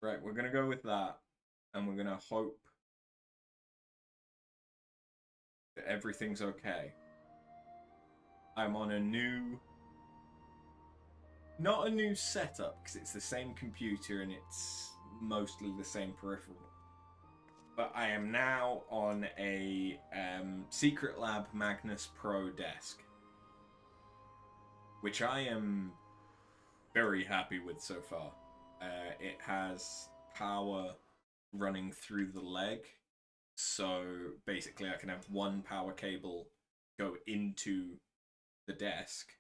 Right, we're gonna go with that, and we're gonna hope that everything's okay. I'm on a new... Not a new setup, because it's the same computer and it's mostly the same peripheral. But I am now on a Secret Lab Magnus Pro desk, which I am very happy with so far. It has power running through the leg, so basically I can have one power cable go into the desk,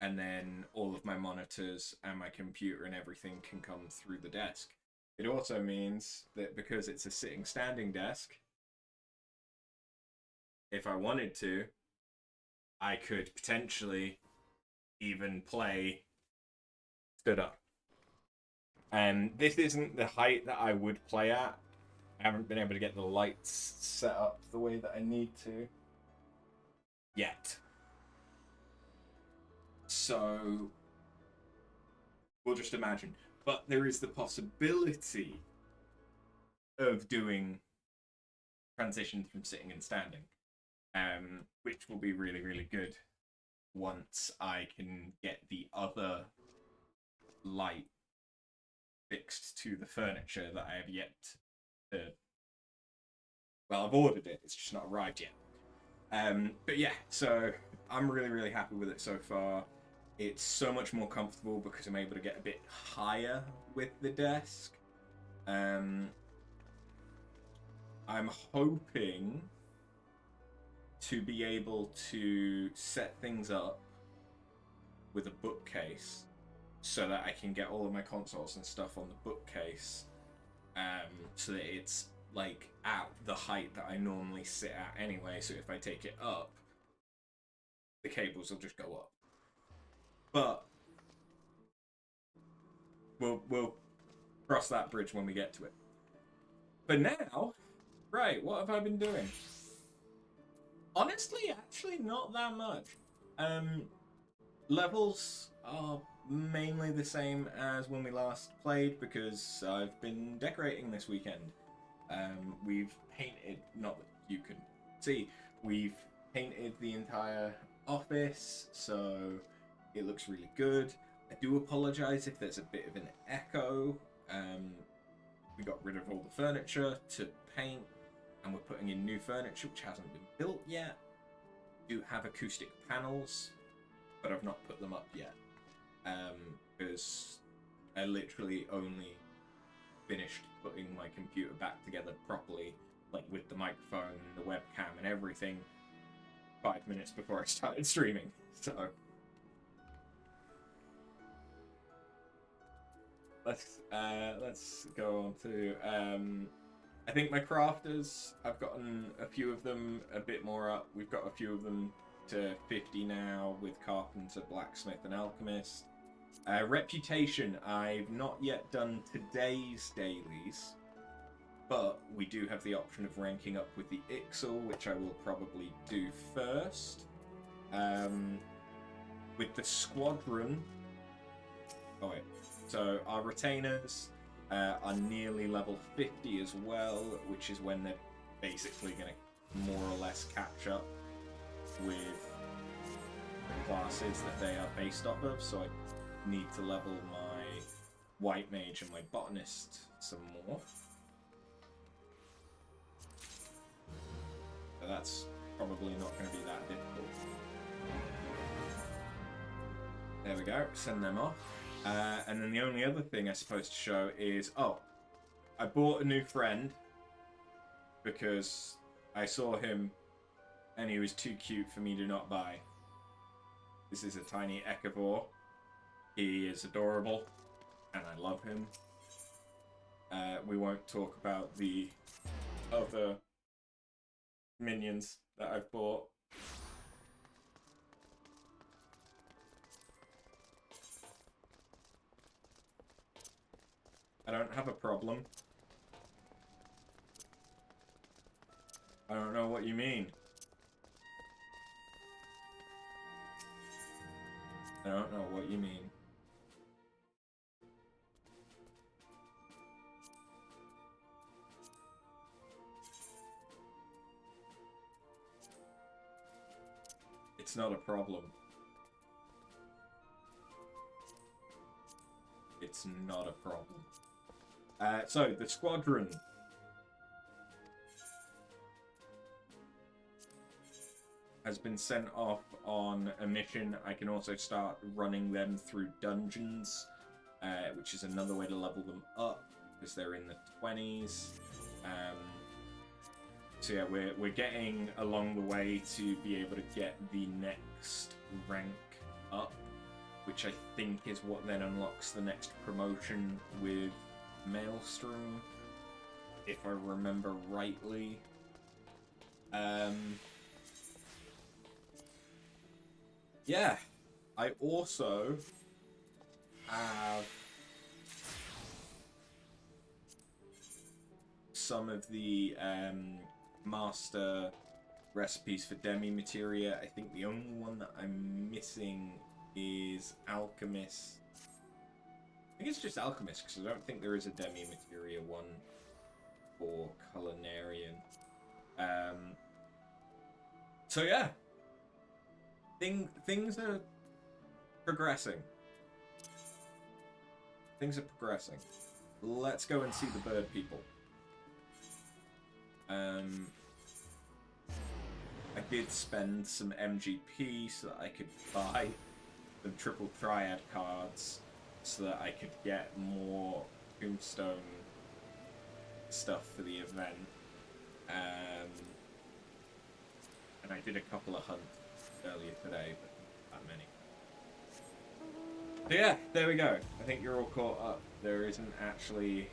and then all of my monitors and my computer and everything can come through the desk. It also means that because it's a sitting standing desk, if I wanted to, I could potentially even play stood up. And this isn't the height that I would play at. I haven't been able to get the lights set up the way that I need to yet. So we'll just imagine. But there is the possibility of doing transition from sitting and standing, which will be really, really good once I can get the other light fixed to the furniture that I have yet to... Well, I've ordered it, it's just not arrived yet. But yeah, so I'm really, really happy with it so far. It's so much more comfortable because I'm able to get a bit higher with the desk. I'm hoping to be able to set things up with a bookcase so that I can get all of my consoles and stuff on the bookcase, so that it's like at the height that I normally sit at anyway, so if I take it up, the cables will just go up. But we'll cross that bridge when we get to it. But now, right, what have I been doing? Honestly, actually not that much. Levels are mainly the same as when we last played because I've been decorating this weekend. We've painted, not that you can see, we've painted the entire office, so it looks really good. I do apologise if there's a bit of an echo. We got rid of all the furniture to paint, and we're putting in new furniture which hasn't been built yet. We do have acoustic panels, but I've not put them up yet, because I literally only finished putting my computer back together properly, like with the microphone, the webcam and everything, 5 minutes before I started streaming. So let's go on to I think my crafters, I've gotten a few of them a bit more up. We've got a few of them to 50 now with carpenter, blacksmith and alchemist. Reputation, I've not yet done today's dailies, but we do have the option of ranking up with the Ixal, which I will probably do first. With the squadron, oh wait, so our retainers are nearly level 50 as well, which is when they're basically going to more or less catch up with the classes that they are based off of, so I need to level my white mage and my botanist some more. But that's probably not going to be that difficult. There we go, send them off. And then the only other thing I'm supposed to show is, oh, I bought a new friend because I saw him and he was too cute for me to not buy. This is a tiny Echivore. He is adorable and I love him. We won't talk about the other minions that I've bought. I don't have a problem. I don't know what you mean. I don't know what you mean. It's not a problem. It's not a problem. So, the squadron. Has been sent off on a mission. I can also start running them through dungeons, which is another way to level them up, because they're in the 20s. So yeah, we're getting along the way to be able to get the next rank up, which I think is what then unlocks the next promotion with Maelstrom, if I remember rightly. Yeah, I also have some of the master recipes for demi materia. I think the only one that I'm missing is alchemist. I think it's just alchemist, because I don't think there is a demi materia one for culinarian. So yeah, things are progressing. Things are progressing. Let's go and see the bird people. I did spend some MGP so that I could buy some triple triad cards so that I could get more tombstone stuff for the event. And I did a couple of hunts earlier today, but not that many. So yeah, there we go. I think you're all caught up. There isn't actually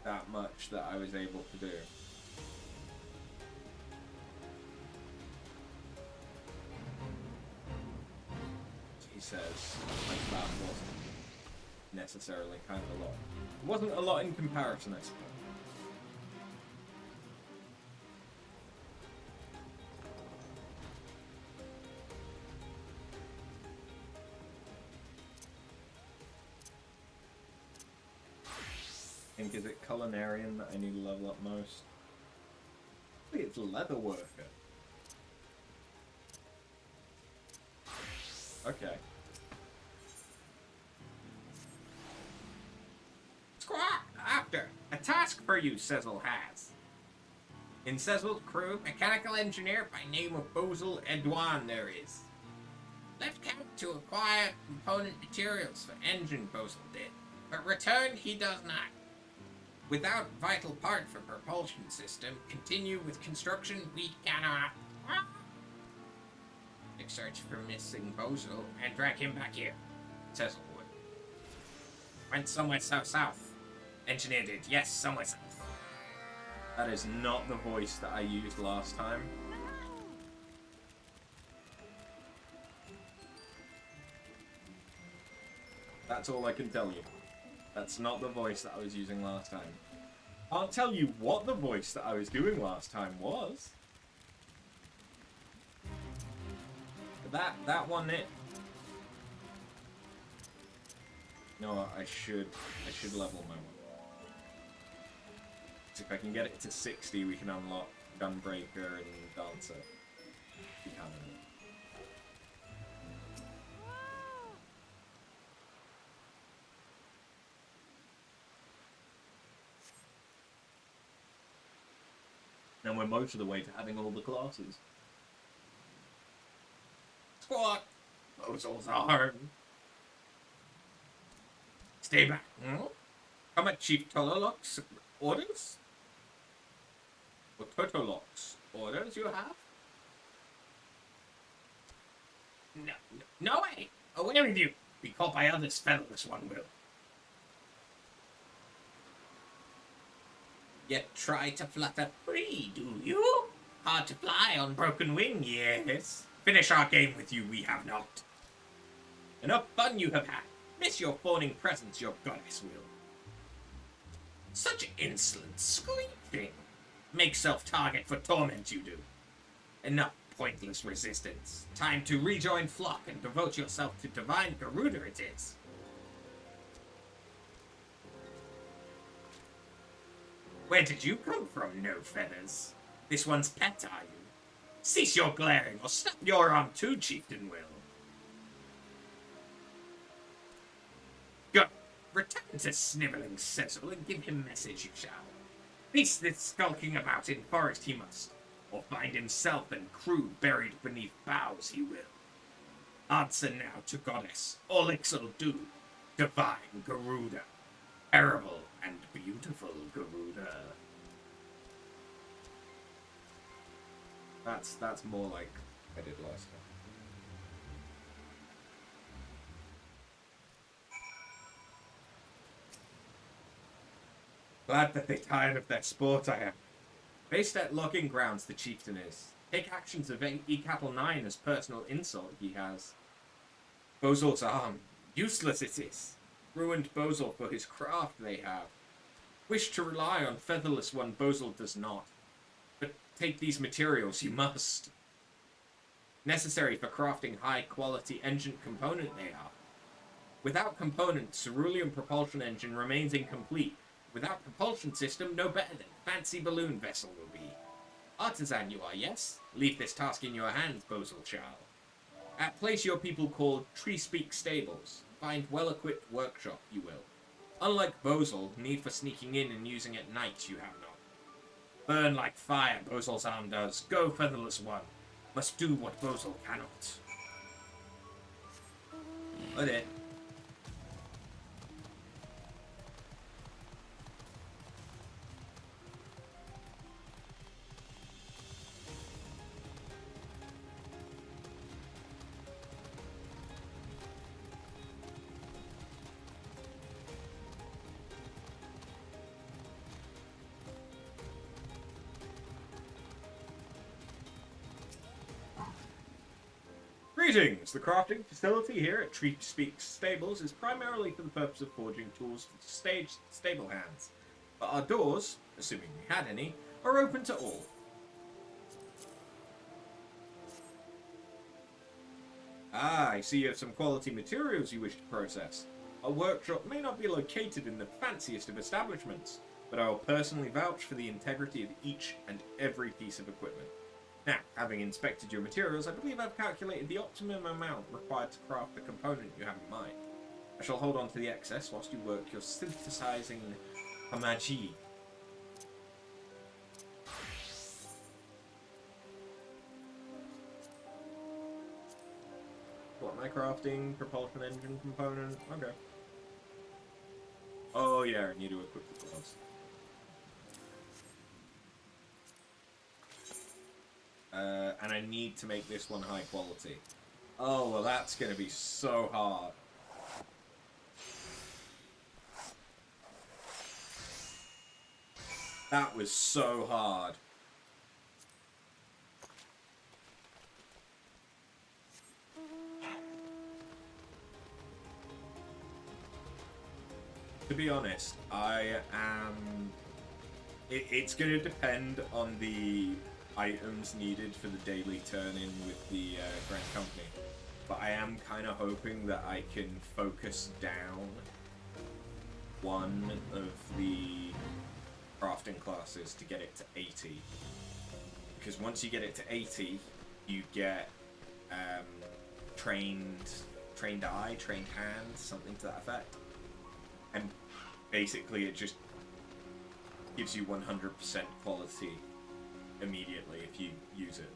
that much that I was able to do. He says, like, that wasn't necessarily kind of a lot. It wasn't a lot in comparison, I suppose. I think, is it culinarian that I need to level up most? I think it's leather worker. Okay. Squad, after. A task for you, Cecil has. In Cecil's crew, mechanical engineer by name of Bozel Edouin there is. Left camp to acquire component materials for engine Bozel did, but return he does not. Without vital part for propulsion system, continue with construction we cannot. Search for missing Bozo and drag him back here. Cecil would. Went somewhere south. Engineer did, yes, somewhere south. That is not the voice that I used last time. That's all I can tell you. That's not the voice that I was using last time. Can't tell you what the voice that I was doing last time was. But that one it. No, I should level my one. So if I can get it to 60, we can unlock Gunbreaker and Dancer. We can. And we're most of the way to having all the classes. Squad, Bozos are. Stay back. Come at Chief Tololok's orders? Or Totolok's orders you have? No way! Away with you! Be caught by others, fellow, this one will. Yet try to flutter free, do you? Hard to fly on broken wing, yes. Finish our game with you, we have not. Enough fun you have had. Miss your fawning presence, your goddess will. Such insolent squeaking. Make self-target for torment you do. Enough pointless resistance. Time to rejoin flock and devote yourself to divine Garuda it is. Where did you come from, no feathers? This one's pet, are you? Cease your glaring, or snap your arm too, Chieftain Will. Go, return to snivelling Cecil and give him message you shall. Cease this skulking about in forest he must, or find himself and crew buried beneath boughs he will. Answer now to goddess, all Ix'll do, divine Garuda, terrible and beautiful Garuda. That's more like I did last time. Glad that they tired of their sport, I am. Based at logging grounds the chieftain is. Take actions of E-Cattle 9 as personal insult he has. Bozal's arm, useless it is. Ruined Bozal for his craft they have. Wish to rely on featherless one Bozal does not. But take these materials you must. Necessary for crafting high-quality engine component they are. Without components, cerulean propulsion engine remains incomplete. Without propulsion system, no better than fancy balloon vessel will be. Artisan you are, yes? Leave this task in your hands, Bozal shall. At place your people called Treespeak Stables. Find well-equipped workshop, you will. Unlike Bozal, need for sneaking in and using at night you have not. Burn like fire, Bozal's arm does. Go, featherless one. Must do what Bozal cannot. What it? Greetings! The crafting facility here at Treespeak Stables is primarily for the purpose of forging tools for stable hands. But our doors, assuming we had any, are open to all. Ah, I see you have some quality materials you wish to process. Our workshop may not be located in the fanciest of establishments, but I will personally vouch for the integrity of each and every piece of equipment. Now, having inspected your materials, I believe I've calculated the optimum amount required to craft the component you have in mind. I shall hold on to the excess whilst you work your synthesizing Hamaji. What am I crafting? Propulsion engine component? Okay. Oh yeah, I need to equip the gloves. And I need to make this one high quality. Oh, well that's going to be so hard. That was so hard. To be honest, I am... It's going to depend on the items needed for the daily turn-in with the Grant Company. But I am kind of hoping that I can focus down one of the crafting classes to get it to 80. Because once you get it to 80, you get trained eye, trained hand, something to that effect. And basically it just gives you 100% quality immediately if you use it.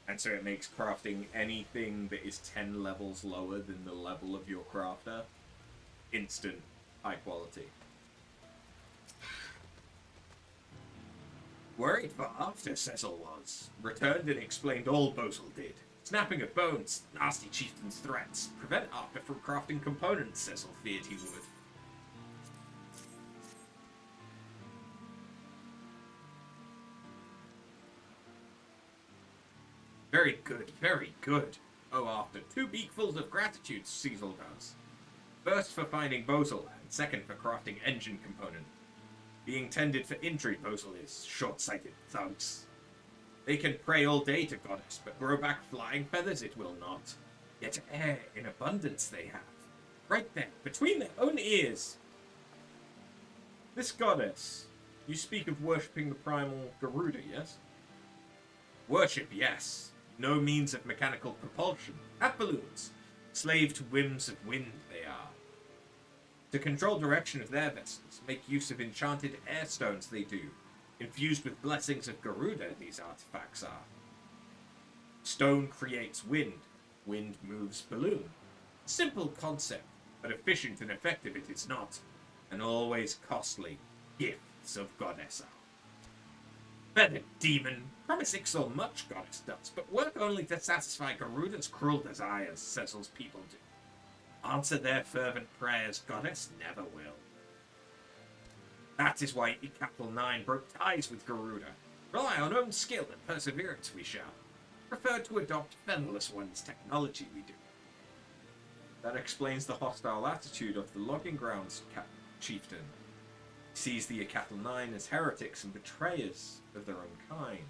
And so it makes crafting anything that is 10 levels lower than the level of your crafter instant high quality. Worried for after Cecil was. Returned and explained all Bozal did. Snapping of bones, nasty chieftain's threats. Prevent after from crafting components, Cecil feared he would. Very good, very good. Oh, after 2 beakfuls of gratitude, Cecil does. First for finding Bozal, and second for crafting engine component. Being tended for injury, Bozal is short-sighted thugs. They can pray all day to goddess, but grow back flying feathers it will not. Yet air in abundance they have. Right there, between their own ears. This goddess, you speak of worshipping the primal Garuda, yes? Worship, yes. No means of mechanical propulsion. Have balloons. Slave to whims of wind they are. To control direction of their vessels, make use of enchanted air stones they do. Infused with blessings of Garuda, these artifacts are. Stone creates wind. Wind moves balloon. Simple concept, but efficient and effective it is not. And always costly. Gifts of Goddess are. Feathered demon, promise Ixal much Goddess does, but work only to satisfy Garuda's cruel desires, Cecil's people do. Answer their fervent prayers, Goddess never will. That is why Capital 9 broke ties with Garuda. Rely on own skill and perseverance we shall. Prefer to adopt Fenless One's technology we do. That explains the hostile attitude of the logging grounds chieftain. Sees the Acatal 9 as heretics and betrayers of their own kind.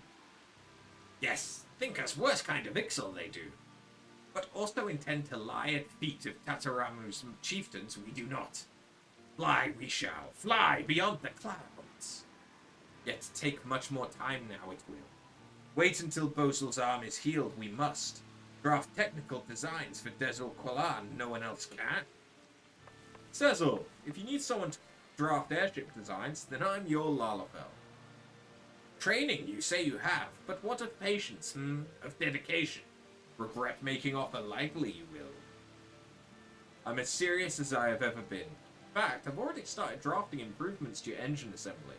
Yes, think us worse kind of Ixal they do. But also intend to lie at feet of Tataramu's chieftains we do not. Fly we shall, fly beyond the clouds. Yet take much more time now it will. Wait until Bosel's arm is healed we must. Draft technical designs for Dezel Qualan no one else can. Cecil, if you need someone to draft airship designs, then I'm your Lalafell. Training you say you have, but what of patience, of dedication? Regret making offer lightly you will. I'm as serious as I have ever been. In fact, I've already started drafting improvements to your engine assembly.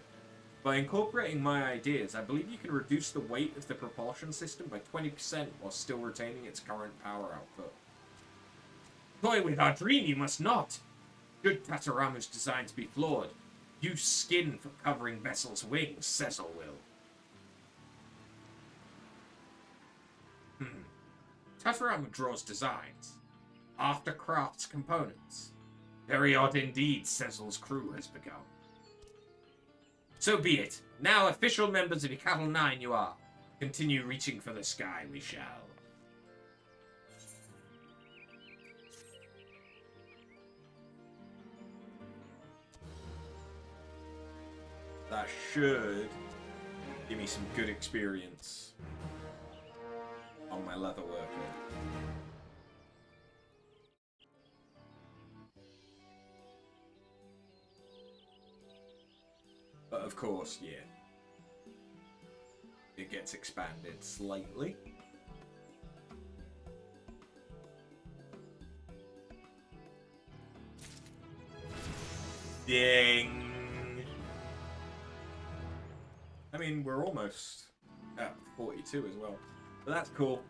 By incorporating my ideas, I believe you can reduce the weight of the propulsion system by 20% while still retaining its current power output. Toy with our dream you must not! Should Tataramu's designs be flawed, use skin for covering vessels' wings, Cecil will. Tataramu draws designs. After crafts components. Very odd indeed, Cecil's crew has become. So be it. Now official members of Acatal 9 you are. Continue reaching for the sky we shall. That should give me some good experience on my leather worker. But of course, yeah, it gets expanded slightly. Ding! I mean, we're almost at 42 as well. But that's cool.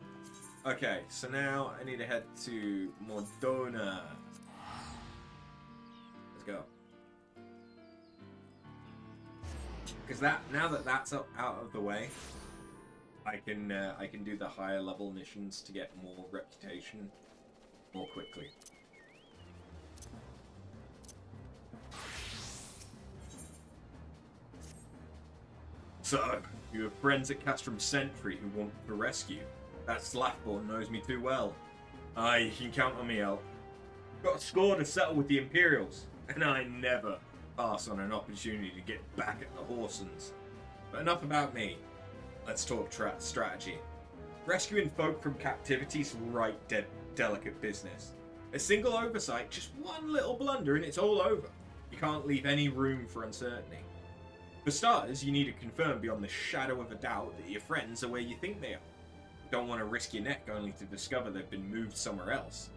Okay, so now I need to head to Mordona. Let's go. Because now that that's out of the way, I can do the higher level missions to get more reputation more quickly. So, you have friends at Castrum Sentry who want to rescue. That Slackborn knows me too well. Aye, you can count on me, El. Got a score to settle with the Imperials, and I never pass on an opportunity to get back at the Horsens. But enough about me. Let's talk strategy. Rescuing folk from captivity's right delicate business. A single oversight, just one little blunder and it's all over. You can't leave any room for uncertainty. For starters, you need to confirm beyond the shadow of a doubt that your friends are where you think they are. You don't want to risk your neck only to discover they've been moved somewhere else.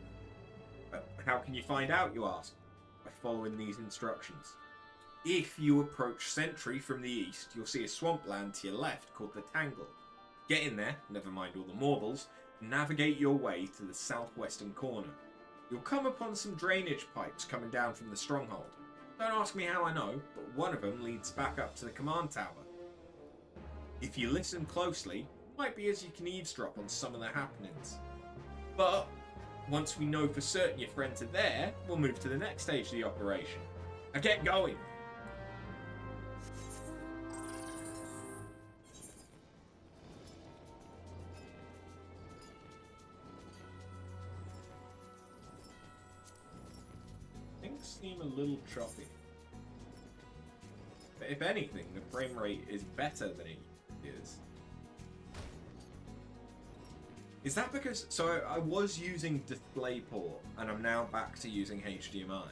But how can you find out, you ask? By following these instructions. If you approach Sentry from the east, you'll see a swampland to your left called the Tangle. Get in there, never mind all the marbles, and navigate your way to the southwestern corner. You'll come upon some drainage pipes coming down from the stronghold. Don't ask me how I know, but one of them leads back up to the command tower. If you listen closely, it might be as you can eavesdrop on some of the happenings. But once we know for certain your friends are there, we'll move to the next stage of the operation. Now get going! Things seem a little choppy. But if anything, the frame rate is better than it is. Is that because... So I was using DisplayPort, and I'm now back to using HDMI.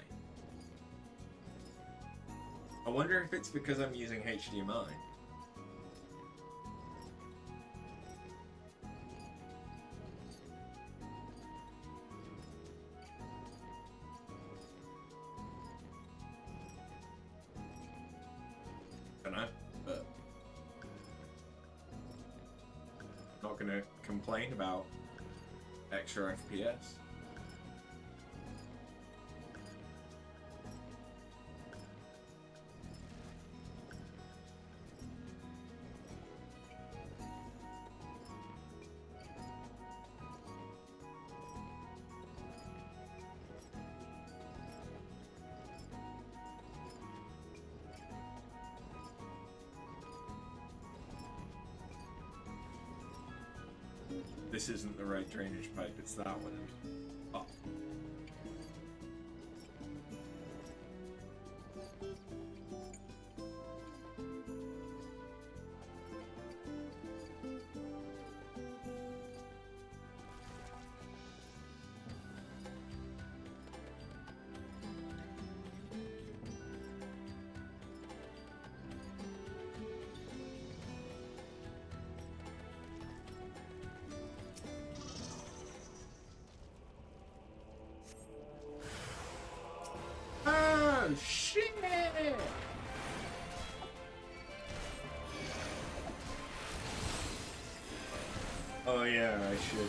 I wonder if it's because I'm using HDMI. Don't know, but not gonna complain about extra FPS. This isn't the right drainage pipe, it's that one. Oh. Oh, shit! Oh yeah, I should.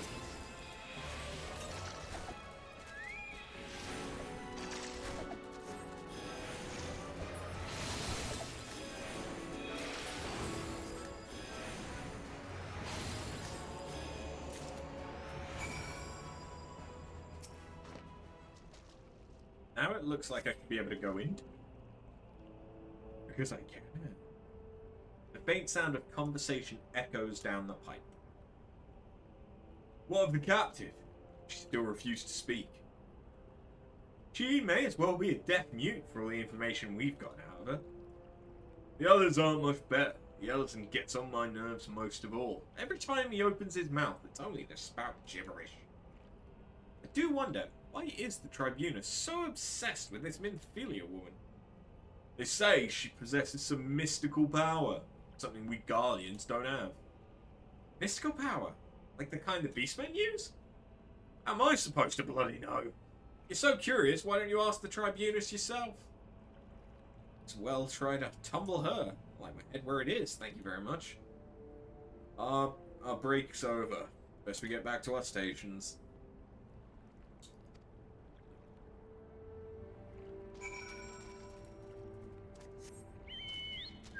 Now it looks like I could be able to go into it. Because I can. The faint sound of conversation echoes down the pipe. What of the captive? She still refused to speak. She may as well be a deaf mute for all the information we've got out of her. The others aren't much better. The Elephant gets on my nerves most of all. Every time he opens his mouth, it's only to spout gibberish. I do wonder, why is the Tribunus so obsessed with this Minthelia woman? They say she possesses some mystical power, something we Garleans don't have. Mystical power? Like the kind the Beastmen use? How am I supposed to bloody know? You're so curious, why don't you ask the Tribunus yourself? It's well try to tumble her. I like my head where it is, thank you very much. Our break's over. Best we get back to our stations.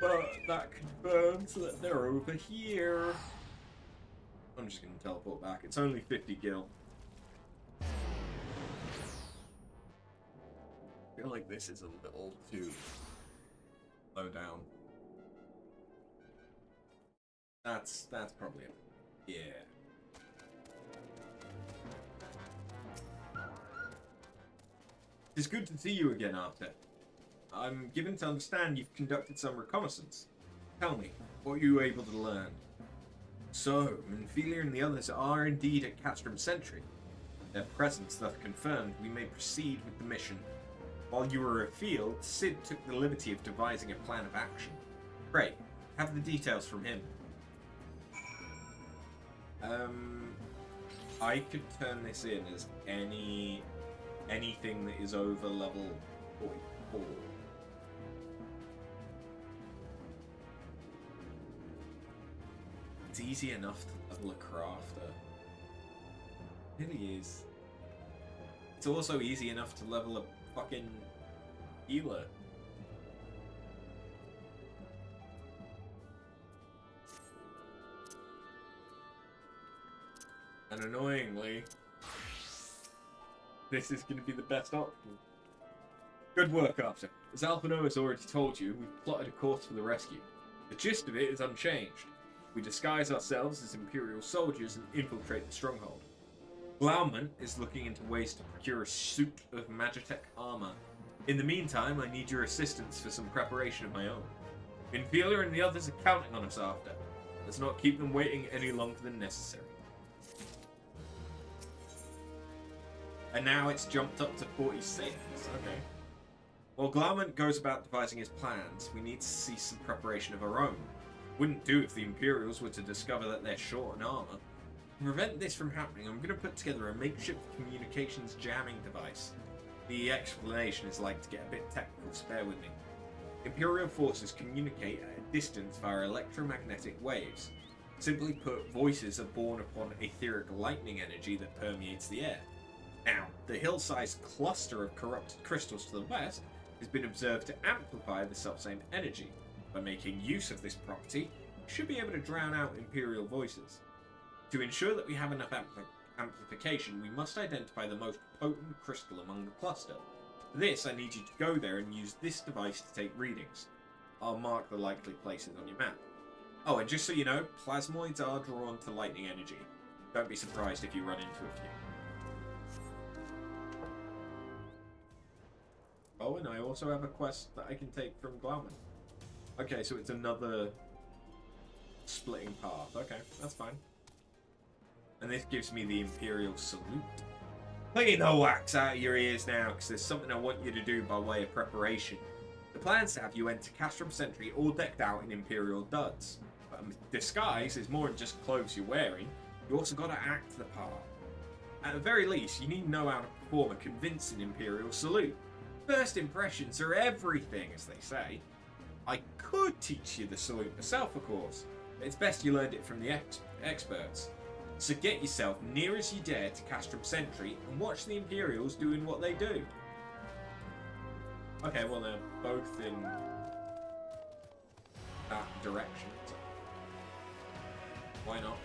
But that confirms that they're over here. I'm just going to teleport back. It's only 50 gil. I feel like this is a little too low down. That's probably it. Yeah. It's good to see you again, Arthur. I'm given to understand you've conducted some reconnaissance. Tell me, what were you able to learn? So, Minthelia and the others are indeed at Castrum Sentry. Their presence thus confirmed, we may proceed with the mission. While you were afield, Sid took the liberty of devising a plan of action. Pray, have the details from him. I could turn this in as anything that is over level 44. It's easy enough to level a crafter. It really is. It's also easy enough to level a fucking healer. And annoyingly, this is going to be the best option. Good work, Arthur. As Alphino has already told you, we've plotted a course for the rescue. The gist of it is unchanged. We disguise ourselves as Imperial soldiers and infiltrate the stronghold. Blauman is looking into ways to procure a suit of Magitech armor. In the meantime, I need your assistance for some preparation of my own. Minthelia and the others are counting on us after. Let's not keep them waiting any longer than necessary. And now it's jumped up to 46. Okay. While Glamour goes about devising his plans, we need to see some preparation of our own. Wouldn't do if the Imperials were to discover that they're short on armor. To prevent this from happening, I'm going to put together a makeshift communications jamming device. The explanation is like to get a bit technical, so bear with me. Imperial forces communicate at a distance via electromagnetic waves. Simply put, voices are born upon etheric lightning energy that permeates the air. Now, the hill-sized cluster of corrupted crystals to the west has been observed to amplify the selfsame energy. By making use of this property, we should be able to drown out Imperial voices. To ensure that we have enough amplification, we must identify the most potent crystal among the cluster. For this, I need you to go there and use this device to take readings. I'll mark the likely places on your map. Oh, and just so you know, plasmoids are drawn to lightning energy. Don't be surprised if you run into a few. Oh, and I also have a quest that I can take from Glamour. Okay, so it's another splitting path. Okay, that's fine. And this gives me the Imperial Salute. Clean the wax out of your ears now, because there's something I want you to do by way of preparation. The plan's to have you enter Castrum Sentry all decked out in Imperial duds. But disguise is more than just clothes you're wearing. You also got to act the part. At the very least, you need to know how to perform a convincing Imperial salute. First impressions are everything, as they say. I could teach you the salute myself, of course, but it's best you learned it from the experts. So get yourself near as you dare to Castrum Sentry and watch the Imperials doing what they do. Okay, well they're both in that direction, so why not?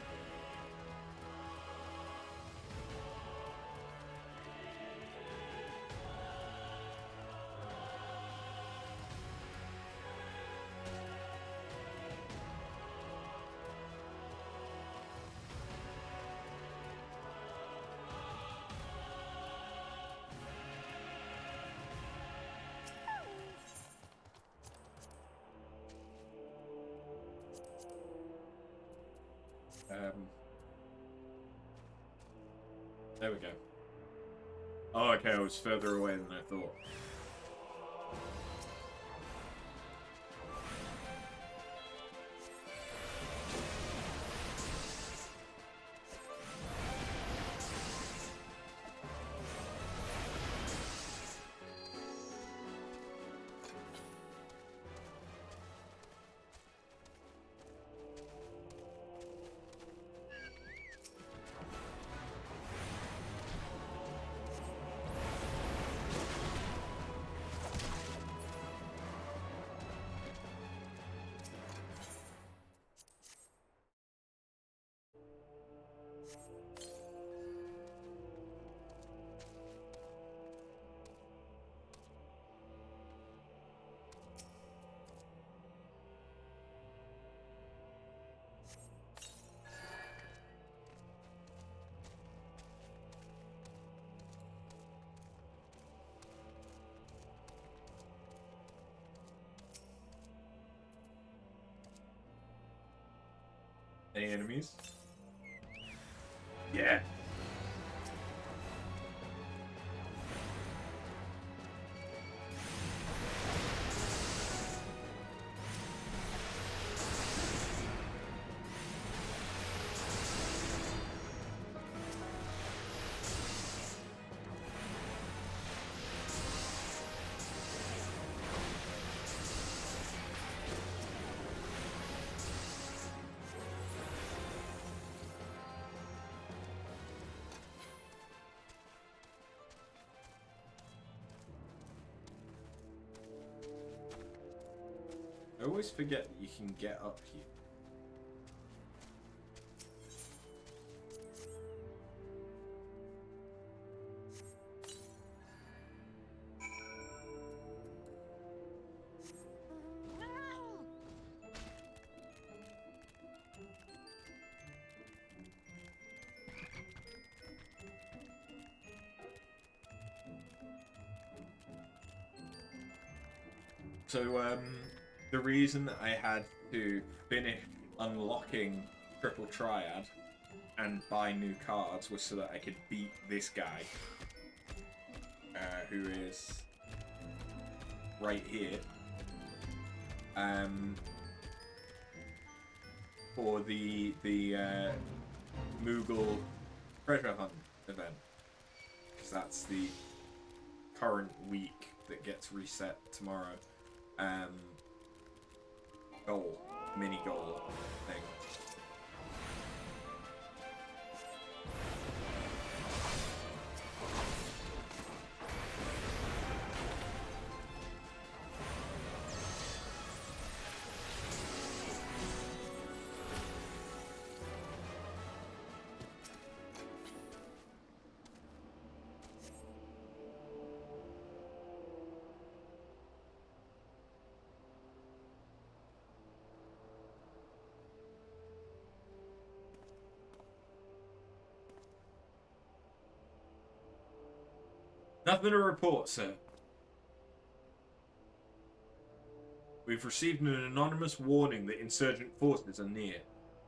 There we go. Oh, okay, I was further away than I thought. Any enemies? Yeah. I always forget that you can get up here. So, the reason that I had to finish unlocking Triple Triad and buy new cards was so that I could beat this guy. who is right here, for the Moogle treasure hunt event, because that's the current week that gets reset tomorrow. Mini goal thing. Nothing to report, sir. We've received an anonymous warning that insurgent forces are near.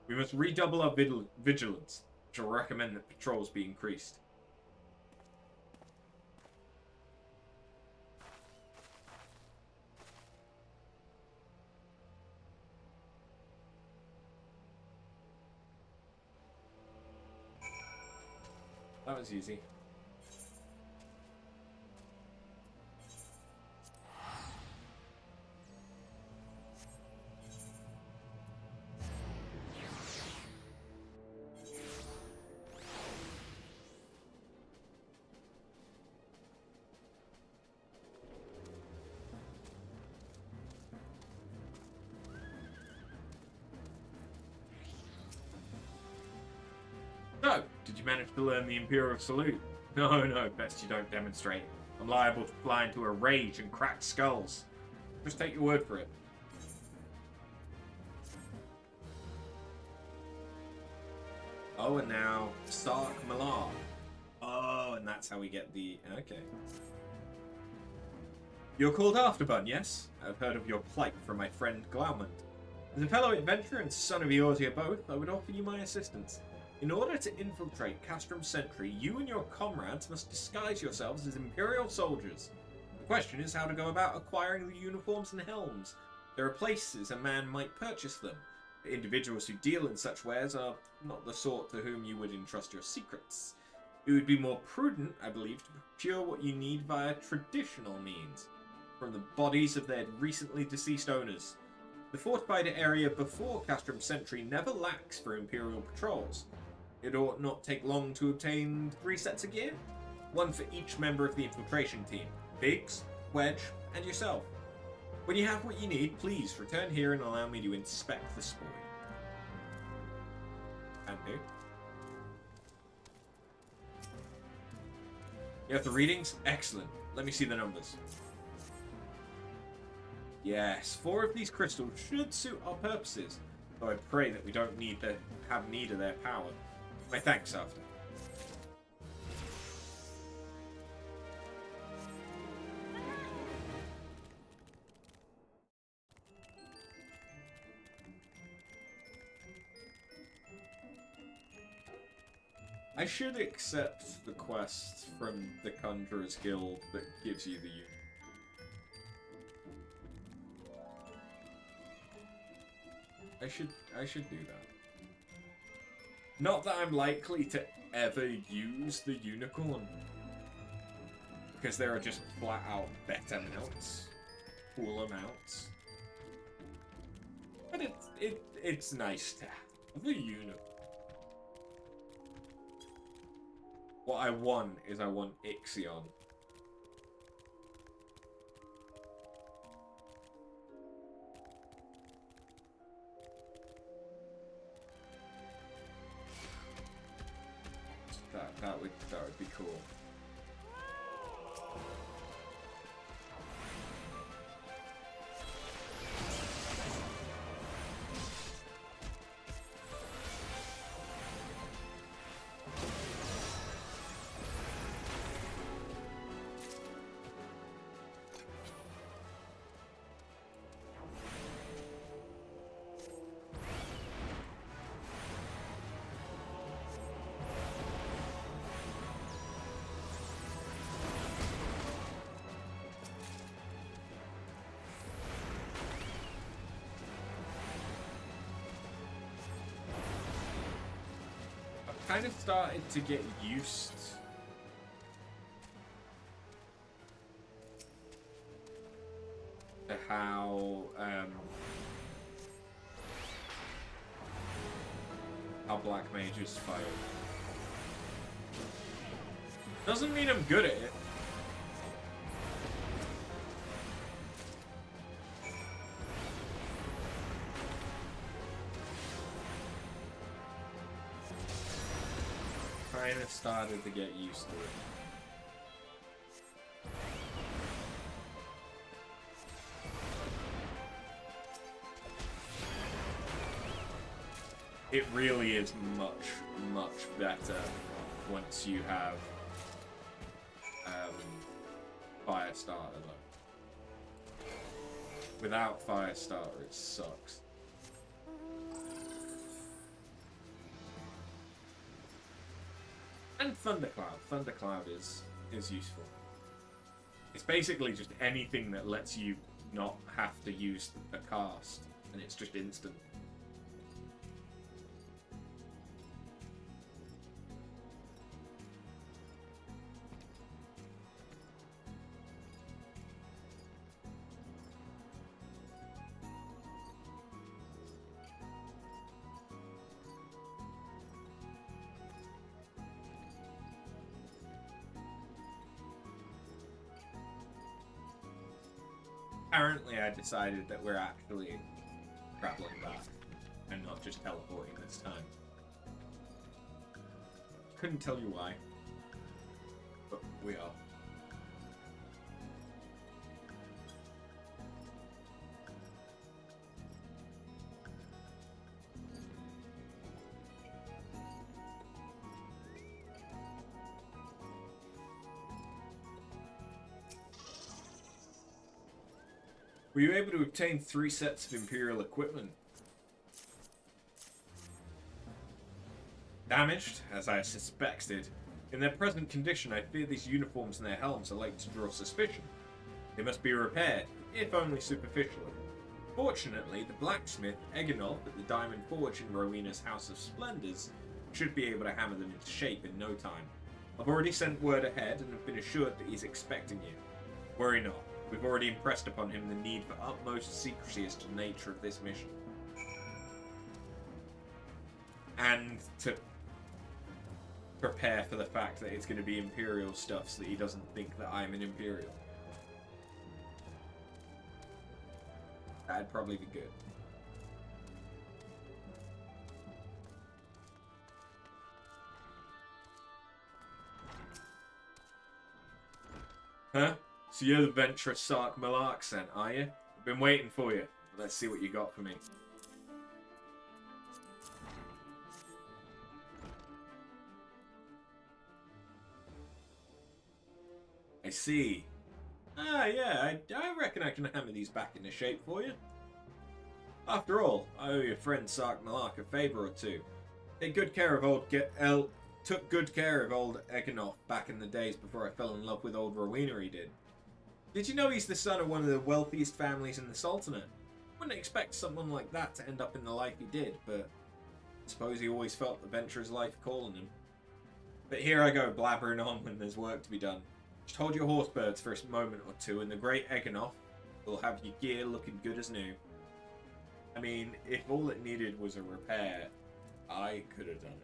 We must redouble our vigilance, which will recommend that patrols be increased. That was easy. So, did you manage to learn the Imperial Salute? No, best you don't demonstrate. I'm liable to fly into a rage and crack skulls. Just take your word for it. Oh, and now Sark Malar. Oh, and that's how we get the... Okay. You're called Afterbun, yes? I've heard of your plight from my friend Glaumund. As a fellow adventurer and son of Eorzea both, I would offer you my assistance. In order to infiltrate Castrum Sentry, you and your comrades must disguise yourselves as Imperial soldiers. The question is how to go about acquiring the uniforms and helms. There are places a man might purchase them, but individuals who deal in such wares are not the sort to whom you would entrust your secrets. It would be more prudent, I believe, to procure what you need via traditional means, from the bodies of their recently deceased owners. The fortified area before Castrum Sentry never lacks for Imperial patrols. It ought not take long to obtain 3 sets of gear, one for each member of the infiltration team, Biggs, Wedge, and yourself. When you have what you need, please return here and allow me to inspect the spoil. And do. You have the readings? Excellent. Let me see the numbers. Yes, 4 of these crystals should suit our purposes, though I pray that we don't have need of their power. My thanks, After. I should accept the quest from the Conjurer's Guild that gives you the unit. I should do that. Not that I'm likely to ever use the unicorn, because there are just flat out better mounts, cool amounts. But it's nice to have a unicorn. What I want is I want Ixion. That would be cool. kind of started to get used to how black mages fight. Doesn't mean I'm good at it. Kind of started to get used to it. It really is much, much better once you have Firestarter though. Without Firestarter, it sucks. And Thundercloud. Thundercloud is useful. It's basically just anything that lets you not have to use a cast, and it's just instant. Apparently, I decided that we're actually traveling back and not just teleporting this time. Couldn't tell you why, but we are. Were you able to obtain 3 sets of Imperial equipment? Damaged, as I suspected. In their present condition, I fear these uniforms and their helms are likely to draw suspicion. They must be repaired, if only superficially. Fortunately, the blacksmith, Eganolf, at the Diamond Forge in Rowena's House of Splendors, should be able to hammer them into shape in no time. I've already sent word ahead and have been assured that he's expecting you. Worry not. We've already impressed upon him the need for utmost secrecy as to the nature of this mission. And to prepare for the fact that it's going to be Imperial stuff so that he doesn't think that I'm an Imperial. That'd probably be good. Huh? So you're the venturous Sark Malark sent, are you? I've been waiting for you. Let's see what you got for me. I see. Ah, yeah, I reckon I can hammer these back into shape for you. After all, I owe your friend Sark Malark a favor or two. Took good care of old Eganolf back in the days before I fell in love with old Rowena, he did. Did you know he's the son of one of the wealthiest families in the Sultanate? Wouldn't expect someone like that to end up in the life he did, but I suppose he always felt the venturer's life calling him. But here I go, blabbering on when there's work to be done. Just hold your horsebirds for a moment or two, and the great Eganolf will have your gear looking good as new. I mean, if all it needed was a repair, I could have done it.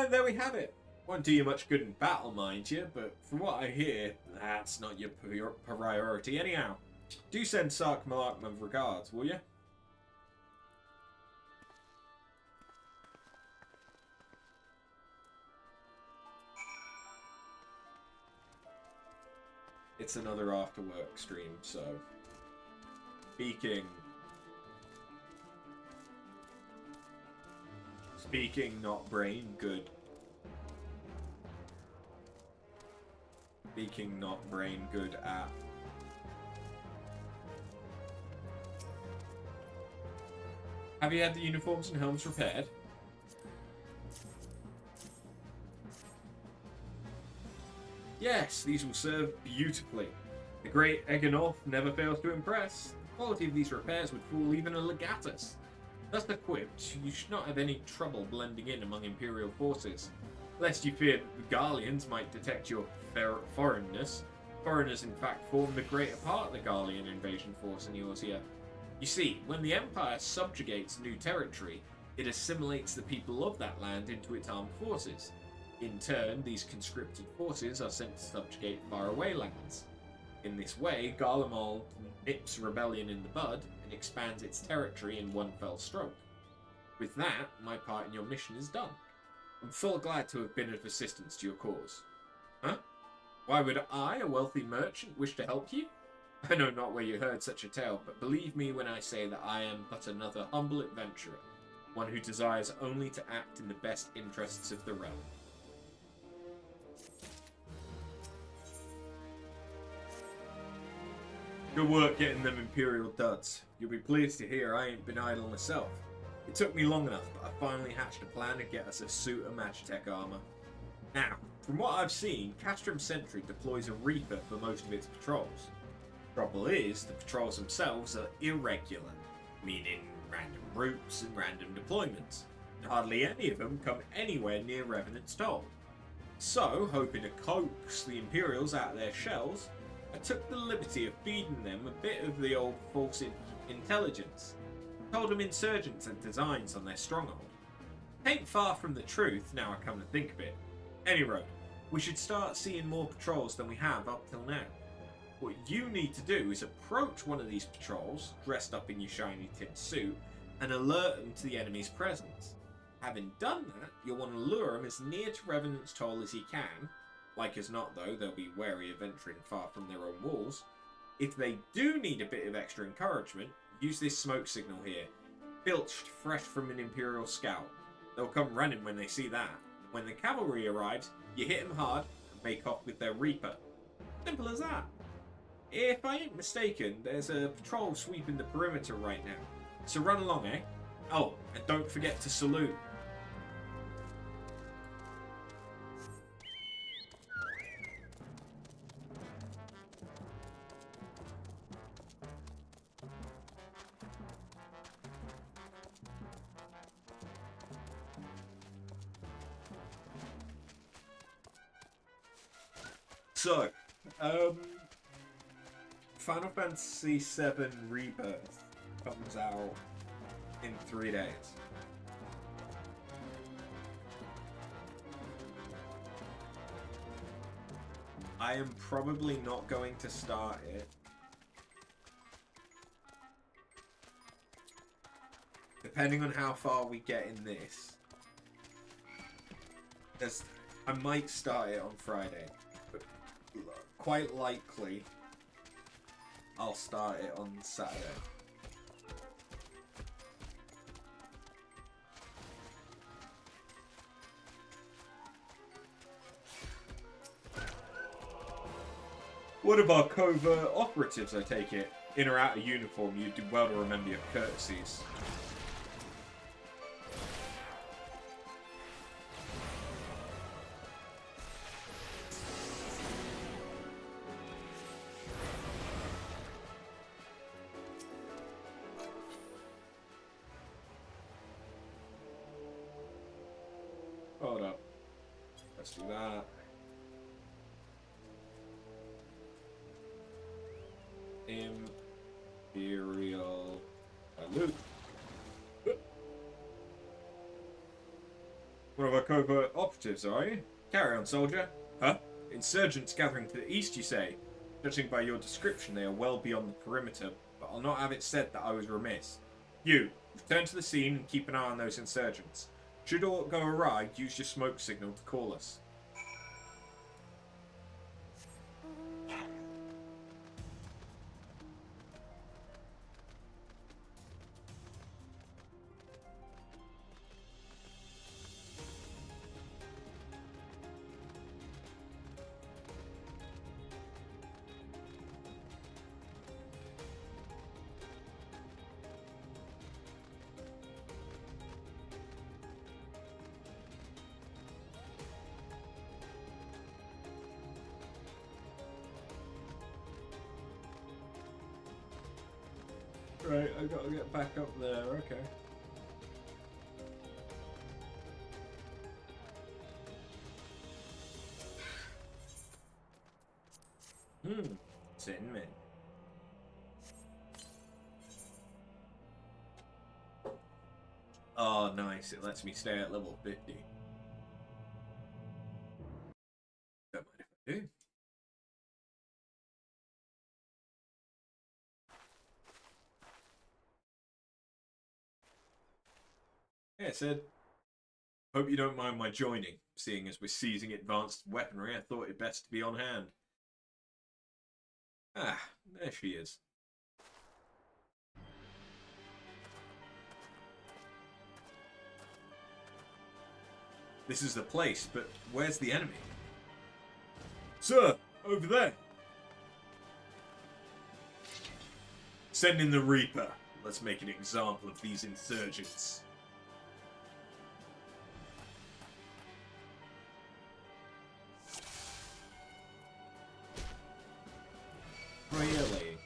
There we have it. Won't do you much good in battle, mind you, but from what I hear, that's not your priority anyhow. Do send Sark Malark my regards, will you? It's another after work stream, so Speaking, not brain, good. Speaking, not brain, good at. Have you had the uniforms and helms repaired? Yes, these will serve beautifully. The great Eganolf never fails to impress. quality of these repairs would fool even a legatus. Thus equipped, you should not have any trouble blending in among Imperial forces, lest you fear that the Garleans might detect your foreignness. Foreigners, in fact, form the greater part of the Garlean invasion force in Eorzea. You see, when the Empire subjugates new territory, it assimilates the people of that land into its armed forces. In turn, these conscripted forces are sent to subjugate faraway lands. In this way, Garlemald nips rebellion in the bud and expands its territory in one fell stroke. With that, my part in your mission is done. I'm full glad to have been of assistance to your cause. Huh? Why would I, a wealthy merchant, wish to help you? I know not where you heard such a tale, but believe me when I say that I am but another humble adventurer, one who desires only to act in the best interests of the realm. Good work getting them Imperial duds. You'll be pleased to hear I ain't been idle myself. It took me long enough, but I finally hatched a plan to get us a suit of Magitech armor. Now, from what I've seen, Castrum Sentry deploys a Reaper for most of its patrols. Trouble is, the patrols themselves are irregular, meaning random routes and random deployments. Hardly any of them come anywhere near Revenant's Toll. So, hoping to coax the Imperials out of their shells, I took the liberty of feeding them a bit of the old false intelligence. Told them insurgents had designs on their stronghold. Ain't far from the truth, now I come to think of it. Anyway, we should start seeing more patrols than we have up till now. What you need to do is approach one of these patrols, dressed up in your shiny tin suit, and alert them to the enemy's presence. Having done that, you'll want to lure them as near to Revenant's Toll as you can. Like as not, though, they'll be wary of venturing far from their own walls. If they do need a bit of extra encouragement, use this smoke signal here, filched fresh from an Imperial scout. They'll come running when they see that. When the cavalry arrives, you hit them hard and make off with their Reaper. Simple as that. If I ain't mistaken, there's a patrol sweeping the perimeter right now. So run along, eh? Oh, and don't forget to salute. So, Final Fantasy VII Rebirth comes out in 3 days. I am probably not going to start it. Depending on how far we get in this. I might start it on Friday. Quite likely, I'll start it on Saturday. One of our covert operatives, I take it. In or out of uniform, you'd do well to remember your courtesies. Hold up. Let's do that. Imperial loot. One of our covert operatives, are you? Carry on, soldier. Huh? Insurgents gathering to the east, you say? Judging by your description, they are well beyond the perimeter, but I'll not have it said that I was remiss. You, return to the scene and keep an eye on those insurgents. Should all go awry, use your smoke signal to call us. Right, I gotta get back up there, okay. Cinnamon. Oh, nice. It lets me stay at level 50. Don't mind if I do. Yeah, Sid. Hope you don't mind my joining. Seeing as we're seizing advanced weaponry, I thought it best to be on hand. Ah, there she is. This is the place, but where's the enemy? Sir, over there. Send in the Reaper. Let's make an example of these insurgents. Really?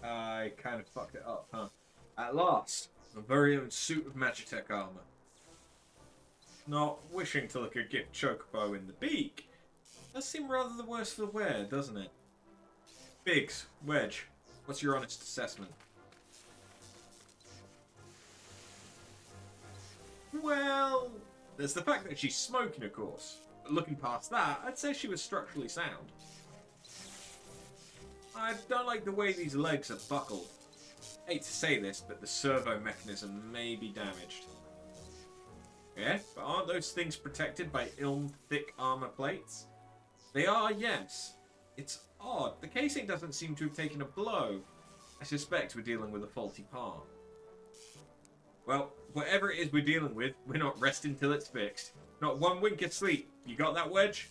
I kind of fucked it up, huh? At last, my very own suit of Magitech armor. Not wishing to look a gift chocobo in the beak. Does seem rather the worse for wear, doesn't it? Biggs, Wedge, what's your honest assessment? Well, there's the fact that she's smoking, of course. But looking past that, I'd say she was structurally sound. I don't like the way these legs are buckled. Hate to say this, but the servo mechanism may be damaged. Yeah, but aren't those things protected by thick armor plates? They are, yes. It's odd. The casing doesn't seem to have taken a blow. I suspect we're dealing with a faulty part. Well, whatever it is we're dealing with, we're not resting till it's fixed. Not one wink of sleep. You got that, Wedge?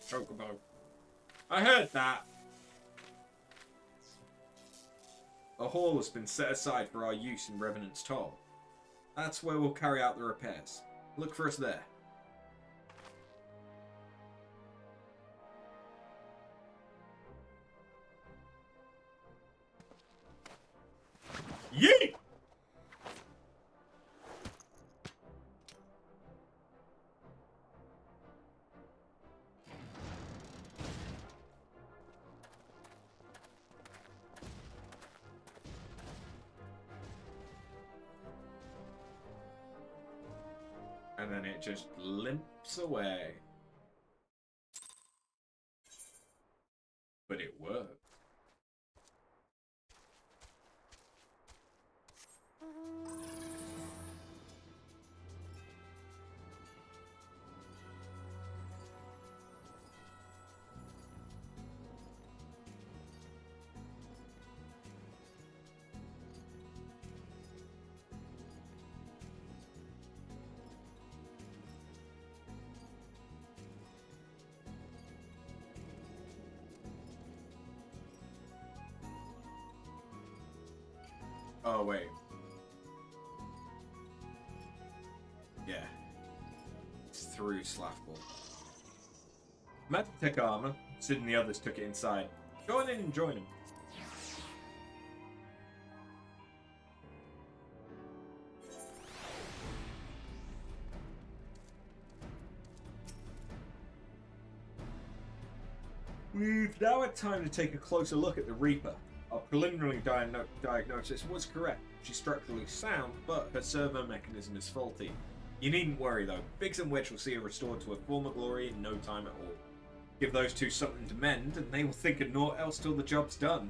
Chocobo. I heard that. A hall has been set aside for our use in Revenant's Toll. That's where we'll carry out the repairs. Look for us there. Yeet! And then it just limps away. But it worked. Oh, wait. Yeah. It's through Slaffball. Magitech armor. Sid and the others took it inside. Go on in and join him. We've now had time to take a closer look at the Reaper. Our preliminary diagnosis was correct. She's structurally sound, but her servo mechanism is faulty. You needn't worry though, Biggs and Wedge will see her restored to her former glory in no time at all. Give those two something to mend, and they will think of naught else till the job's done.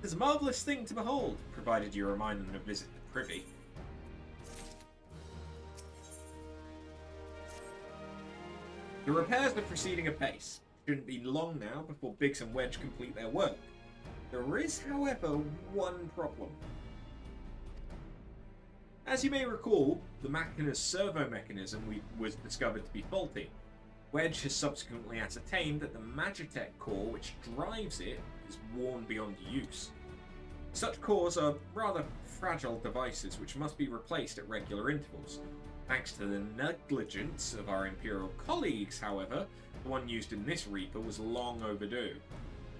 It's a marvellous thing to behold, provided you remind them to visit the privy. The repairs are proceeding apace. Shouldn't be long now before Biggs and Wedge complete their work. There is, however, one problem. As you may recall, the Machina's servo mechanism was discovered to be faulty. Wedge has subsequently ascertained that the Magitech core which drives it is worn beyond use. Such cores are rather fragile devices which must be replaced at regular intervals. Thanks to the negligence of our Imperial colleagues, however, the one used in this Reaper was long overdue.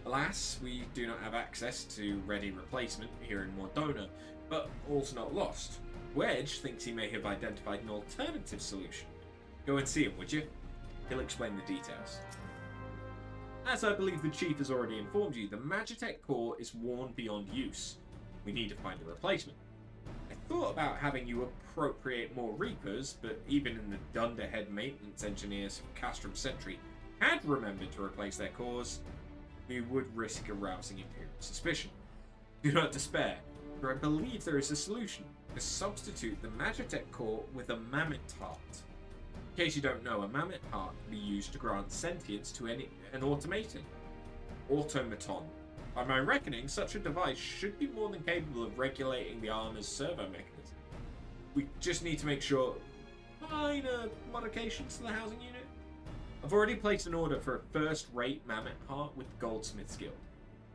Alas, we do not have access to ready replacement here in Mordona, but all's not lost. Wedge thinks he may have identified an alternative solution. Go and see him, would you? He'll explain the details. As I believe the Chief has already informed you, the Magitech core is worn beyond use. We need to find a replacement. I thought about having you appropriate more Reapers, but even in the dunderhead maintenance engineers of Castrum Sentry had remembered to replace their cores, we would risk arousing Imperial suspicion. Do not despair, for I believe there is a solution. To substitute the Magitech core with a Mammoth heart. In case you don't know, a Mammoth heart can be used to grant sentience to an automaton. By my reckoning, such a device should be more than capable of regulating the armor's servo mechanism. We just need to make sure minor modifications to the housing unit. I've already placed an order for a first-rate Mammoth heart with the Goldsmith's Guild.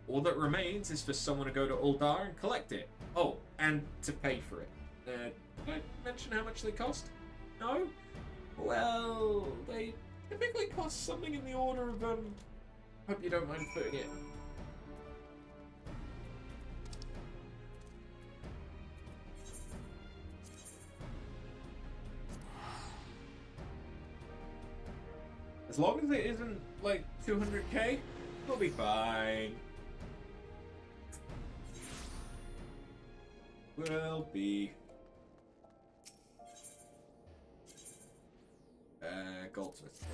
All that remains is for someone to go to Uldar and collect it. Oh, and to pay for it. Did I mention how much they cost? No? Well, they typically cost something in the order of, hope you don't mind putting it. As long as it isn't, like, 200k, we'll be fine. Will be. Goldsmith.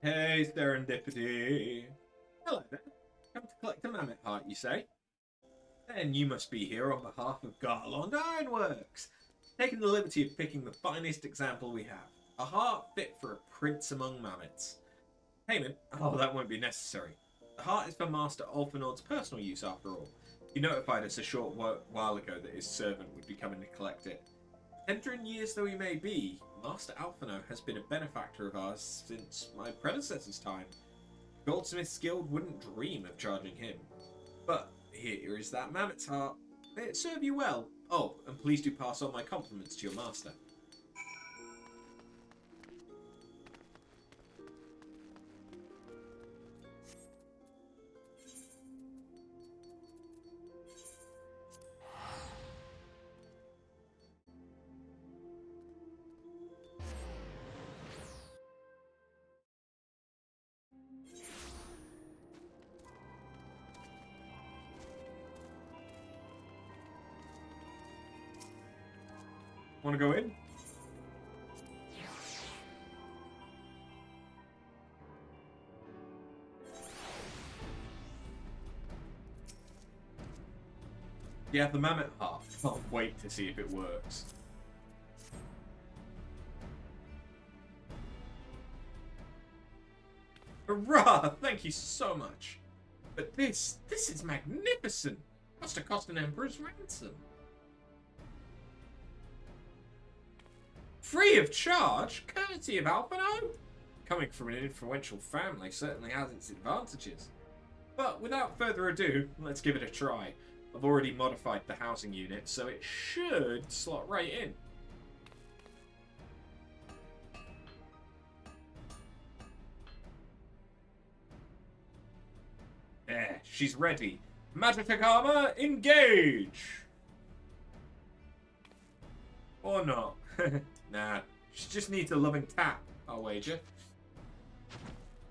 Hey, Serendipity. Hello there. Come to collect a Mammoth heart, you say? Then you must be here on behalf of Garlean Ironworks. Taking the liberty of picking the finest example we have. A heart fit for a prince among mammoths. Payment? Oh, that won't be necessary. The heart is for Master Ulfenord's personal use after all. He notified us a short while ago that his servant would be coming to collect it. Tender in years though he may be, Master Ulfenord has been a benefactor of ours since my predecessor's time. Goldsmith's Guild wouldn't dream of charging him. But here is that mammoth's heart. May it serve you well. Oh, and please do pass on my compliments to your master. Want to go in? Yeah, the mammoth heart. Can't wait to see if it works. Hurrah! Thank you so much. But this is magnificent. Must have cost an emperor's ransom. Free of charge? Courtesy of Alphino? Coming from an influential family certainly has its advantages. But without further ado, let's give it a try. I've already modified the housing unit, so it should slot right in. There, she's ready. Magitek armor, engage! Or not. Nah, she just needs a loving tap, I'll wager.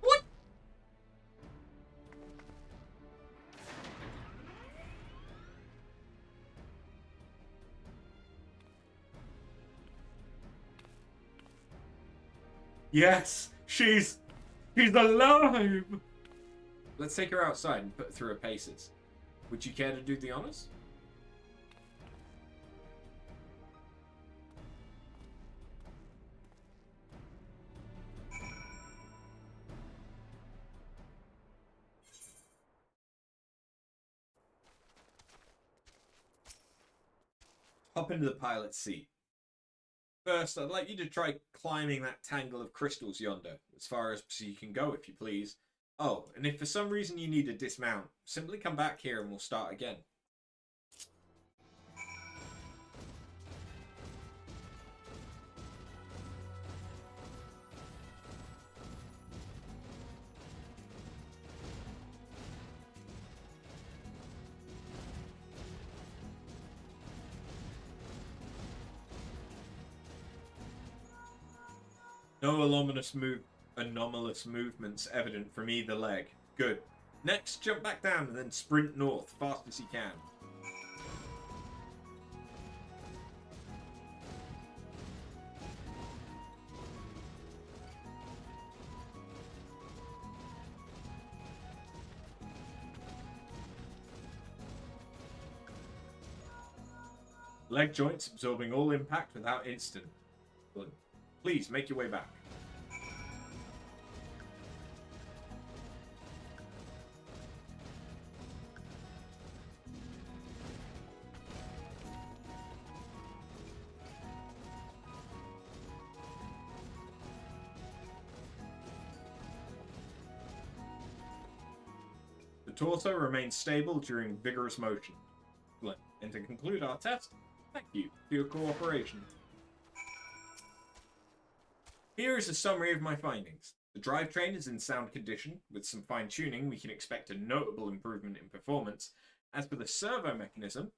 What? Yes, she's alive! Let's take her outside and put her through her paces. Would you care to do the honors? Hop into the pilot's seat. First, I'd like you to try climbing that tangle of crystals yonder, as far as you can go, if you please. Oh, and if for some reason you need to dismount, simply come back here and we'll start again. No anomalous movements evident from either leg. Good. Next, jump back down and then sprint north, fast as you can. Leg joints absorbing all impact without instant. Good. Please, make your way back. The torso remains stable during vigorous motion. And to conclude our test, thank you for your cooperation. Here is a summary of my findings. The drivetrain is in sound condition. With some fine-tuning, we can expect a notable improvement in performance. As for the servo mechanism,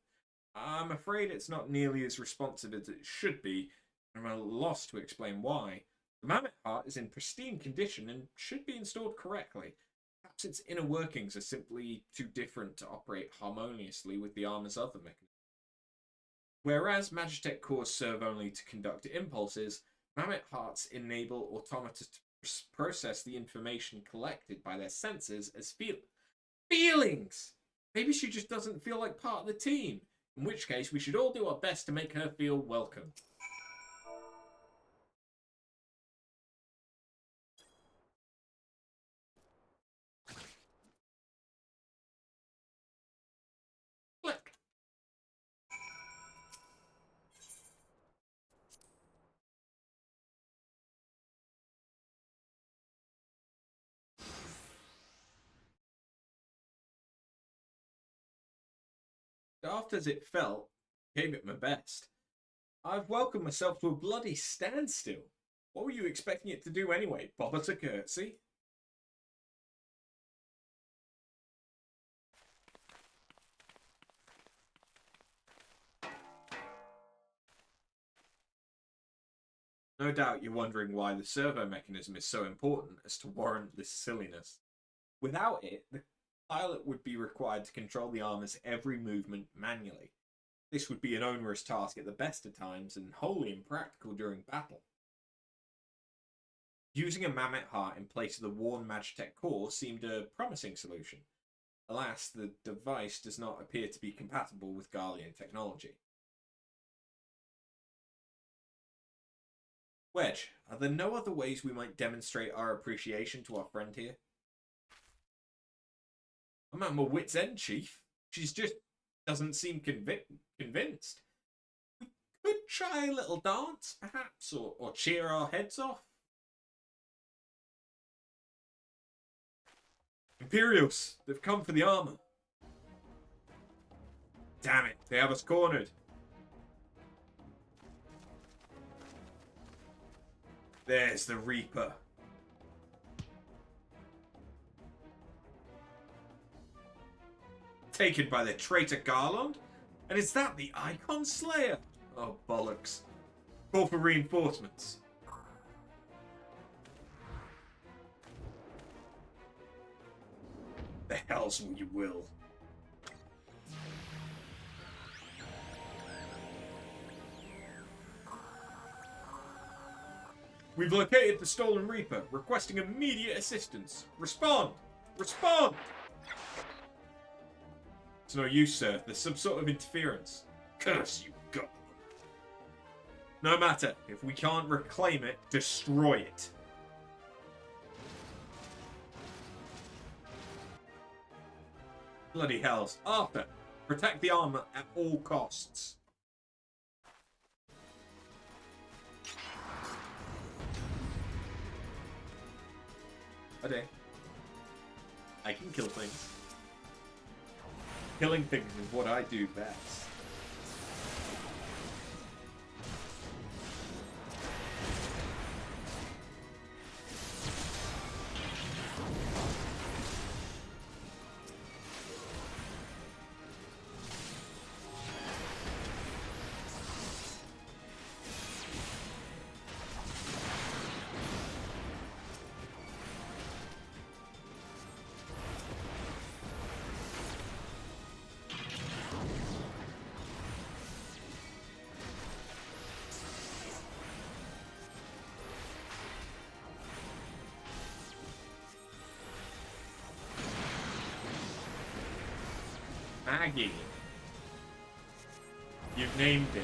I'm afraid it's not nearly as responsive as it should be, and I'm at a loss to explain why. The mammoth heart is in pristine condition and should be installed correctly. Perhaps its inner workings are simply too different to operate harmoniously with the armor's other mechanisms. Whereas Magitek cores serve only to conduct impulses, mammoth hearts enable automata to process the information collected by their senses as feelings! Maybe she just doesn't feel like part of the team, in which case we should all do our best to make her feel welcome. Click. Daft as it felt, gave it my best. I've welcomed myself to a bloody standstill. What were you expecting it to do anyway? Bob us a curtsy? No doubt you're wondering why the servo mechanism is so important as to warrant this silliness. Without it, the pilot would be required to control the armor's every movement manually. This would be an onerous task at the best of times and wholly impractical during battle. Using a mammoth heart in place of the worn Magitek core seemed a promising solution. Alas, the device does not appear to be compatible with Garlean technology. Wedge, are there no other ways we might demonstrate our appreciation to our friend here? I'm at my wit's end, Chief. She's just doesn't seem convinced. We could try a little dance, perhaps, or cheer our heads off. Imperials, they've come for the armor. Damn it, they have us cornered. There's the Reaper. Taken by the traitor Garland? And is that the Icon Slayer? Oh, bollocks. Call for reinforcements. The hell's what you will. We've located the Stolen Reaper, requesting immediate assistance. Respond! Respond! It's no use, sir. There's some sort of interference. Curse you, God. No matter. If we can't reclaim it, destroy it. Bloody hells. Arthur, protect the armor at all costs. Okay. I can kill things. Killing things is what I do best. Maggie. You've named it.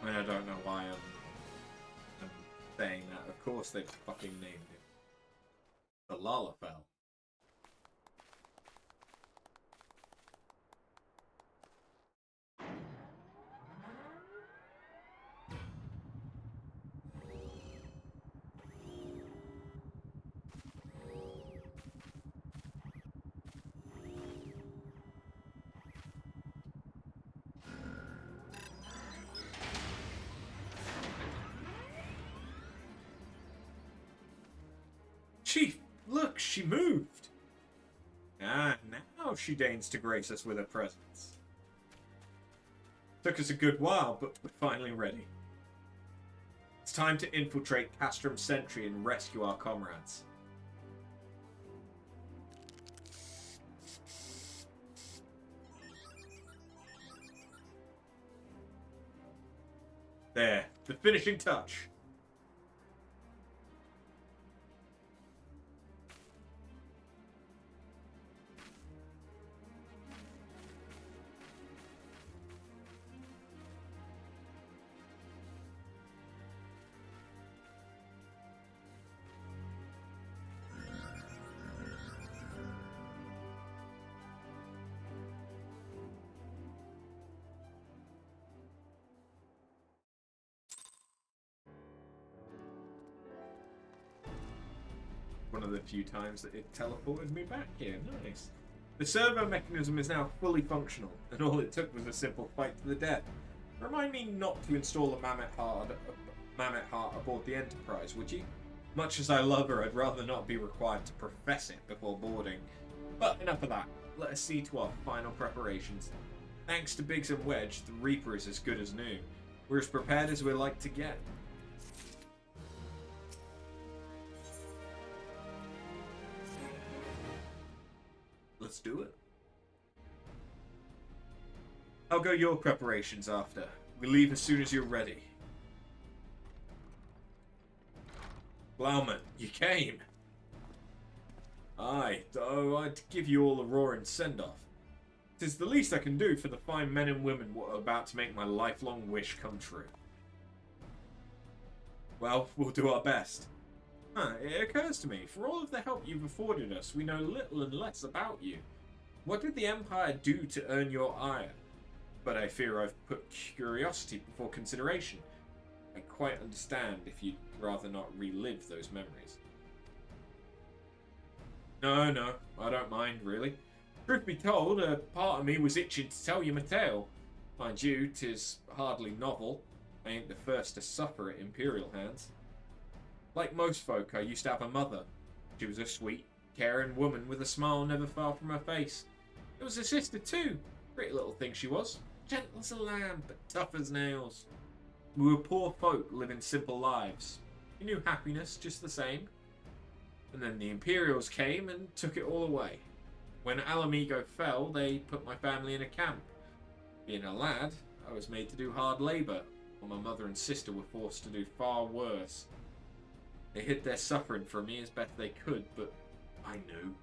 I mean, I don't know why I'm saying that. Of course they fucking named it. The Lalafell. Chief, look, she moved. Ah, now she deigns to grace us with her presence. Took us a good while, but we're finally ready. It's time to infiltrate Castrum Sentry and rescue our comrades. There, the finishing touch. One of the few times that it teleported me back here. Nice. The servo mechanism is now fully functional, and all it took was a simple fight to the death. Remind me not to install a Mammoth Heart aboard the Enterprise, would you? Much as I love her, I'd rather not be required to profess it before boarding. But enough of that. Let us see to our final preparations. Thanks to Biggs and Wedge, the Reaper is as good as new. We're as prepared as we like to get. Let's do it. How go your preparations after? We leave as soon as you're ready. Blauman, you came. Aye, though I'd give you all a roaring send-off. 'Tis the least I can do for the fine men and women what are about to make my lifelong wish come true. Well, we'll do our best. It occurs to me, for all of the help you've afforded us, we know little and less about you. What did the Empire do to earn your ire? But I fear I've put curiosity before consideration. I quite understand if you'd rather not relive those memories. No, I don't mind, really. Truth be told, a part of me was itching to tell you my tale. Mind you, 'tis hardly novel. I ain't the first to suffer at Imperial hands. Like most folk, I used to have a mother. She was a sweet, caring woman with a smile never far from her face. There was a sister too. Pretty little thing she was. Gentle as a lamb, but tough as nails. We were poor folk living simple lives. We knew happiness just the same. And then the Imperials came and took it all away. When Alamigo fell, they put my family in a camp. Being a lad, I was made to do hard labour, while my mother and sister were forced to do far worse. They hid their suffering from me as best they could, but I knew.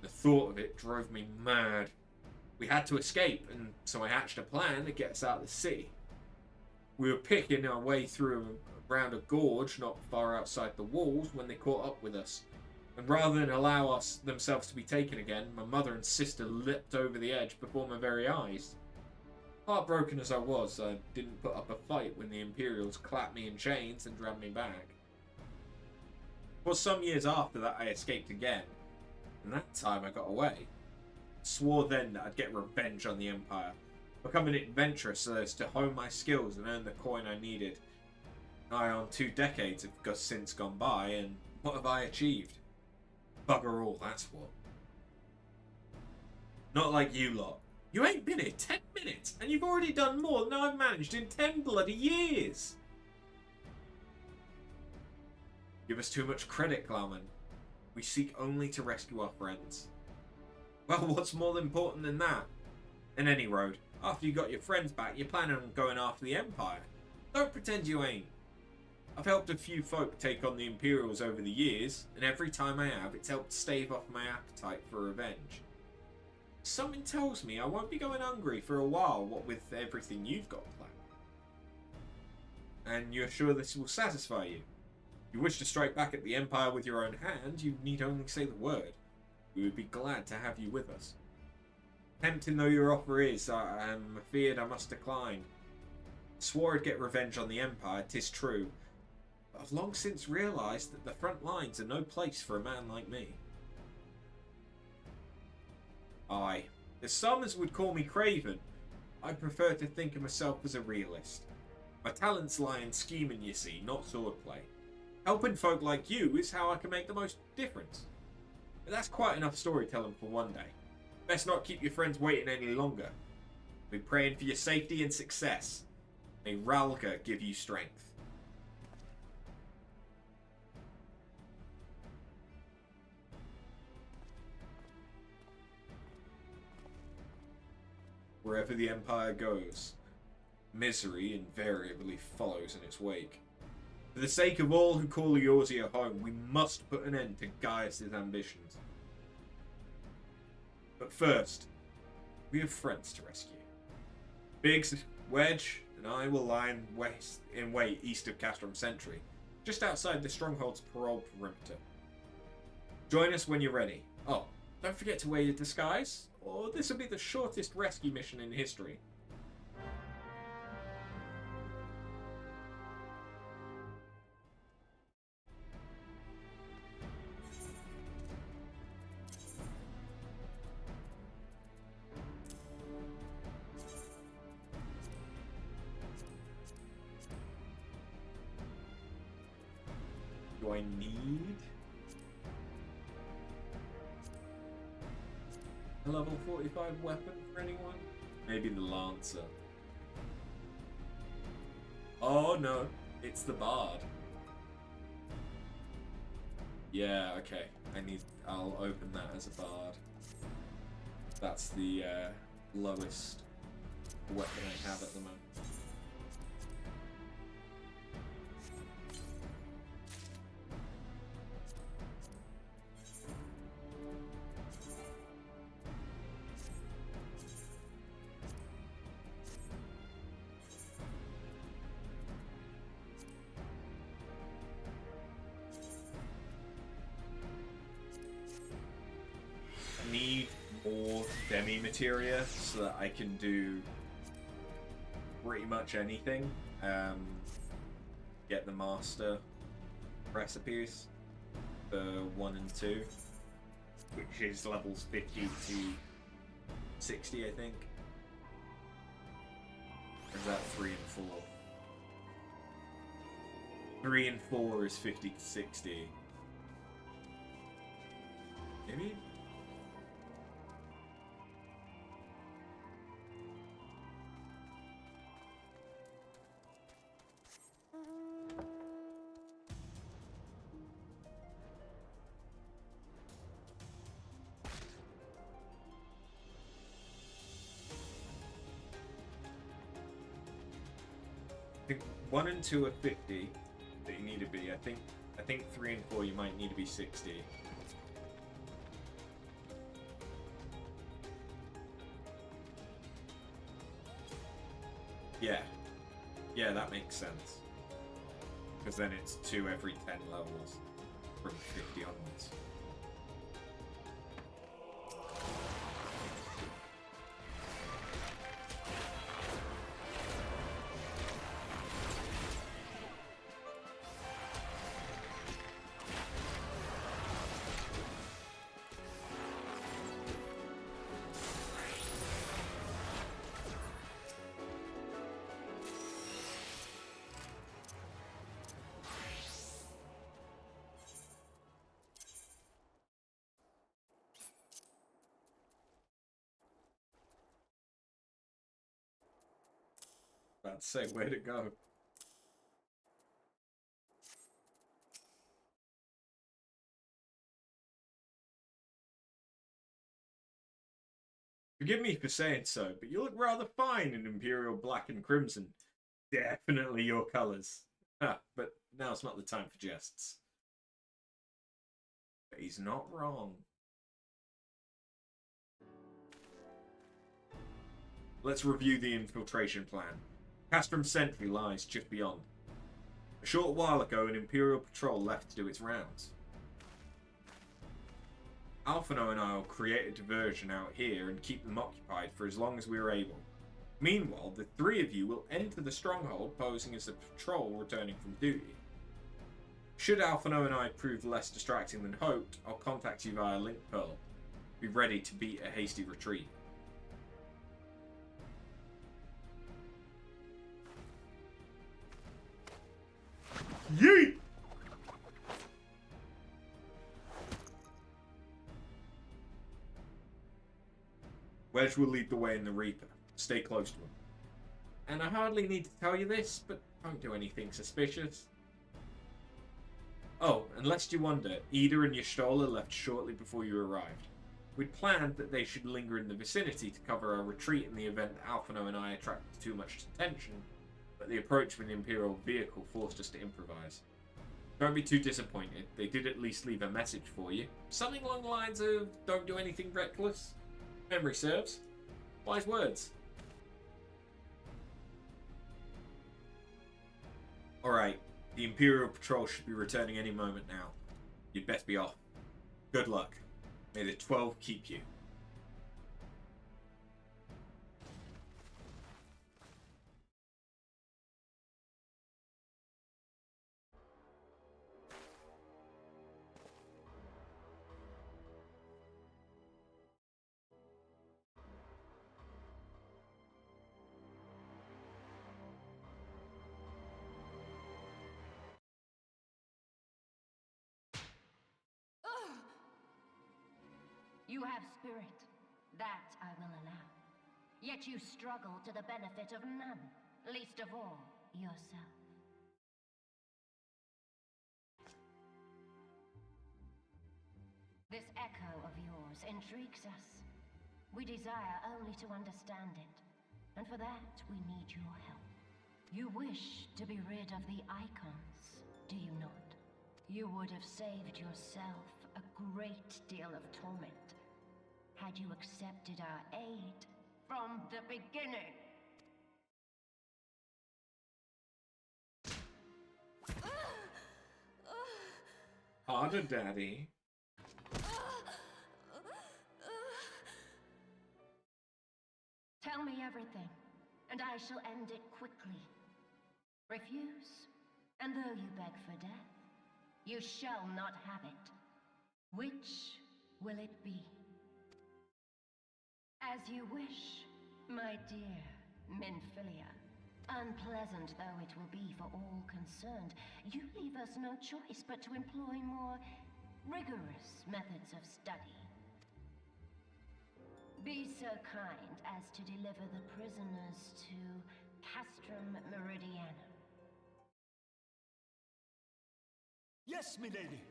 The thought of it drove me mad. We had to escape, and so I hatched a plan to get us out of the city. We were picking our way through around a gorge not far outside the walls when they caught up with us. And rather than allow us themselves to be taken again, my mother and sister leapt over the edge before my very eyes. Heartbroken as I was, I didn't put up a fight when the Imperials clapped me in chains and dragged me back. It was some years after that I escaped again, and that time I got away. Swore then that I'd get revenge on the Empire, become an adventurer so as to hone my skills and earn the coin I needed. Nigh on 2 decades have since gone by, and what have I achieved? Bugger all, that's what. Not like you lot. You ain't been here 10 minutes, and you've already done more than I've managed in 10 bloody years! Give us too much credit, Glauman. We seek only to rescue our friends. Well, what's more important than that? In any road, after you got your friends back, you're planning on going after the Empire. Don't pretend you ain't. I've helped a few folk take on the Imperials over the years, and every time I have, it's helped stave off my appetite for revenge. Something tells me I won't be going hungry for a while, what with everything you've got planned. And you're sure this will satisfy you? If you wish to strike back at the Empire with your own hand, you need only say the word. We would be glad to have you with us. Tempting though your offer is, I am afeard I must decline. Swore I'd get revenge on the Empire, 'tis true, but I've long since realised that the front lines are no place for a man like me. Aye, the some as would call me craven. I prefer to think of myself as a realist. My talents lie in scheming, you see, not swordplay. Helping folk like you is how I can make the most difference. But that's quite enough storytelling for one day. Best not keep your friends waiting any longer. Be praying for your safety and success. May Ralga give you strength. Wherever the Empire goes, misery invariably follows in its wake. For the sake of all who call Eorzea home, we must put an end to Gaius' ambitions. But first, we have friends to rescue. Biggs, Wedge, and I will lie in wait east of Castrum Sentry, just outside the Stronghold's parole perimeter. Join us when you're ready. Oh, don't forget to wear your disguise, or this will be the shortest rescue mission in history. Do I need a level 45 weapon for anyone? Maybe the Lancer. Oh no, it's the Bard. Yeah, okay. I'll open that as a Bard. That's the lowest weapon I have at the moment. Need more demi materia so that I can do pretty much anything. Get the master recipes for 1 and 2, which is levels 50 to 60, I think. Or is that 3 and 4? 3 and 4 is 50 to 60. Maybe? I think 1 and 2 are 50 that you need to be. I think 3 and 4 you might need to be 60. Yeah. Yeah, that makes sense. Because then it's 2 every 10 levels from 50 onwards. About to say, way to go. Forgive me for saying so, but you look rather fine in Imperial Black and Crimson. Definitely your colours. But now's not the time for jests. But he's not wrong. Let's review the infiltration plan. Castrum Sentry lies just beyond. A short while ago, an Imperial patrol left to do its rounds. Alphino and I will create a diversion out here and keep them occupied for as long as we are able. Meanwhile, the 3 of you will enter the stronghold posing as a patrol returning from duty. Should Alphino and I prove less distracting than hoped, I'll contact you via Link Pearl. Be ready to beat a hasty retreat. Yeet! Wedge will lead the way in the Reaper. Stay close to him. And I hardly need to tell you this, but don't do anything suspicious. Oh, and lest you wonder, Ida and Y'shtola left shortly before you arrived. We'd planned that they should linger in the vicinity to cover our retreat in the event that Alphino and I attracted too much attention, but the approach of an Imperial vehicle forced us to improvise. Don't be too disappointed, they did at least leave a message for you. Something along the lines of, don't do anything reckless. Memory serves. Wise words. Alright, the Imperial Patrol should be returning any moment now. You'd best be off. Good luck. May the 12 keep you. You have spirit. That I will allow. Yet you struggle to the benefit of none, least of all, yourself. This echo of yours intrigues us. We desire only to understand it, and for that we need your help. You wish to be rid of the icons, do you not? You would have saved yourself a great deal of torment had you accepted our aid from the beginning. Harder, Daddy. Tell me everything, and I shall end it quickly. Refuse, and though you beg for death, you shall not have it. Which will it be? As you wish, my dear Minfilia. Unpleasant though it will be for all concerned, you leave us no choice but to employ more rigorous methods of study. Be so kind as to deliver the prisoners to Castrum Meridianum. Yes, milady.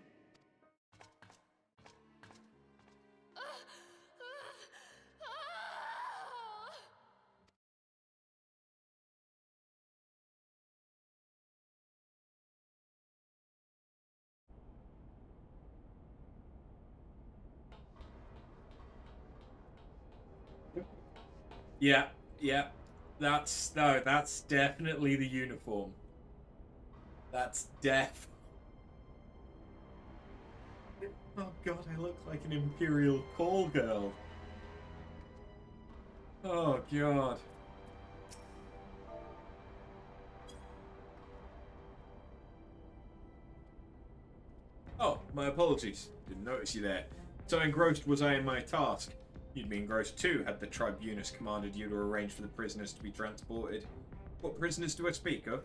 Yeah, yeah. That's definitely the uniform. That's def. Oh god, I look like an Imperial call girl. Oh god. Oh, my apologies. Didn't notice you there. So engrossed was I in my task. You'd be engrossed too had the Tribunus commanded you to arrange for the prisoners to be transported. What prisoners do I speak of?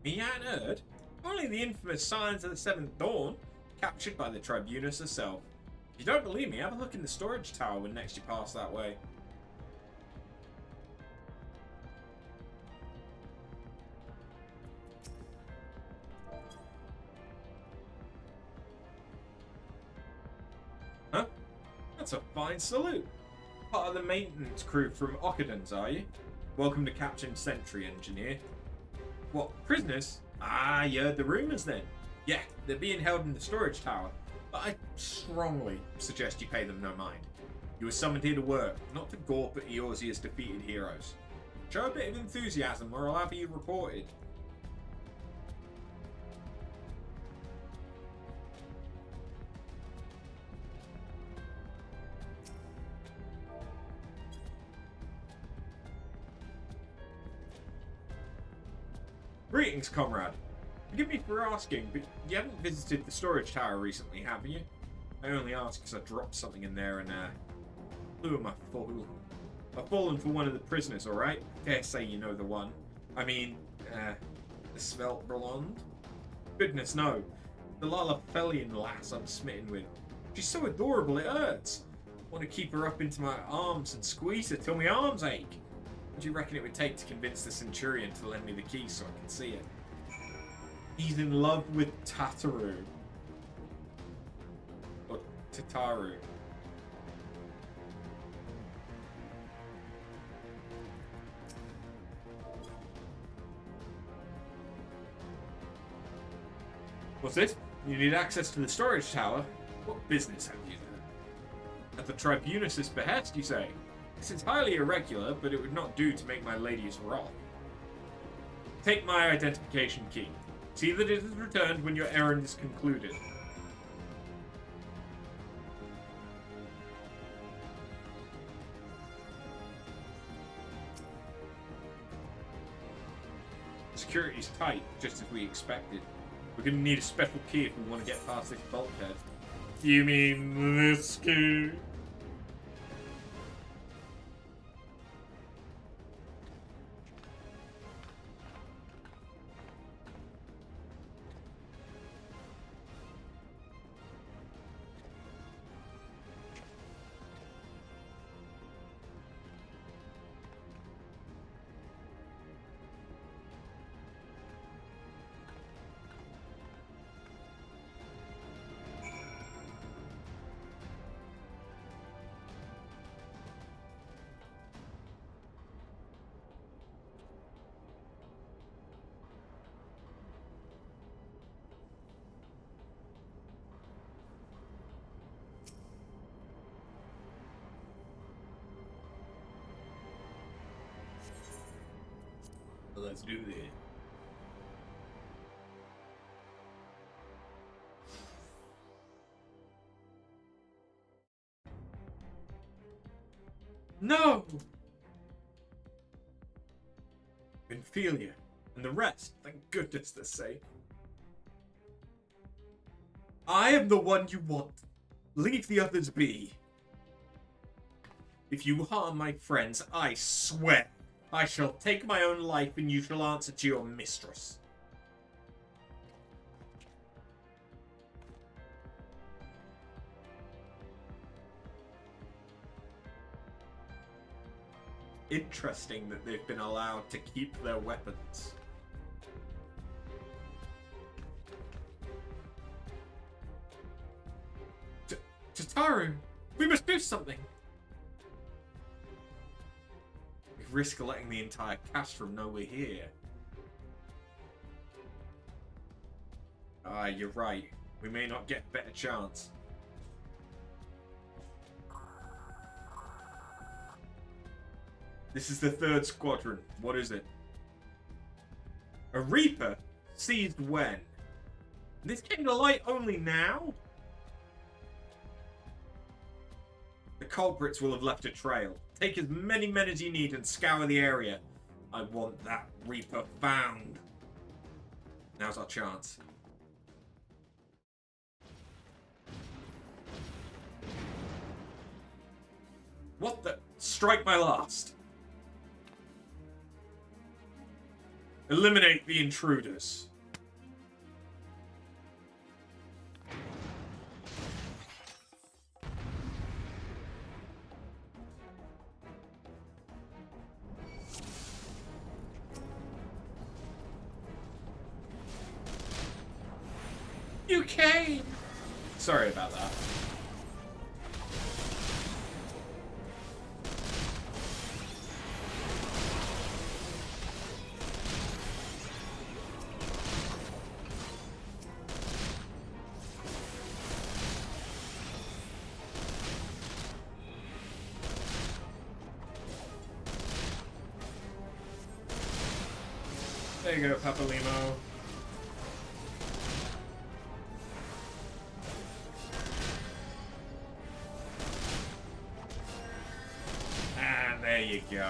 Me hadn't heard. Only the infamous Signs of the Seventh Dawn, captured by the Tribunus herself. If you don't believe me, have a look in the storage tower when next you pass that way. Huh? That's a fine salute. Part of the maintenance crew from Ockadens, are you? Welcome to Captain Sentry Engineer. What, prisoners? Ah, you heard the rumours then. Yeah, they're being held in the storage tower, but I strongly suggest you pay them no mind. You were summoned here to work, not to gawp at Eorzea's defeated heroes. Show a bit of enthusiasm or I'll have you reported. Greetings, comrade. Forgive me for asking, but you haven't visited the storage tower recently, have you? I only ask because I dropped something in there and, who am I fooling? I've fallen for one of the prisoners, alright? Dare say you know the one. I mean, the svelte blonde? Goodness, no. The Lalafelian lass I'm smitten with. She's so adorable, it hurts. I want to keep her up into my arms and squeeze her till my arms ache. What do you reckon it would take to convince the Centurion to lend me the key so I can see it? He's in love with Tataru. Or Tataru. What's it? You need access to the storage tower? What business have you there? At the Tribunus's behest, you say? This is highly irregular, but it would not do to make my ladies wrath. Take my identification key. See that it is returned when your errand is concluded. Security's tight, just as we expected. We're gonna need a special key if we want to get past this bulkhead. You mean this key? Let's do this. No! Ophelia and the rest, thank goodness they're safe. I am the one you want. Leave the others be. If you harm my friends, I swear I shall take my own life and you shall answer to your mistress. Interesting that they've been allowed to keep their weapons. Tataru, we must do something. We risk letting the entire castrum know we're here. Ah, you're right. We may not get a better chance. This is the third squadron. What is it? A Reaper? Seized when? This came to light only now? The culprits will have left a trail. Take as many men as you need and scour the area. I want that Reaper found. Now's our chance. What the? Strike my last. Eliminate the intruders. You came! Sorry about that. There you go, Papa Limo. And there you go.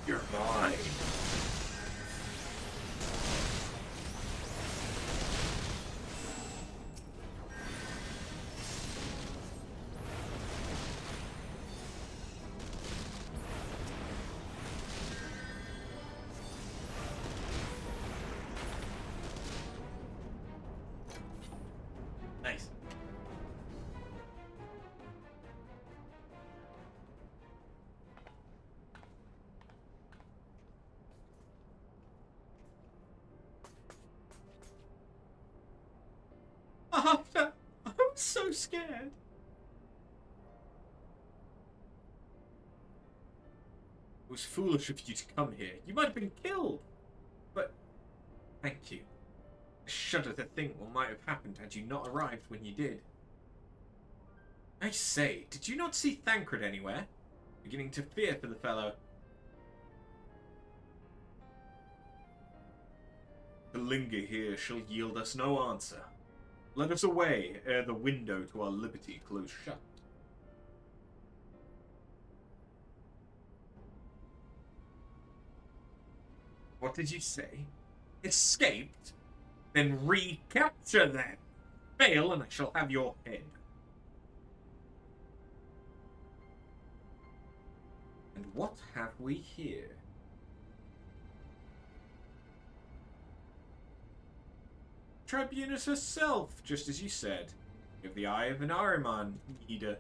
You're mine. Nice. I'm so scared. It was foolish of you to come here. You might have been killed. But thank you. I shudder to think what might have happened had you not arrived when you did. I say, did you not see Thancred anywhere? Beginning to fear for the fellow. To linger here shall yield us no answer. Let us away ere the window to our liberty close shut. What did you say? Escaped? Then recapture them! Fail and I shall have your head. And what have we here? Tribunus herself, just as you said. You have the eye of an Ahriman, Ida.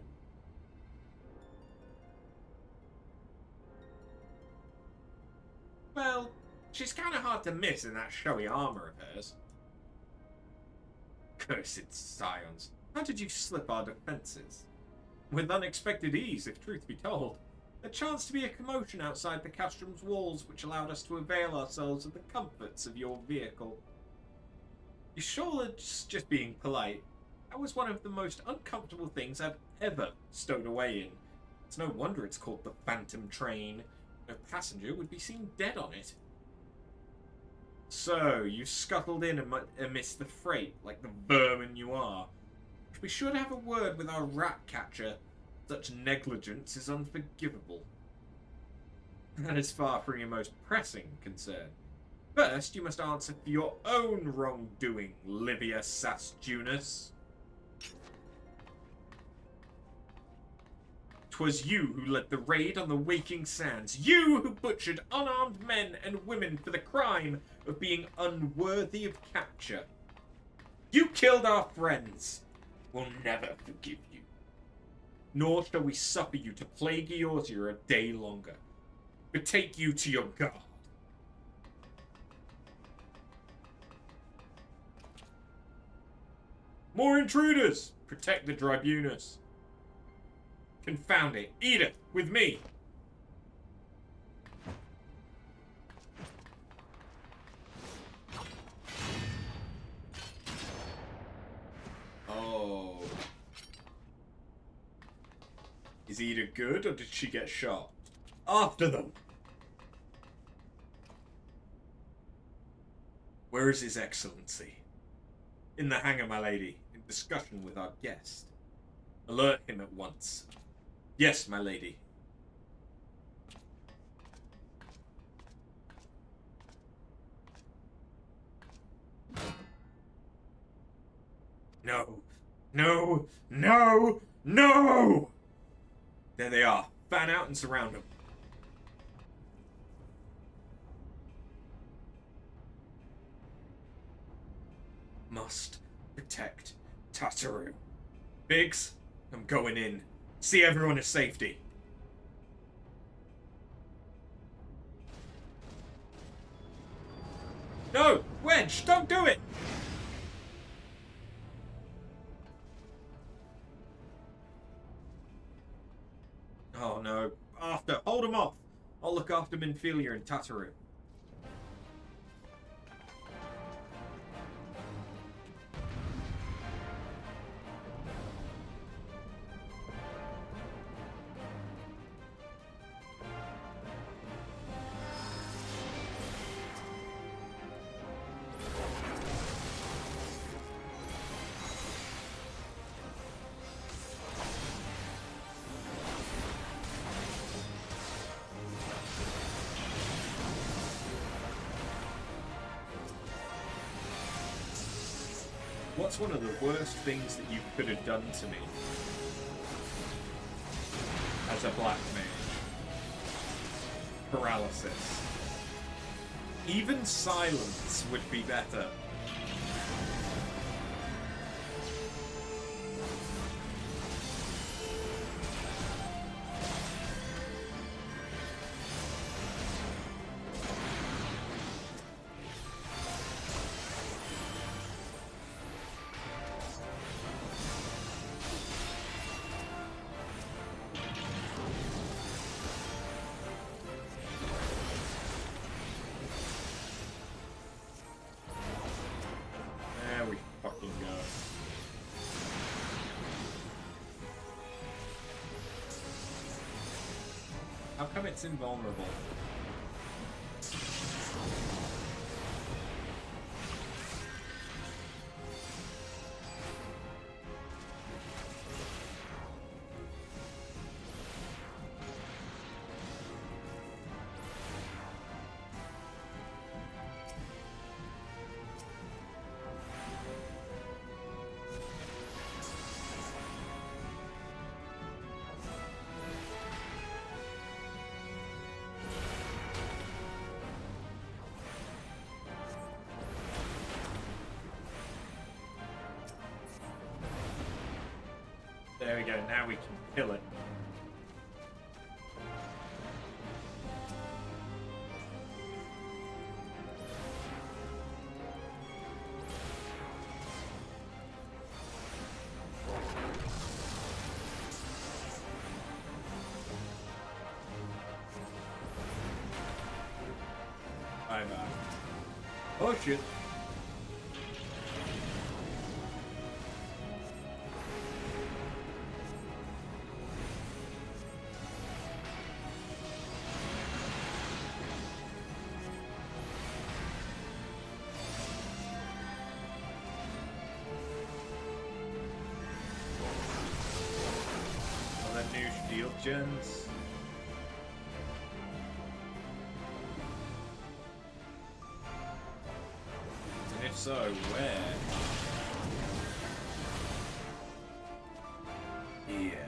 Well, she's kind of hard to miss in that showy armor of hers. Cursed scions. How did you slip our defenses? With unexpected ease, if truth be told. A chance to be a commotion outside the castrum's walls, which allowed us to avail ourselves of the comforts of your vehicle. You sure it's just being polite? That was one of the most uncomfortable things I've ever stowed away in. It's no wonder it's called the Phantom Train. No passenger would be seen dead on it. So, you scuttled in amidst the freight, like the vermin you are. Be sure to have a word with our rat catcher. Such negligence is unforgivable. That is far from your most pressing concern. First, you must answer for your own wrongdoing, Livia Sastunus. 'Twas you who led the raid on the Waking Sands. You who butchered unarmed men and women for the crime of being unworthy of capture. You killed our friends. We'll never forgive you. Nor shall we suffer you to plague Eorzea a day longer. Betake you to your guard. More intruders! Protect the tribunus. Confound it. Edith, with me! Oh. Is Edith good, or did she get shot? After them! Where is His Excellency? In the hangar, my lady, in discussion with our guest. Alert him at once. Yes, my lady. No. No. No. No! There they are. Fan out and surround them. Must protect Tataru. Biggs, I'm going in. See everyone to safety. No! Wedge, don't do it! Oh no. After. Hold him off. I'll look after Minfilia and Tataru. What's one of the worst things that you could have done to me as a black mage? Paralysis. Even silence would be better. How come it's invulnerable? There we go, now we can kill it. I'm oh shit. regions. And if so, where? Here.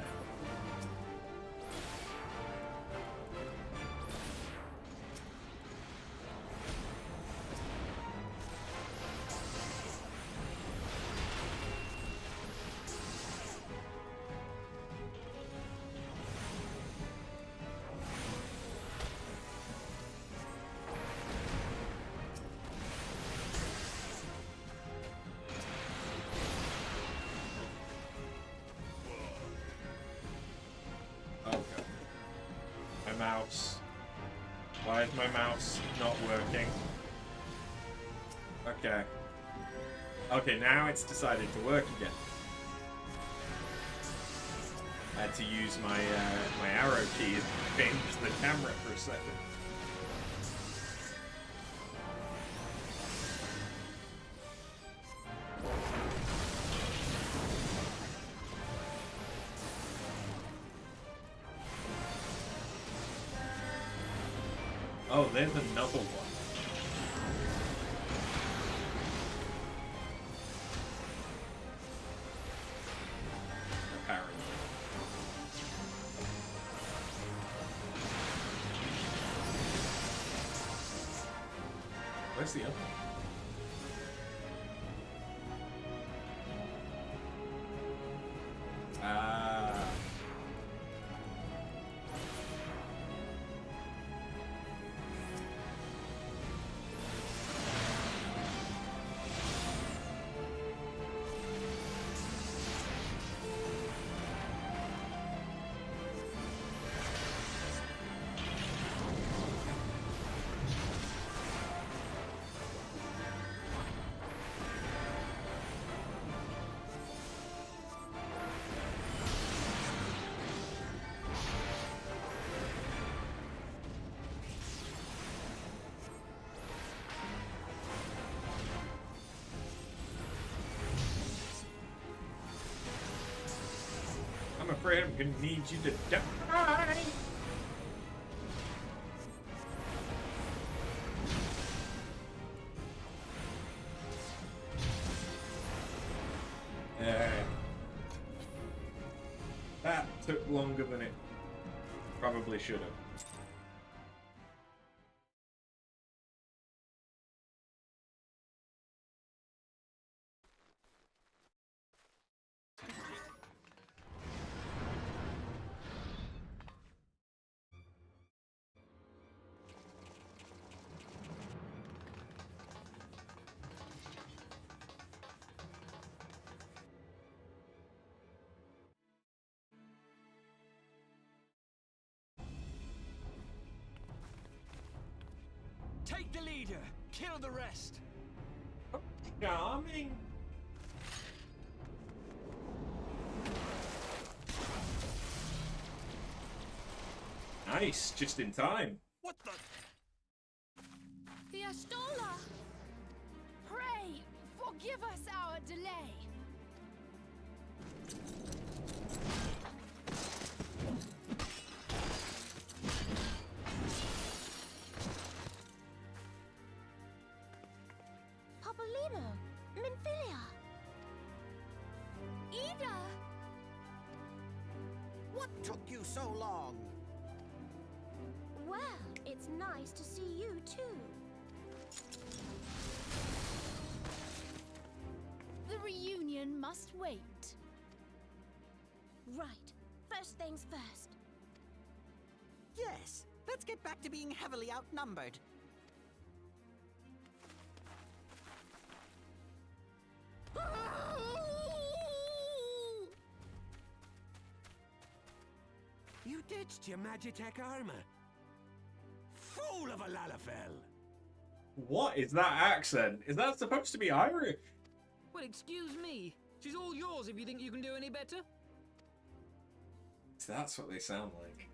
Mouse. Why is my mouse not working? Okay. Okay, now it's decided to work again. I had to use my my arrow key and change the camera for a second. Oh, there's another one. Apparently. Where's the other one? I'm afraid I'm gonna need you to die. That took longer than it probably should have. Take the leader, kill the rest. Charming. Nice, just in time. What the? The Astola! Pray, forgive us our delay. Papolino, Minfilia. Ida! What took you so long? Well, it's nice to see you too. The reunion must wait. Right. First things first. Yes, let's get back to being heavily outnumbered. You ditched your Magitech armor. Fool of a Lalafell! What is that accent? Is that supposed to be Irish? Well, excuse me. She's all yours if you think you can do any better. That's what they sound like.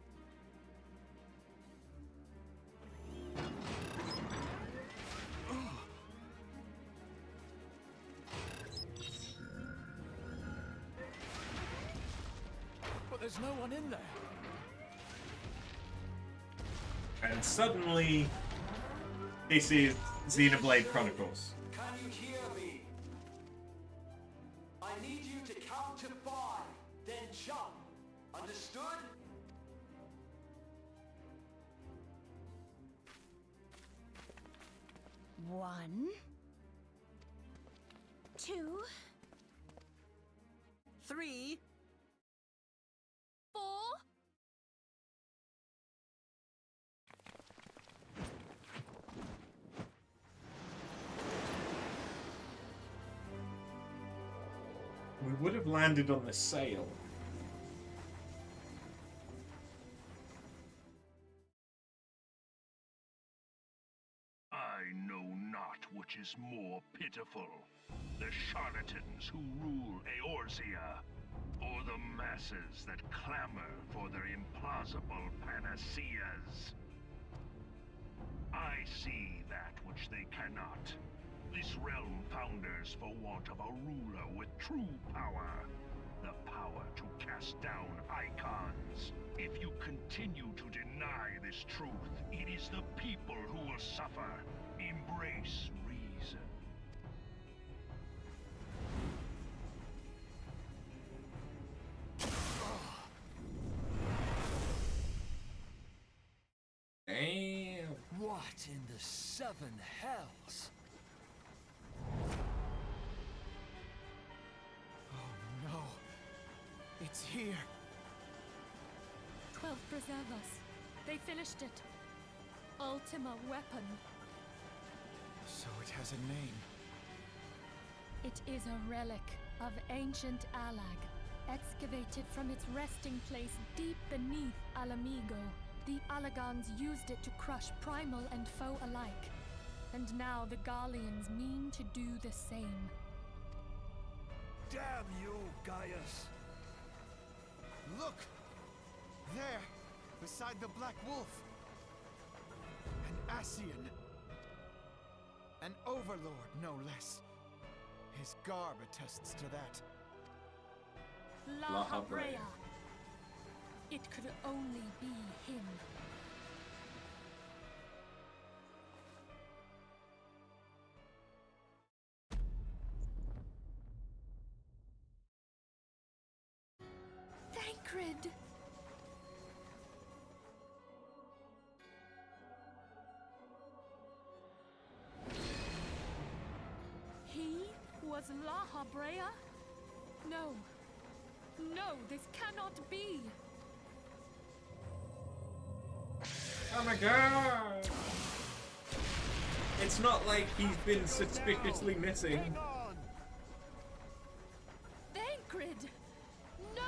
But there's no one in there. And suddenly, this is Xenoblade Chronicles. Can you hear me? I need you to count to 5, then jump. Understood? One, 2, 3. 4. We would have landed on the sail. I know not which is more pitiful, the charlatans who rule Eorzea, or the masses that clamor for their implausible panaceas. I see that which they cannot. This realm founders for want of a ruler with true power. The power to cast down icons. If you continue to deny this truth, it is the people who will suffer. Embrace reason. Damn. What in the 7 hells? Oh no. It's here. 12 preserve us. They finished it. Ultima weapon. So it has a name. It is a relic of ancient Alag, excavated from its resting place deep beneath Alamigo. The Alagans used it to crush primal and foe alike, and now the Garleans mean to do the same. Damn you, Gaius! Look! There, beside the Black Wolf. An Ascian. An overlord, no less. His garb attests to that. La Habrea. It could only be him. Thancred! He was La Habrea? No. No, this cannot be! Oh my god! It's not like he's been suspiciously missing. Hang on! Thancred! No!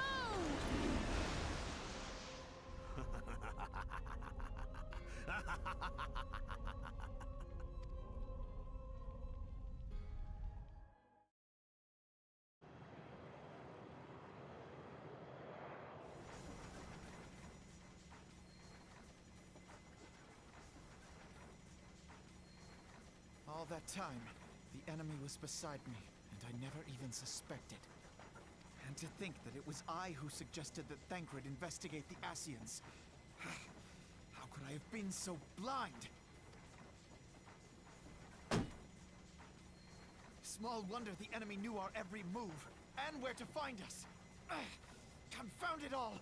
All that time, the enemy was beside me, and I never even suspected. And to think that it was I who suggested that Thancred investigate the Ascians. How could I have been so blind? Small wonder the enemy knew our every move, and where to find us. Confound it all!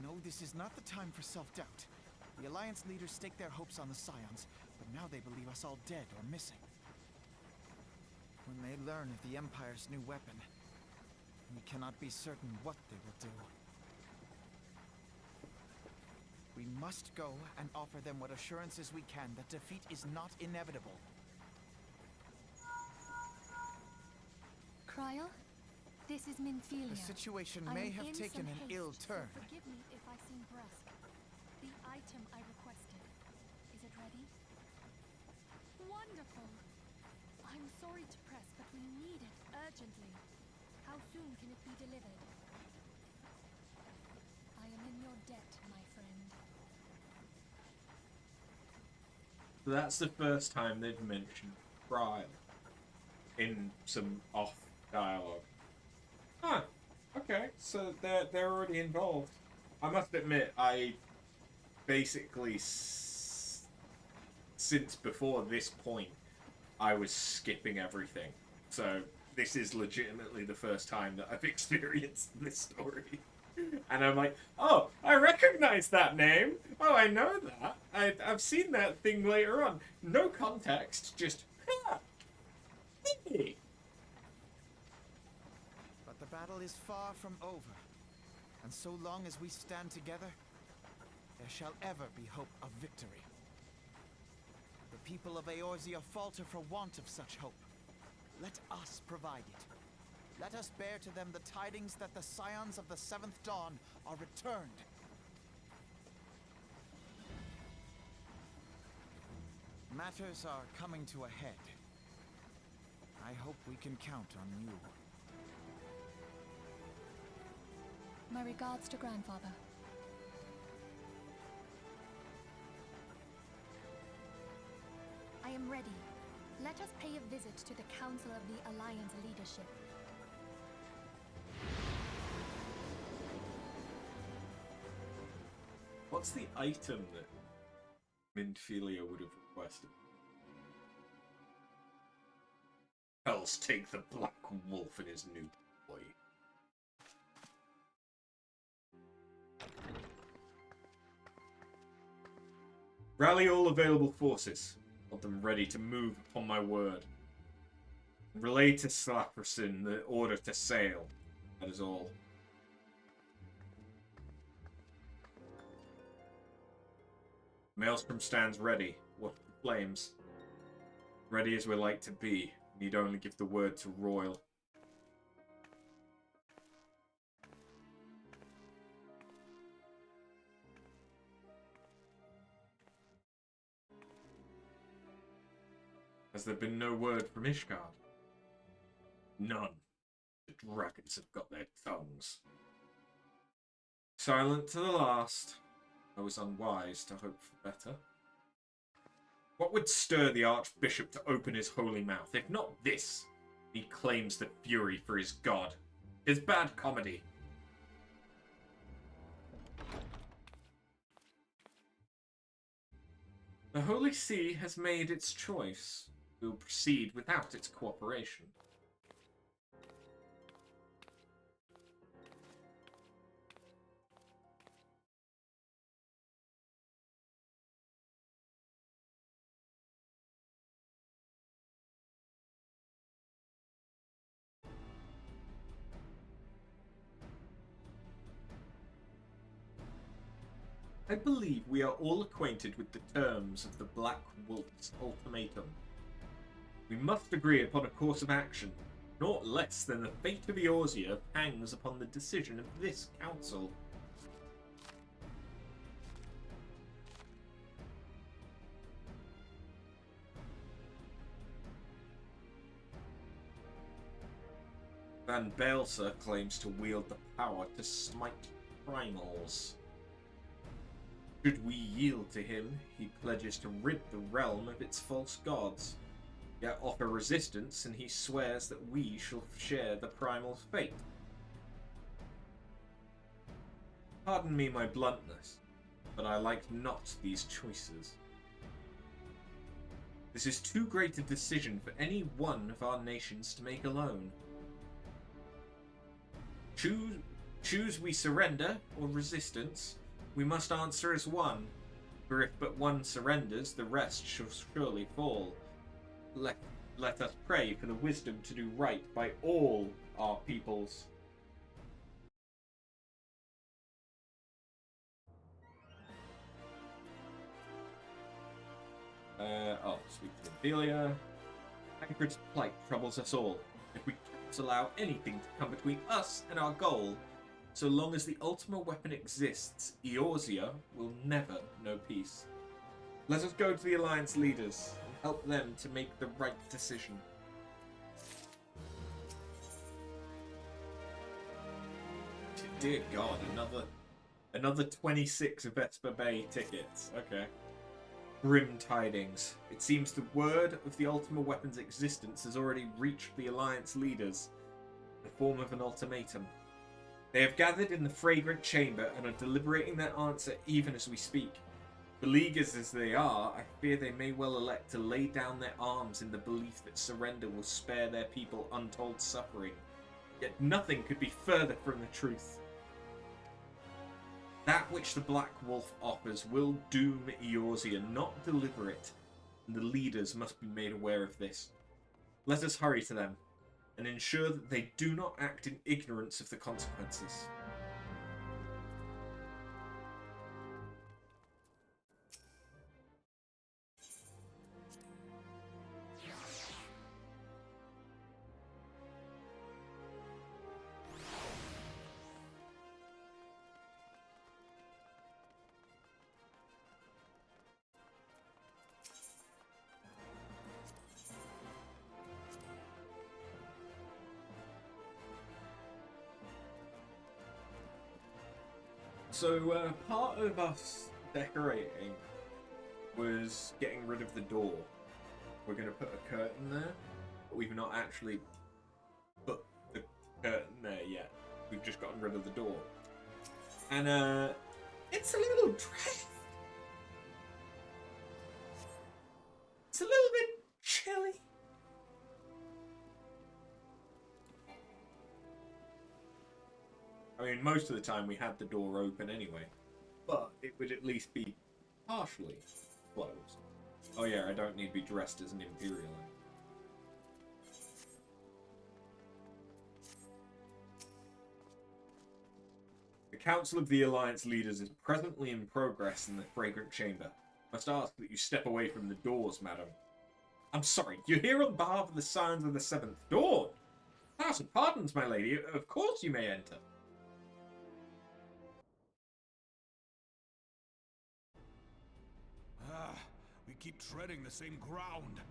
No, this is not the time for self-doubt. The Alliance leaders staked their hopes on the Scions, but now they believe us all dead or missing. When they learn of the Empire's new weapon, we cannot be certain what they will do. We must go and offer them what assurances we can that defeat is not inevitable. Cryle, this is Minfilia. The situation I may am have in taken some an haste, ill so turn. forgive me if I seem brusque. The item I requested, is it ready? Wonderful! I'm sorry to press, but we need it urgently. How soon can it be delivered? I am in your debt, my friend. That's the first time they've mentioned Cryle in some off dialogue. Huh. Okay, so they're already involved. I must admit, I basically, since before this point, I was skipping everything. So this is legitimately the first time that I've experienced this story. And I'm like, oh, I recognize that name. Oh, I know that. I've seen that thing later on. No context, just, hey. But the battle is far from over. And so long as we stand together, there shall ever be hope of victory. The people of Eorzea falter for want of such hope. Let us provide it. Let us bear to them the tidings that the scions of the Seventh Dawn are returned. Matters are coming to a head. I hope we can count on you. My regards to Grandfather. I am ready. Let us pay a visit to the Council of the Alliance leadership. What's the item that Minfilia would have requested? Hells take the Black Wolf and his new boy. Rally all available forces. Want them ready to move upon my word. Relay to Slaperson the order to sail. That is all. Maelstrom stands ready. What the flames? Ready as we like to be. Need only give the word to Royal. Has there been no word from Ishgard? None. The dragons have got their tongues. Silent to the last. I was unwise to hope for better. What would stir the Archbishop to open his holy mouth, if not this? He claims the fury for his god. His bad comedy. The Holy See has made its choice. We will proceed without its cooperation. I believe we are all acquainted with the terms of the Black Wolf's ultimatum. We must agree upon a course of action. Naught less than the fate of Eorzea hangs upon the decision of this council. Van Baelsa claims to wield the power to smite primals. Should we yield to him, he pledges to rid the realm of its false gods. Yet offer resistance, and he swears that we shall share the primal fate. Pardon me my bluntness, but I like not these choices. This is too great a decision for any one of our nations to make alone. Choose we surrender or resistance. We must answer as one, for if but one surrenders, the rest shall surely fall. Let us pray for the wisdom to do right by all our peoples. I'll speak to Ophelia. Tancred's plight troubles us all. If we can't allow anything to come between us and our goal, so long as the ultimate weapon exists, Eorzea will never know peace. Let us go to the Alliance leaders and help them to make the right decision. Dear God, another 26 Vesper Bay tickets. Okay. Grim tidings. It seems the word of the Ultima Weapon's existence has already reached the Alliance leaders in the form of an ultimatum. They have gathered in the fragrant chamber and are deliberating their answer even as we speak. Beleaguers as they are, I fear they may well elect to lay down their arms in the belief that surrender will spare their people untold suffering. Yet nothing could be further from the truth. That which the Black Wolf offers will doom Eorzea, not deliver it, and the leaders must be made aware of this. Let us hurry to them, and ensure that they do not act in ignorance of the consequences. So, part of us decorating was getting rid of the door. We're going to put a curtain there, but we've not actually put the curtain there yet. We've just gotten rid of the door. And, it's a little dressed. It's a little bit chilly. I mean, most of the time we had the door open anyway, but it would at least be partially closed. Oh yeah, I don't need to be dressed as an Imperial. The Council of the Alliance Leaders is presently in progress in the Fragrant Chamber. Must ask that you step away from the doors, madam. I'm sorry, you're here on behalf of the Scions of the Seventh Dawn. 1,000 pardons, my lady. Of course you may enter. We keep treading the same ground.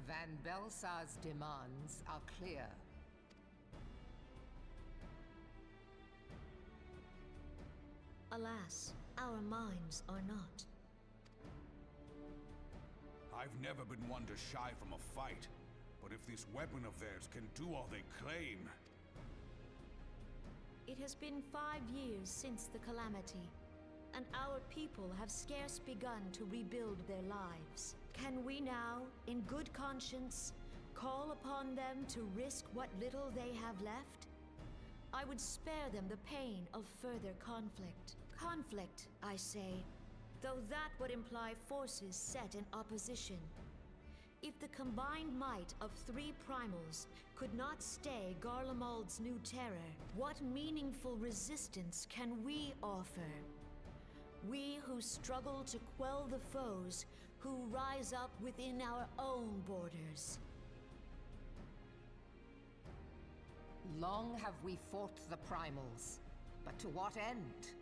Van Belsar's demands are clear. Alas, our minds are not. I've never been one to shy from a fight, but if this weapon of theirs can do all they claim... It has been 5 years since the Calamity, and our people have scarce begun to rebuild their lives. Can we now, in good conscience, call upon them to risk what little they have left? I would spare them the pain of further conflict. Conflict, I say, though that would imply forces set in opposition. If the combined might of 3 primals could not stay Garlemald's new terror, what meaningful resistance can we offer? We who struggle to quell the foes who rise up within our own borders. Long have we fought the primals, but to what end?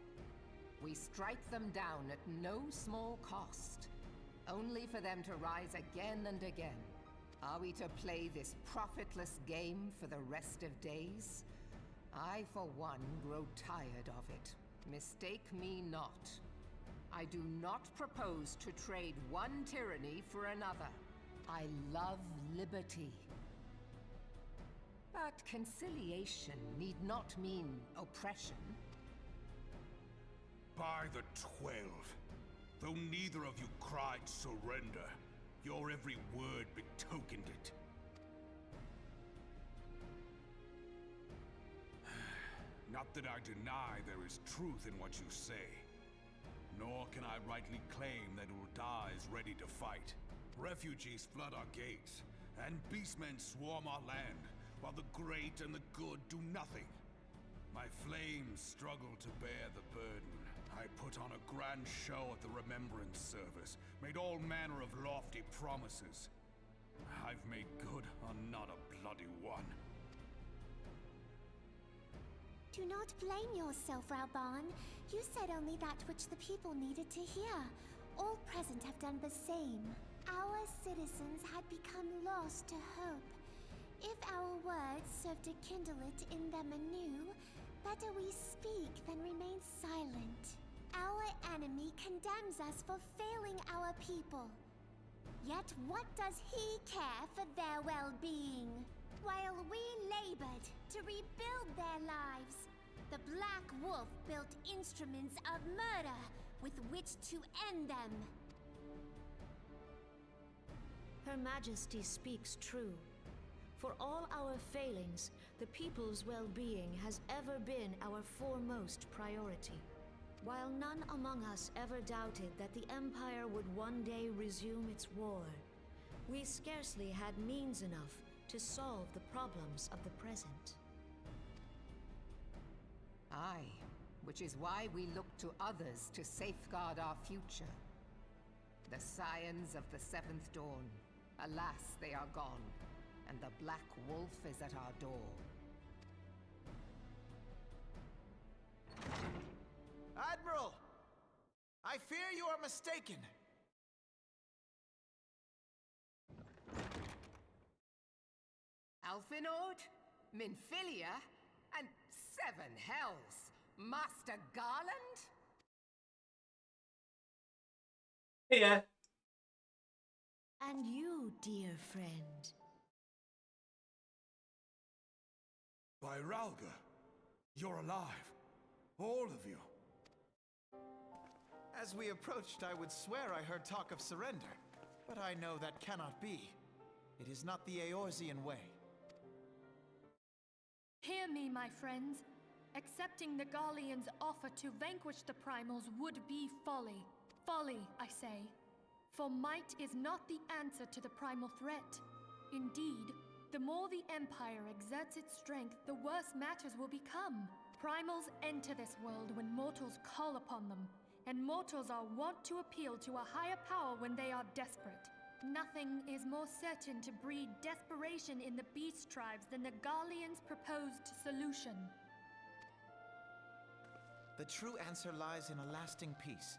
We strike them down at no small cost, only for them to rise again and again. Are we to play this profitless game for the rest of days? I, for one, grow tired of it. Mistake me not. I do not propose to trade one tyranny for another. I love liberty. But conciliation need not mean oppression. By the 12, though neither of you cried surrender, your every word betokened it. Not that I deny there is truth in what you say, nor can I rightly claim that Ul'dah is ready to fight. Refugees flood our gates, and beastmen swarm our land, while the great and the good do nothing. My flames struggle to bear the burden. I put on a grand show at the Remembrance Service, made all manner of lofty promises. I've made good on not a bloody one. Do not blame yourself, Raban. You said only that which the people needed to hear. All present have done the same. Our citizens had become lost to hope. If our words serve to kindle it in them anew, better we speak than remain silent. Our enemy condemns us for failing our people. Yet what does he care for their well-being? while we labored to rebuild their lives, the Black Wolf built instruments of murder with which to end them. Her Majesty speaks true. For all our failings, the people's well-being has ever been our foremost priority. While none among us ever doubted that the Empire would one day resume its war, we scarcely had means enough to solve the problems of the present. Aye, which is why we look to others to safeguard our future. The Scions of the Seventh Dawn. Alas, they are gone, and the Black Wolf is at our door. Admiral! I fear you are mistaken. Alfinord, Minfilia, and Seven Hells! Master Garland? Yeah. And you, dear friend. By Ralga, you're alive. All of you. As we approached, I would swear I heard talk of surrender, but I know that cannot be. It is not the Eorzean way. Hear me, my friends. Accepting the Garleans' offer to vanquish the primals would be folly. Folly, I say. For might is not the answer to the primal threat. Indeed, the more the Empire exerts its strength, the worse matters will become. Primals enter this world when mortals call upon them, and mortals are wont to appeal to a higher power when they are desperate. Nothing is more certain to breed desperation in the beast tribes than the Garleans' proposed solution. The true answer lies in a lasting peace.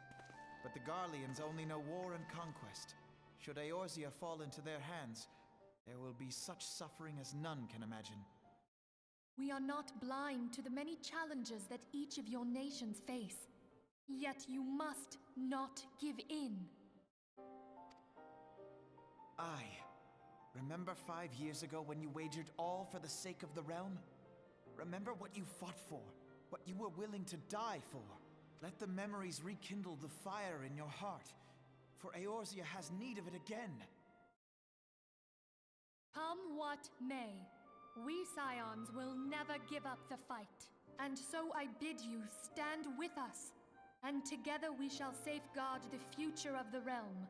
But the Garleans only know war and conquest. Should Eorzea fall into their hands, there will be such suffering as none can imagine. We are not blind to the many challenges that each of your nations face. Yet you must not give in. Remember 5 years ago when you wagered all for the sake of the realm? Remember what you fought for, what you were willing to die for. Let the memories rekindle the fire in your heart, for Eorzea has need of it again. Come what may, we Scions will never give up the fight. And so I bid you stand with us, and together we shall safeguard the future of the realm.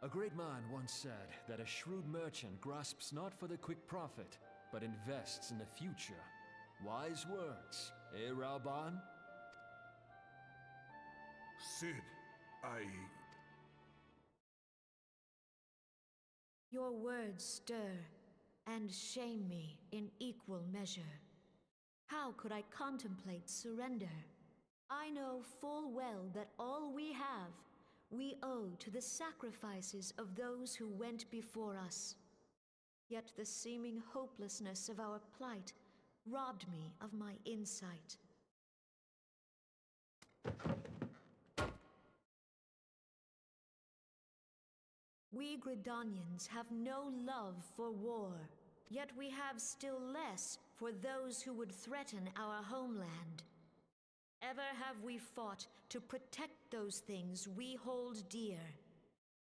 A great man once said that a shrewd merchant grasps not for the quick profit, but invests in the future. Wise words, eh, Ralban? Sid, Your words stir and shame me in equal measure. How could I contemplate surrender? I know full well that all we have, we owe to the sacrifices of those who went before us. Yet the seeming hopelessness of our plight robbed me of my insight. We Gridanians have no love for war, yet we have still less for those who would threaten our homeland. Ever have we fought to protect those things we hold dear,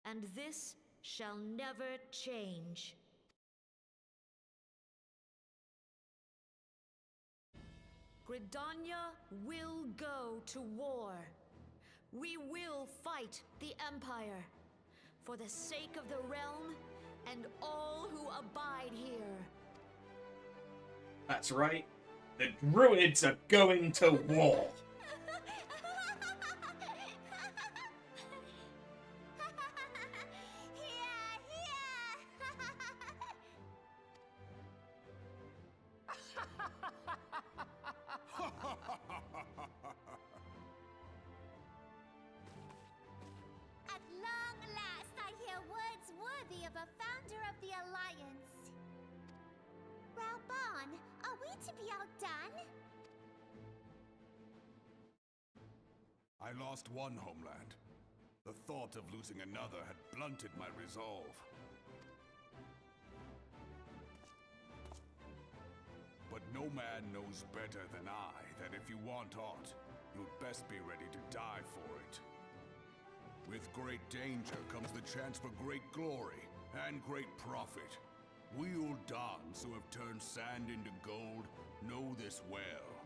and this shall never change. Gridania will go to war. We will fight the Empire for the sake of the realm and all who abide here. That's right. The druids are going to war. At long last, I hear words worthy of a founder of the Alliance. Ralban, are we to be outdone? I lost one homeland. The thought of losing another had blunted my resolve. But no man knows better than I that if you want aught, you'd best be ready to die for it. With great danger comes the chance for great glory and great profit. We Uldans who have turned sand into gold know this well.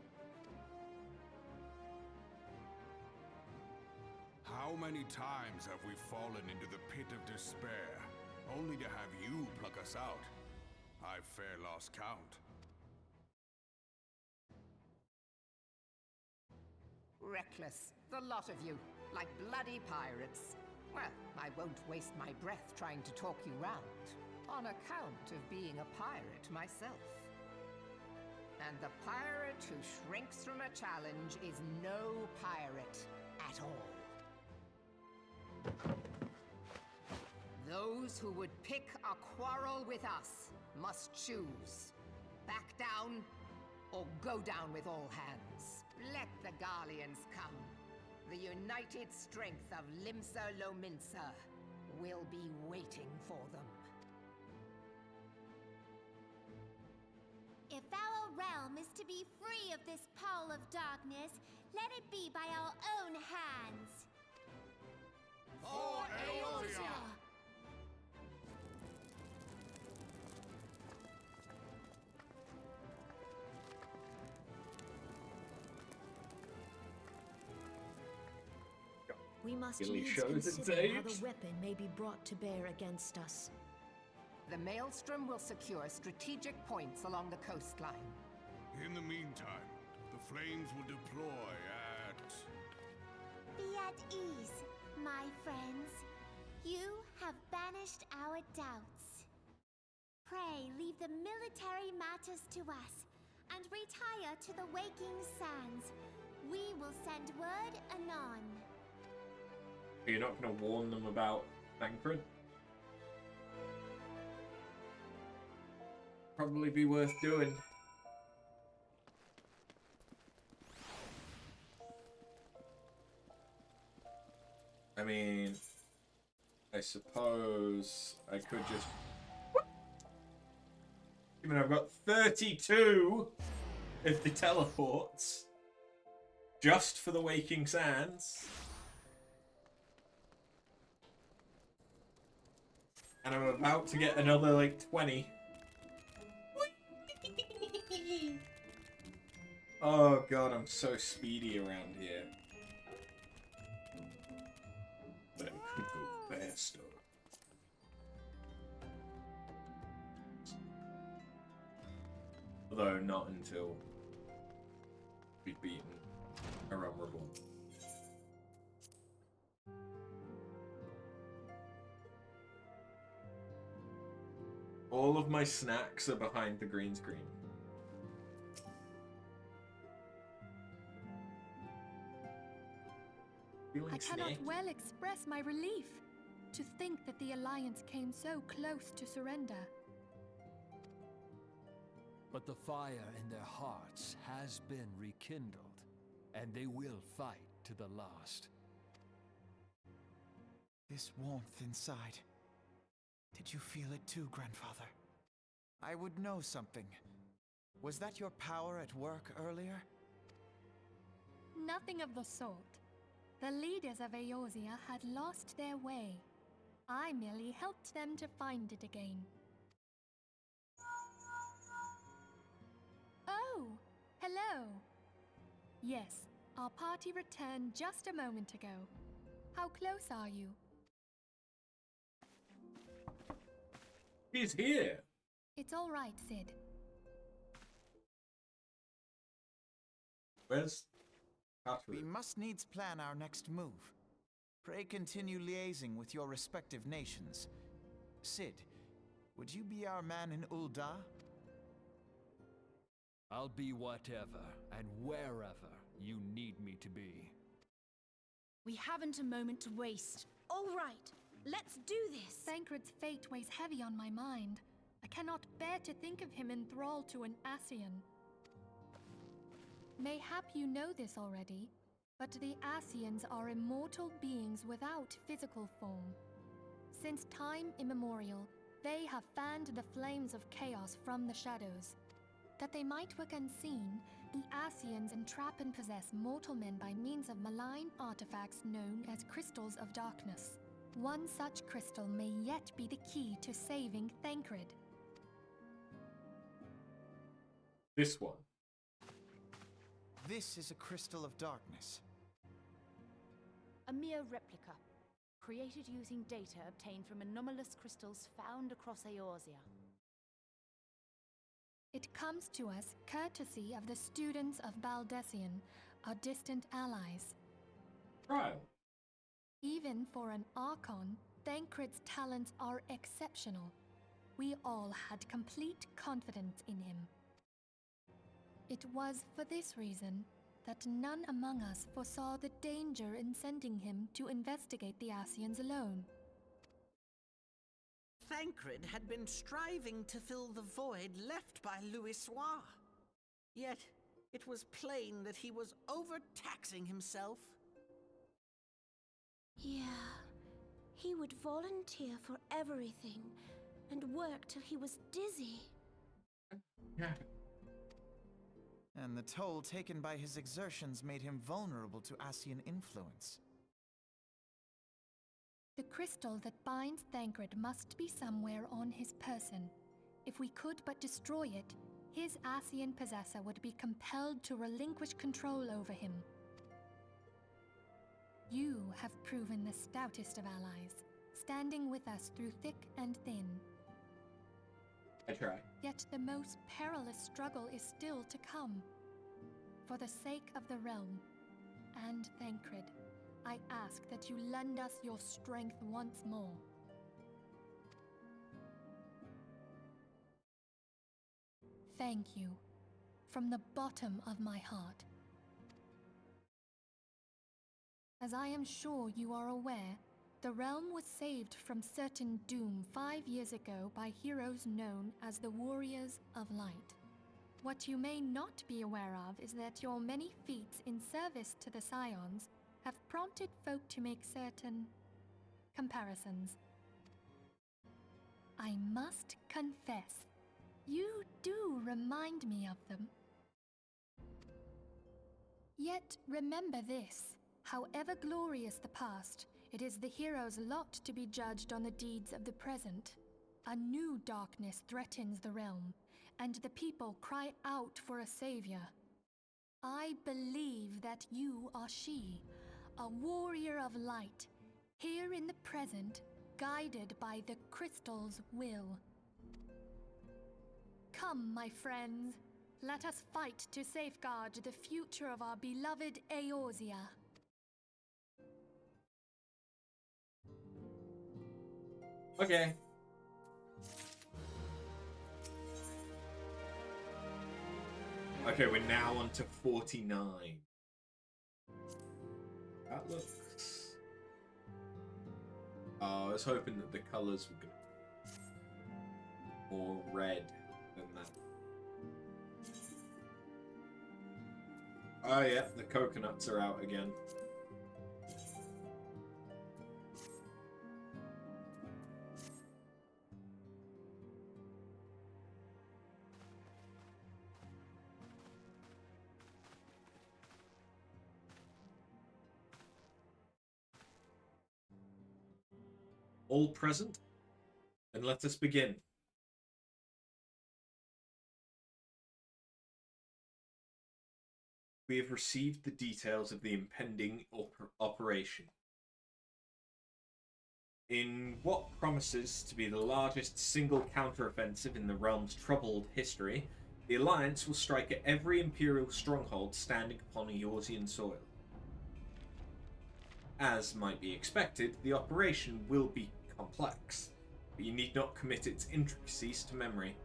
How many times have we fallen into the pit of despair, only to have you pluck us out? I've fair lost count. Reckless, the lot of you, like bloody pirates. Well, I won't waste my breath trying to talk you round, on account of being a pirate myself. And the pirate who shrinks from a challenge is no pirate at all. Those who would pick a quarrel with us must choose. Back down, or go down with all hands. Let the Garleans come. The united strength of Limsa Lominsa will be waiting for them. If our realm is to be free of this pall of darkness, let it be by our own hands. For Eorzea! We must Really needs shows its consider how age. the weapon may be brought to bear against us. The Maelstrom will secure strategic points along the coastline. In the meantime, the flames will deploy at... Be at ease, my friends. You have banished our doubts. Pray leave the military matters to us, and retire to the waking sands. We will send word anon. You're not going to warn them about Thancred? Probably be worth doing. I mean, I suppose I could just... Even I've got 32 if the teleports. Just for the Waking Sands. And I'm about to get another, like, 20. Oh god, I'm so speedy around here. But I could go faster. Although not until we've beaten A Realm Reborn. All of my snacks are behind the green screen. I cannot well express my relief to think that the Alliance came so close to surrender. But the fire in their hearts has been rekindled, and they will fight to the last. This warmth inside. Did you feel it too, Grandfather? I would know something. Was that your power at work earlier? Nothing of the sort. The leaders of Eorzea had lost their way. I merely helped them to find it again. Oh, hello. Yes, our party returned just a moment ago. How close are you? He's here! It's all right, Sid. Where's We must needs plan our next move. Pray continue liaising with your respective nations. Sid, would you be our man in Ul'dah? I'll be whatever and wherever you need me to be. We haven't a moment to waste. All right, let's do this. Thancred's fate weighs heavy on my mind. I cannot bear to think of him enthralled to an Ascian. Mayhap you know this already, But the Ascians are immortal beings without physical form. Since time immemorial, they have fanned the flames of chaos from the shadows. That they might work unseen, the Ascians entrap and possess mortal men by means of malign artifacts known as crystals of darkness. One such crystal may yet be the key to saving Thancred. This one. This is a crystal of darkness. A mere replica, created using data obtained from anomalous crystals found across Eorzea. It comes to us courtesy of the students of Baldessian, our distant allies. Trial. Even for an Archon, Thancred's talents are exceptional. We all had complete confidence in him. It was for this reason that none among us foresaw the danger in sending him to investigate the Ascians alone. Thancred had been striving to fill the void left by Louisoix. Yet, it was plain that he was overtaxing himself. Yeah, he would volunteer for everything and work till he was dizzy. And the toll taken by his exertions made him vulnerable to Ascian influence. The crystal that binds Thancred must be somewhere on his person. If we could but destroy it, his Ascian possessor would be compelled to relinquish control over him. You have proven the stoutest of allies, standing with us through thick and thin. I try. Yet the most perilous struggle is still to come. For the sake of the realm and Thancred, I ask that you lend us your strength once more. Thank you, from the bottom of my heart. As I am sure you are aware, the realm was saved from certain doom 5 years ago by heroes known as the Warriors of Light. What you may not be aware of is that your many feats in service to the Scions have prompted folk to make certain comparisons. I must confess, you do remind me of them. Yet remember this, however glorious the past, it is the hero's lot to be judged on the deeds of the present. A new darkness threatens the realm, and the people cry out for a savior. I believe that you are she, a warrior of light, here in the present, guided by the crystal's will. Come, my friends, let us fight to safeguard the future of our beloved Eorzea. Okay. Okay, we're now on to 49. That looks... Oh, I was hoping that the colours were good. More red than that. Oh yeah, the coconuts are out again. All present? Then let us begin. We have received the details of the impending operation. In what promises to be the largest single counteroffensive in the realm's troubled history, the Alliance will strike at every Imperial stronghold standing upon Eorzean soil. As might be expected, the operation will be complex, but you need not commit its intricacies to memory.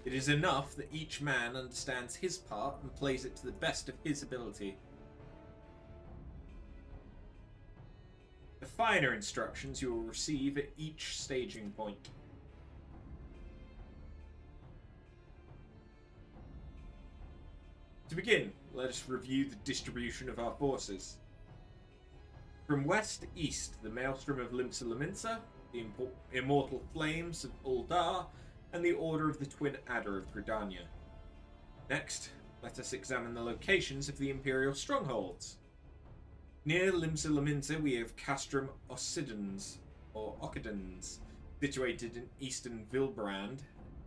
It is enough that each man understands his part and plays it to the best of his ability. The finer instructions you will receive at each staging point. To begin, let us review the distribution of our forces. From west to east, the Maelstrom of Limsa Lominsa, the Immortal Flames of Uldar, and the Order of the Twin Adder of Gridania. Next, let us examine the locations of the Imperial strongholds. Near Limsa Lominsa we have Castrum Occidens, or Ocidens, situated in eastern Vilbrand,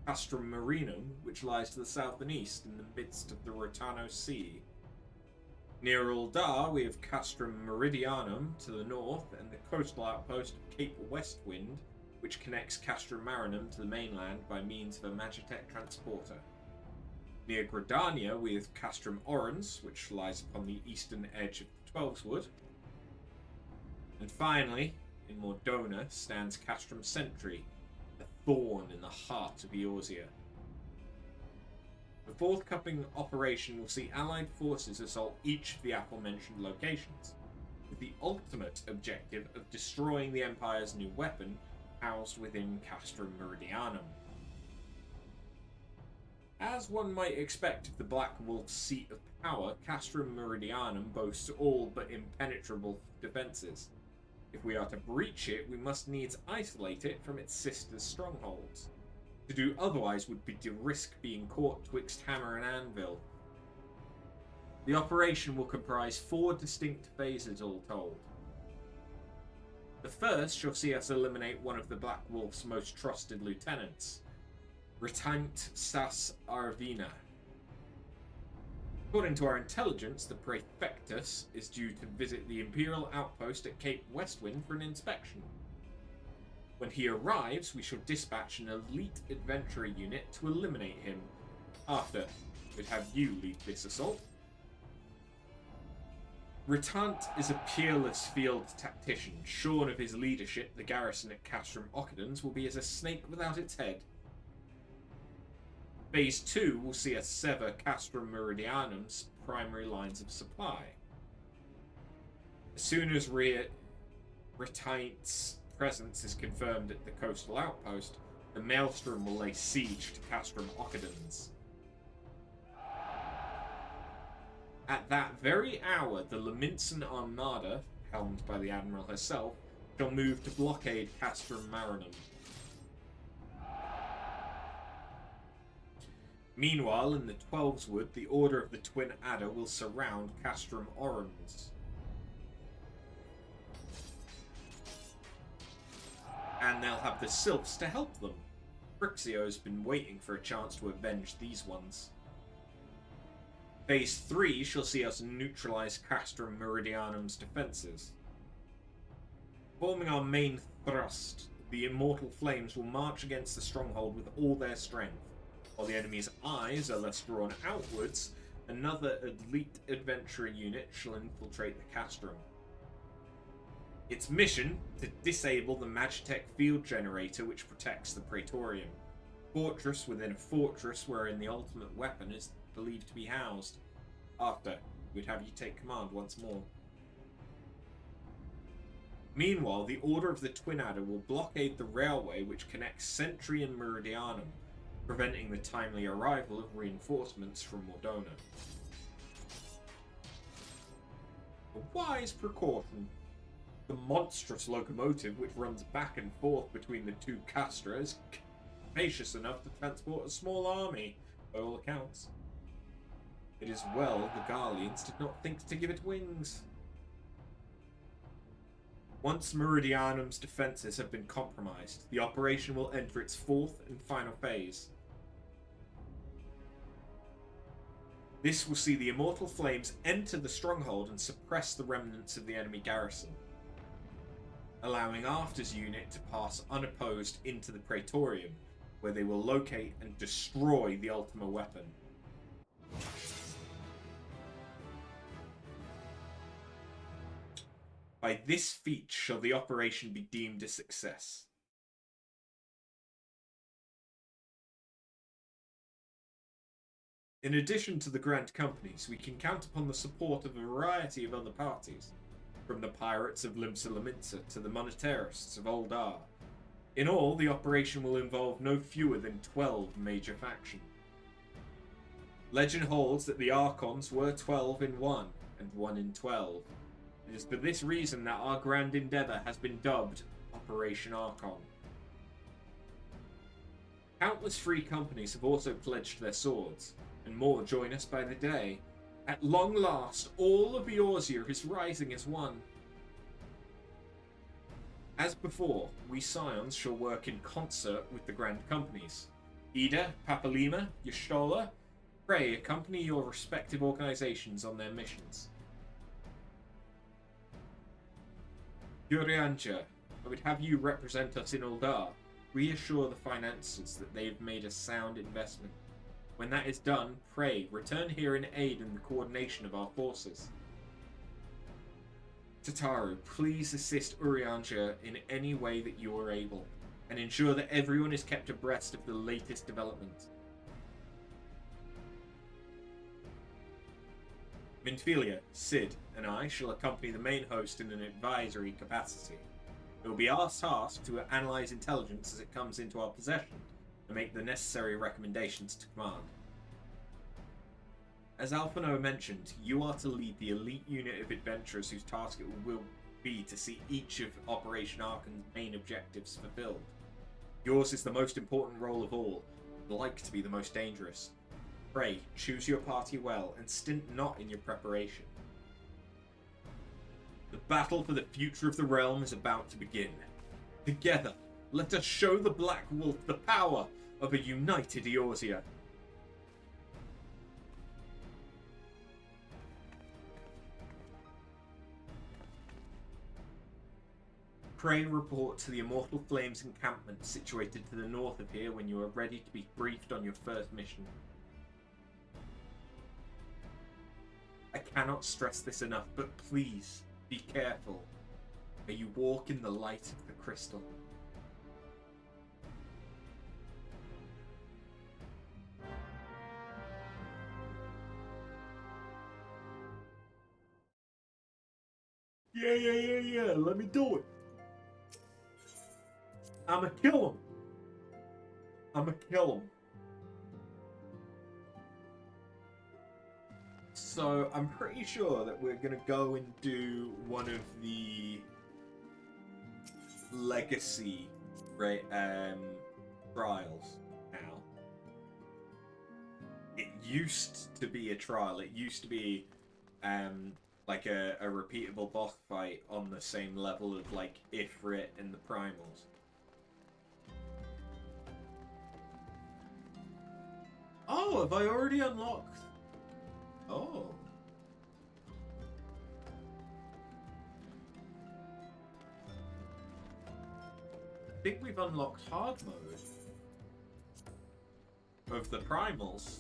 Castrum Marinum, which lies to the south and east in the midst of the Rotano Sea. Near Uldar we have Castrum Meridianum to the north and the coastal outpost of Cape Westwind, which connects Castrum Marinum to the mainland by means of a Magitech transporter. Near Gridania we have Castrum Orans, which lies upon the eastern edge of the Twelveswood. And finally, in Mordona stands Castrum Sentry, a thorn in the heart of Eorzea. The forthcoming operation will see Allied forces assault each of the aforementioned locations, with the ultimate objective of destroying the Empire's new weapon housed within Castrum Meridianum. As one might expect of the Black Wolf's seat of power, Castrum Meridianum boasts all but impenetrable defences. If we are to breach it, we must needs isolate it from its sister strongholds. To do otherwise would be to risk being caught twixt hammer and anvil. The operation will comprise 4 distinct phases all told. The first shall see us eliminate one of the Black Wolf's most trusted lieutenants, Retant Sas Arvina. According to our intelligence, the Praefectus is due to visit the Imperial outpost at Cape Westwind for an inspection. When he arrives, we shall dispatch an elite adventurer unit to eliminate him. After, we'd have you lead this assault. Retant is a peerless field tactician. Shorn of his leadership, the garrison at Castrum Ocidens will be as a snake without its head. Phase 2 will see us sever Castrum Meridianum's primary lines of supply. As soon as Retant's presence is confirmed at the coastal outpost, the Maelstrom will lay siege to Castrum Ocidens. At that very hour, the Lominsan Armada, helmed by the Admiral herself, shall move to blockade Castrum Marinum. Meanwhile, in the Twelveswood, the Order of the Twin Adder will surround Castrum Orans. And they'll have the Sylphs to help them. Brixio's been waiting for a chance to avenge these ones. Phase 3 shall see us neutralize Castrum Meridianum's defenses. Forming our main thrust, the Immortal Flames will march against the stronghold with all their strength. While the enemy's eyes are less drawn outwards, another elite adventurer unit shall infiltrate the Castrum. Its mission, to disable the Magitech field generator which protects the Praetorium, fortress within a fortress wherein the ultimate weapon is believed to be housed. After, we'd have you take command once more. Meanwhile, the Order of the Twin Adder will blockade the railway which connects Sentry and Meridianum, preventing the timely arrival of reinforcements from Mordona. A wise precaution. The monstrous locomotive which runs back and forth between the two castra is capacious enough to transport a small army, by all accounts. It is well the Garleans did not think to give it wings. Once Meridianum's defences have been compromised, the operation will enter its 4th and final phase. This will see the Immortal Flames enter the stronghold and suppress the remnants of the enemy garrison, allowing After's unit to pass unopposed into the Praetorium, where they will locate and destroy the Ultima weapon. By this feat shall the operation be deemed a success. In addition to the Grand Companies, we can count upon the support of a variety of other parties, from the pirates of Limsa Lominsa to the monetarists of Uldar. In all, the operation will involve no fewer than 12 major factions. Legend holds that the Archons were 12 in 1 and 1 in 12. It is for this reason that our grand endeavour has been dubbed Operation Archon. Countless free companies have also pledged their swords, and more join us by the day. At long last, all of Eorzea is rising as one. As before, we Scions shall work in concert with the grand companies. Ida, Papalima, Y'shtola, pray accompany your respective organizations on their missions. Yurianja, I would have you represent us in Uldar. Reassure the finances that they have made a sound investment. When that is done, pray, return here and aid in the coordination of our forces. Tataru, please assist Urianja in any way that you are able, and ensure that everyone is kept abreast of the latest developments. Minfilia, Sid, and I shall accompany the main host in an advisory capacity. It will be our task to analyze intelligence as it comes into our possession and make the necessary recommendations to command. As Alphino mentioned, you are to lead the elite unit of adventurers whose task it will be to see each of Operation Archon's main objectives fulfilled. Yours is the most important role of all, and like to be the most dangerous. Pray, choose your party well, and stint not in your preparation. The battle for the future of the realm is about to begin. Together, let us show the Black Wolf the power of a united Eorzea. Pray report to the Immortal Flames encampment situated to the north of here when you are ready to be briefed on your first mission. I cannot stress this enough, but please, be careful. May you walk in the light of the crystal. Yeah, let me do it. I'ma kill him. So I'm pretty sure that we're gonna go and do one of the legacy trials now. It used to be a trial. It used to be like a repeatable boss fight on the same level of like Ifrit and the primals. Oh, have I already unlocked? Oh. I think we've unlocked hard mode of the primals.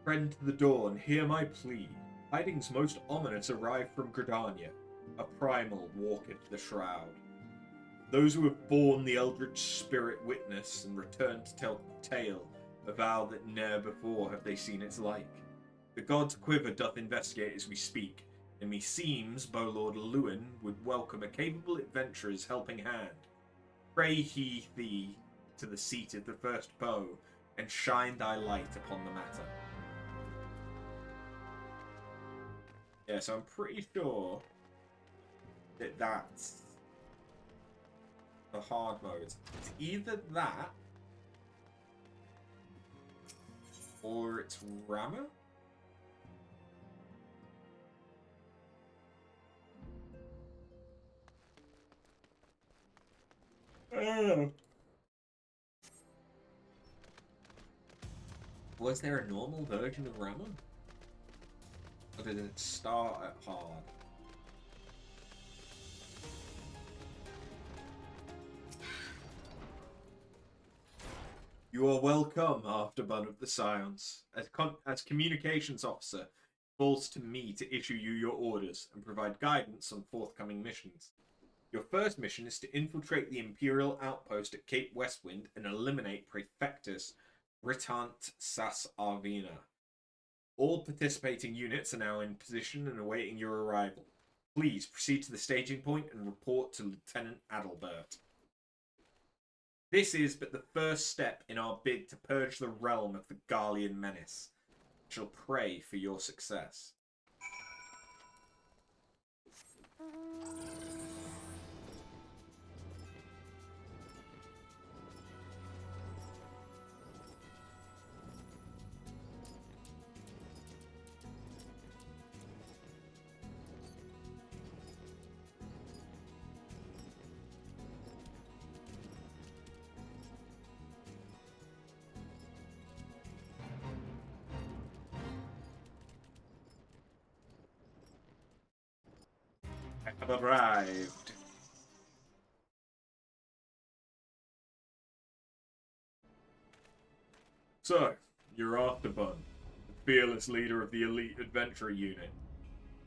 Friend to the dawn, hear my plea. Tidings most ominous arrive from Gridania. A primal walketh the shroud. Those who have borne the eldritch spirit witness and return to tell tale, avow that ne'er before have they seen its like. The god's quiver doth investigate as we speak, and meseems Bowlord Lewin would welcome a capable adventurer's helping hand. Pray he thee to the seat of the first bow, and shine thy light upon the matter. Yeah, so I'm pretty sure that that's the hard mode. It's either that or it's Rammer. Was there a normal version of Rammer? Or did it start at hard? You are welcome, Afterbun of the Scions. As communications officer, it falls to me to issue you your orders and provide guidance on forthcoming missions. Your first mission is to infiltrate the Imperial outpost at Cape Westwind and eliminate Prefectus Ritant Sas Arvina. All participating units are now in position and awaiting your arrival. Please proceed to the staging point and report to Lieutenant Adalbert. This is but the first step in our bid to purge the realm of the Garlean menace. I shall pray for your success. I have arrived. So, you're Afterbun, the fearless leader of the elite adventurer unit.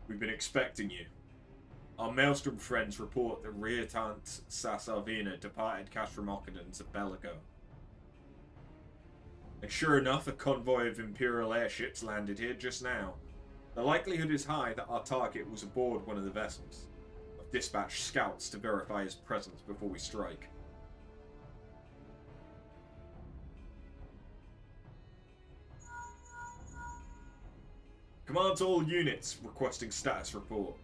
We've been expecting you. Our Maelstrom friends report that Riatant Sasarvina departed Castramocadans a bell ago. And sure enough, a convoy of Imperial airships landed here just now. The likelihood is high that our target was aboard one of the vessels. I've dispatched scouts to verify his presence before we strike. Commands all units requesting status report.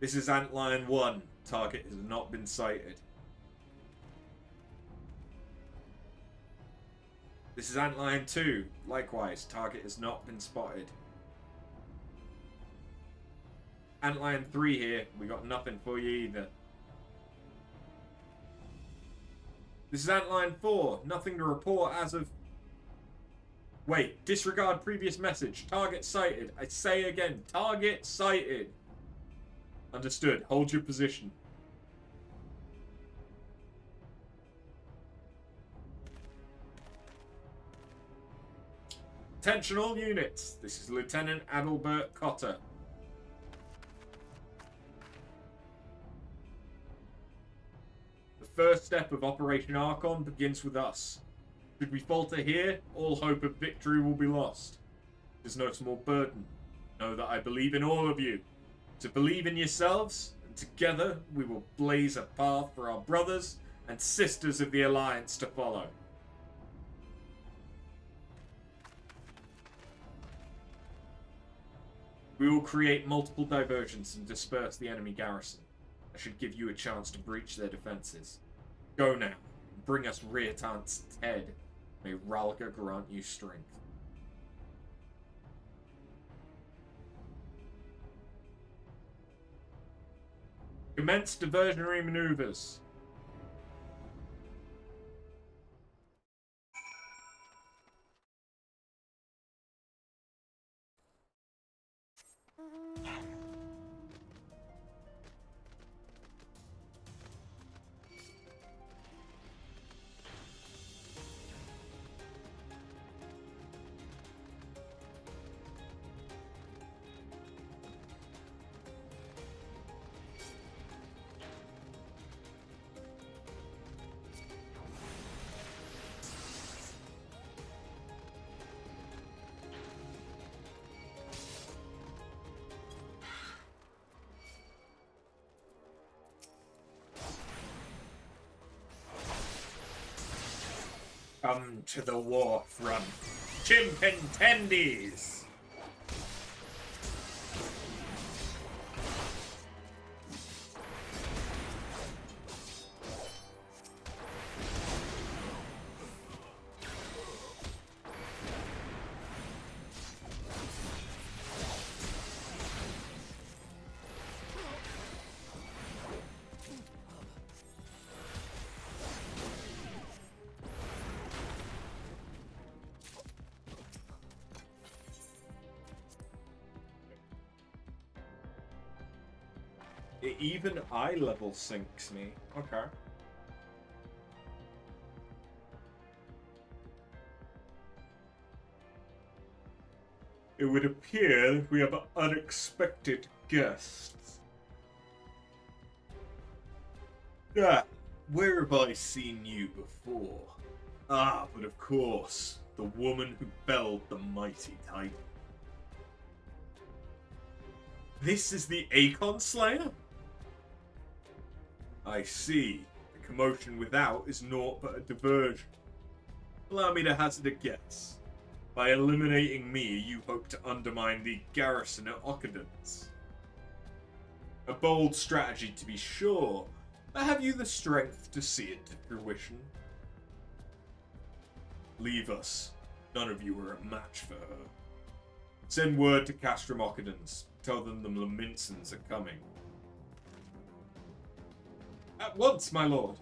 This is Antlion 1. Target has not been sighted. This is Antlion 2. Likewise, target has not been spotted. Antlion 3 here. We got nothing for you either. This is Antlion 4. Nothing to report as of... Wait, disregard previous message. Target sighted. I say again, target sighted. Understood. Hold your position. Attention all units. This is Lieutenant Adalbert Cotter. The first step of Operation Archon begins with us. Should we falter here, all hope of victory will be lost. It is no small burden. Know that I believe in all of you. To believe in yourselves, and together we will blaze a path for our brothers and sisters of the Alliance to follow. We will create multiple diversions and disperse the enemy garrison. I should give you a chance to breach their defenses. Go now, and bring us Riatant's head. May Ralga grant you strength. Commence diversionary maneuvers. Come to the war front, chimpantendies! Even eye level sinks me. Okay. It would appear that we have unexpected guests. Ah, where have I seen you before? Ah, but of course, the woman who felled the mighty Titan. This is the Aegon Slayer? I see. The commotion without is naught but a diversion. Allow me to hazard a guess. By eliminating me, you hope to undermine the garrison at Ockadens. A bold strategy to be sure, but have you the strength to see it to fruition? Leave us. None of you are a match for her. Send word to Castrum Ockadens. Tell them the Laminsons are coming. At once, my lord.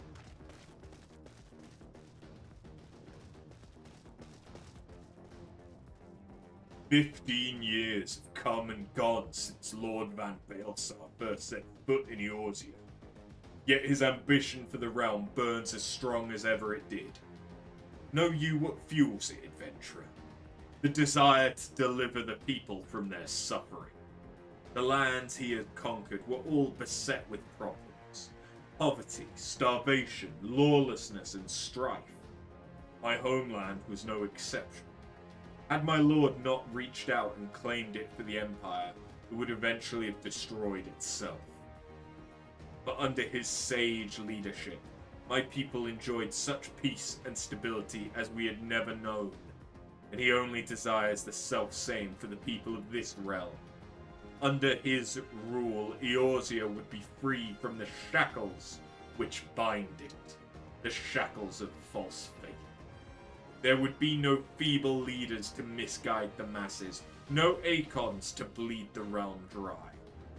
"15 years have come and gone since Lord Van Baelsar first set foot in Eorzea. Yet his ambition for the realm burns as strong as ever it did. Know you what fuels it, adventurer? The desire to deliver the people from their suffering. The lands he had conquered were all beset with problems. Poverty, starvation, lawlessness, and strife. My homeland was no exception. Had my lord not reached out and claimed it for the Empire, it would eventually have destroyed itself. But under his sage leadership, my people enjoyed such peace and stability as we had never known, and he only desires the self-same for the people of this realm. Under his rule, Eorzea would be free from the shackles which bind it, the shackles of false faith. There would be no feeble leaders to misguide the masses, no Aecons to bleed the realm dry.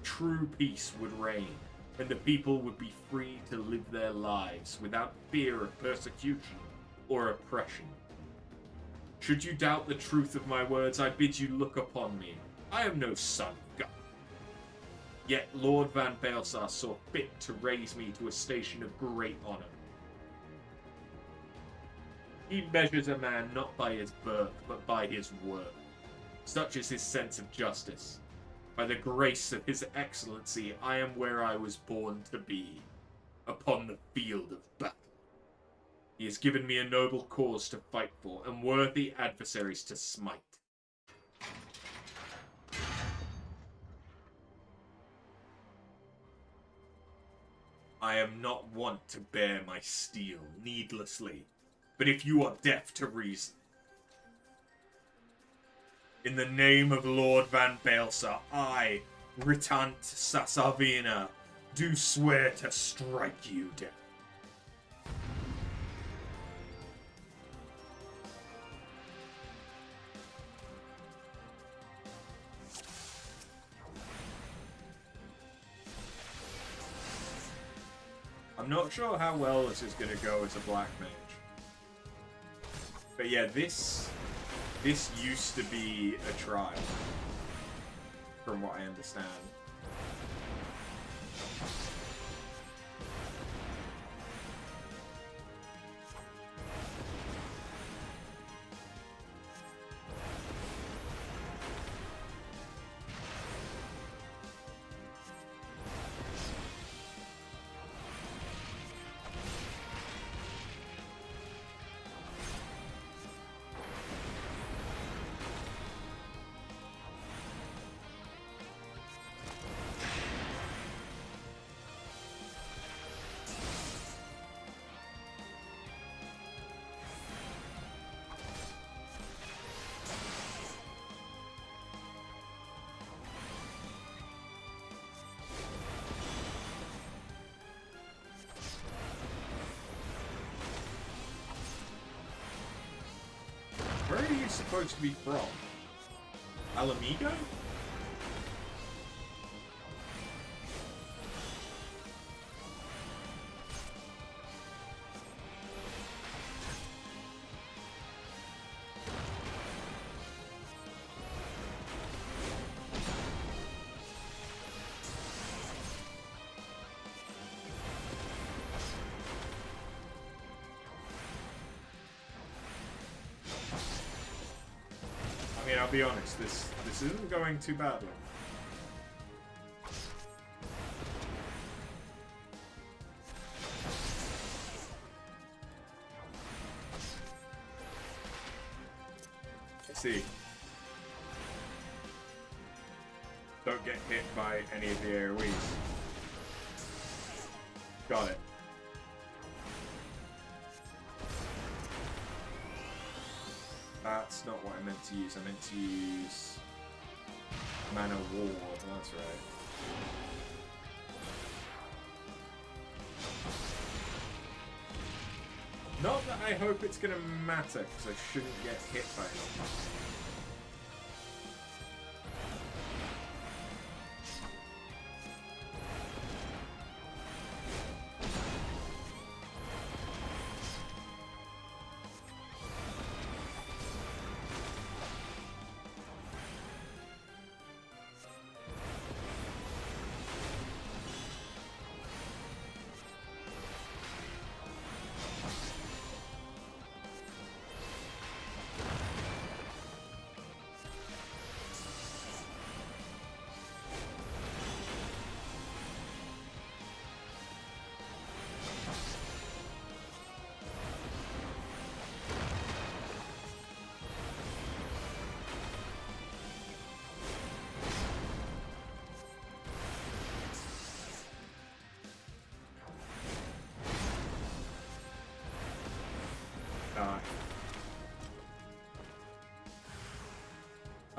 True peace would reign, and the people would be free to live their lives without fear of persecution or oppression. Should you doubt the truth of my words, I bid you look upon me. I am no son of God. Yet Lord Van Baelsar saw fit to raise me to a station of great honor. He measures a man not by his birth, but by his work. Such is his sense of justice. By the grace of his excellency, I am where I was born to be, upon the field of battle. He has given me a noble cause to fight for, and worthy adversaries to smite. I am not wont to bear my steel needlessly, but if you are deaf to reason, in the name of Lord Van Baelsar, I, Ritant Sasavina, do swear to strike you down. I'm not sure how well this is going to go as a black mage. But yeah, this used to be a trial, from what I understand. Where are you supposed to be from? Alamigo? I mean, I'll be honest, this isn't going too badly. Let's see. Don't get hit by any of the AoEs. Got it. That's not what I meant to use. I meant to use Mana Ward. That's right. Not that I hope it's gonna matter, because I shouldn't get hit by it.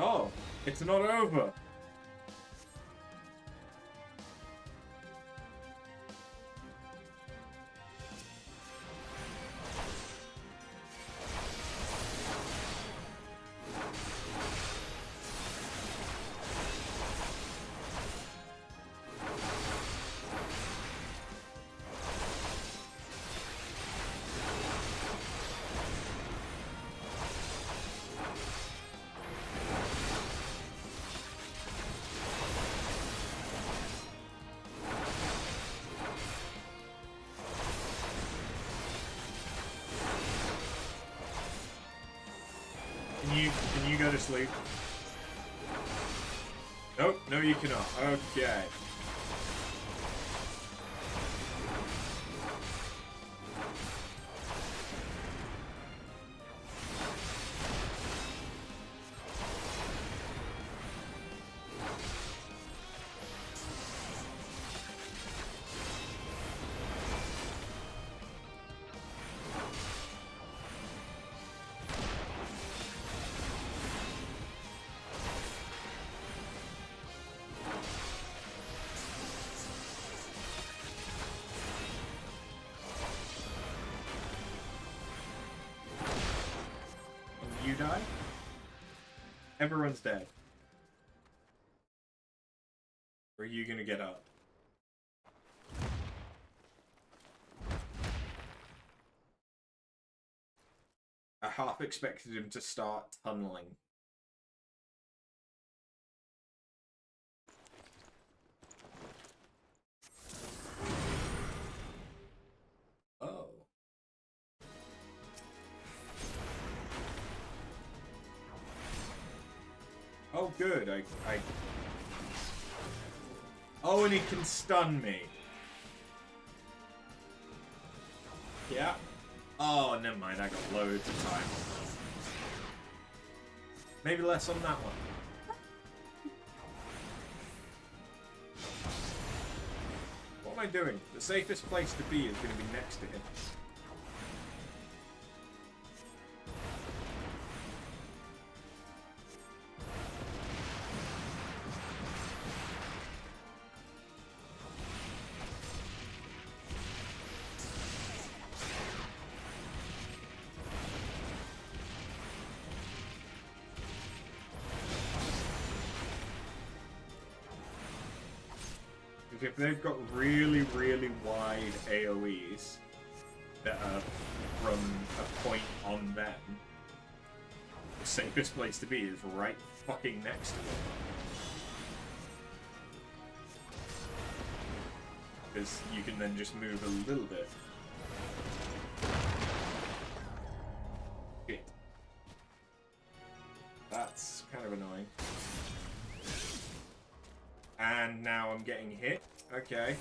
Oh, it's not over. Can you go to sleep? Nope, no you cannot. Okay. You die? Everyone's dead. Or are you gonna get up? I half expected him to start tunneling. Oh. Oh, good. I... Oh, and he can stun me. Yeah. Oh, never mind. I got loads of time. Maybe less on that one. What am I doing? The safest place to be is going to be next to him. If they've got really, really wide AoEs that are from a point on them, the safest place to be is right fucking next to them. Because you can then just move a little bit. Shit. That's kind of annoying. And now I'm getting hit. Okay.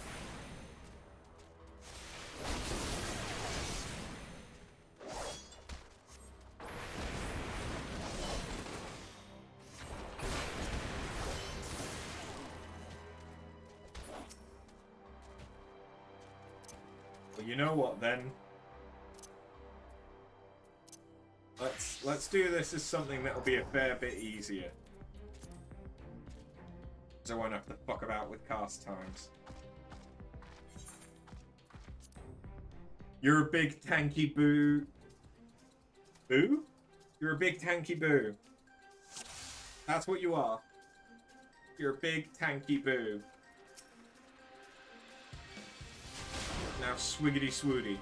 you know what then? Let's do this as something that'll be a fair bit easier. So I won't have to fuck about with cast times. You're a big tanky boo. Boo? You're a big tanky boo. That's what you are. You're a big tanky boo. Now swiggity swooty.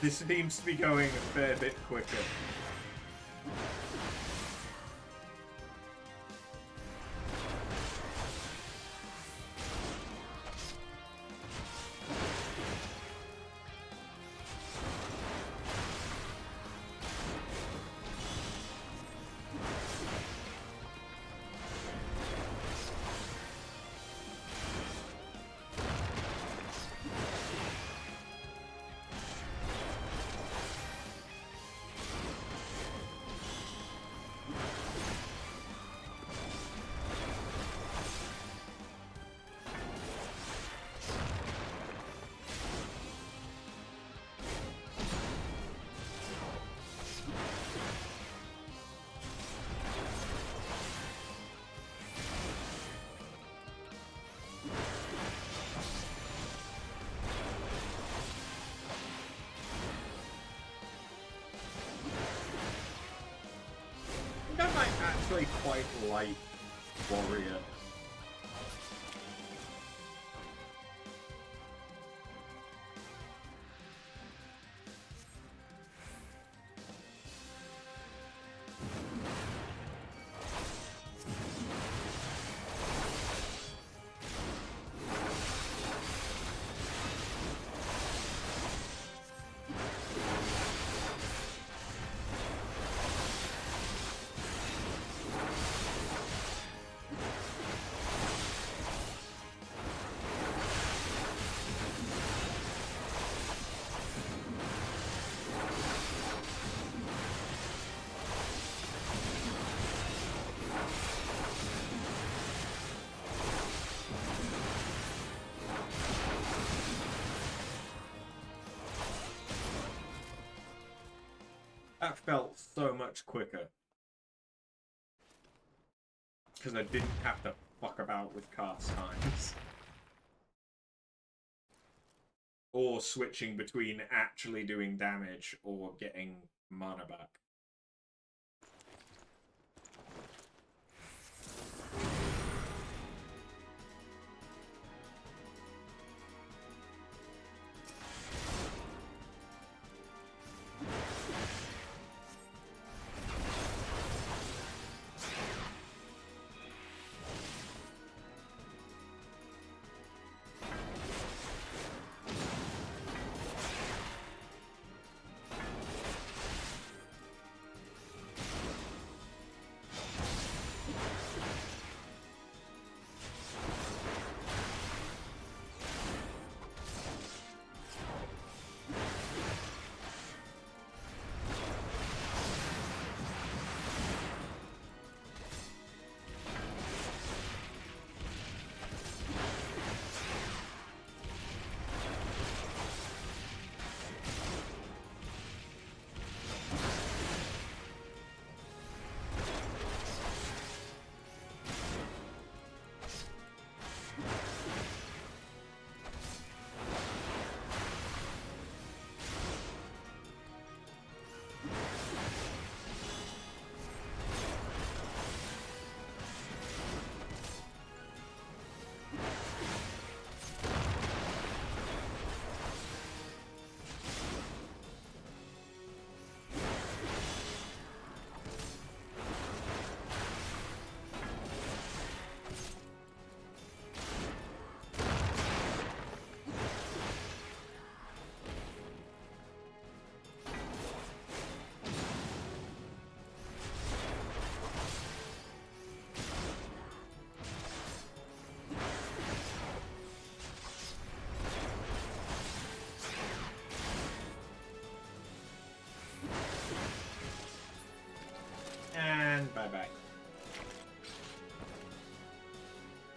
This seems to be going a fair bit quicker. I might actually quite like Warrior. That felt so much quicker. Because I didn't have to fuck about with cast times. Or switching between actually doing damage or getting mana back.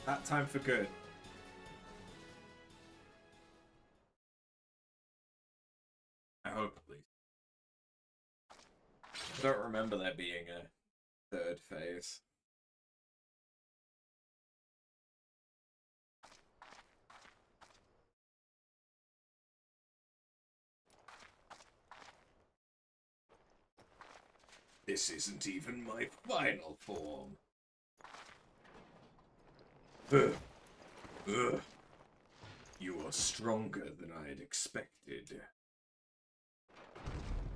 That time for good. I hope at least. I don't remember there being a third phase. This isn't even my final form. You are stronger than I had expected.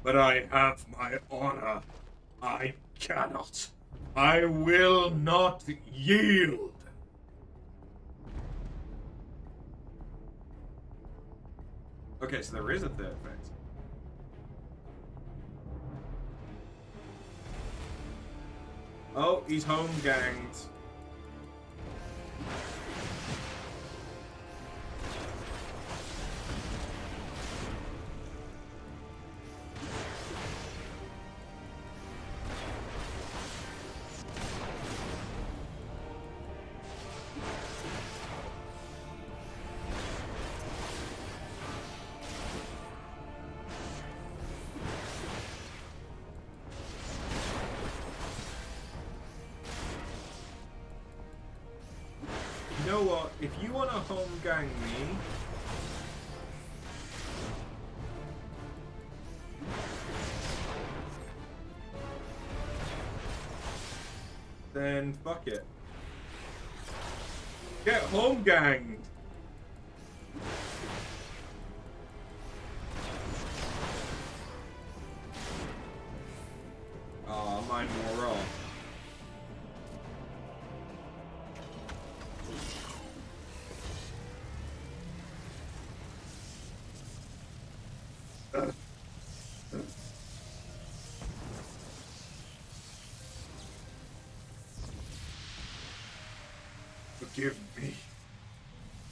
But I have my honor. I cannot. I will not yield. Okay, so there is a third phase. Oh, he's home ganged. You know what? If you want to home gang me, then fuck it. Get home ganged. Aw, mine wore off. Forgive me.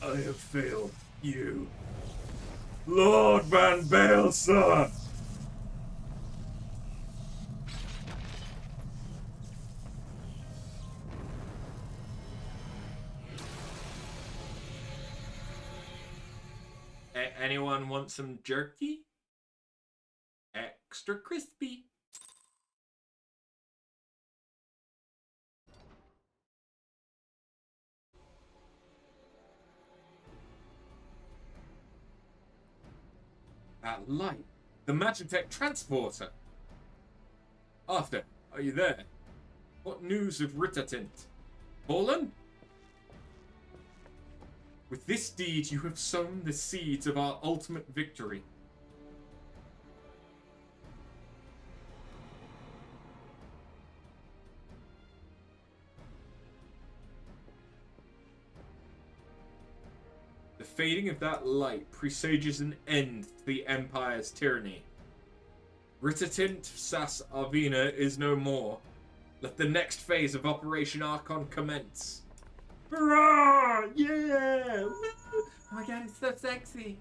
I have failed you. Lord Van Baelson! Anyone want some jerky? Extra crispy. That light. The Magitech transporter. Arthur, are you there? What news of Rittertint? Fallen? With this deed, you have sown the seeds of our ultimate victory. The fading of that light presages an end to the Empire's tyranny. Rittertint Sas Arvina is no more. Let the next phase of Operation Archon commence. Hurrah! Yeah! Woo! Oh my god, it's so sexy.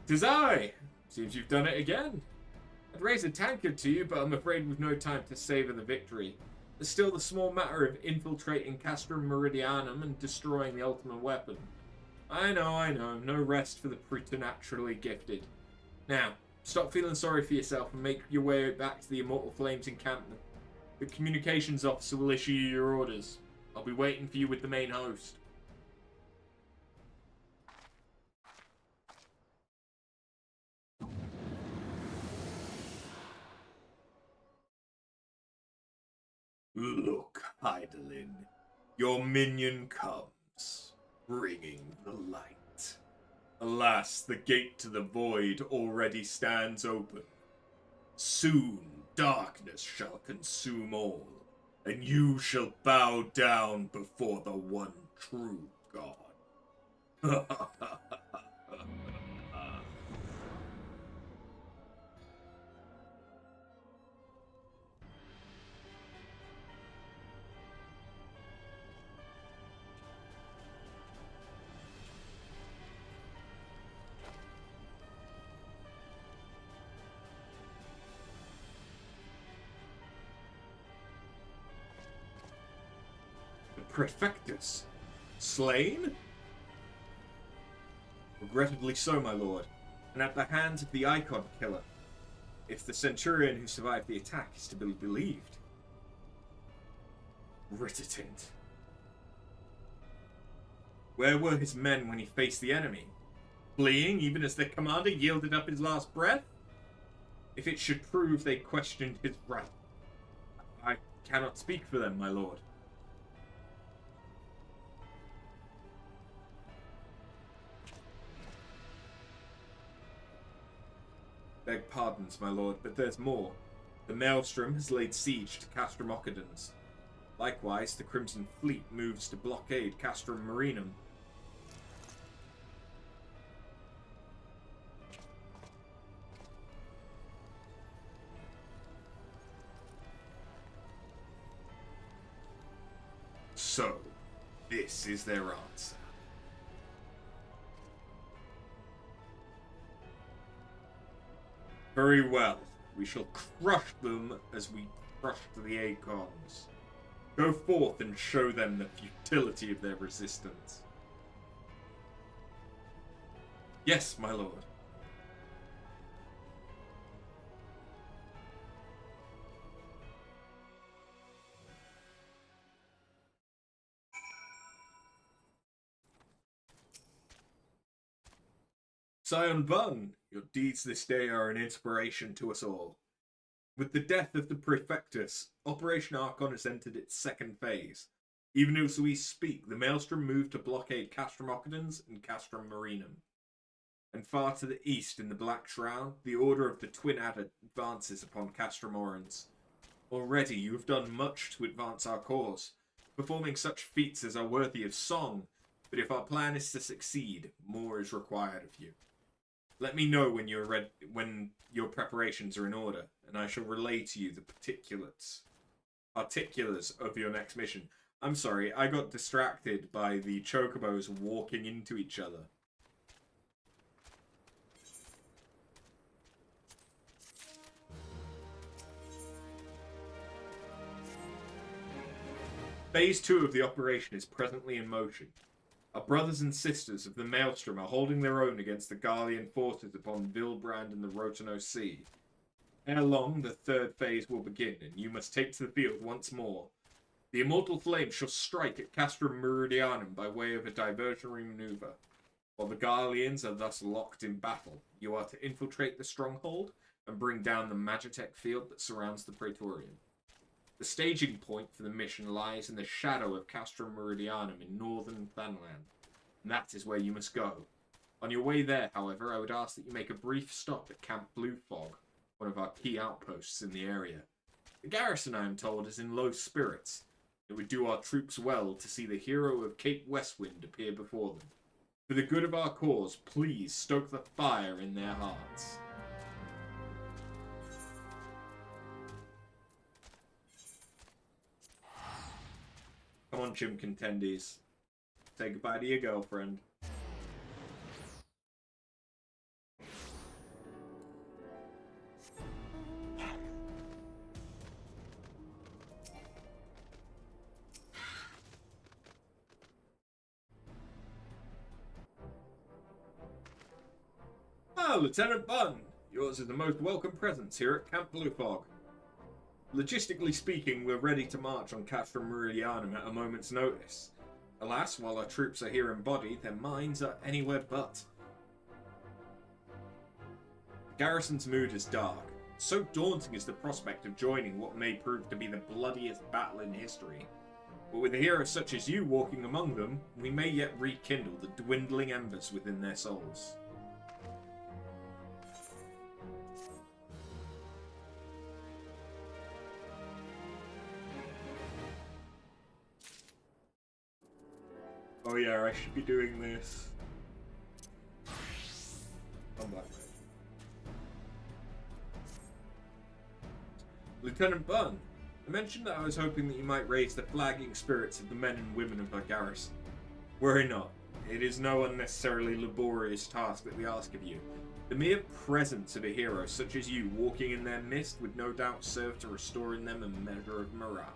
'Tis I! Seems you've done it again. I'd raise a tankard to you, but I'm afraid we've no time to savor the victory. There's still the small matter of infiltrating Castrum Meridianum and destroying the ultimate weapon. I know. No rest for the preternaturally gifted. Now, stop feeling sorry for yourself and make your way back to the Immortal Flames encampment. The communications officer will issue you your orders. I'll be waiting for you with the main host. Look, Hydaelyn, your minion comes, bringing the light. Alas, the gate to the void already stands open. Soon darkness shall consume all, and you shall bow down before the one true God. Prefectus? Slain? Regrettably so, my lord, and at the hands of the Icon Killer, if the Centurion who survived the attack is to be believed. Rittertint. Where were his men when he faced the enemy? Fleeing even as their commander yielded up his last breath? If it should prove they questioned his right, I cannot speak for them, my lord. Beg pardons, my lord, but there's more. The Maelstrom has laid siege to Castrum Occadens. Likewise, the Crimson Fleet moves to blockade Castrum Marinum. So, this is their answer. Very well. We shall crush them as we crushed the Acorns. Go forth and show them the futility of their resistance. Yes, my lord. Scion Bun, your deeds this day are an inspiration to us all. With the death of the Prefectus, Operation Archon has entered its second phase. Even as we speak, the Maelstrom moved to blockade Castrum Occadens and Castrum Marinum. And far to the east in the Black Shroud, the Order of the Twin Adder advances upon Castrum Orans. Already you have done much to advance our cause, performing such feats as are worthy of song, but if our plan is to succeed, more is required of you. Let me know when your preparations are in order, and I shall relay to you the particulars of your next mission. I'm sorry, I got distracted by the chocobos walking into each other. Phase 2 of the operation is presently in motion. Our brothers and sisters of the Maelstrom are holding their own against the Garlean forces upon Vilbrand and the Rotano Sea. Ere long, the third phase will begin, and you must take to the field once more. The Immortal Flame shall strike at Castrum Meridianum by way of a diversionary maneuver. While the Garleans are thus locked in battle, you are to infiltrate the stronghold and bring down the Magitech field that surrounds the Praetorium. The staging point for the mission lies in the shadow of Castrum Meridianum in northern Thanland, and that is where you must go. On your way there, however, I would ask that you make a brief stop at Camp Blue Fog, one of our key outposts in the area. The garrison, I am told, is in low spirits. It would do our troops well to see the hero of Cape Westwind appear before them. For the good of our cause, please stoke the fire in their hearts. Come on, Chim Contendies. Say goodbye to your girlfriend. Ah, Lieutenant Bunn! Yours is the most welcome presence here at Camp Blue Fog. Logistically speaking, we're ready to march on Castrum Meridianum at a moment's notice. Alas, while our troops are here in body, their minds are anywhere but. The garrison's mood is dark. So daunting is the prospect of joining what may prove to be the bloodiest battle in history. But with a hero such as you walking among them, we may yet rekindle the dwindling embers within their souls. Oh yeah, I should be doing this. I'm black. Lieutenant Bunn, I mentioned that I was hoping that you might raise the flagging spirits of the men and women of our garrison. Worry not. It is no unnecessarily laborious task that we ask of you. The mere presence of a hero such as you walking in their midst would no doubt serve to restore in them a measure of morale.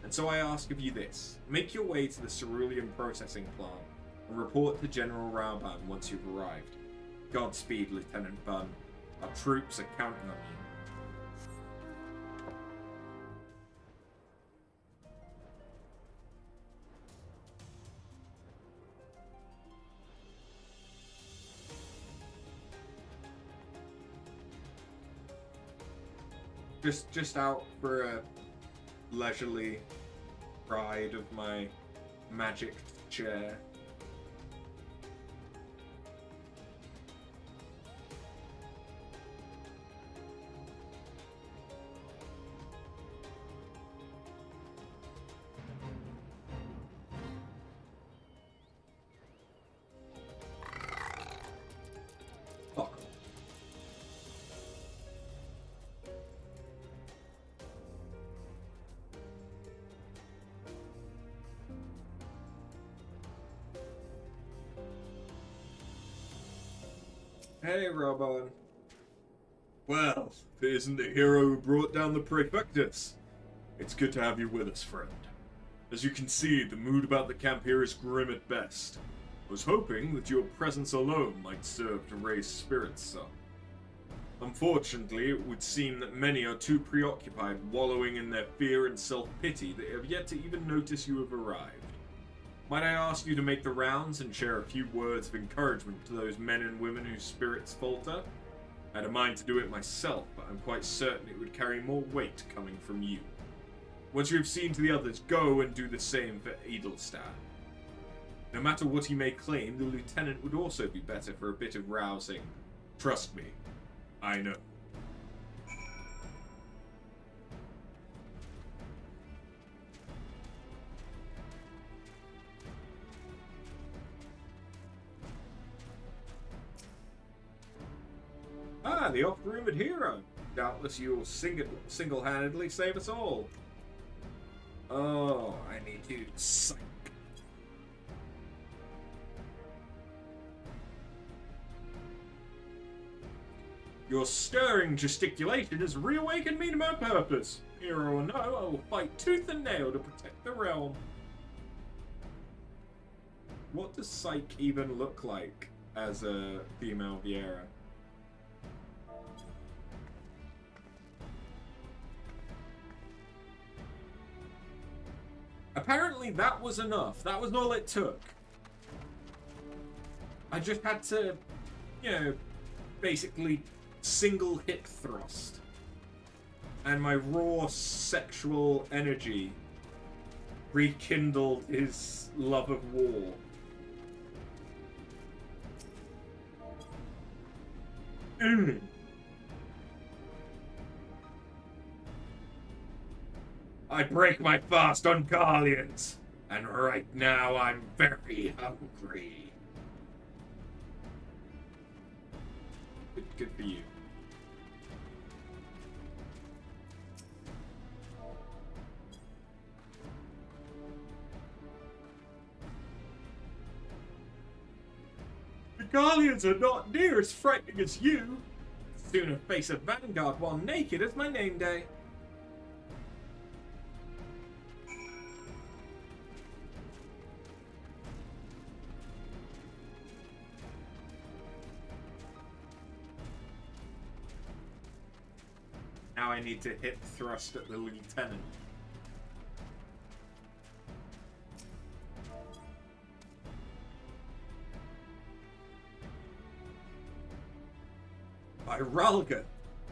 And so I ask of you this. Make your way to the cerulean processing plant and report to General Rauban once you've arrived. Godspeed, Lieutenant Bunn. Our troops are counting on you. Just out for a leisurely ride of my magic chair. Fuck. Hey, Robon. Well, if it isn't the hero who brought down the Prefectus. It's good to have you with us, friend. As you can see, the mood about the camp here is grim at best. I was hoping that your presence alone might serve to raise spirits some. Unfortunately, it would seem that many are too preoccupied wallowing in their fear and self-pity that they have yet to even notice you have arrived. Might I ask you to make the rounds and share a few words of encouragement to those men and women whose spirits falter? I had a mind to do it myself, but I'm quite certain it would carry more weight coming from you. Once you have seen to the others, go and do the same for Edelstadt. No matter what he may claim, the lieutenant would also be better for a bit of rousing. Trust me, I know. Ah, the oft-rumored hero. Doubtless you'll single-handedly save us all. Oh, I need to psych. Your stirring gesticulation has reawakened me to my purpose. Hero or no, I will fight tooth and nail to protect the realm. What does psych even look like as a female Viera? Apparently that was enough. That was all it took. I just had to, you know, basically single hip thrust. And my raw sexual energy rekindled his love of war. I break my fast on Garleans, and right now I'm very hungry. Good for you. The Garleans are not near as frightening as you. Sooner face a vanguard while naked as my name day. Now I need to hip thrust at the lieutenant. By Ralga!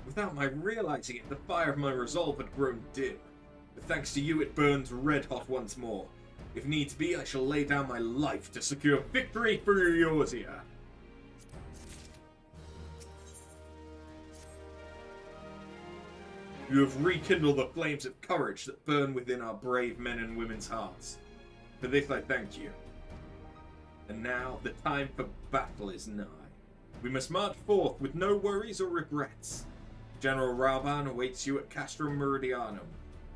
Without my realizing it, the fire of my resolve had grown dim. But thanks to you, it burns red hot once more. If needs be, I shall lay down my life to secure victory for Eorzea. You have rekindled the flames of courage that burn within our brave men and women's hearts. For this I thank you. And now the time for battle is nigh. We must march forth with no worries or regrets. General Rauban awaits you at Castrum Meridianum.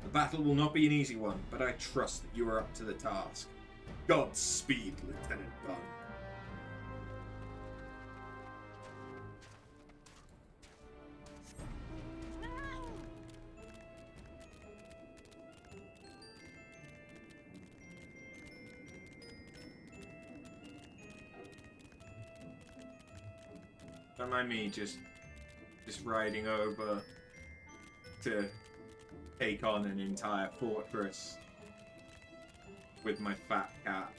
The battle will not be an easy one, but I trust that you are up to the task. Godspeed, Lieutenant Bunn. Don't mind me just riding over to take on an entire fortress with my fat cat.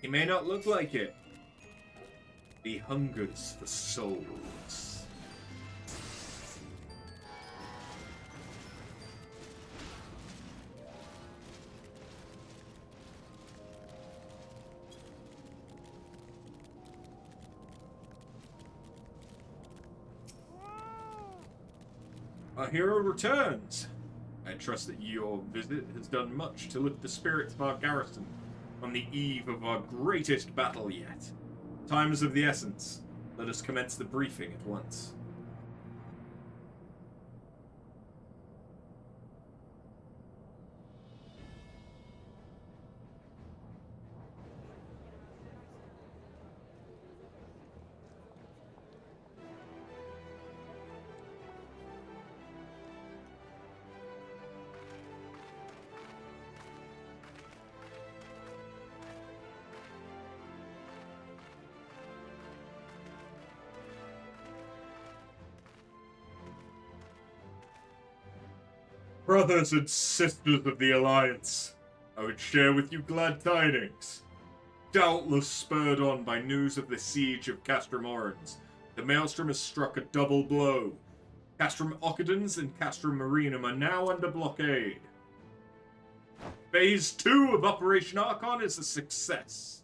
He may not look like it. He hungers for souls. Our hero returns. I trust that your visit has done much to lift the spirits of our garrison on the eve of our greatest battle yet. Time is of the essence. Let us commence the briefing at once. Brothers and sisters of the Alliance, I would share with you glad tidings. Doubtless spurred on by news of the siege of Castrum Orans, the Maelstrom has struck a double blow. Castrum Occadens and Castrum Marinum are now under blockade. Phase 2 of Operation Archon is a success.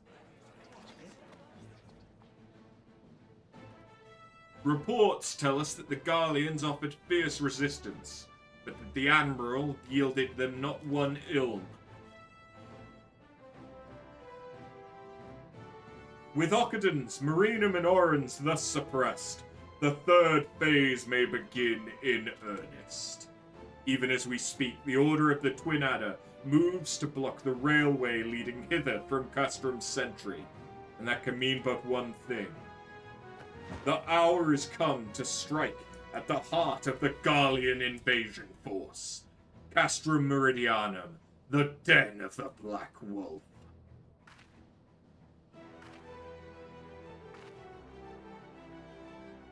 Reports tell us that the Garleans offered fierce resistance, but that the Admiral yielded them not one ilm. With Occadens, Marinum, and Orans thus suppressed, the third phase may begin in earnest. Even as we speak, the Order of the Twin Adder moves to block the railway leading hither from Castrum's Sentry, and that can mean but one thing. The hour has come to strike at the heart of the Garlean invasion force, Castrum Meridianum, the den of the Black Wolf.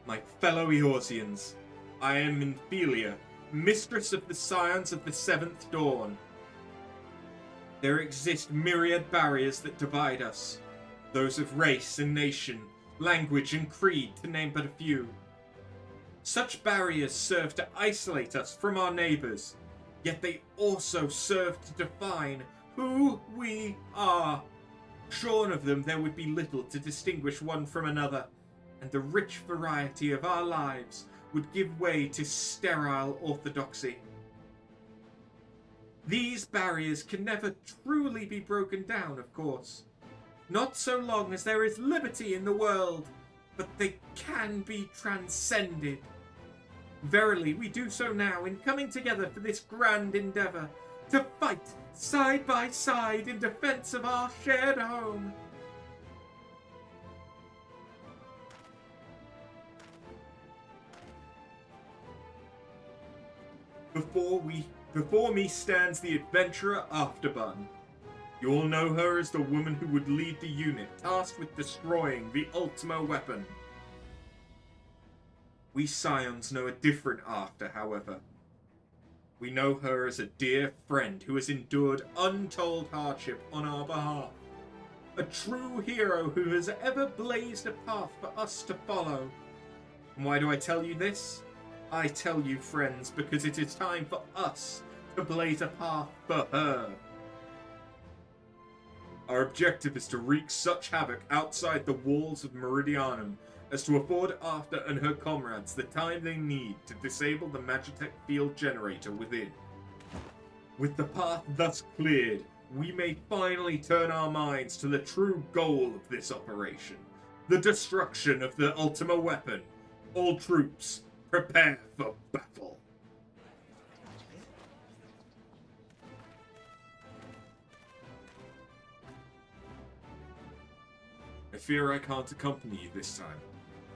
My fellow Eorzeans, I am Infelia, mistress of the scions of the Seventh Dawn. There exist myriad barriers that divide us, those of race and nation, language and creed, to name but a few. Such barriers serve to isolate us from our neighbors, yet they also serve to define who we are. Shorn of them, there would be little to distinguish one from another, and the rich variety of our lives would give way to sterile orthodoxy. These barriers can never truly be broken down, of course. Not so long as there is liberty in the world, but they can be transcended. Verily, we do so now in coming together for this grand endeavor, to fight side by side in defense of our shared home. Before me stands the adventurer Afterburn. You all know her as the woman who would lead the unit tasked with destroying the Ultima weapon. We Scions know a different After, however. We know her as a dear friend who has endured untold hardship on our behalf. A true hero who has ever blazed a path for us to follow. And why do I tell you this? I tell you, friends, because it is time for us to blaze a path for her. Our objective is to wreak such havoc outside the walls of Meridianum as to afford After and her comrades the time they need to disable the Magitech field generator within. With the path thus cleared, we may finally turn our minds to the true goal of this operation, the destruction of the Ultima weapon. All troops, prepare for battle. I fear I can't accompany you this time.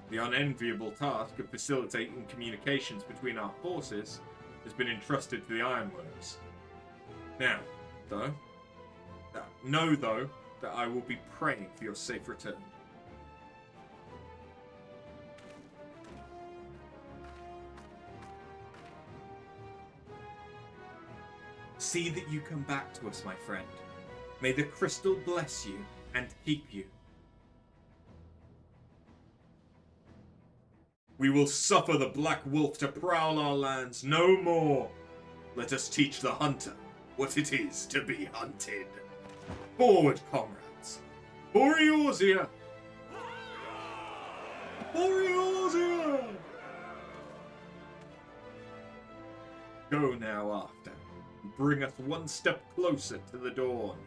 The unenviable task of facilitating communications between our forces has been entrusted to the Ironworms. Now, know, though, that I will be praying for your safe return. See that you come back to us, my friend. May the crystal bless you and keep you. We will suffer the Black Wolf to prowl our lands no more. Let us teach the hunter what it is to be hunted. Forward, comrades. For Eorzea! For Eorzea! Go now after, and bring us one step closer to the dawn.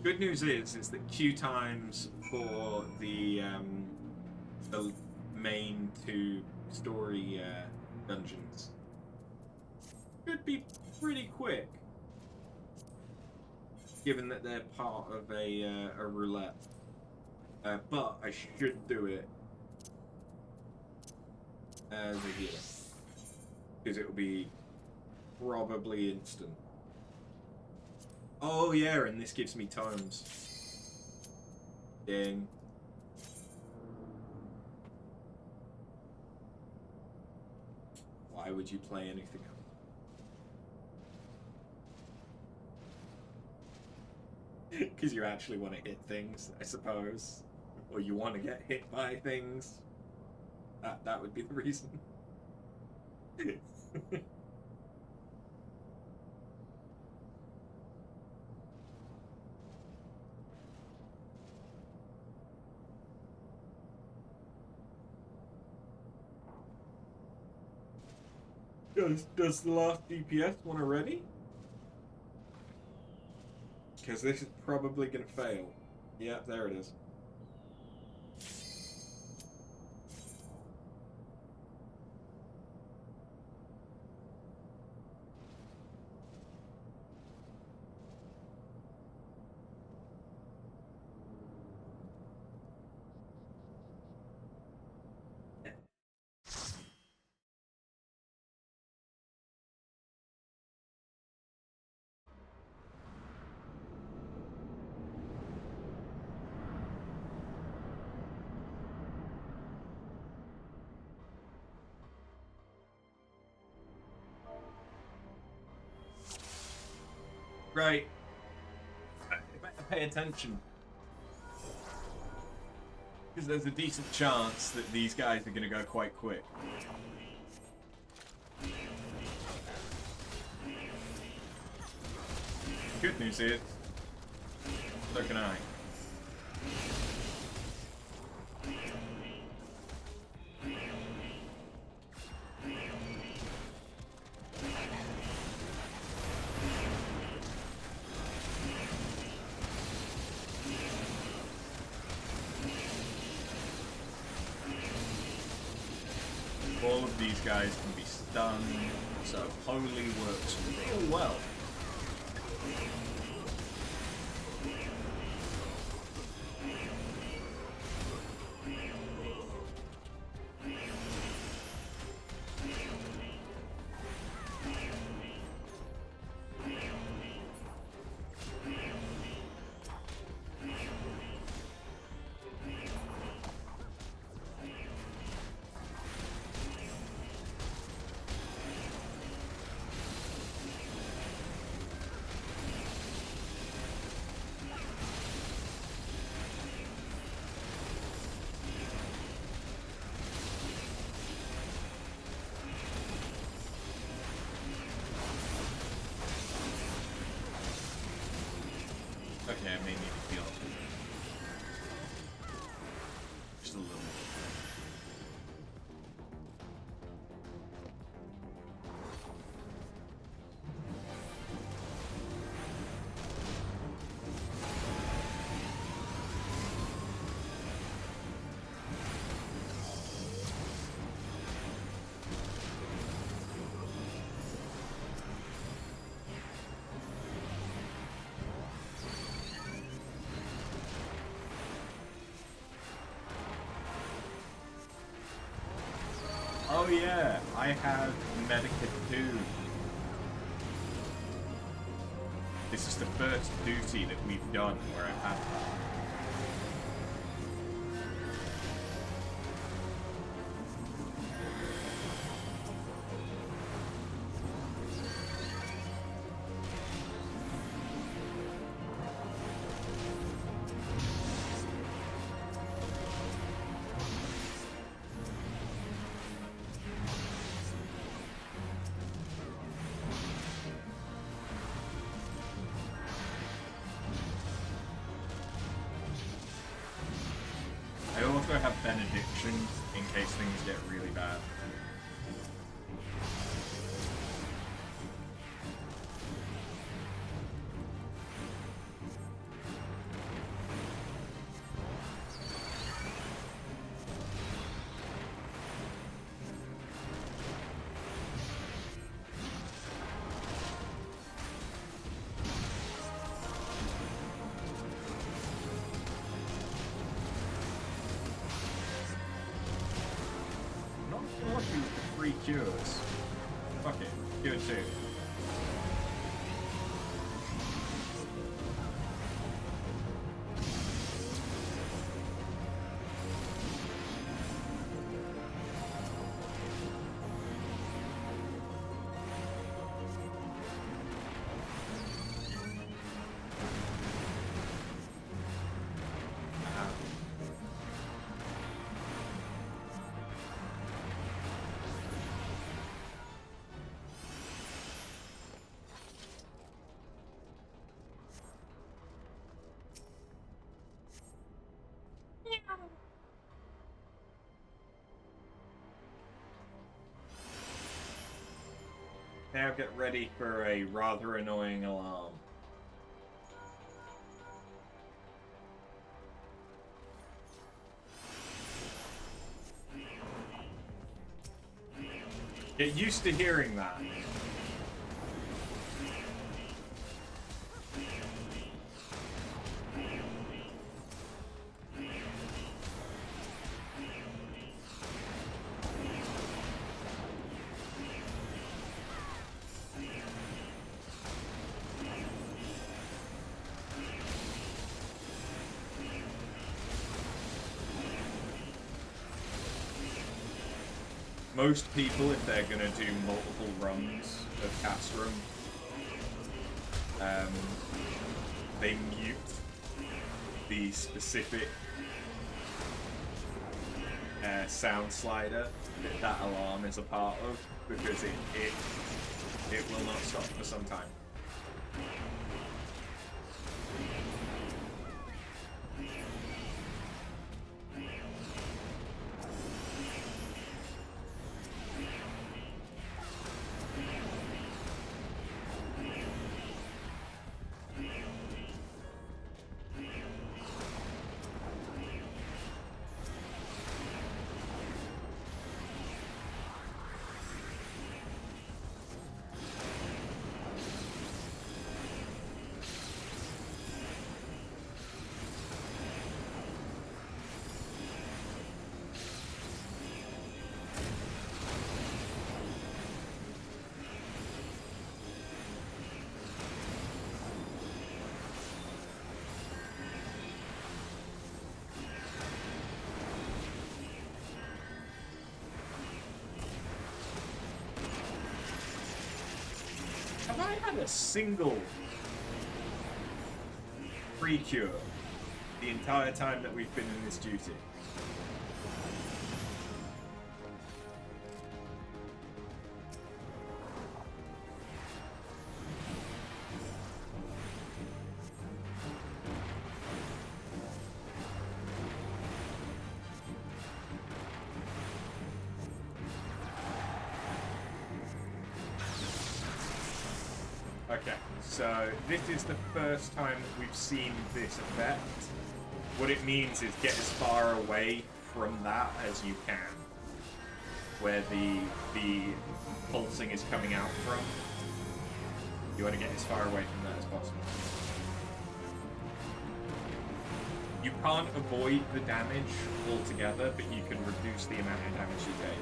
Good news is that queue times for the main two story dungeons should be pretty quick, given that they're part of a roulette. But I should do it as a healer, because it will be probably instant. Oh yeah, and this gives me tomes. Ding. Why would you play anything else? Because you actually want to hit things, I suppose. Or you want to get hit by things. That would be the reason. Does the last DPS want to ready? Because this is probably going to fail. Yeah, there it is. Right. I better pay attention. Because there's a decent chance that these guys are going to go quite quick. Good news is, so can I. All of these guys can be stunned, so Holy works real well. Okay, I may need to heal. Just a little bit. Oh yeah, I have Medikit too. This is the first duty that we've done where I had that. I also have benedictions in case things get really bad. Free cures. Fuck it. Cure 2. Now get ready for a rather annoying alarm. Get used to hearing that. Most people, if they're going to do multiple runs of Castrum, they mute the specific sound slider that that alarm is a part of, because it will not stop for some time. Have I had a single free cure the entire time that we've been in this duty? Okay, so this is the first time that we've seen this effect. What it means is get as far away from that as you can, where the pulsing is coming out from. You want to get as far away from that as possible. You can't avoid the damage altogether, but you can reduce the amount of damage you take.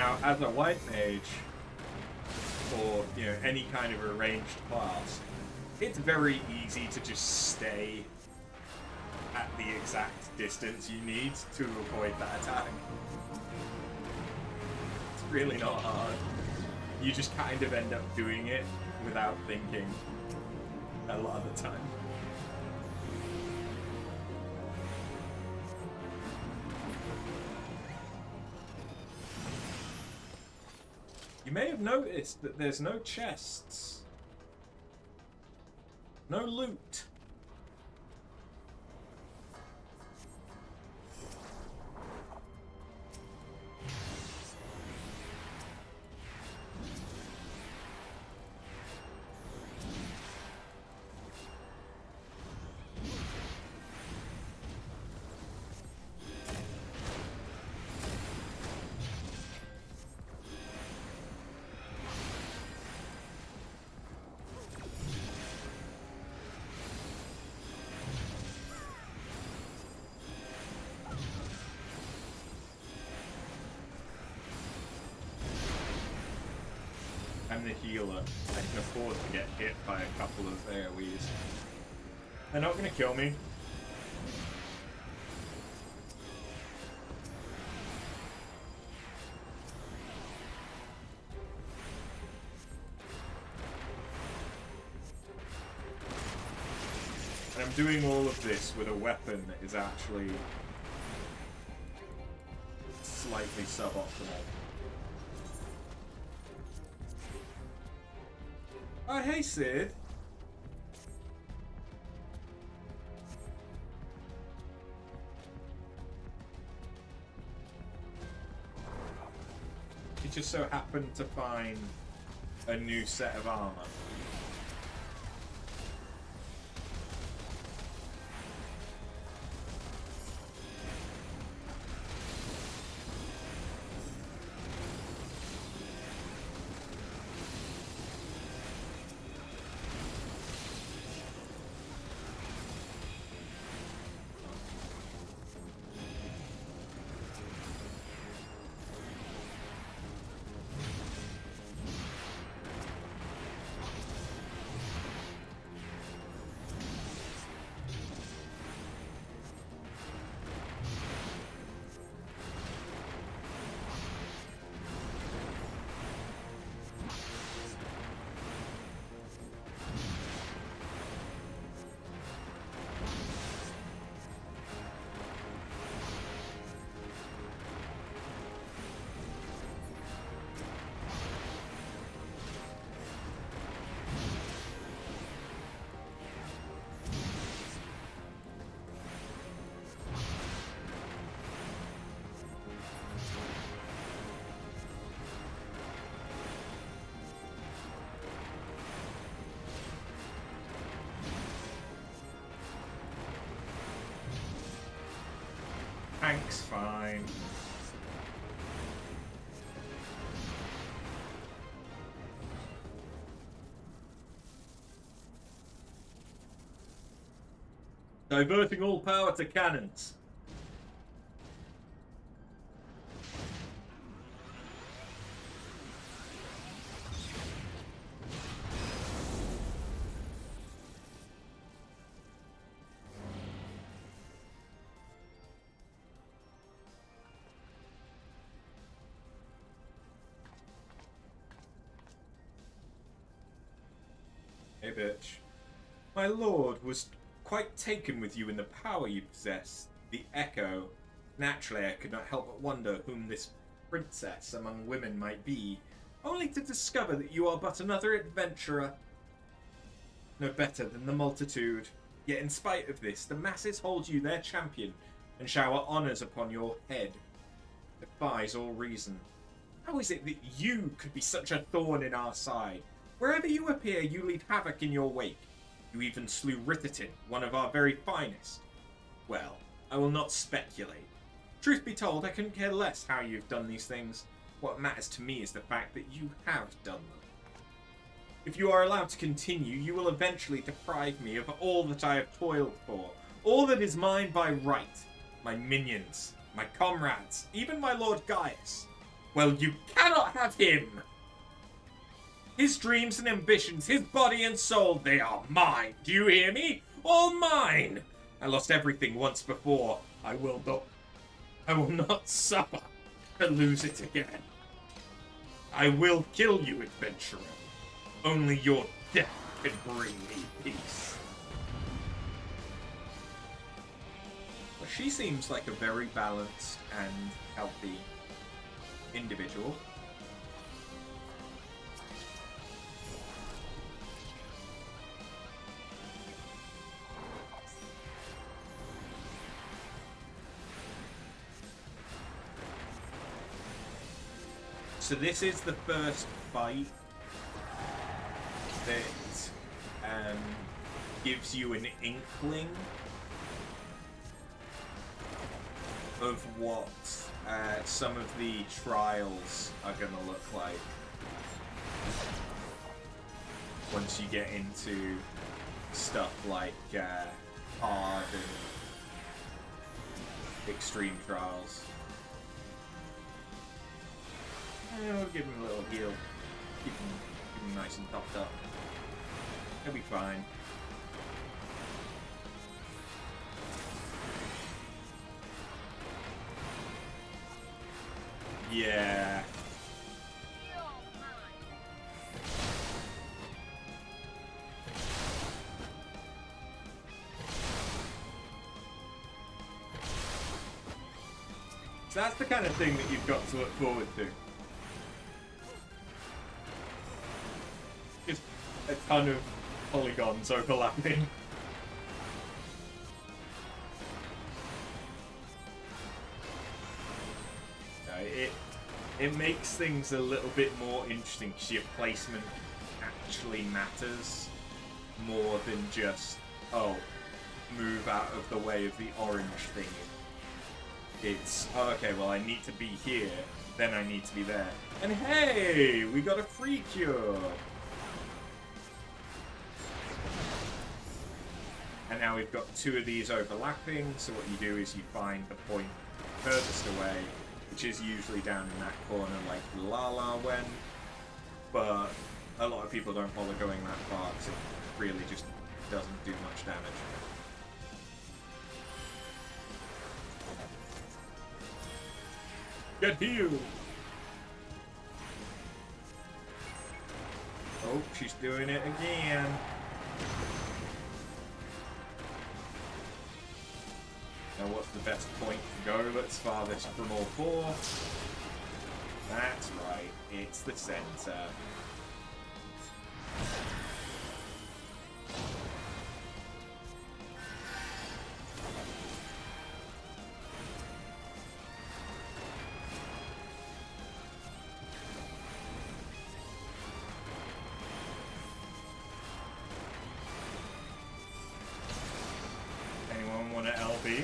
Now, as a white mage, or any kind of a ranged class, it's very easy to just stay at the exact distance you need to avoid that attack. It's really not hard. You just kind of end up doing it without thinking a lot of the time. You may have noticed that there's no chests. No loot. I'm the healer. I can afford to get hit by a couple of AoEs. They're not going to kill me. And I'm doing all of this with a weapon that is actually slightly suboptimal. Oh, hey, Sid. You just so happened to find a new set of armor. Tank's fine. Diverting all power to cannons. Hey, bitch. My lord was quite taken with you and the power you possess. The Echo. Naturally, I could not help but wonder whom this princess among women might be, only to discover that you are but another adventurer. No better than the multitude. Yet in spite of this, the masses hold you their champion and shower honours upon your head. Defies all reason. How is it that you could be such a thorn in our side? Wherever you appear, you leave havoc in your wake. You even slew Ritterton, one of our very finest. Well, I will not speculate. Truth be told, I couldn't care less how you've done these things. What matters to me is the fact that you have done them. If you are allowed to continue, you will eventually deprive me of all that I have toiled for, all that is mine by right. My minions, my comrades, even my Lord Gaius. Well, you cannot have him! His dreams and ambitions, his body and soul, they are mine. Do you hear me? All mine! I lost everything once before. I will not suffer to lose it again. I will kill you, adventurer. Only your death can bring me peace. Well, she seems like a very balanced and healthy individual. So this is the first fight that gives you an inkling of what some of the trials are going to look like once you get into stuff like hard and extreme trials. We'll give him a little heal. Keep him nice and topped up. He'll be fine. Yeah. So that's the kind of thing that you've got to look forward to. Just a ton of polygons overlapping. It makes things a little bit more interesting because your placement actually matters more than just, oh, move out of the way of the orange thing. It's, oh, okay, well, I need to be here, then I need to be there. And hey, we got a free cure! And now we've got two of these overlapping, so what you do is you find the point furthest away, which is usually down in that corner like Lala went, but a lot of people don't bother going that far because it really just doesn't do much damage. Get healed! Oh, she's doing it again. Now what's the best point to go that's farthest from all four? That's right, it's the center. Anyone want an LB?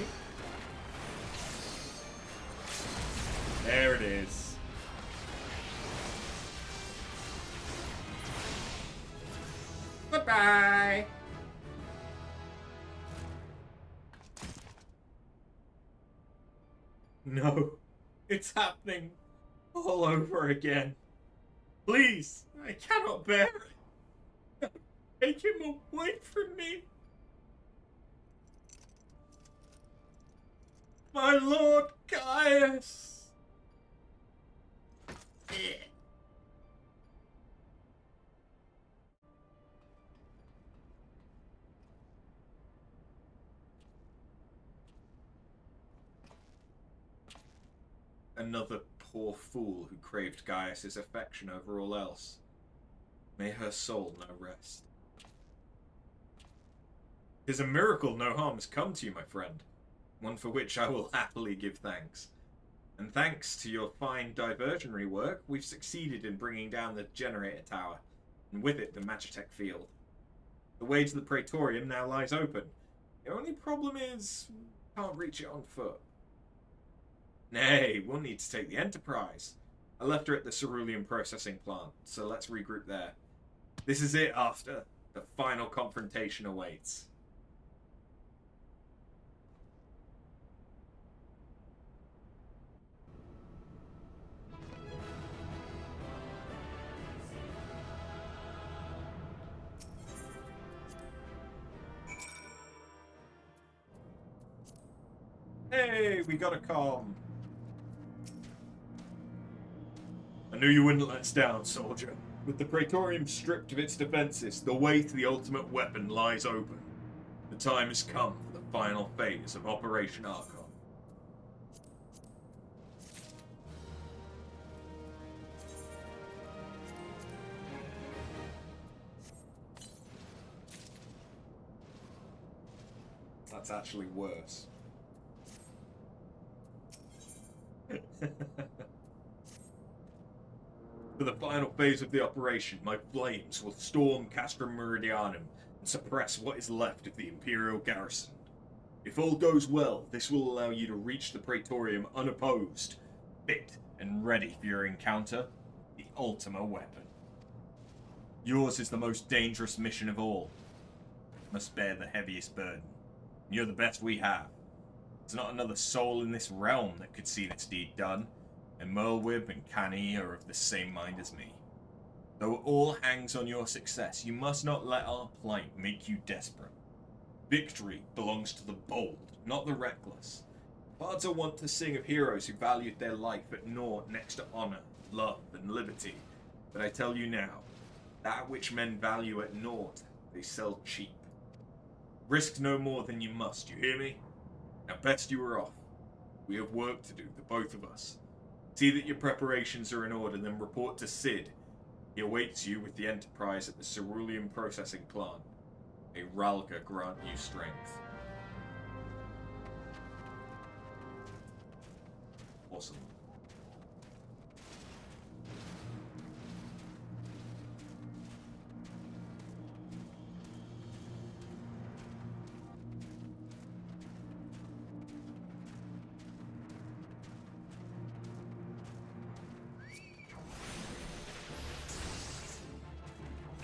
There it is. Goodbye. No, it's happening all over again. Please, I cannot bear it. Take him away from me. My Lord Caius. Another poor fool who craved Gaius's affection over all else. May her soul know rest. 'Tis a miracle no harm has come to you, my friend. One for which I will happily give thanks. And thanks to your fine diversionary work, we've succeeded in bringing down the generator tower, and with it the Magitech field. The way to the Praetorium now lies open. The only problem is, we can't reach it on foot. Nay, we'll need to take the Enterprise. I left her at the cerulean processing plant, so let's regroup there. This is it after. The final confrontation awaits. Hey, we got a calm. I knew you wouldn't let us down, soldier. With the Praetorium stripped of its defenses, the way to the ultimate weapon lies open. The time has come for the final phase of Operation Archon. That's actually worse. For the final phase of the operation, my flames will storm Castrum Meridianum and suppress what is left of the Imperial garrison. If all goes well, this will allow you to reach the Praetorium unopposed, fit and ready for your encounter, the Ultima weapon. Yours is the most dangerous mission of all. You must bear the heaviest burden. You're the best we have. There's not another soul in this realm that could see this deed done, and Merlwyb and Canny are of the same mind as me. Though it all hangs on your success, you must not let our plight make you desperate. Victory belongs to the bold, not the reckless. Bards are wont to sing of heroes who valued their life at naught next to honor, love, and liberty. But I tell you now, that which men value at naught, they sell cheap. Risk no more than you must, you hear me? Now best you are off. We have work to do, the both of us. See that your preparations are in order, then report to Sid. He awaits you with the Enterprise at the Cerulean processing plant. May Ralga grant you strength. Awesome.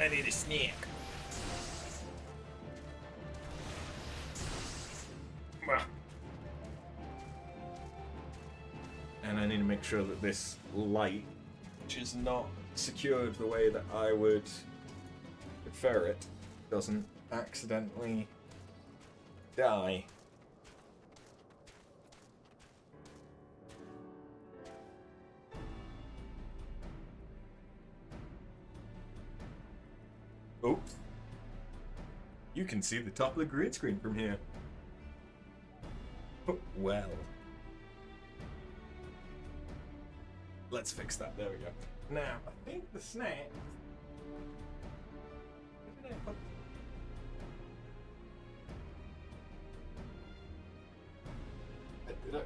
I need a snack. And I need to make sure that this light, which is not secured the way that I would prefer it, doesn't accidentally die. Oops. You can see the top of the green screen from here. Well. Let's fix that. There we go. Now, I think the snack... Did I?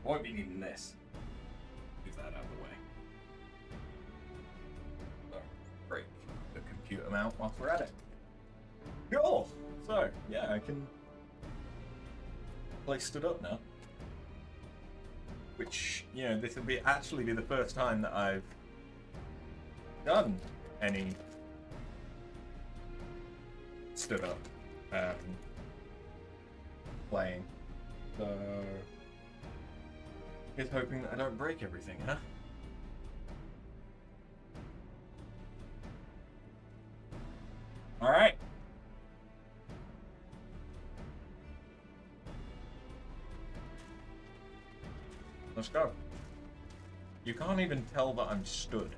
Won't be needing this. Move that out of the way. So, break the computer mount whilst we're at it. Cool! So, yeah, I can place it up now. Which, you know, this will be actually be the first time that I've done any stood up playing. So is hoping that I don't break everything, huh? Alright. Let's go. You can't even tell that I'm stood.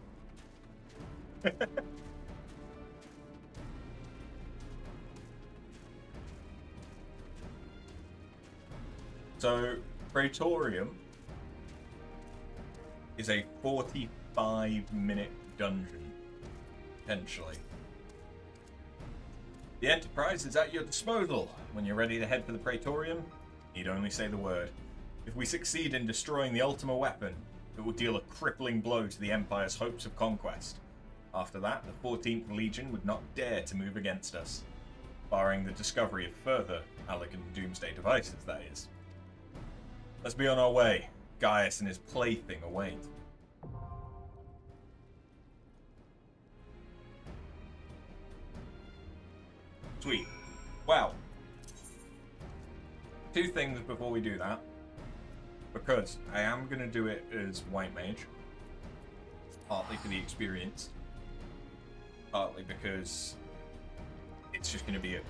So, Praetorium is a 45-minute dungeon, potentially. The Enterprise is at your disposal. When you're ready to head for the Praetorium, you'd only say the word. If we succeed in destroying the Ultima weapon, it will deal a crippling blow to the Empire's hopes of conquest. After that, the 14th Legion would not dare to move against us, barring the discovery of further Allagan Doomsday devices, that is. Let's be on our way. Gaius and his plaything await. Sweet. Well, two things before we do that. Because I am going to do it as White Mage. Partly for the experience. Partly because it's just going to be a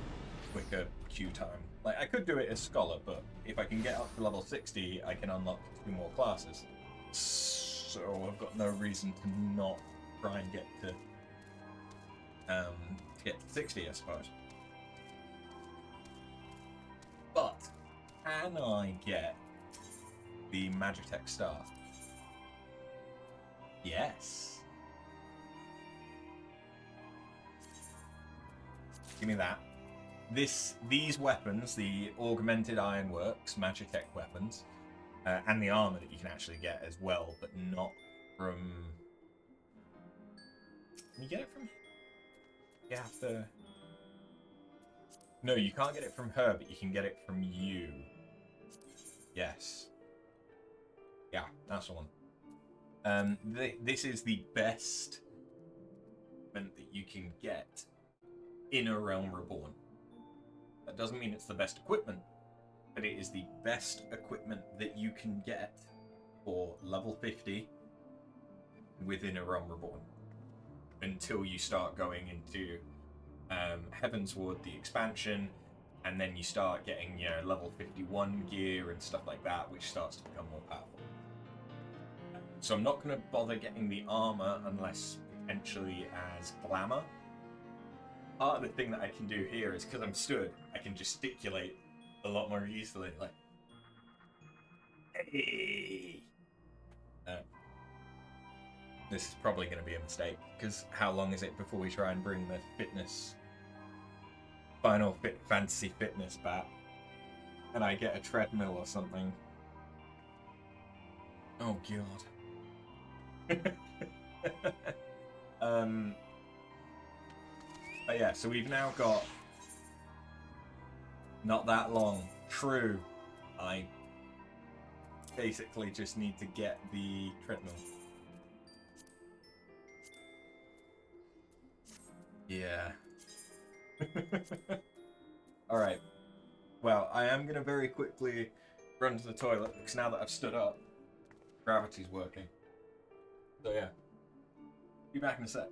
quicker queue time. Like, I could do it as Scholar, but if I can get up to level 60, I can unlock 2 more classes. So I've got no reason to not try and get to 60, I suppose. But can I get the Magitech Star? Yes. Give me that. These weapons, the Augmented Ironworks Magitech weapons, and the armor that you can actually get as well, but not from... Can you get it from... You have to... No, you can't get it from her, but you can get it from you. Yes. Yeah, that's the one. This is the best equipment that you can get in A Realm Reborn. That doesn't mean it's the best equipment, but it is the best equipment that you can get for level 50 within A Realm Reborn. Until you start going into Heavensward, the expansion, and then you start getting, you know, level 51 gear and stuff like that, which starts to become more powerful. So I'm not going to bother getting the armor unless potentially as glamour. Part of the thing that I can do here is because I'm stood, I can gesticulate a lot more easily, like, hey! This is probably going to be a mistake, because how long is it before we try and bring the fitness, Final Fantasy fitness back, and I get a treadmill or something? Oh god. But yeah, so we've now got not that long. True. I basically just need to get the treadmill. Yeah. Alright. Well, I am going to very quickly run to the toilet, because now that I've stood up, gravity's working. So yeah. Be back in a sec.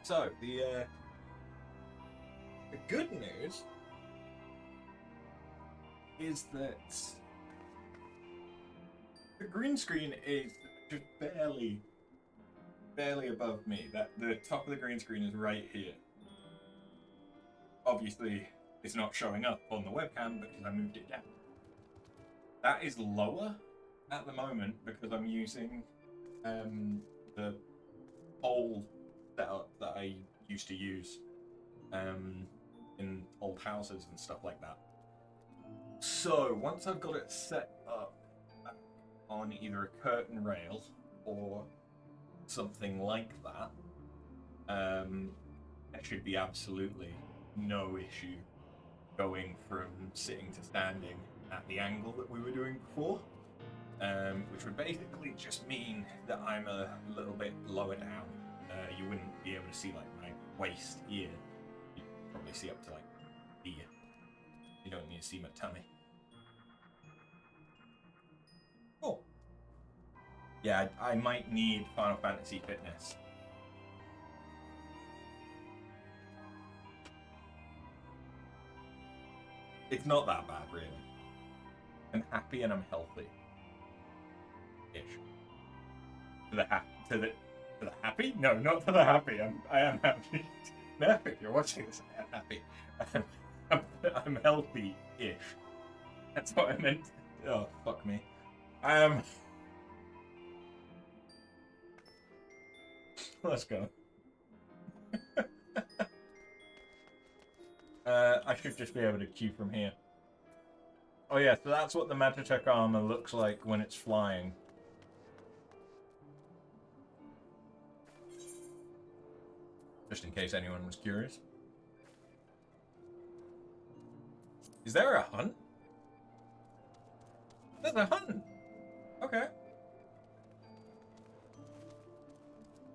So, the good news is that the green screen is just barely above me. That the top of the green screen is right here. Obviously, it's not showing up on the webcam because I moved it down. That is lower at the moment because I'm using the whole setup that I used to use in old houses and stuff like that. So once I've got it set up on either a curtain rail or something like that, there should be absolutely no issue going from sitting to standing at the angle that we were doing before, which would basically just mean that I'm a little bit lower down. You wouldn't be able to see like my waist here. You'd probably see up to like here. You don't need to see my tummy. Oh. Yeah, I might need Final Fantasy fitness. It's not that bad, really. I'm happy and I'm healthy. Ish. To the happy? No, not to the happy. I am happy. No, if you're watching this, I am happy. I'm healthy-ish. That's what I meant. Oh, fuck me. Let's go. I should just be able to queue from here. Oh yeah, so that's what the Magitek armor looks like when it's flying. Just in case anyone was curious. Is there a hunt? There's a hunt! Okay.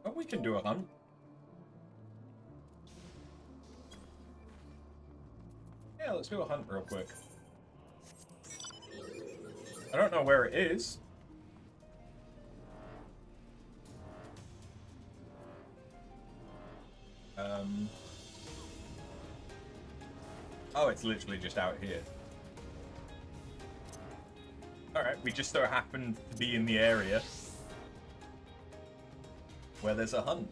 Oh, we can do a hunt. Yeah, let's do a hunt real quick. I don't know where it is. Oh, it's literally just out here. Alright, we just so happened to be in the area where there's a hunt.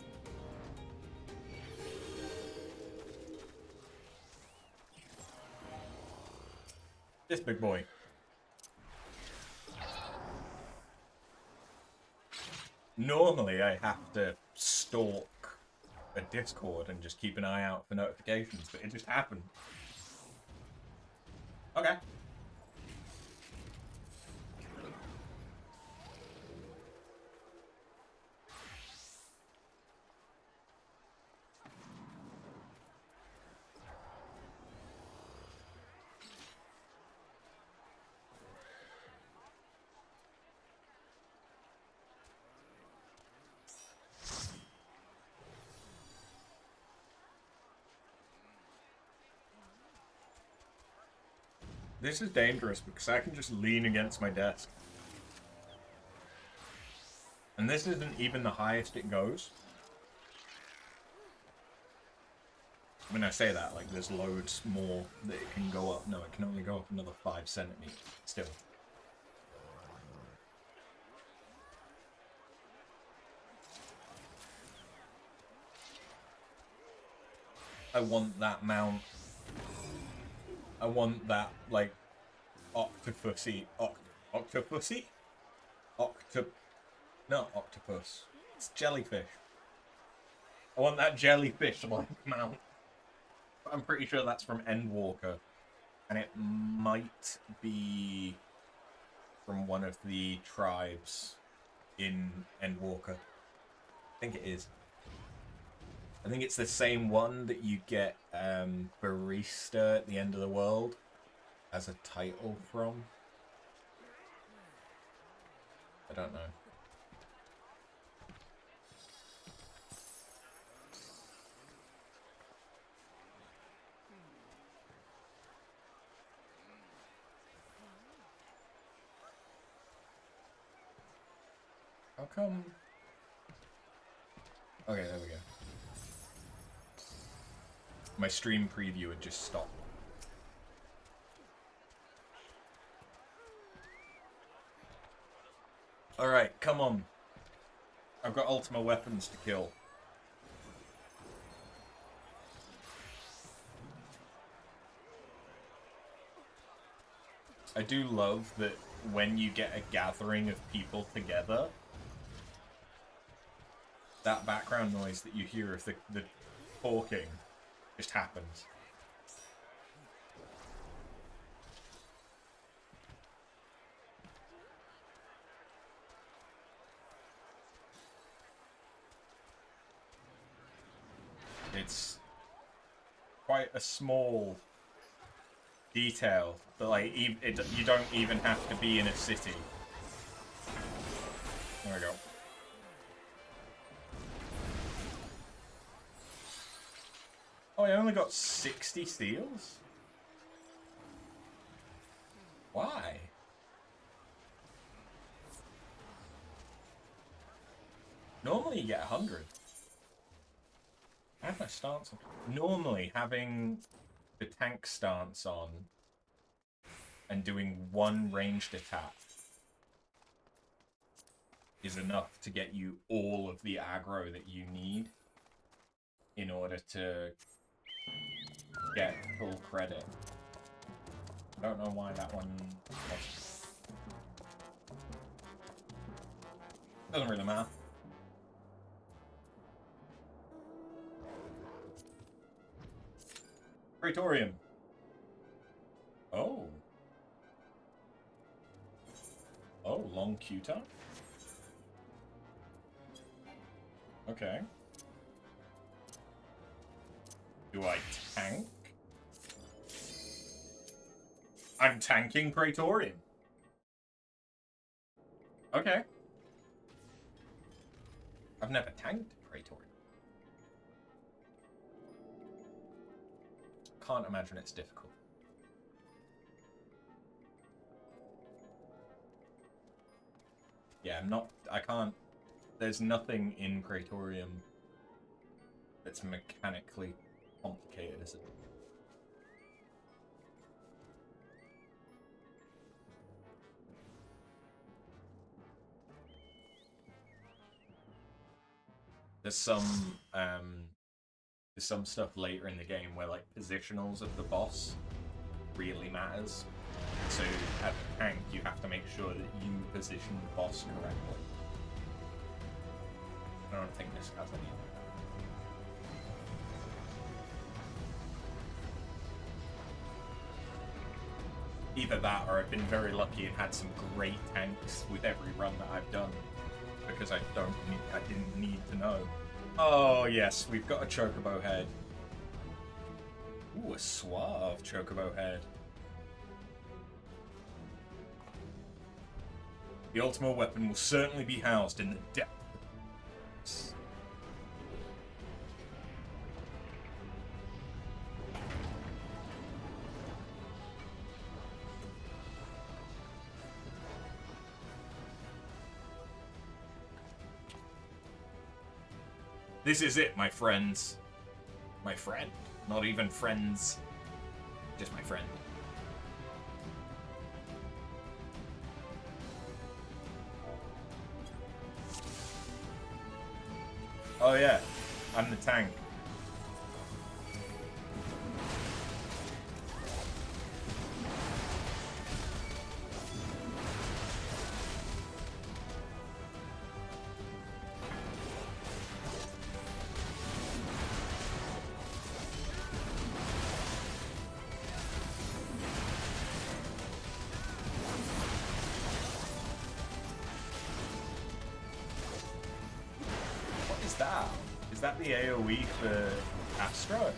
This big boy. Normally I have to stalk a Discord and just keep an eye out for notifications, but it just happened. Okay. This is dangerous because I can just lean against my desk. And this isn't even the highest it goes. When I say that, like, there's loads more that it can go up. No, it can only go up another 5 centimeters still. I want that mount. I want that, like, octopusy... Octopusy? No, octopus. It's jellyfish. I want that jellyfish-like mount. I'm pretty sure that's from Endwalker. And it might be from one of the tribes in Endwalker. I think it is. I think it's the same one that you get Barista at the End of the World as a title from. I don't know. How come? Okay, there we go. My stream preview had just stopped. Alright, come on. I've got ultimate weapons to kill. I do love that when you get a gathering of people together, that background noise that you hear of the talking just happens. It's quite a small detail, but like you don't even have to be in a city. There we go. Oh, I only got 60 steals? Why? you get 100. I have my stance on. Normally, having the tank stance on and doing one ranged attack is enough to get you all of the aggro that you need in order to get full credit. I don't know why that one... Doesn't really matter. Praetorium. Oh. Oh, long queue time? Okay. Do I tank? I'm tanking Praetorium. Okay. I've never tanked Praetorium. Can't imagine it's difficult. Yeah, I can't, there's nothing in Praetorium that's mechanically complicated, is it? There's some stuff later in the game where like positionals of the boss really matters. So at the tank you have to make sure that you position the boss correctly. I don't think this has any of that. Either that or I've been very lucky and had some great tanks with every run that I've done. Because I didn't need to know. Oh yes, we've got a chocobo head. Ooh, a suave chocobo head. The ultimate weapon will certainly be housed in the depths. This is it, my friends. My friend. Not even friends. Just my friend. Oh yeah, I'm the tank. Is that the AoE for Astro?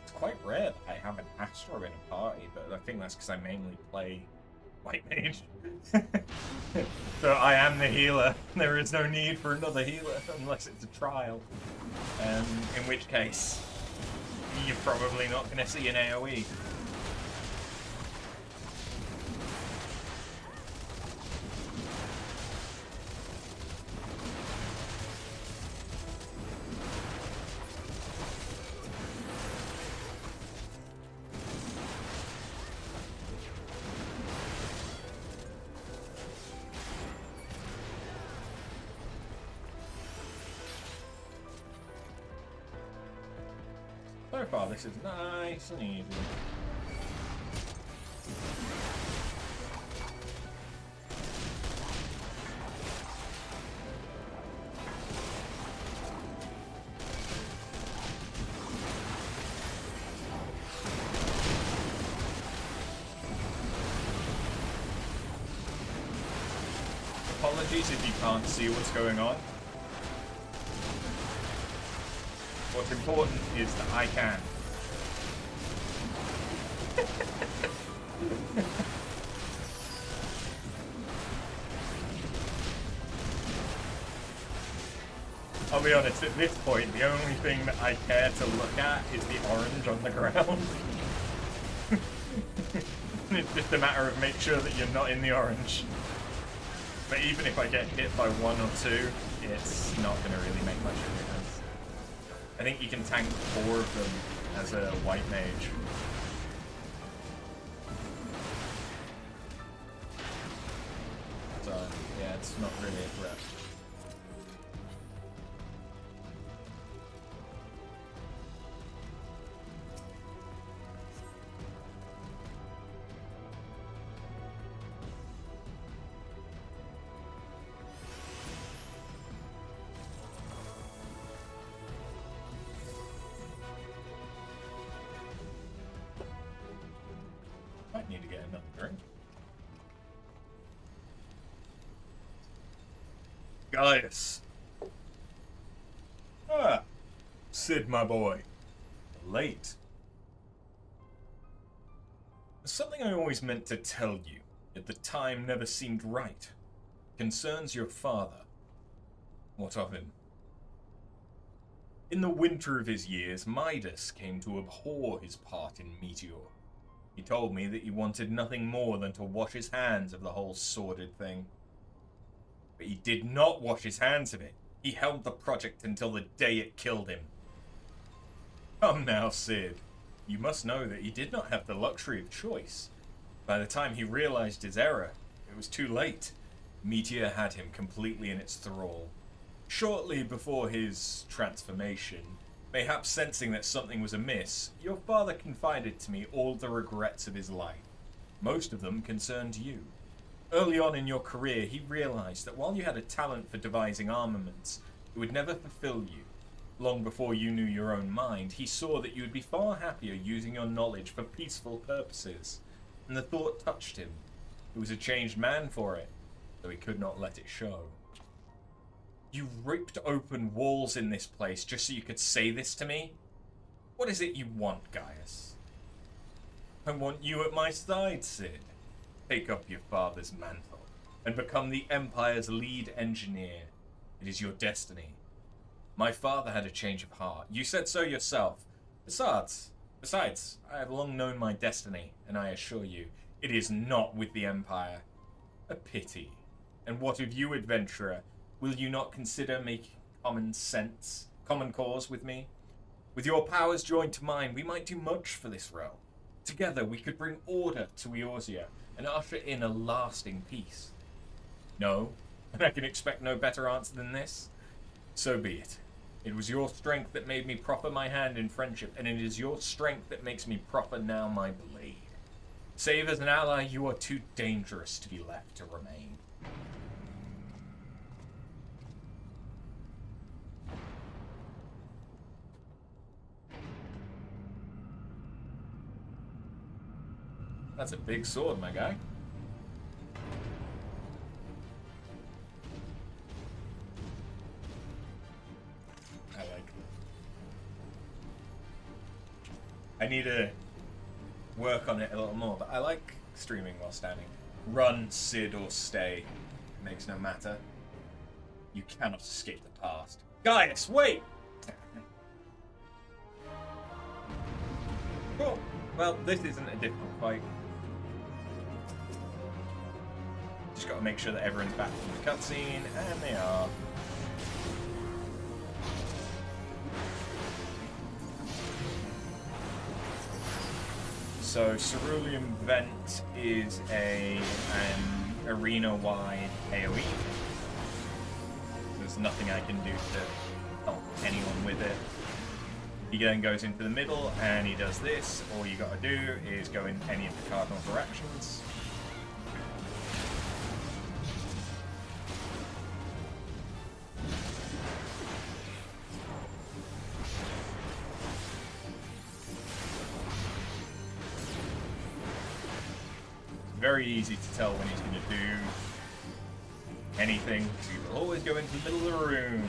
It's quite rare that I have an Astro in a party, but I think that's because I mainly play White Mage. So I am the healer. There is no need for another healer unless it's a trial. In which case, you're probably not going to see an AoE. So far, this is nice and easy. Apologies if you can't see what's going on. What's important is that I can. I'll be honest, at this point, the only thing that I care to look at is the orange on the ground. It's just a matter of make sure that you're not in the orange. But even if I get hit by 1 or 2, it's not going to really make much of a difference. I think you can tank 4 of them as a white mage. So, yeah, it's not really a threat. Might need to get another drink. Gaius. Ah, Sid, my boy. Late. There's something I always meant to tell you, yet the time never seemed right. Concerns your father. What of him? In the winter of his years, Midas came to abhor his part in Meteor. He told me that he wanted nothing more than to wash his hands of the whole sordid thing. But he did not wash his hands of it. He held the project until the day it killed him. Come now, Sid. You must know that he did not have the luxury of choice. By the time he realized his error, it was too late. Meteor had him completely in its thrall. Shortly before his transformation, mayhaps sensing that something was amiss, your father confided to me all the regrets of his life. Most of them concerned you. Early on in your career, he realized that while you had a talent for devising armaments, it would never fulfill you. Long before you knew your own mind, he saw that you would be far happier using your knowledge for peaceful purposes, and the thought touched him. He was a changed man for it, though he could not let it show. You ripped open walls in this place just so you could say this to me? What is it you want, Gaius? I want you at my side, Sid. Take up your father's mantle and become the Empire's lead engineer. It is your destiny. My father had a change of heart. You said so yourself. Besides, I have long known my destiny, and I assure you, it is not with the Empire. A pity. And what of you, adventurer? Will you not consider making common cause with me? With your powers joined to mine, we might do much for this realm. Together, we could bring order to Eorzea and usher in a lasting peace. No, and I can expect no better answer than this. So be it. It was your strength that made me proffer my hand in friendship, and it is your strength that makes me proffer now my blade. Save as an ally, you are too dangerous to be left to remain. That's a big sword, my guy. I like it. I need to work on it a little more, but I like streaming while standing. Run, Sid, or stay. Makes no matter. You cannot escape the past. Gaius, wait! Cool. Well, this isn't a difficult fight. Just got to make sure that everyone's back from the cutscene, and they are. So, Cerulean Vent is an arena-wide AoE. There's nothing I can do to help anyone with it. He then goes into the middle, and he does this. All you got to do is go in any of the cardinal directions. Very easy to tell when he's going to do anything. He will always go into the middle of the room.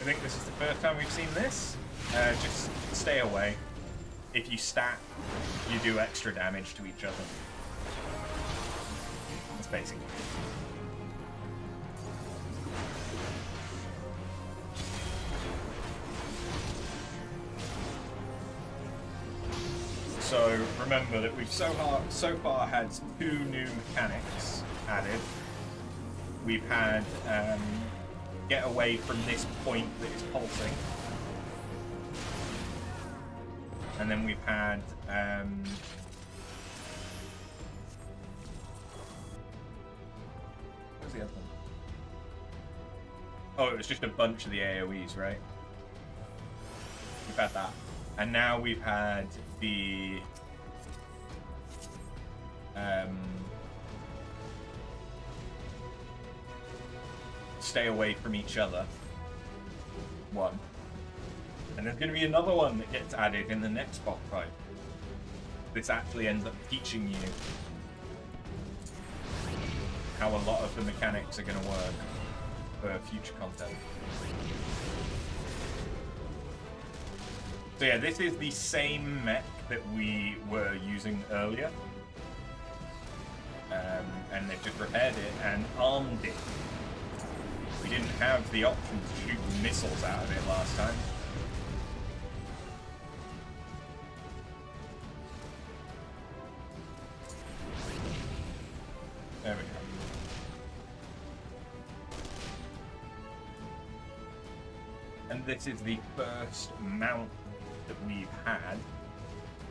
I think this is the first time we've seen this. Just stay away. If you stack, you do extra damage to each other. That's basically it. So remember that we've so far had 2 new mechanics. added. We've had get away from this point that is pulsing. And then we've had what was the other one? Oh, it was just a bunch of the AoEs, right? We've had that. And now we've had the stay away from each other one. And there's going to be another one that gets added in the next boss fight. This actually ends up teaching you how a lot of the mechanics are going to work for future content. So yeah, this is the same mech that we were using earlier. And they've just repaired it and armed it. We didn't have the option to shoot missiles out of it last time. There we go. And this is the first mount that we've had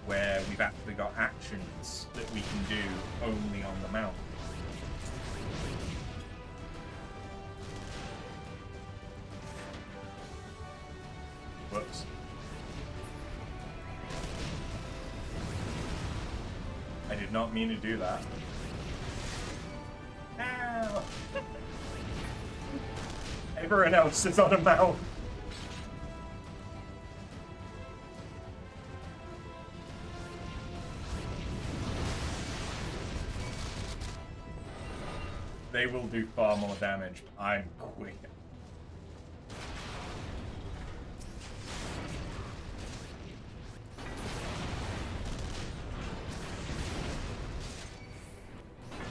where we've actually got actions that we can do only on the mount. Whoops. I did not mean to do that. Ow! Everyone else is on a mount. They will do far more damage. I'm quick.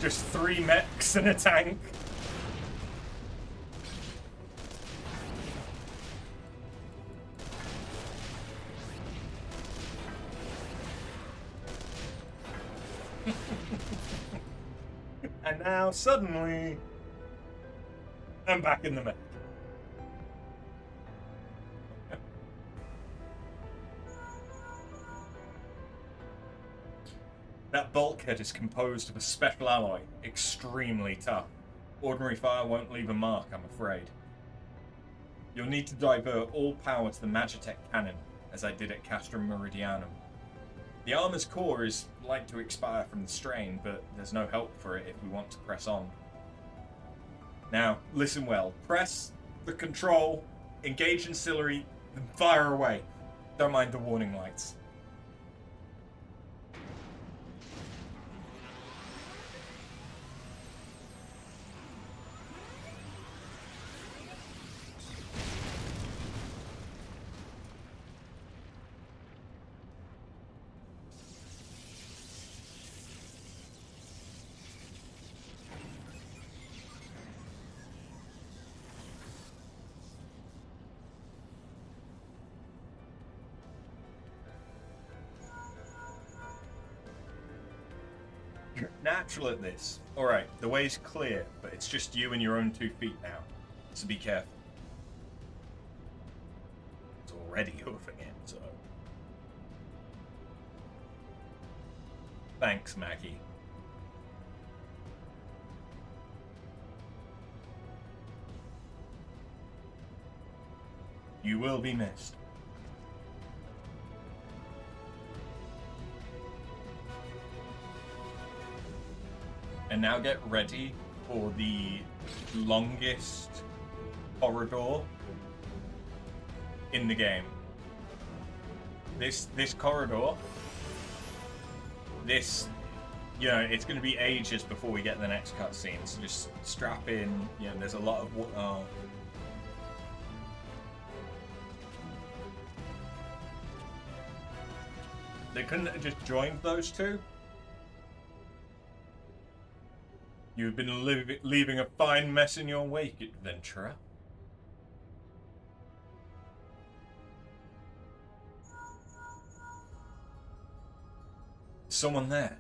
Just 3 mechs and a tank. And now, suddenly, I'm back in the mech. That bulkhead is composed of a special alloy, extremely tough. Ordinary fire won't leave a mark, I'm afraid. You'll need to divert all power to the Magitech cannon, as I did at Castrum Meridianum. The armor's core is like to expire from the strain, but there's no help for it if we want to press on. Now, listen well. Press the control, engage ancillary, then fire away. Don't mind the warning lights. Natural at this. Alright, the way's clear, but it's just you and your own 2 feet now. So be careful. It's already hoofing it, so... Thanks, Maggie. You will be missed. And now get ready for the longest corridor in the game. This corridor, you know, it's going to be ages before we get the next cutscene. So just strap in. You know, there's a lot of They couldn't have just joined those two. You've been leaving a fine mess in your wake, adventurer. Someone there.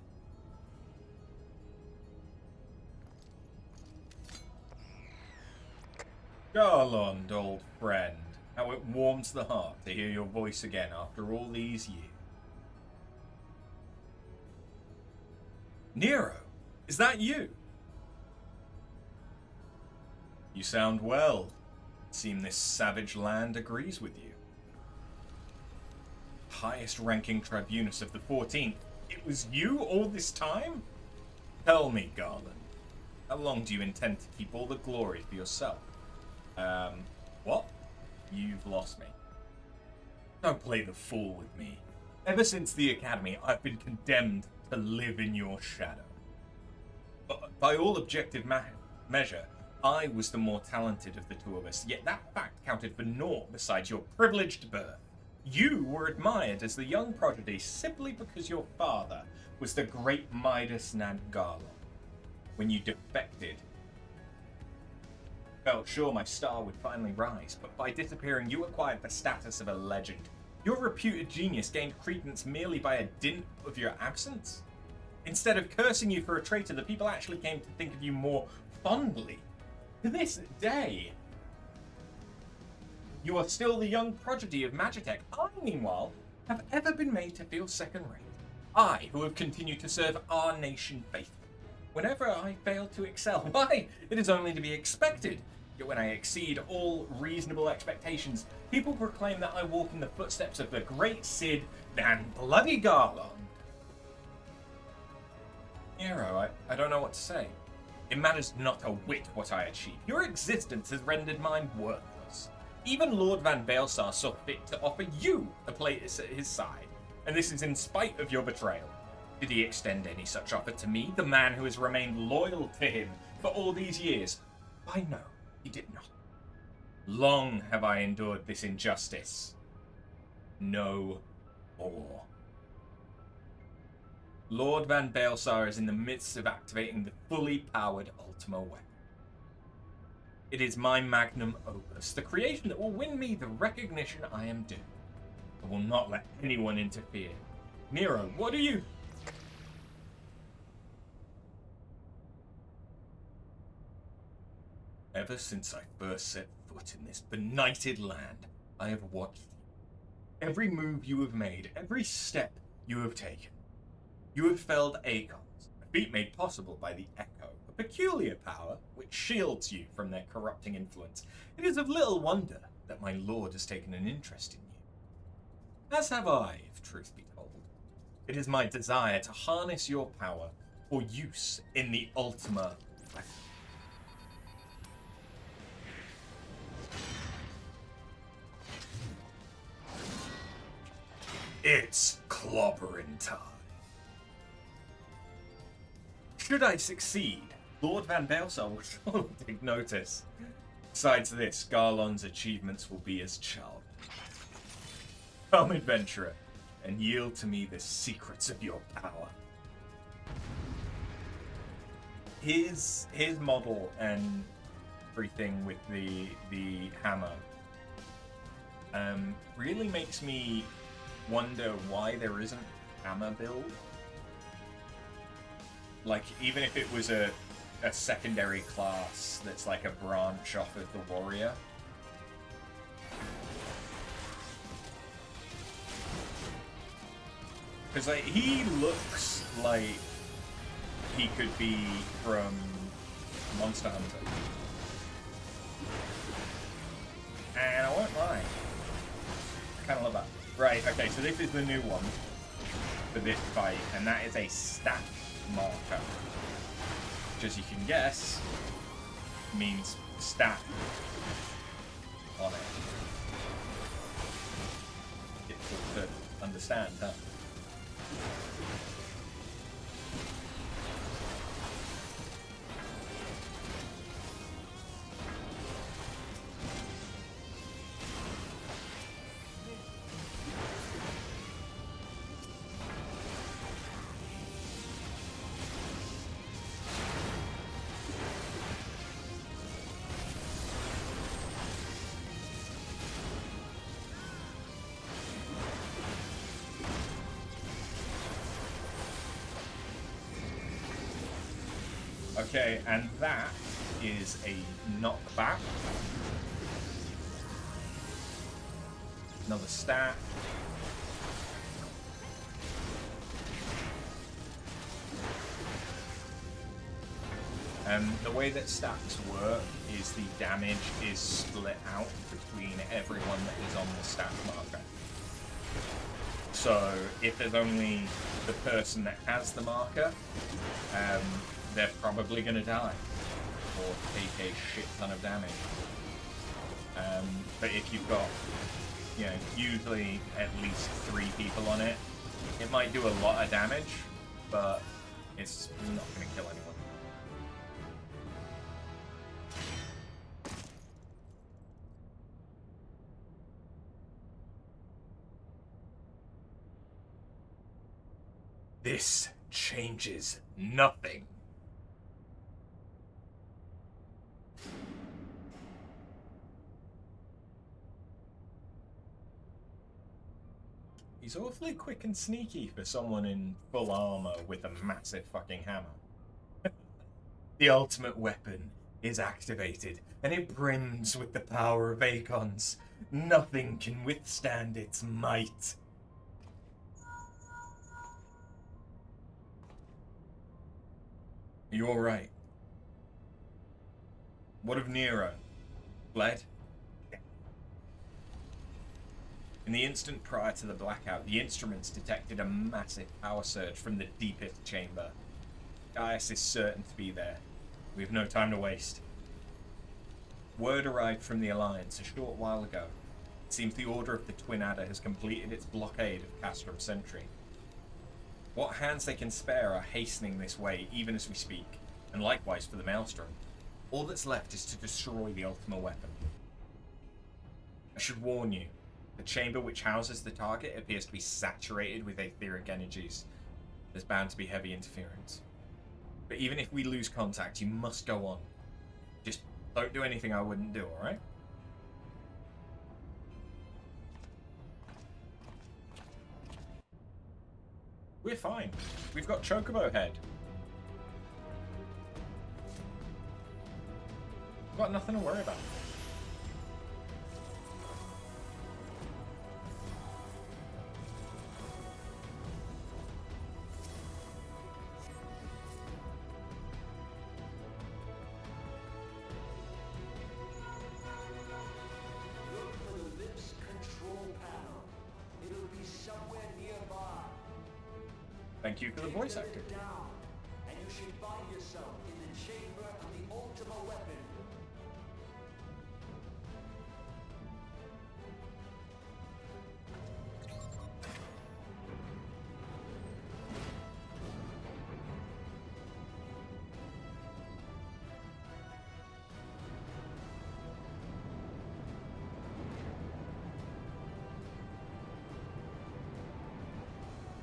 Garland, old friend. How it warms the heart to hear your voice again after all these years. Nero, is that you? You sound well. Seem this savage land agrees with you. Highest ranking tribunus of the 14th. It was you all this time? Tell me, Garland. How long do you intend to keep all the glory for yourself? What? You've lost me. Don't play the fool with me. Ever since the Academy, I've been condemned to live in your shadow. But by all objective measure, I was the more talented of the two of us, yet that fact counted for naught besides your privileged birth. You were admired as the young prodigy simply because your father was the great Midas Garland. When you defected, felt sure my star would finally rise, but by disappearing you acquired the status of a legend. Your reputed genius gained credence merely by a dint of your absence. Instead of cursing you for a traitor, the people actually came to think of you more fondly. To this day, you are still the young prodigy of Magitech. I, meanwhile, have ever been made to feel second-rate. I, who have continued to serve our nation faithfully. Whenever I fail to excel, why, it is only to be expected. Yet when I exceed all reasonable expectations, people proclaim that I walk in the footsteps of the great Cid and bloody Garland. Nero, I don't know what to say. It matters not a whit what I achieve. Your existence has rendered mine worthless. Even Lord Van Baelsar saw fit to offer you a place at his side, and this is in spite of your betrayal. Did he extend any such offer to me, the man who has remained loyal to him for all these years? Why, no, he did not. Long have I endured this injustice. No more. Lord Van Baelsar is in the midst of activating the fully powered Ultima weapon. It is my magnum opus, the creation that will win me the recognition I am due. I will not let anyone interfere. Nero, what are you? Ever since I first set foot in this benighted land, I have watched you. Every move you have made, every step you have taken. You have felled Acons, a feat made possible by the Echo, a peculiar power which shields you from their corrupting influence. It is of little wonder that my lord has taken an interest in you. As have I, if truth be told. It is my desire to harness your power for use in the Ultima weapon. It's clobbering time. Should I succeed, Lord Van Baelsar will surely take notice. Besides this, Garland's achievements will be as charmed. Come, adventurer, and yield to me the secrets of your power. His model and everything with the hammer really makes me wonder why there isn't hammer build. Like, even if it was a secondary class that's like a branch off of the warrior. Because like, he looks like he could be from Monster Hunter. And I won't lie, I kind of love that. Right, okay, so this is the new one for this fight, and that is a stat marker, which, as you can guess, means stat on it. Difficult to understand, huh? Okay, and that is a knockback. Another stat. The way that stats work is the damage is split out between everyone that is on the stat marker. So if there's only the person that has the marker, they're probably going to die or take a shit ton of damage. But if you've got, you know, usually at least 3 people on it, it might do a lot of damage, but it's not going to kill anyone. This changes nothing. He's awfully quick and sneaky for someone in full armor with a massive fucking hammer. The ultimate weapon is activated, and it brims with the power of Aeons. Nothing can withstand its might. Are you alright? What of Nero? Bled? In the instant prior to the blackout, the instruments detected a massive power surge from the deepest chamber. Gaius is certain to be there. We have no time to waste. Word arrived from the Alliance a short while ago. It seems the Order of the Twin Adder has completed its blockade of Castrum Sentry. What hands they can spare are hastening this way even as we speak, and likewise for the Maelstrom. All that's left is to destroy the ultimate weapon. I should warn you, the chamber which houses the target appears to be saturated with etheric energies. There's bound to be heavy interference. But even if we lose contact, you must go on. Just don't do anything I wouldn't do, alright? We're fine. We've got Chocobo Head. We've got nothing to worry about. Look for the lips control panel. It'll be somewhere nearby. Thank you for the voice actor. Down, and you should find yourself in the chamber of the ultimate weapon.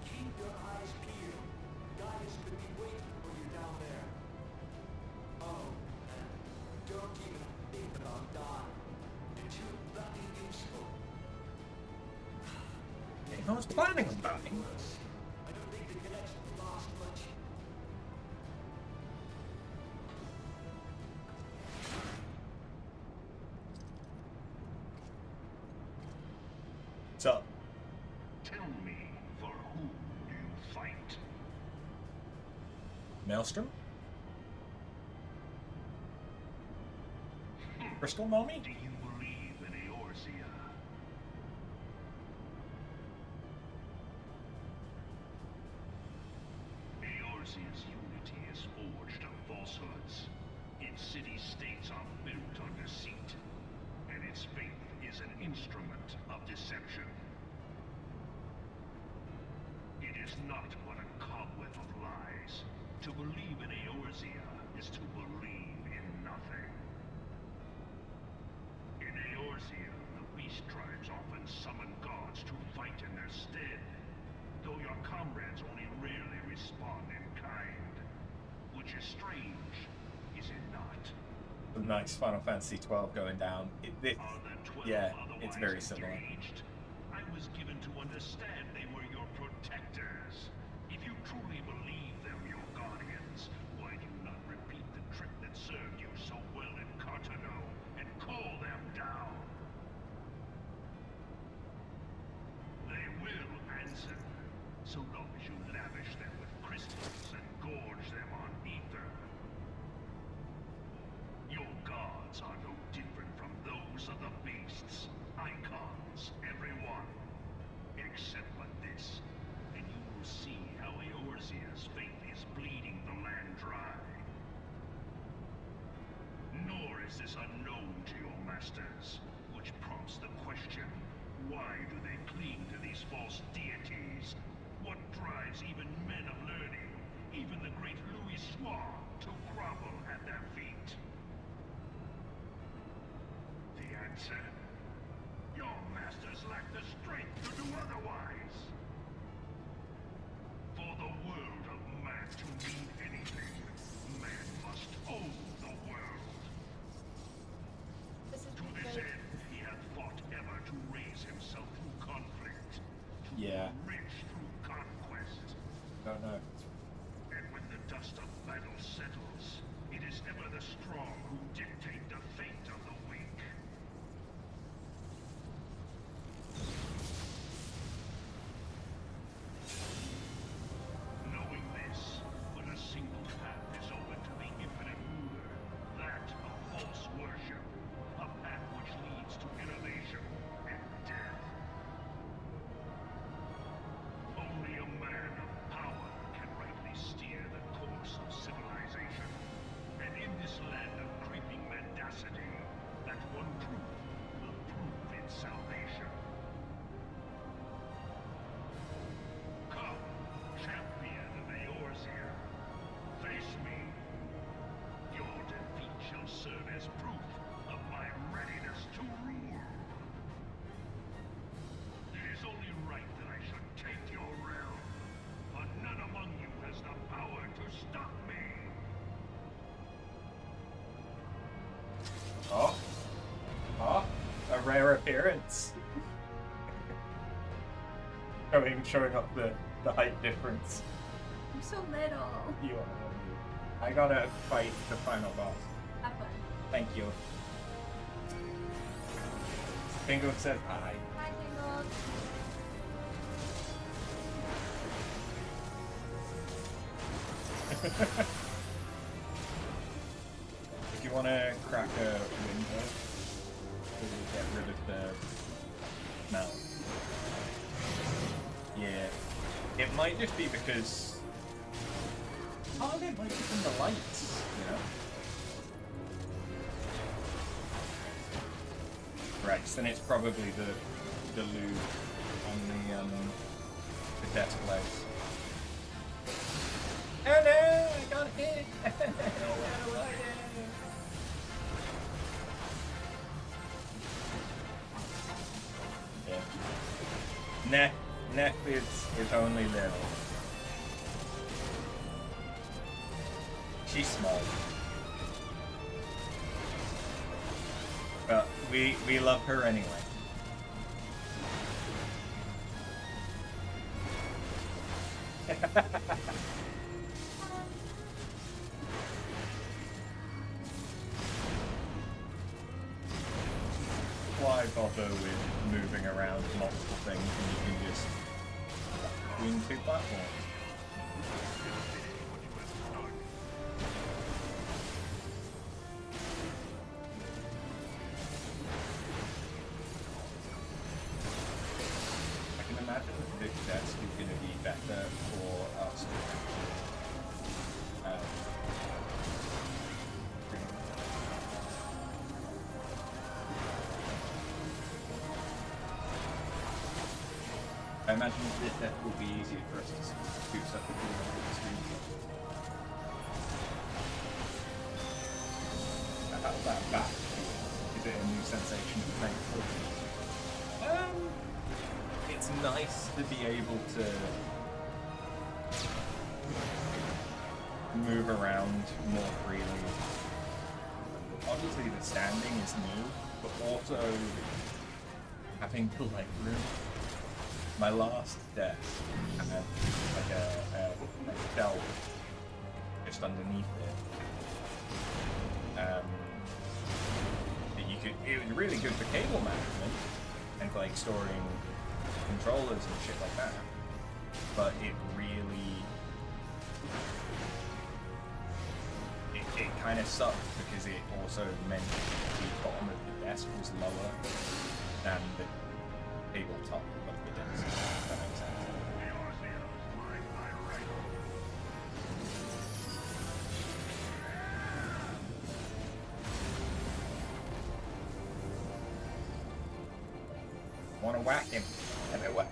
Keep your eyes peeled. Gaius could be waiting for you down there. Oh, and don't even think about dying. You're too bloody useful. I was planning on dying. I don't think the connection will last much. What's up? Tell me, for whom do you fight? Maelstrom? Crystal Mommy? Do you believe in Eorzea? Eorzea's unity is forged of falsehoods. Its city-states are built on deceit, and its faith is an instrument of deception. It is not but a cobweb of lies. To believe in Eorzea is to believe in nothing. In Eorzea, the beast tribes often summon gods to fight in their stead, though your comrades only rarely respond in kind. Which is strange, is it not? Nice Final Fantasy XII going down. Yeah, it's very similar. Engaged? I was given to understand they were your protectors. If you truly believe them your guardians, why do you not repeat the trick that served you so well in Cartano and call them down? marks of the beasts, icons, everyone. Except for this, and you will see how Eorzea's fate is bleeding the land dry. Nor is this unknown to your masters, which prompts the question, why do they cling to these false deities? What drives even men of learning, even the great Louis Soir, to grovel at their feet? The answer? Your masters lack the strength to do otherwise. For the world of man to mean anything, man must own the world. To this end, he hath fought ever to raise himself through conflict, to Yeah. be rich through conquest. Don't know. And when the dust of battle settles, it is ever the strong who dictate the fate of the weak. Knowing this, but a single path is open to the infinite ruler, that of false worship, a path which leads to innovation and death. Only a man of power can rightly steer the course of civilization. And in this land of creeping mendacity, that one truth will prove its salvation. Come, champion of Eorzea, face me. Your defeat shall serve as proof of my readiness to rule. It is only right that I should take your realm, but none among you has the power to stop me. Oh. Oh. A rare appearance. showing up the height difference. I'm so little. You are. I gotta fight the final boss. Have fun. Thank you. Bingo says hi. Hi, Jingle. If you want to crack a window to get rid of the smell. Yeah. It might just be because part of it might be from the lights, you know? Right, so then it's probably the lube on the desk legs. Oh no! I got hit! Yeah. Neck is only little. She's small. But we love her anyway. Why bother with moving around multiple things when you can just between two platforms? I can imagine that this desk is going to be better for us. I imagine this deck will be easier for us to do stuff with the stream. How's that back? Is it a new sensation of thankful? It's nice to be able to move around more freely. Obviously the standing is new, but also having the leg room. My last desk had like a shelf just underneath it. That you could. It was really good for cable management and like storing controllers and shit like that. But it really, it kind of sucked because it also meant the bottom of the desk desk was lower than the tabletop of the desk. If that makes sense. Want to whack him? Have it whack.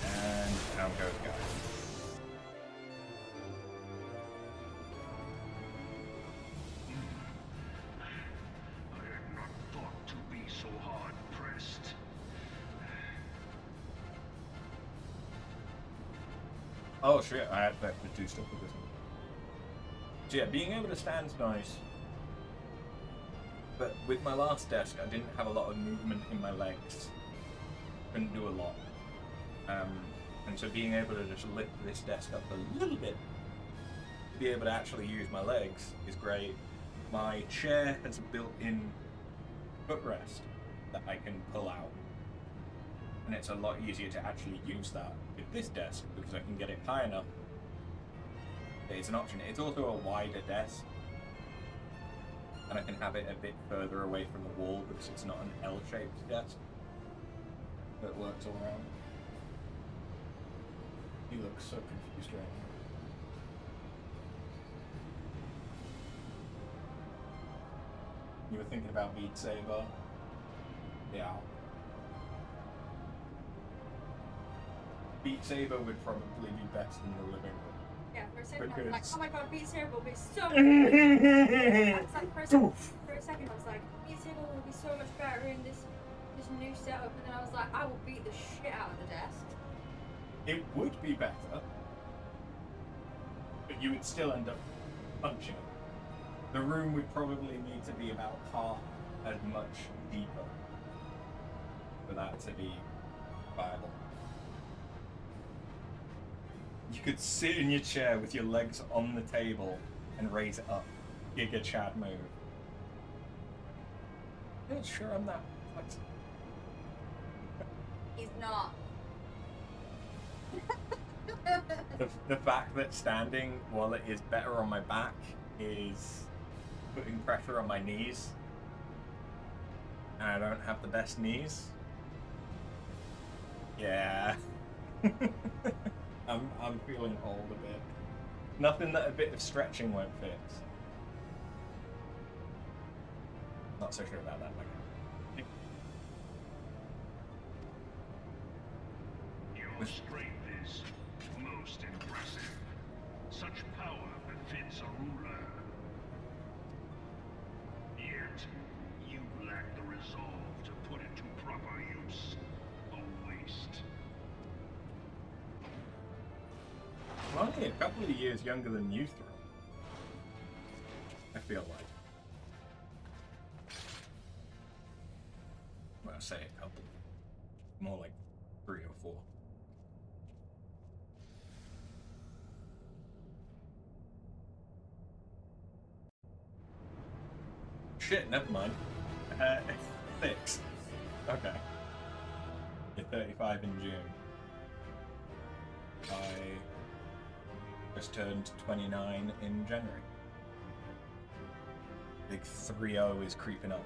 And down goes guy. I had not thought to be so hard pressed. Oh shit, I had to do stuff with this one. So yeah, being able to stand's nice. But with my last desk, I didn't have a lot of movement in my legs. Couldn't do a lot. And so being able to just lift this desk up a little bit, to be able to actually use my legs, is great. My chair has a built-in footrest that I can pull out. And it's a lot easier to actually use that with this desk because I can get it high enough that it's an option. It's also a wider desk, and I can have it a bit further away from the wall because it's not an L-shaped desk that works all around. He looks so confused right now. You were thinking about Beat Saber? Yeah. Beat Saber would probably be best in the living room. Yeah, for a second I was Because- like, oh my god, Beat Saber will be so much better. For a second I was like, Beat Saber will be so much better in this new setup, and then I was like, I will beat the shit out of the desk. It would be better, but you would still end up punching it. The room would probably need to be about half as much deeper for that to be viable. You could sit in your chair with your legs on the table and raise it up. Giga Chad move. I'm not sure I'm that flexible. He's not. The fact that standing, while it is better on my back, is putting pressure on my knees. And I don't have the best knees. Yeah. I'm feeling old a bit. Nothing that a bit of stretching won't fix. Not so sure about that. Your strength is most impressive. Such power befits a ruler. Yet, you lack the resolve to put it to proper use. A waste. I'm only a couple of years younger than you three. I feel like. Well, I say a couple. More like 3 or 4. Shit, never mind. 6. Okay. You're 35 in June. I just turned 29 in January. Big 3-0 is creeping up.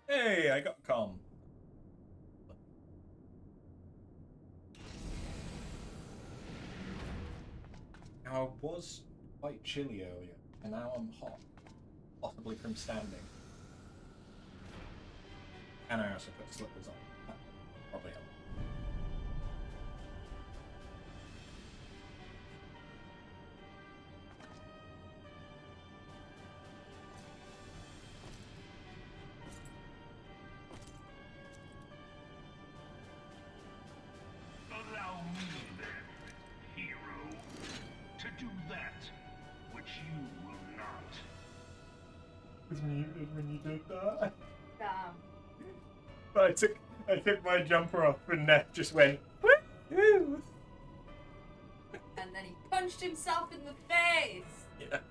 Hey, I got calm. I was quite chilly earlier, and now I'm hot. Possibly from standing. And I also put slippers on. That probably helped. Allow me then, hero, to do that which you will not. Was muted when you did that. Damn. But I took my jumper off and Ned just went, woo! And then he punched himself in the face. Yeah.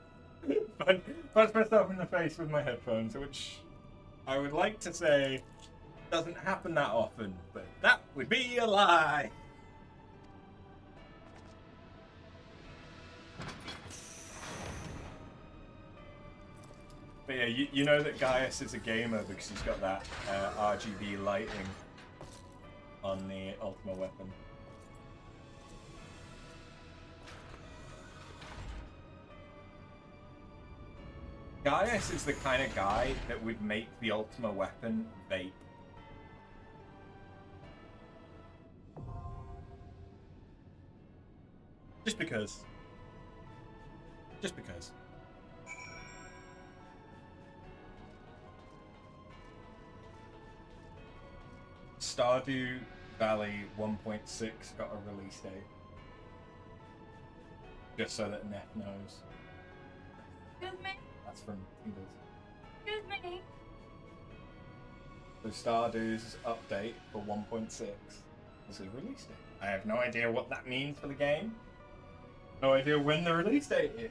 punch myself in the face with my headphones, which I would like to say doesn't happen that often, but that would be a lie. But yeah, you know that Gaius is a gamer because he's got that RGB lighting on the Ultima weapon. Gaius is the kind of guy that would make the Ultima weapon vape. Just because. Just because. Stardew Valley 1.6 got a release date. Just so that Neff knows. Excuse me? That's from Tingles. Excuse me? So Stardew's update for 1.6 is a release date. I have no idea what that means for the game. No idea when the release date is.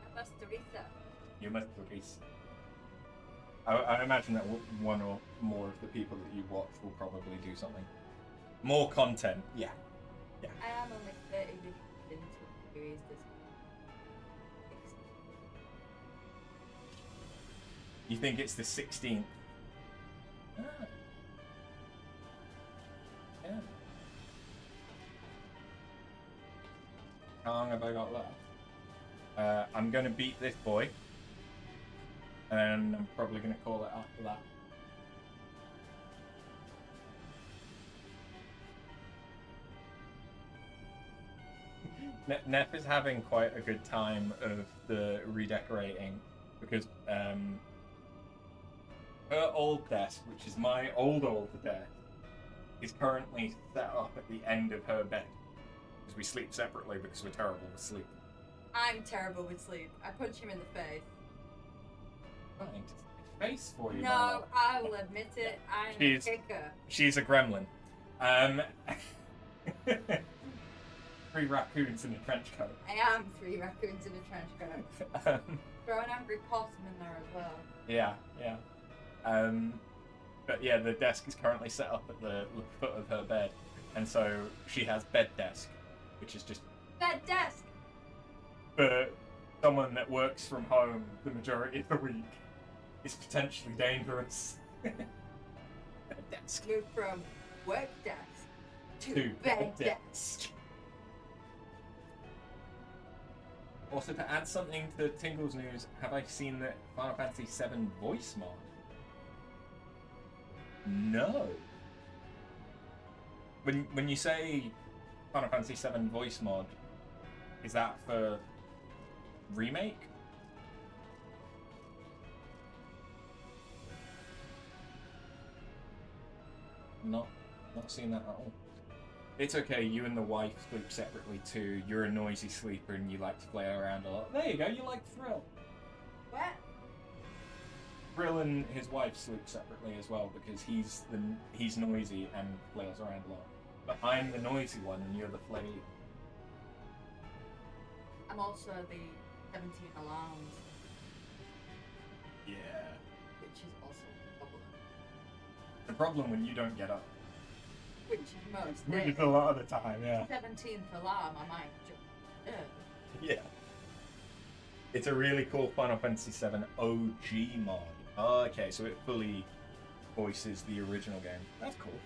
I must reset. You must release. I imagine that one or more of the people that you watch will probably do something. More content, yeah. Yeah. I am only 30 minutes into the series this You think it's the 16th? Ah. Yeah. How long have I got left? I'm going to beat this boy. And I'm probably going to call it after that. Neff is having quite a good time of the redecorating because her old desk, which is my old desk, is currently set up at the end of her bed because we sleep separately because we're terrible with sleep. I'm terrible with sleep. I punch him in the face. Fine, just face for you. No, I will admit it. I'm a kicker. She's a gremlin. 3 raccoons in a trench coat. I am 3 raccoons in a trench coat. Throw an angry possum in there as well. Yeah, yeah. But yeah, the desk is currently set up at the foot of her bed, and so she has bed desk, which is just Bed desk. for someone that works from home the majority of the week. Is potentially dangerous. Bed desk. Move from work desk to bed desk. Also, to add something to Tingle's news, have I seen the Final Fantasy VII voice mod? No. When you say Final Fantasy VII voice mod, is that for remake? Not seen that at all. It's okay, you and the wife sleep separately too. You're a noisy sleeper and you like to play around a lot. There you go, you like Thrill. What? Thrill and his wife sleep separately as well because he's noisy and flails around a lot. But I'm the noisy one and you're the flail. I'm also the 17 alarms. Yeah. Which is also a problem. The problem when you don't get up. Which is most Which days. is a lot of the time, yeah. 17th alarm, I might just... Yeah. It's a really cool Final Fantasy VII OG mod. Oh, okay, so it fully voices the original game. That's cool.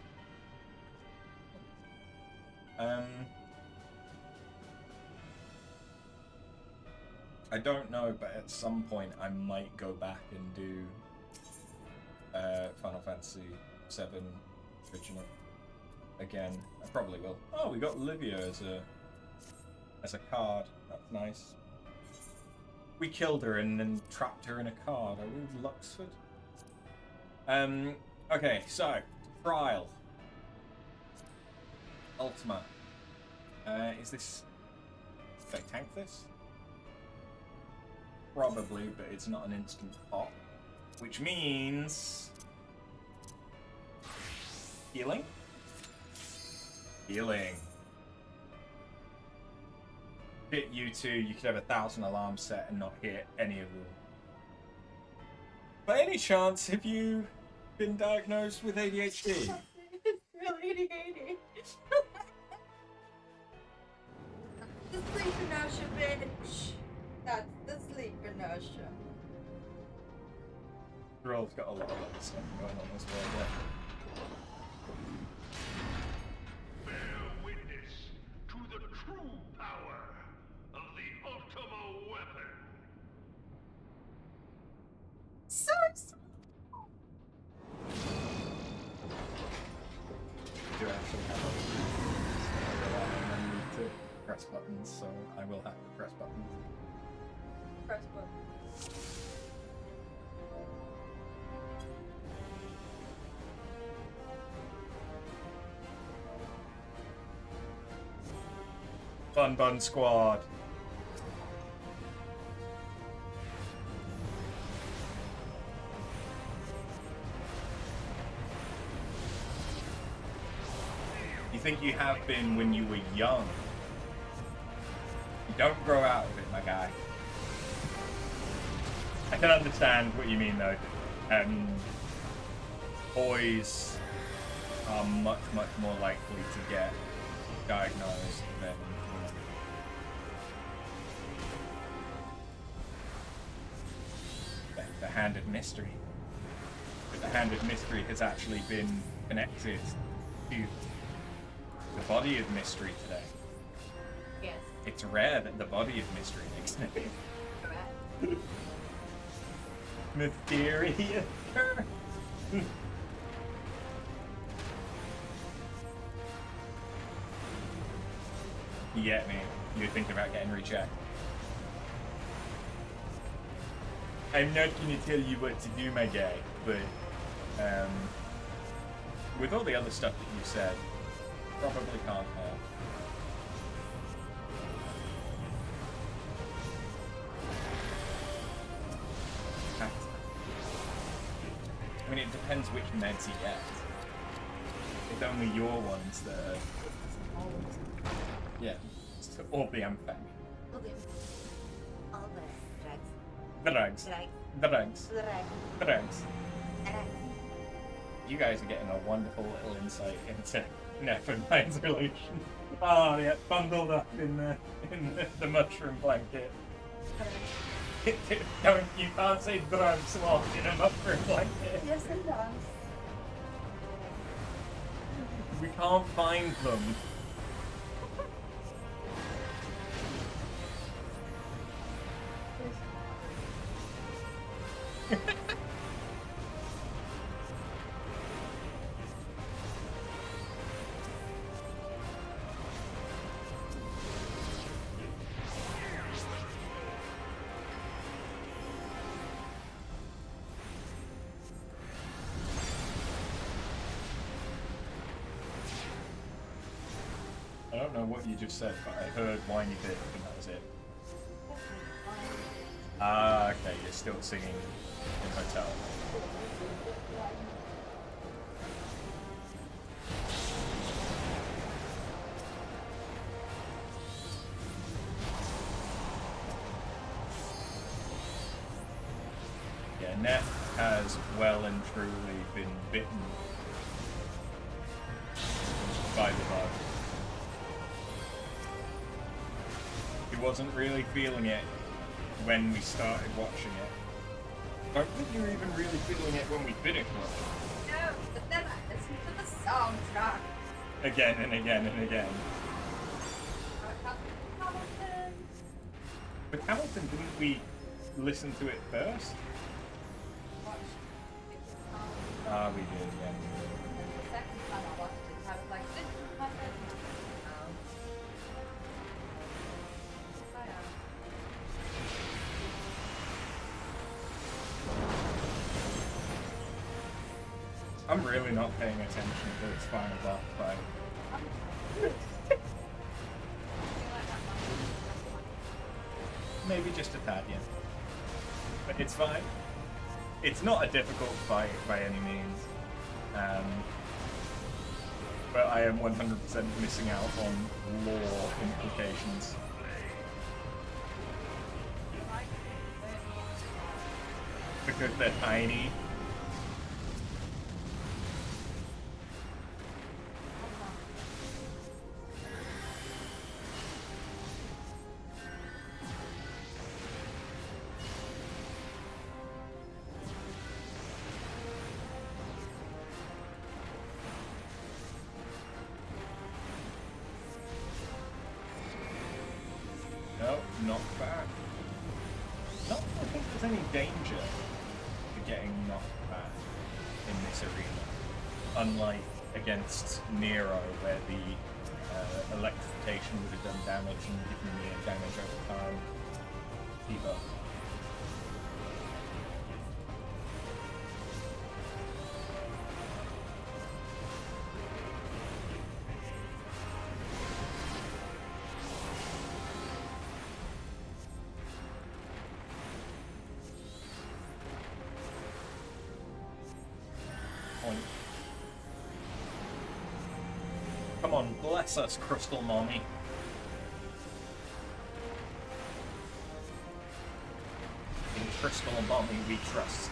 I don't know, but at some point I might go back and do Final Fantasy VII original again. I probably will. Oh, we got Olivia as a card. That's nice. We killed her and then trapped her in a card. Are we Luxford? Okay, so trial. Ultima. Is this? Did I tank this? Probably, but it's not an instant pop, which means healing. Healing. hit you two, you could have 1,000 alarms set and not hit any of them. By any chance, have you been diagnosed with ADHD? It's really ADHD. The sleep inertia, bitch. That's the sleep inertia. Roll's got a lot of other stuff going on as well, yeah. Bear witness to the true power of the Ultimo weapon. So Do actually have a need to press buttons, so I will have to press buttons. press button. Bun Bun Squad. You think you have been when you were young. You don't grow out of it, my guy. I can understand what you mean, though. Boys are much, much more likely to get diagnosed than women. The Hand of Mystery. But the Hand of Mystery has actually been connected to the Body of Mystery today. Yes. It's rare that the Body of Mystery makes it. Correct. Mysterious. You get me. You're thinking about getting rechecked. I'm not gonna tell you what to do, my guy, but with all the other stuff that you said, probably can't help. I mean, it depends which meds you get. It's only your ones that are... Yeah, so all the amphetamine. All the drugs. Drugs. Drugs. Drugs. Drugs. You guys are getting a wonderful little insight into Neff and Mine's relation. Oh, yeah, bundled up in the mushroom blanket. Don't, you can't say drugs while in a mushroom blanket. Yes, it does. We can't find them. I don't know what you just said, but I heard whiny bit and that was it. Ah, okay, you're still singing in hotel. Yeah, Neff has well and truly been bitten by the bug. He wasn't really feeling it when we started watching it. I don't think you were even really feeling it when we finished watching No, but then I listened to the soundtrack. it. Again and again and again. Hamilton. But Hamilton, didn't we listen to it first? Ah, we did, yeah. The second time I watched it, I was like, this is my first time. I'm really not paying attention to its final boss fight. Maybe just a tad, yeah. But it's fine. It's not a difficult fight by any means. But I am 100% missing out on lore implications. because they're tiny. No, knocked back. Not that I think there's any danger to getting knocked back in this arena. Unlike against Nero, where the electrification would have done damage and given me a damage over time debuff. Come on, bless us, Crystal Mommy. In Crystal Mommy we trust.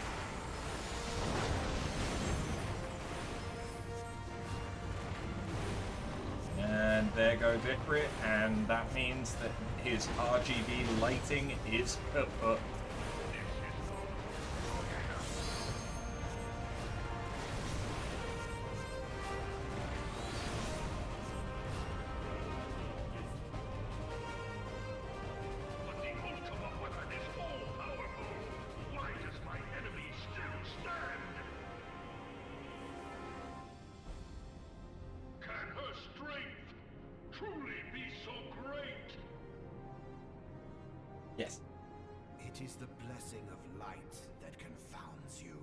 And there goes Ifrit, and that means that his RGB lighting is kaput. Yes. It is the blessing of light that confounds you.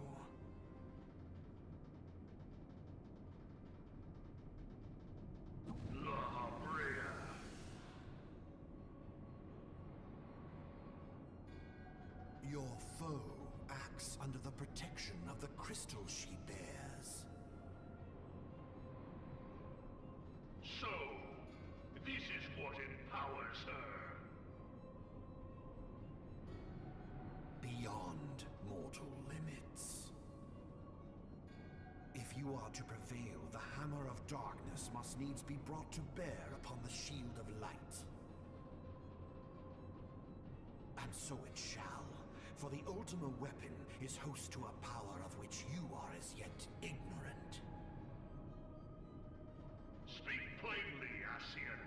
Your foe acts under the protection of the crystal she bears. So, this is what empowers her. Beyond mortal limits. If you are to prevail, the hammer of darkness must needs be brought to bear upon the shield of light. And so it shall, for the ultimate weapon is host to a power of which you are as yet ignorant. Speak plainly, Ascian.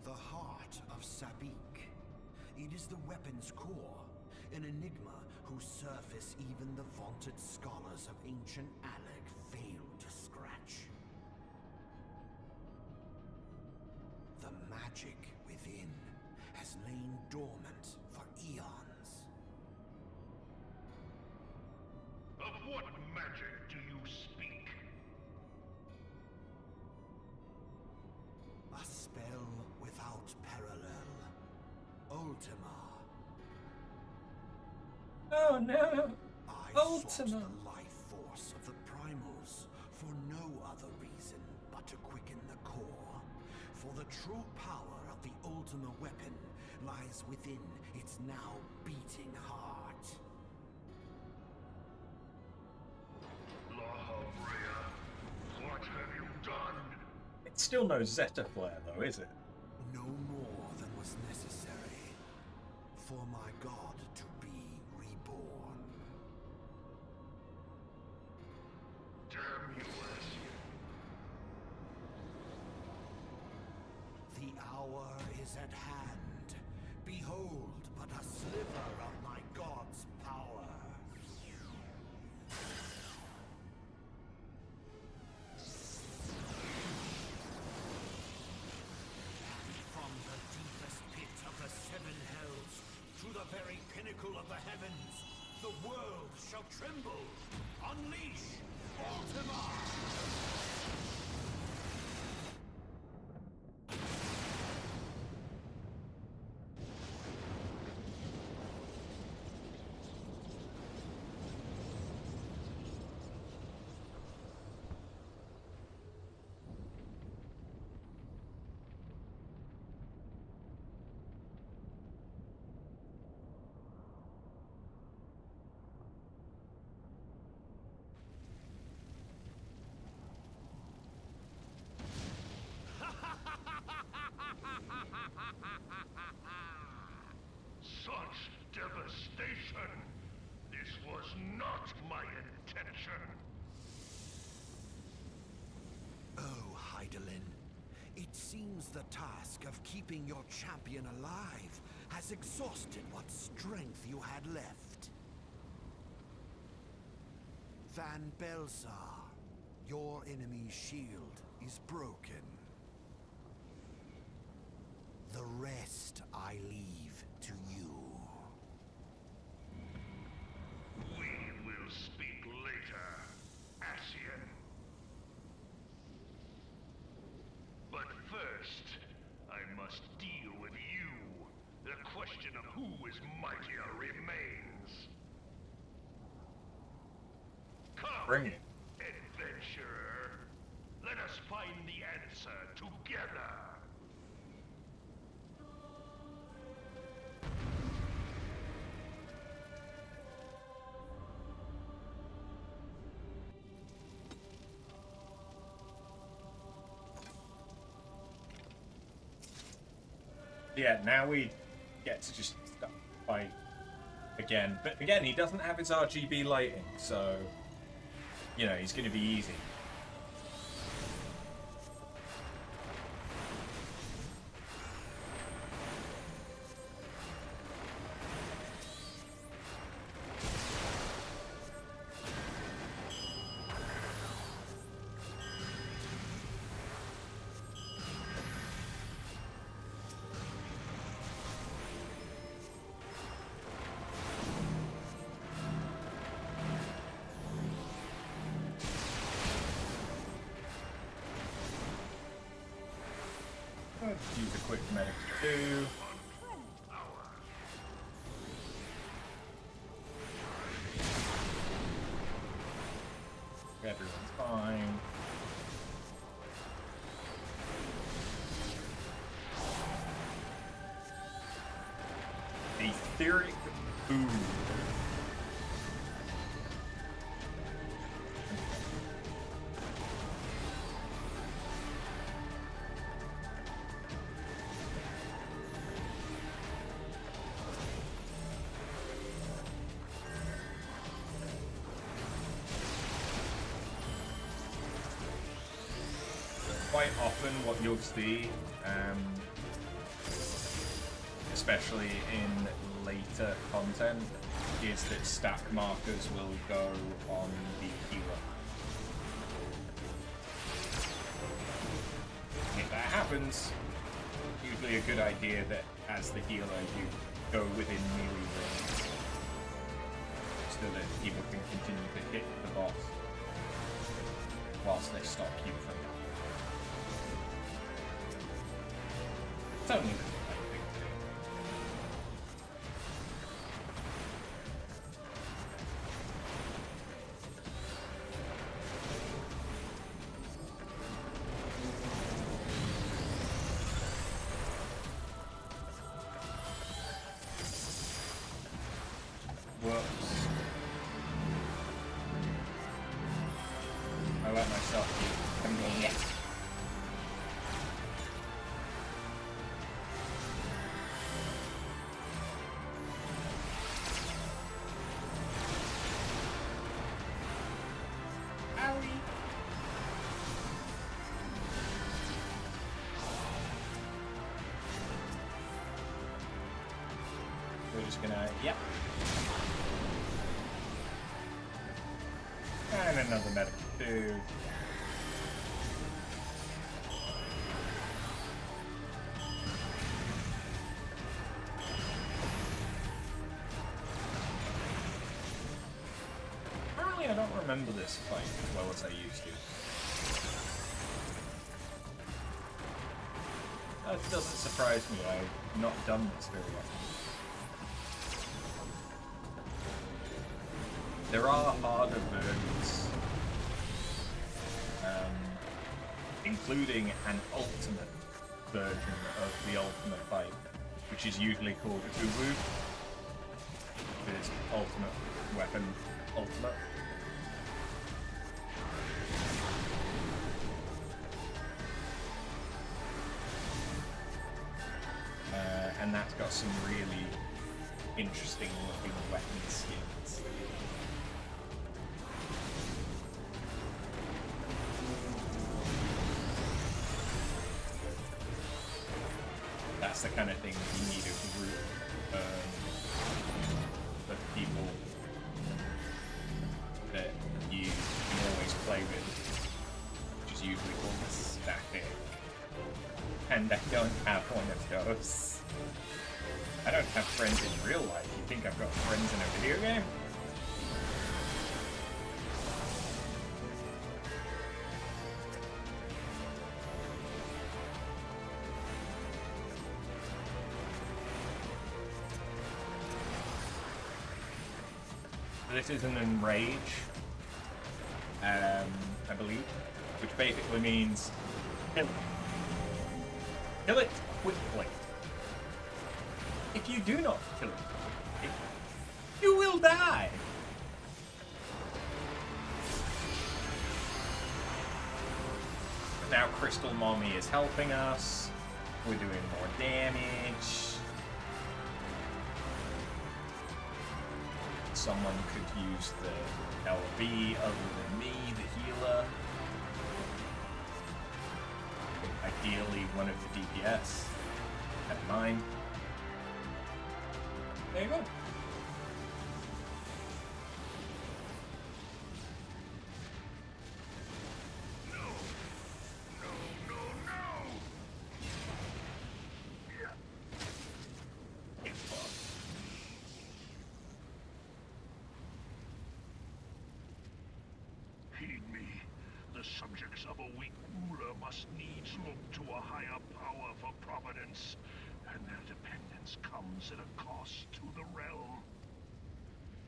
The heart of Sabik. It is the weapon's core, an enigma whose surface even the vaunted scholars of ancient Alag failed to scratch. The magic within has lain dormant for eons. Of what magic do you speak? A spell without parallel. Ultima. Oh no! I Ultima! sought the life force of the primals for no other reason but to quicken the core. For the true power of the Ultima weapon lies within its now beating heart. Lahavrea, what have you done? It's still no Zeta Flare though, is it? No more than was necessary for my god to be reborn. Damn you, Ascian. The hour is at hand. Behold but a sliver of my god's power. From the deepest pit of the seven hells to the very pinnacle of the heavens, the world shall tremble. Unleash Ultima! seems the task of keeping your champion alive has exhausted what strength you had left. Van Belsar, your enemy's shield is broken. The rest I leave to you. We will speak later, Ascian. But first, I must deal with you. The question of who is mightier remains. Come, Bring it. adventurer. Let us find the answer together. Yeah, now we get to just fight again. But again, he doesn't have his RGB lighting, so, you know, he's going to be easy. Use a quick medic too. Everyone's fine. Etheric food. Quite often what you'll see, especially in later content, is that stack markers will go on the healer. If that happens, usually a good idea that as the healer you go within melee range so that people can continue to hit the boss whilst they stop you from that. It's only a little thing to do. Whoops. I let myself keep coming in. We're just gonna, yep. And another medic too. Apparently I don't remember this fight as well as I used to. That doesn't surprise me, I've not done this very often. There are harder versions, including an ultimate version of the ultimate fight, which is usually called Uwu. It's ultimate weapon ultimate. And that's got some really interesting looking weapon skins. that's the kind of thing you need a group of people that you can always play with, which is usually called a static. And I don't have one of those. I don't have friends in real life. You think I've got friends in a video game? This is an enrage, I believe, which basically means kill it. Kill it quickly. If you do not kill it quickly, you will die. Now Crystal Mommy is helping us. We're doing more damage. Someone could use the LB other than me, the healer. Ideally, one of the DPS. At mine. There you go. Heed me. The subjects of a weak ruler must needs look to a higher power for providence, and their dependence comes at a cost to the realm.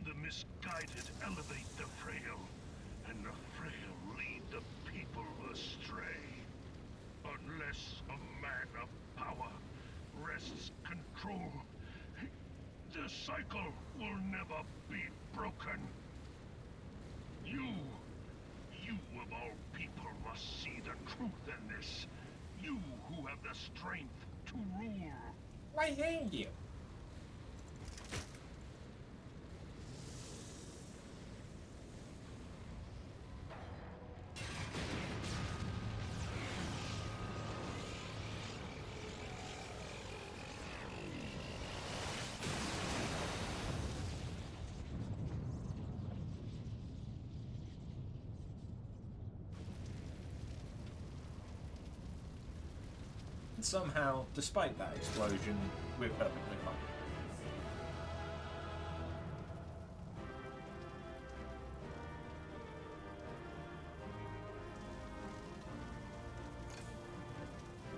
The misguided elevate the frail, and the frail lead the people astray. Unless a man of power wrests control, the cycle will never be broken. You of all people must see the truth in this. You who have the strength to rule. Why thank you? Somehow, despite that explosion, we're perfectly fine.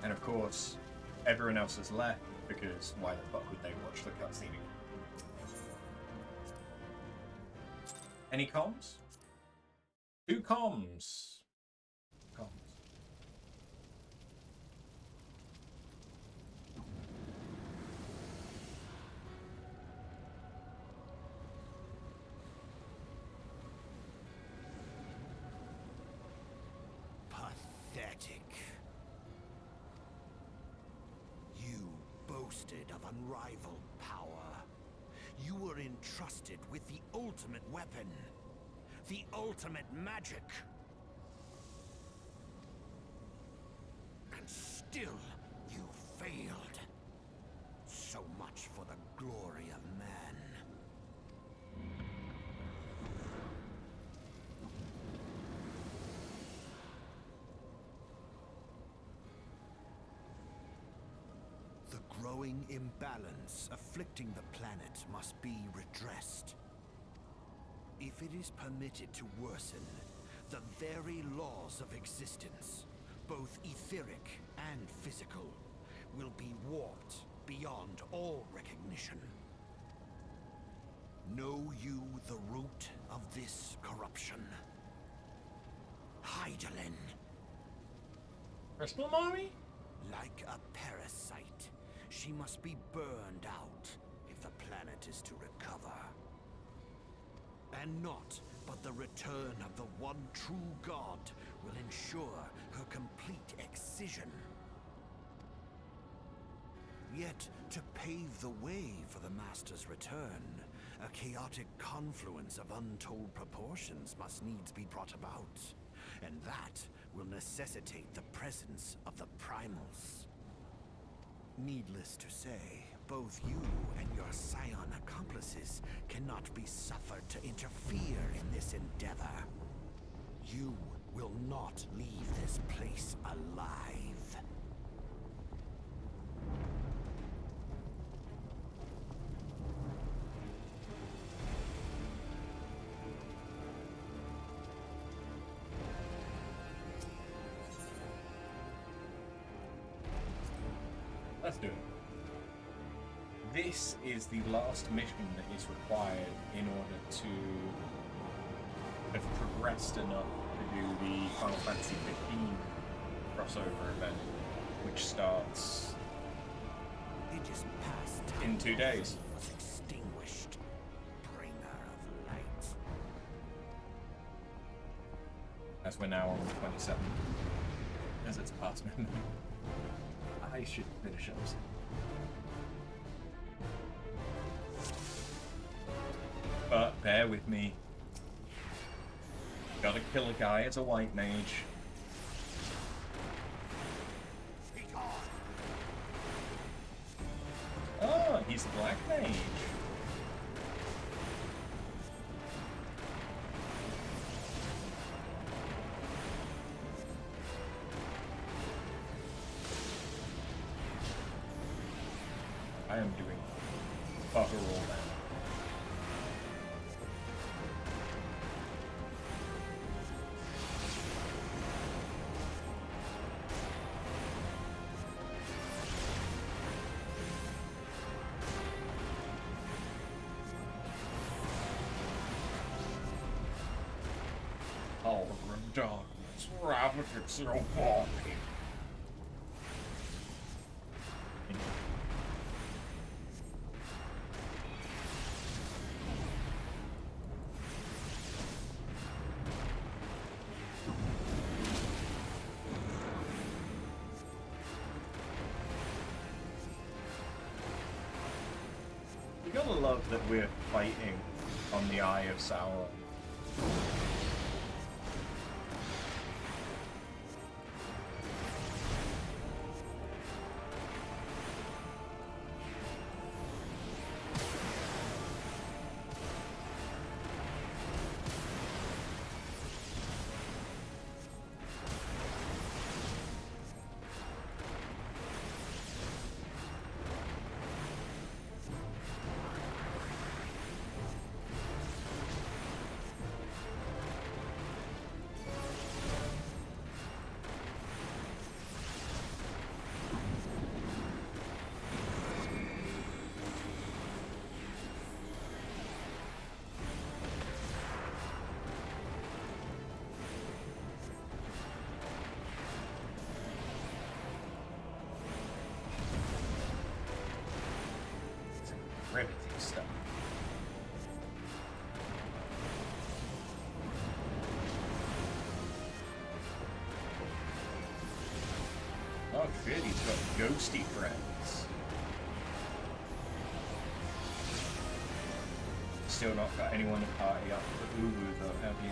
And of course, everyone else has left, because why the fuck would they watch the cutscene again? Any comms? 2 comms. Of unrivaled power. You were entrusted with the ultimate weapon, the ultimate magic. And still, you failed. So much for the glory of man. Growing imbalance afflicting the planet must be redressed. If it is permitted to worsen, the very laws of existence, both etheric and physical, will be warped beyond all recognition. Know you the root of this corruption? Hydaelyn. Crystal Mommy? Like a parasite, she must be burned out if the planet is to recover. And naught but the return of the one true god will ensure her complete excision. Yet, to pave the way for the Master's return, a chaotic confluence of untold proportions must needs be brought about. And that will necessitate the presence of the primals. Needless to say, both you and your scion accomplices cannot be suffered to interfere in this endeavor. You will not leave this place alive. Let's do it. This is the last mission that is required in order to have progressed enough to do the Final Fantasy XV crossover event, which starts in 2 days. Was extinguished, bringer of light. As we're now on the 27th, as it's past midnight. I should finish up soon. But bear with me. Gotta kill a guy as a white mage. Oh, he's a black mage. I am doing bugger all now. All the grim darkness ravaged your body. You gotta love that we're fighting on the Eye of Sauron. Riveting stuff. Oh shit, he's got ghosty friends. Still not got anyone to party up for Uwu though, have you?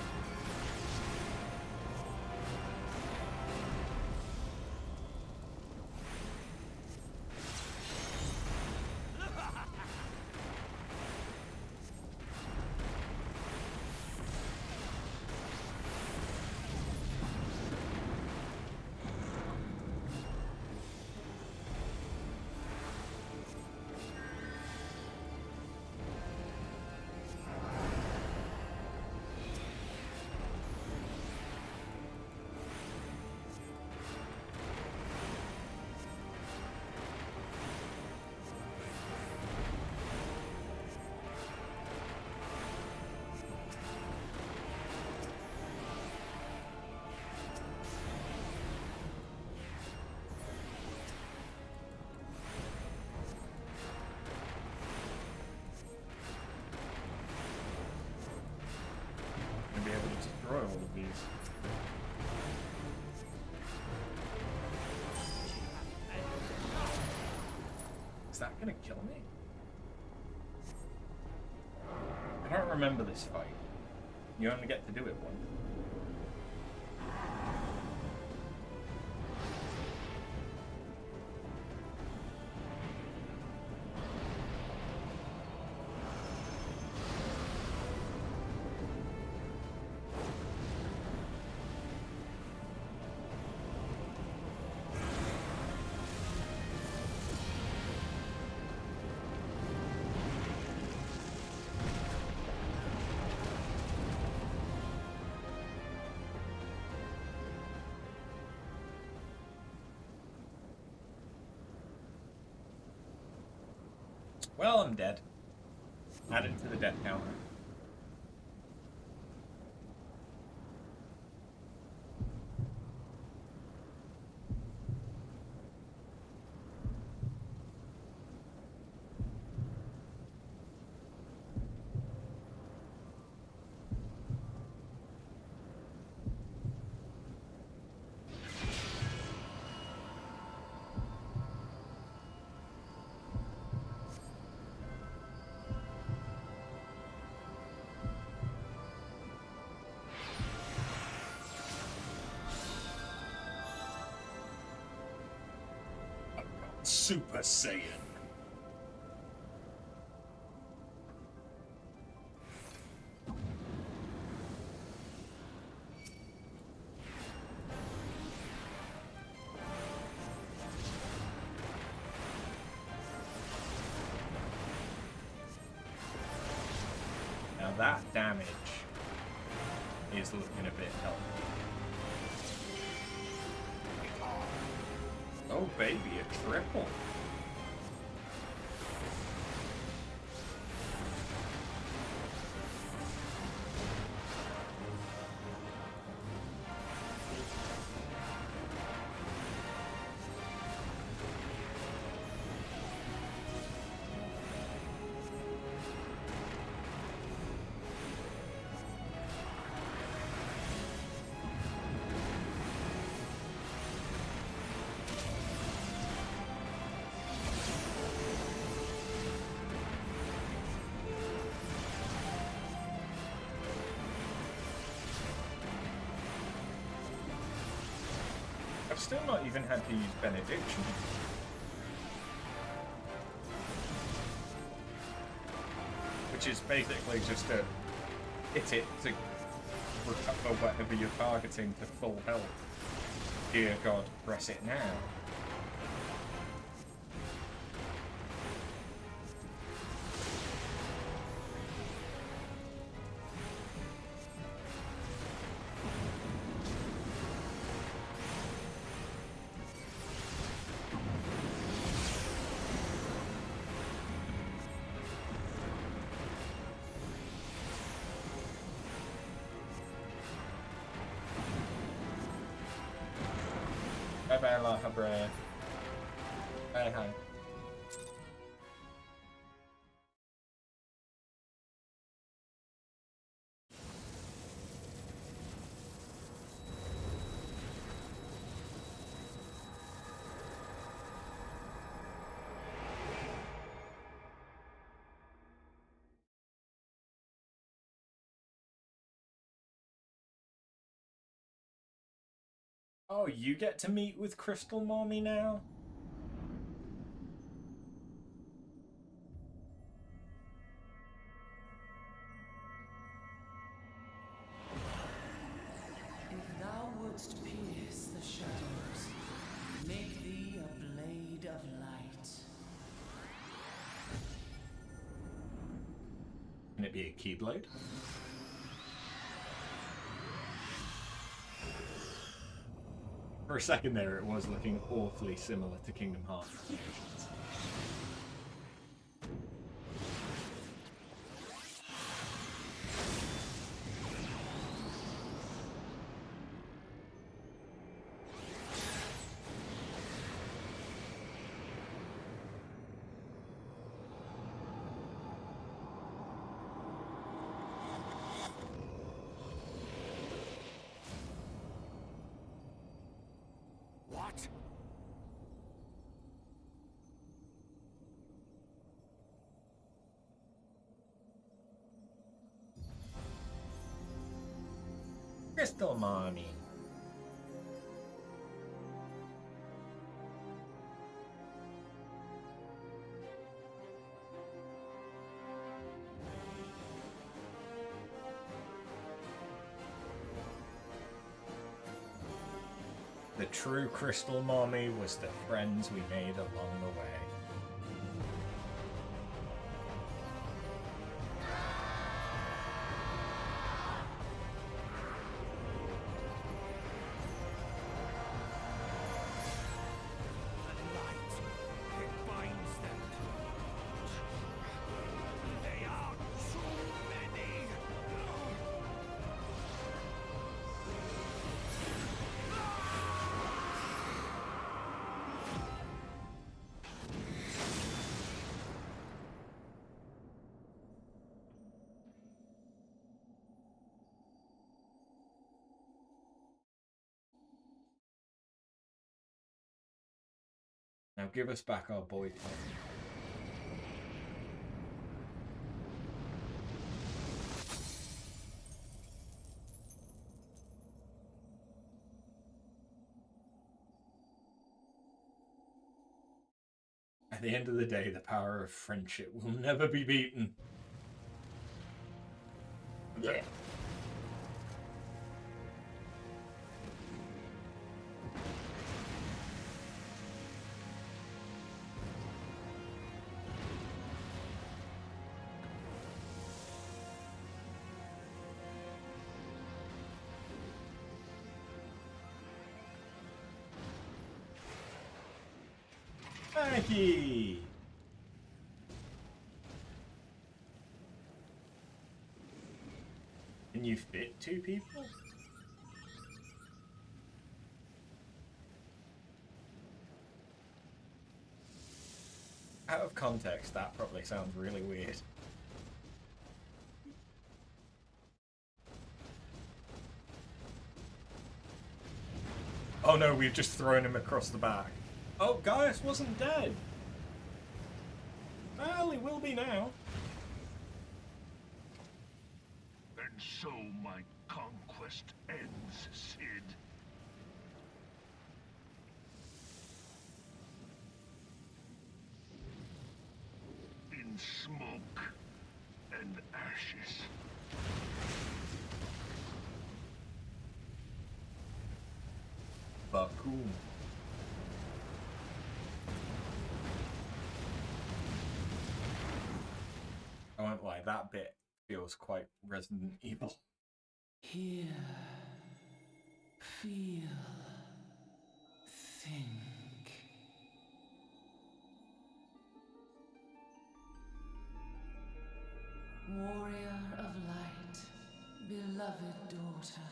Be able to destroy all of these. Is that gonna kill me? I don't remember this fight. You only get to do it once. Well, I'm dead. Add it to the death counter. Super Saiyan. Now that damage is looking a bit healthy. Oh baby, a triple. I've still not even had to use Benediction. Which is basically just to hit it to recover whatever you're targeting to full health. Dear God, press it now. Bye-bye, La Habre. Hi. Oh, you get to meet with Crystal Mommy now? If thou wouldst pierce the shadows, make thee a blade of light. Can it be a Keyblade? For a second there, it was looking awfully similar to Kingdom Hearts. What? Crystal Mommy. The true Crystal Mommy was the friends we made along the way. Now give us back our boy Tom. At the end of the day, the power of friendship will never be beaten. Yeah. Mikey! Can you fit 2 people? Out of context, that probably sounds really weird. Oh no, we've just thrown him across the back. Oh, Gaius wasn't dead. Well, he will be now. And so my conquest ends, Cid. In smoke and ashes. Bakum. I won't lie, that bit feels quite Resident Evil. Hear, feel, think. Warrior of light, beloved daughter.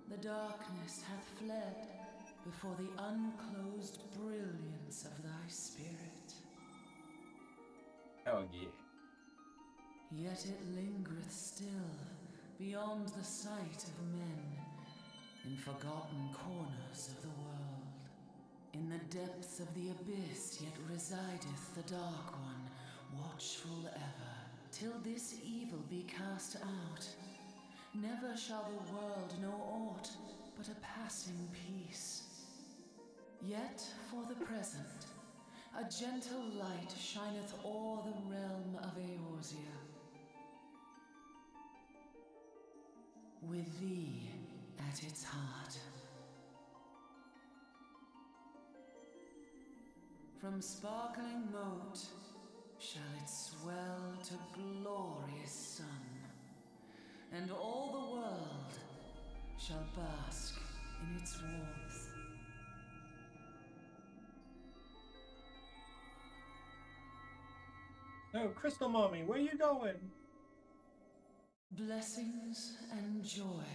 The darkness hath fled before the unclosed brilliance of thy spirit. Oh yeah. Yet it lingereth still, beyond the sight of men, in forgotten corners of the world. In the depths of the abyss yet resideth the Dark One, watchful ever, till this evil be cast out. Never shall the world know aught but a passing peace. Yet for the present, a gentle light shineth o'er the realm of Eorzea. With thee at its heart. From sparkling moat shall it swell to glorious sun, and all the world shall bask in its warmth. No, Crystal Mommy, where you going? Blessings and joy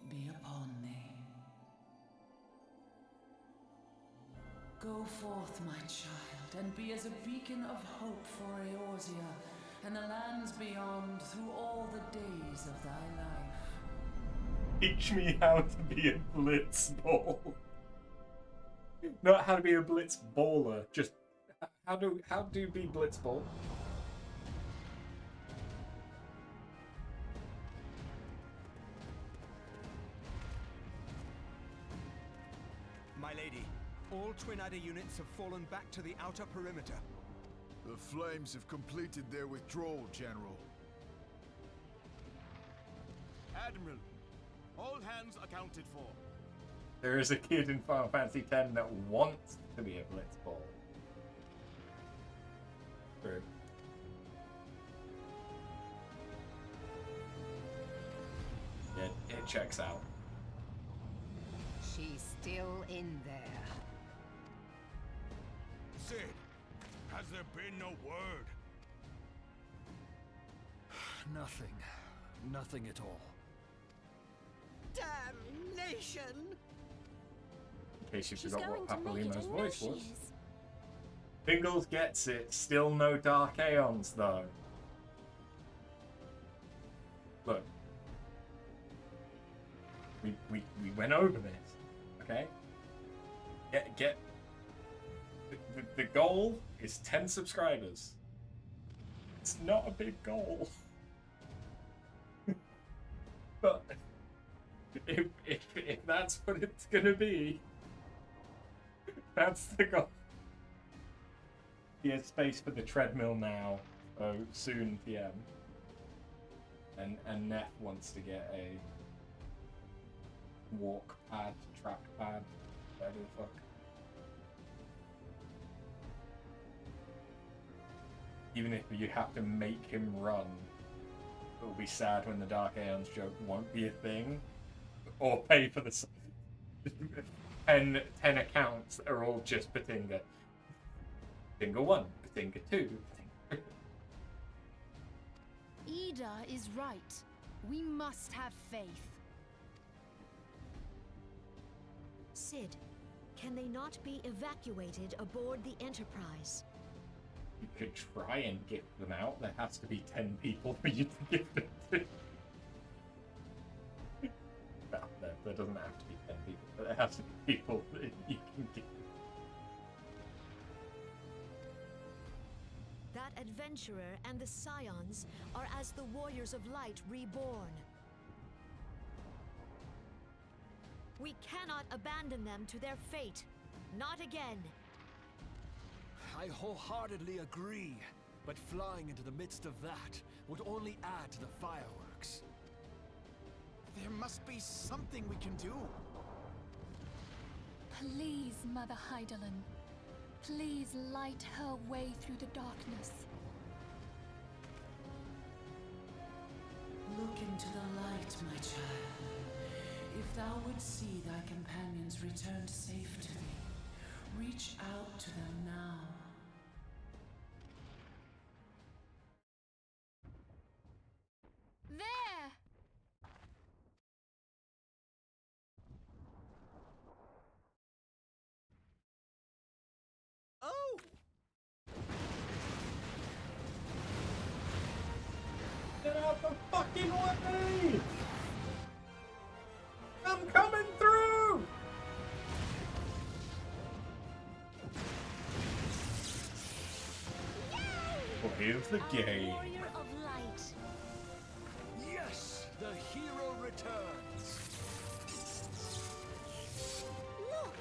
be upon thee. Go forth, my child, and be as a beacon of hope for Eorzea and the lands beyond through all the days of thy life. Teach me how to be a blitz ball. Not how to be a blitz baller, just how do be blitz ball? My lady, all Twin Adder units have fallen back to the outer perimeter. The Flames have completed their withdrawal, General. Admiral, all hands accounted for. There is a kid in Final Fantasy X that wants to be a blitz ball. True. It checks out. She's still in there. Cid, has there been no word? Nothing. Nothing at all. Damnation! In case you She's forgot going what to make it, Papalimo's I know voice she was. is. Pingles gets it. Still no Dark Aeons, though. Look. We went over this. okay? Get the goal is 10 subscribers. It's not a big goal. But if that's what it's gonna be, that's the goal. He has space for the treadmill now. Oh, soon PM. And Neff wants to get a walk pad, track pad, whatever the fuck. Even if you have to make him run, it'll be sad when the Dark Aeons joke won't be a thing. Or pay for the 10 accounts that are all just Batinga. Batinga 1, Batinga 2. Ida is right. We must have faith. Sid, can they not be evacuated aboard the Enterprise? You could try and gift them out. There has to be 10 people for you to gift them to. No, there doesn't have to be 10 people, but there has to be people that you can gift. That adventurer and the Scions are as the Warriors of Light reborn. We cannot abandon them to their fate. Not again. I wholeheartedly agree, but flying into the midst of that would only add to the fireworks. There must be something we can do. Please, Mother Hydaelyn. Please light her way through the darkness. Look into the light, my child. If thou would see thy companions returned safe to thee, reach out to them now. There! Oh! Get out the fucking way! I'm coming through! Play of the game. Warrior of Light. Yes, the hero returns. Look!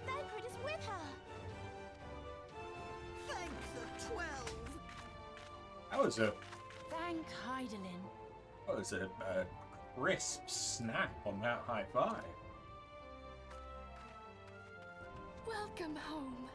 Thancred is with her! Thank the 12! That was a Thank Hydaelyn. Crisp snap on that high five. Welcome home.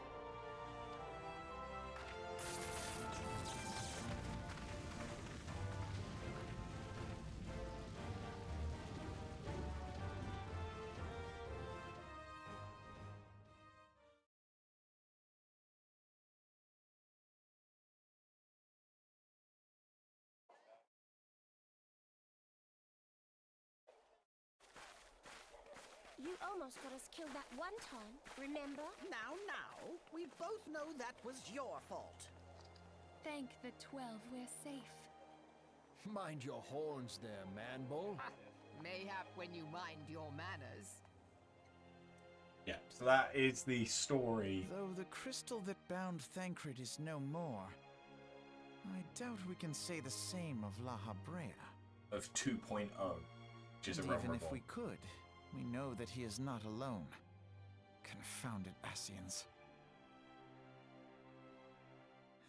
You almost got us killed that one time, remember? Now, we both know that was your fault. Thank the 12 we're safe. Mind your horns there, man-bull. Mayhap when you mind your manners. Yeah, so that is the story. Though the crystal that bound Thancred is no more, I doubt we can say the same of La Habrea. Of 2.0, which is a And Realm even if Reborn. we could, we know that he is not alone. Confounded Ascians.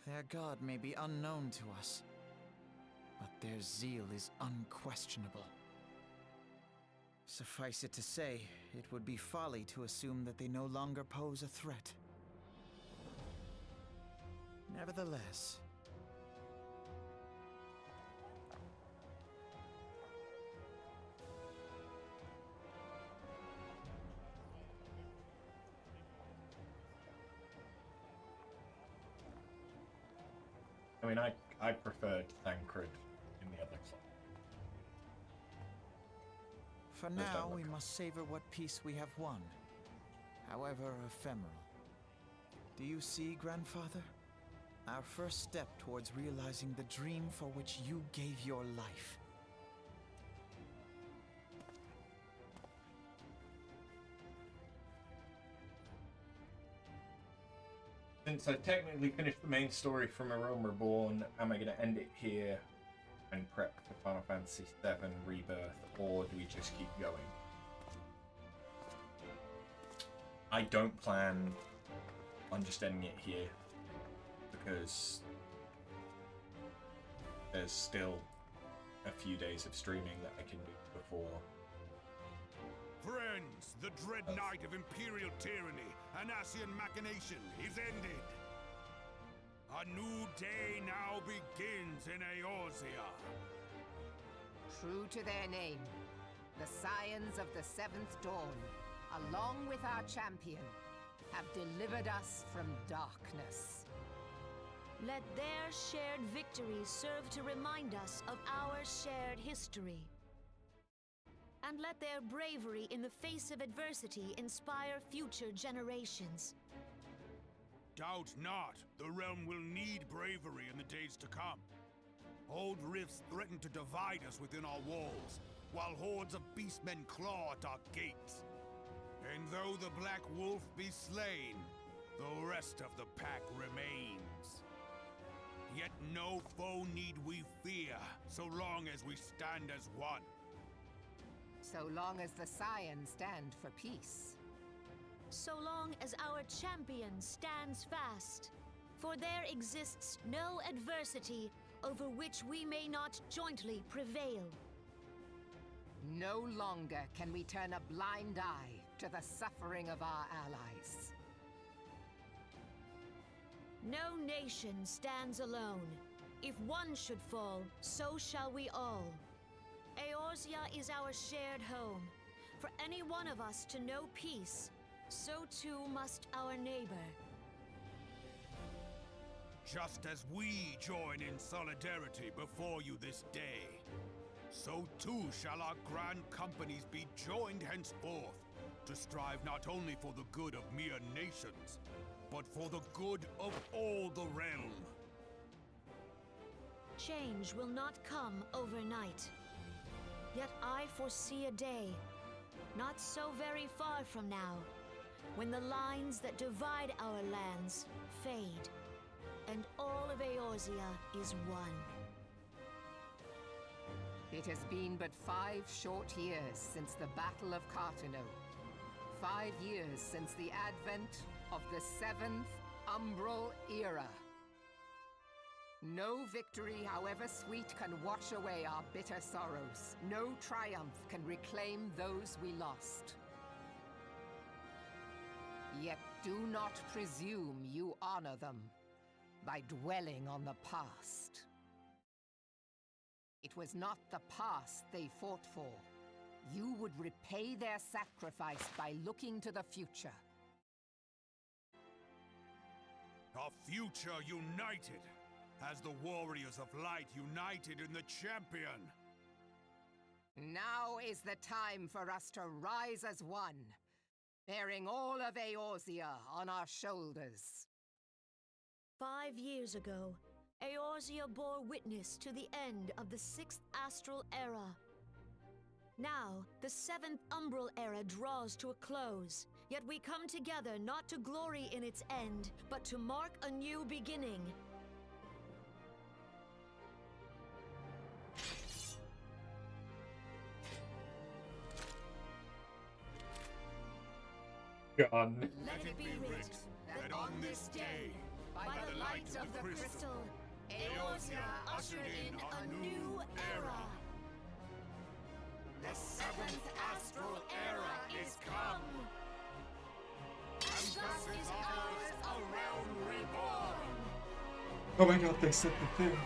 Their god may be unknown to us, but their zeal is unquestionable. Suffice it to say, it would be folly to assume that they no longer pose a threat. Nevertheless, I mean, I preferred Thancred in the other club. for Those don't now look we good. must savor what peace we have won, however ephemeral. Do you see, Grandfather? Our first step towards realizing the dream for which you gave your life. since I technically finished the main story from A Realm Reborn, am I going to end it here and prep for Final Fantasy VII Rebirth, or do we just keep going? I don't plan on just ending it here, because there's still a few days of streaming that I can do before. Friends, the dread night of Imperial tyranny and Ascian machination is ended. A new day now begins in Eorzea. True to their name, the Scions of the Seventh Dawn, along with our champion, have delivered us from darkness. Let their shared victory serve to remind us of our shared history. And let their bravery in the face of adversity inspire future generations. Doubt not, the realm will need bravery in the days to come. Old rifts threaten to divide us within our walls, while hordes of beastmen claw at our gates. And though the Black Wolf be slain, the rest of the pack remains. Yet no foe need we fear, so long as we stand as one. So long as the Scions stand for peace. So long as our champion stands fast. For there exists no adversity over which we may not jointly prevail. No longer can we turn a blind eye to the suffering of our allies. No nation stands alone. If one should fall, so shall we all. Eorzea is our shared home. For any one of us to know peace, so too must our neighbor. Just as we join in solidarity before you this day, so too shall our grand companies be joined henceforth to strive not only for the good of mere nations, but for the good of all the realm. Change will not come overnight. Yet I foresee a day, not so very far from now, when the lines that divide our lands fade, and all of Eorzea is one. It has been but 5 short years since the Battle of Cartano. 5 years since the advent of the Seventh Umbral Era. No victory, however sweet, can wash away our bitter sorrows. No triumph can reclaim those we lost. Yet do not presume you honor them by dwelling on the past. It was not the past they fought for. You would repay their sacrifice by looking to the future. A future united, as the warriors of light united in the champion. Now is the time for us to rise as one, bearing all of Eorzea on our shoulders. 5 years ago, Eorzea bore witness to the end of the 6th Astral Era. Now, the 7th Umbral Era draws to a close, yet we come together not to glory in its end, but to mark a new beginning. Gone. Let it be writ that on this day, by the light of the crystal, Eorzea ushered in a new era. The 7th Astral Era is come. And thus is ours a realm reborn. Oh my god, they said the thing.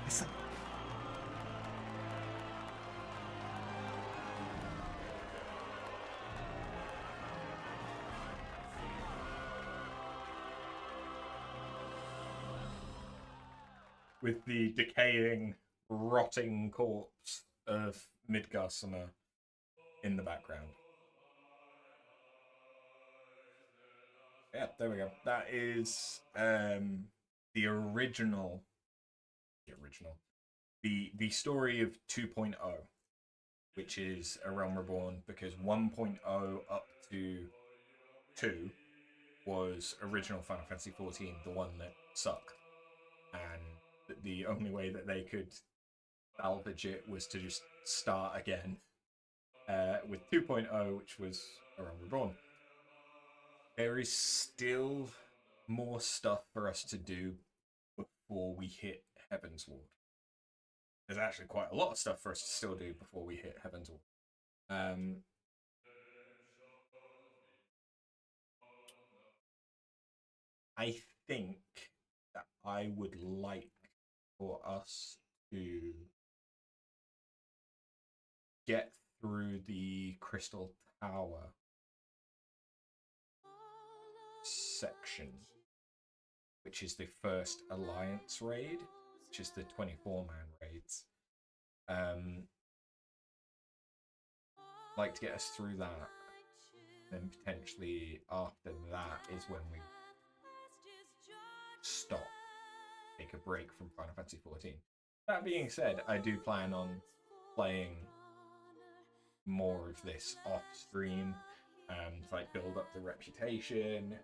They said... With the decaying, rotting corpse of Midgardsormr in the background. Yeah, there we go. That is the original. The story of 2.0, which is A Realm Reborn, because 1.0 up to 2 was original Final Fantasy XIV, the one that sucked. And the only way that they could salvage it was to just start again with 2.0, which was A Realm Reborn. There is still more stuff for us to do before we hit Heaven's Ward. There's actually quite a lot of stuff for us to still do before we hit Heaven's Ward. I think that I would like for us to get through the Crystal Tower section, which is the first Alliance raid, which is the 24-man raids. Like to get us through that, then potentially after that is when we stop, take a break from Final Fantasy XIV. That being said, I do plan on playing more of this off stream, to like build up the reputation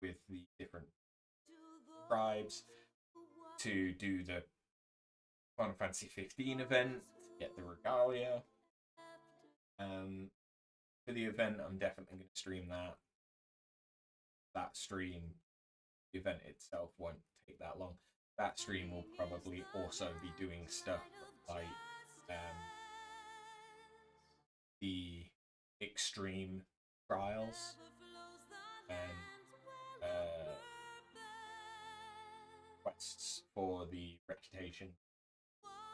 with the different tribes, to do the Final Fantasy 15 event, get the regalia. For the event, I'm definitely going to stream that. That stream, the event itself won't take that long. That stream will probably also be doing stuff like the extreme trials and quests for the reputation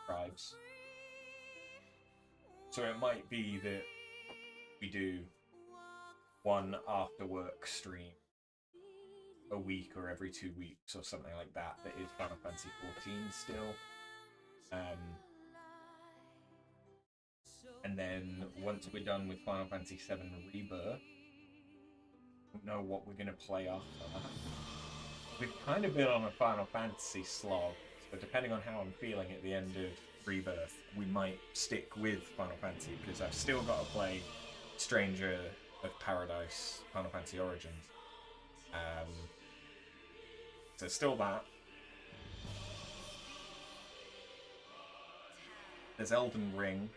tribes. So it might be that we do one after work stream a week or every 2 weeks or something like that. That is Final Fantasy XIV still. And then once we're done with Final Fantasy VII Rebirth, I don't know what we're going to play after that. We've kind of been on a Final Fantasy slog, but depending on how I'm feeling at the end of Rebirth, we might stick with Final Fantasy, because I've still got to play Stranger of Paradise Final Fantasy Origins. So still that. There's Elden Ring.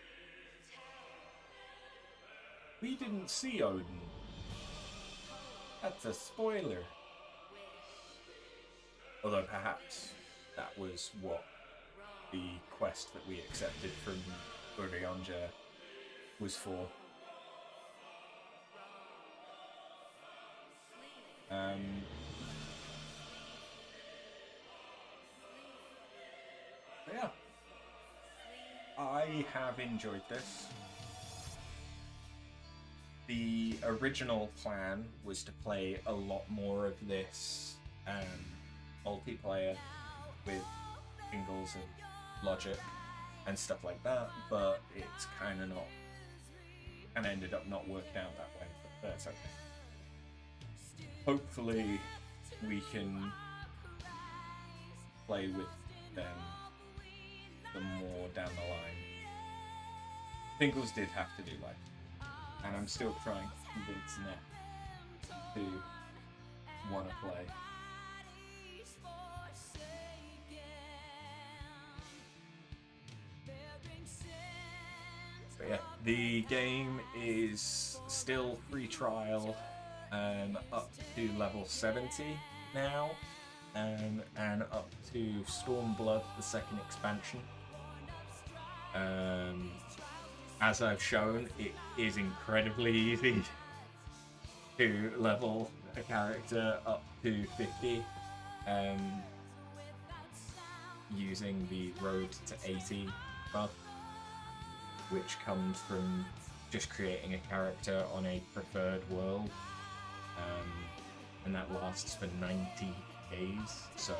We didn't see Odin. That's a spoiler. Although perhaps that was what the quest that we accepted from Eorzea was for. But yeah, I have enjoyed this. The original plan was to play a lot more of this multiplayer with singles and logic and stuff like that, but it's kind of not, and ended up not working out that way, but that's okay. Hopefully we can play with them more down the line. Singles did have to do like, and I'm still trying to convince Net to want to play. But yeah, the game is still free trial, up to level 70 now, and up to Stormblood, the second expansion. As I've shown, it is incredibly easy to level a character up to 50 using the Road to 80 buff, which comes from just creating a character on a preferred world, and that lasts for 90 days. So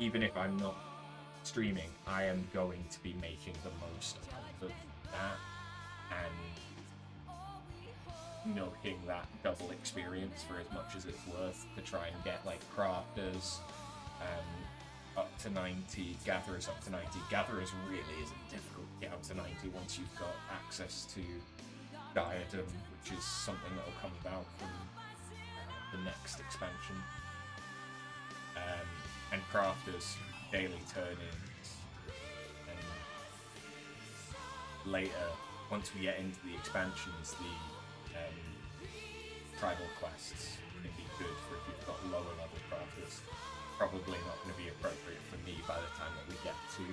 even if I'm not streaming, I am going to be making the most out of that and milking that double experience for as much as it's worth to try and get like crafters up to 90, gatherers up to 90. Gatherers really isn't difficult to get up to 90 once you've got access to diadem, which is something that will come about from the next expansion. And crafters, daily turn-ins, and later, once we get into the expansions, the tribal quests can be good for if you've got lower level crafters. Probably not going to be appropriate for me by the time that we get to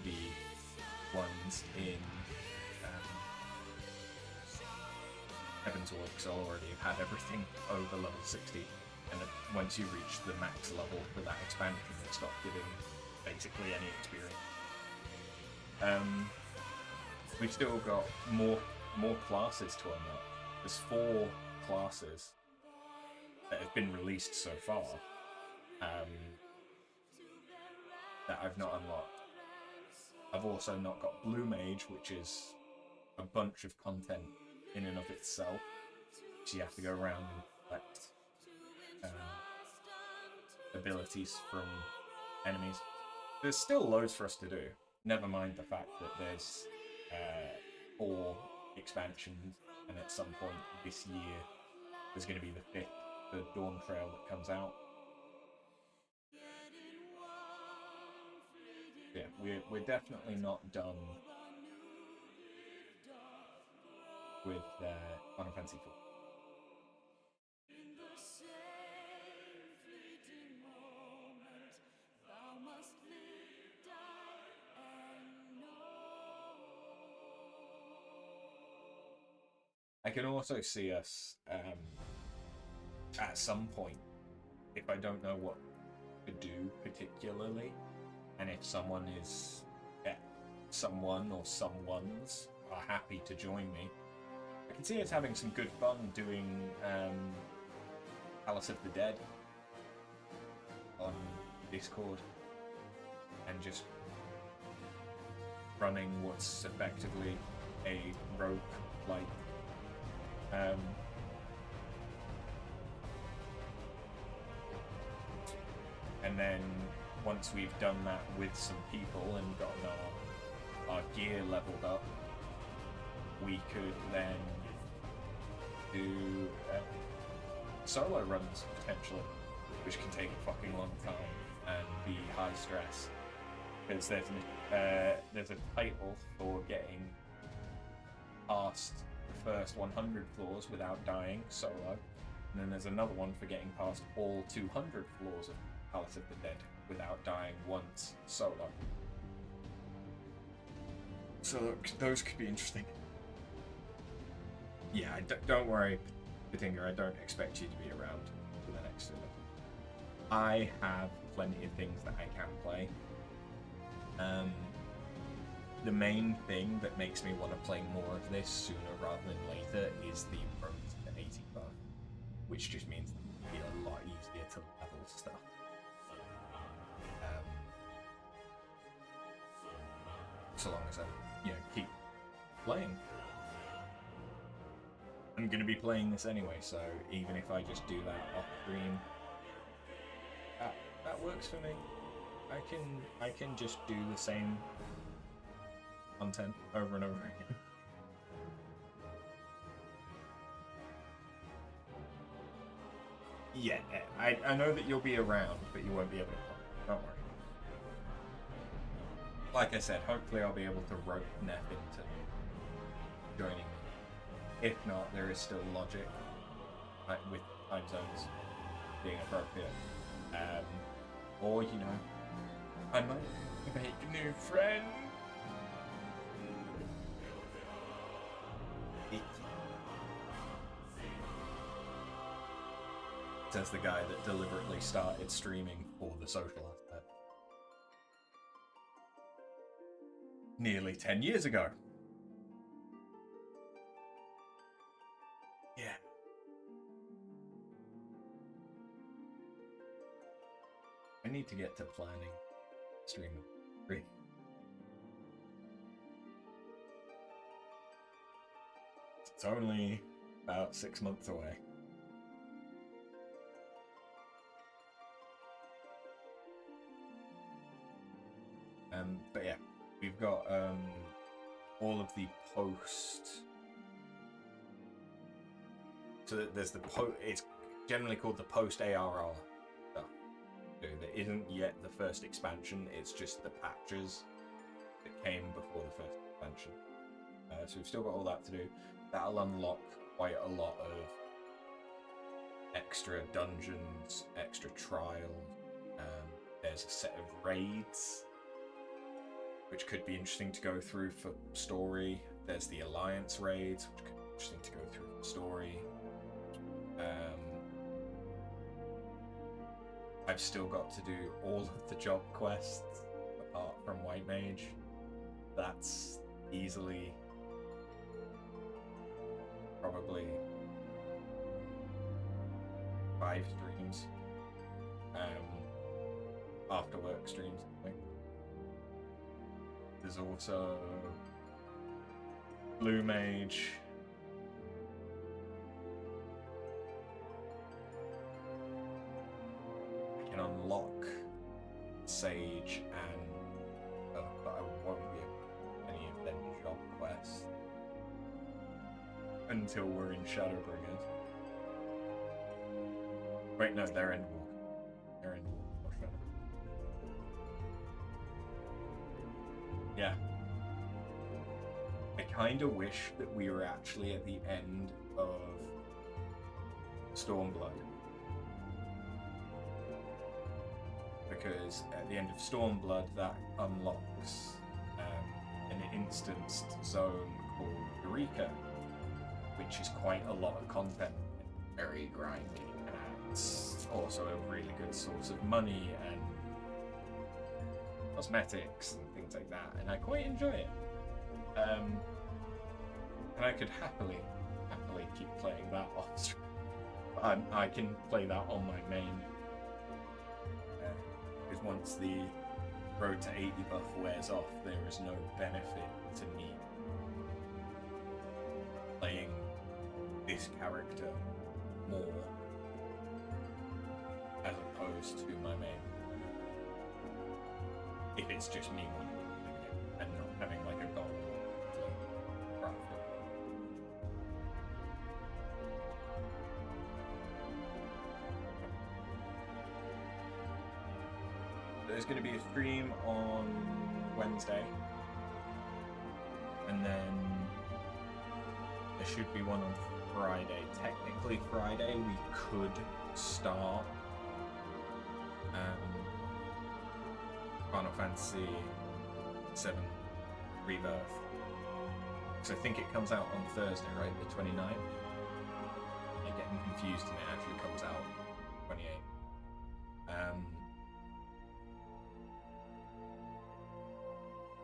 the ones in Heaven's Orc, because I'll already have had everything over level 60. And once you reach the max level for that expansion, it stops giving basically any experience. We've still got more classes to unlock. There's 4 classes that have been released so far that I've not unlocked. I've also not got Blue Mage, which is a bunch of content in and of itself. So you have to go around and collect abilities from enemies. There's still loads for us to do. Never mind the fact that there's 4 expansions, and at some point this year there's going to be the 5th, the Dawn Trail that comes out. Yeah, we're definitely not done with Final Fantasy IV. I can also see us at some point, if I don't know what to do particularly, and if someone or someones are happy to join me, I can see us having some good fun doing Palace of the Dead on Discord and just running what's effectively a rogue-like and then once we've done that with some people and gotten our gear leveled up, we could then do solo runs potentially, which can take a fucking long time and be high stress. Because there's a title for getting past the first 100 floors without dying solo, and then there's another one for getting past all 200 floors of Palace of the Dead without dying once solo. So those could be interesting. Yeah, don't worry, Petinger, I don't expect you to be around for the next film. I have plenty of things that I can play. The main thing that makes me want to play more of this sooner rather than later is the Road to 80 buff, which just means that it'll be a lot easier to level stuff. So long as I, keep playing. I'm going to be playing this anyway, so even if I just do that off screen, that works for me. I can just do the same content over and over again. Yeah, I know that you'll be around, but you won't be able to play. Don't worry. Like I said, hopefully I'll be able to rope Neff into joining me. If not, there is still logic with time zones being appropriate. Or, I might make a new friend. Says the guy that deliberately started streaming for the social aspect. Nearly 10 years ago. Yeah. I need to get to planning streaming. It's only about 6 months away. But yeah, we've got all of the post So there's the it's generally called the post ARR stuff. So there isn't yet the first expansion. It's just the patches that came before the first expansion. So we've still got all that to do. That'll unlock quite a lot of extra dungeons, extra trials. There's a set of raids, which could be interesting to go through for story. There's the Alliance raids, which could be interesting to go through for story. I've still got to do all of the job quests, apart from White Mage. That's easily probably 5 streams. After work streams, I think. There's also Blue Mage. I can unlock Sage and but I won't be able to do any of them job quests until we're in Shadowbringers. Wait, no, they're Endwalker. They're Endwalker, not Shadowbringers. Yeah. I kind of wish that we were actually at the end of Stormblood. Because at the end of Stormblood, that unlocks an instanced zone called Eureka, which is quite a lot of content. Very grindy, and it's also a really good source of money and cosmetics and things like that, and I quite enjoy it. And I could happily keep playing that off stream. I can play that on my main. Because once the road to 80 buff wears off, there is no benefit to me playing this character more as opposed to my main. If it's just me wanting to play it and not having like a goal to craft it. There's going to be a stream on Wednesday, and then there should be one on Friday. Technically Friday we could start Final Fantasy XIV Rebirth, because I think it comes out on Thursday, right? The 29th. I'm getting confused and it actually comes out 28th.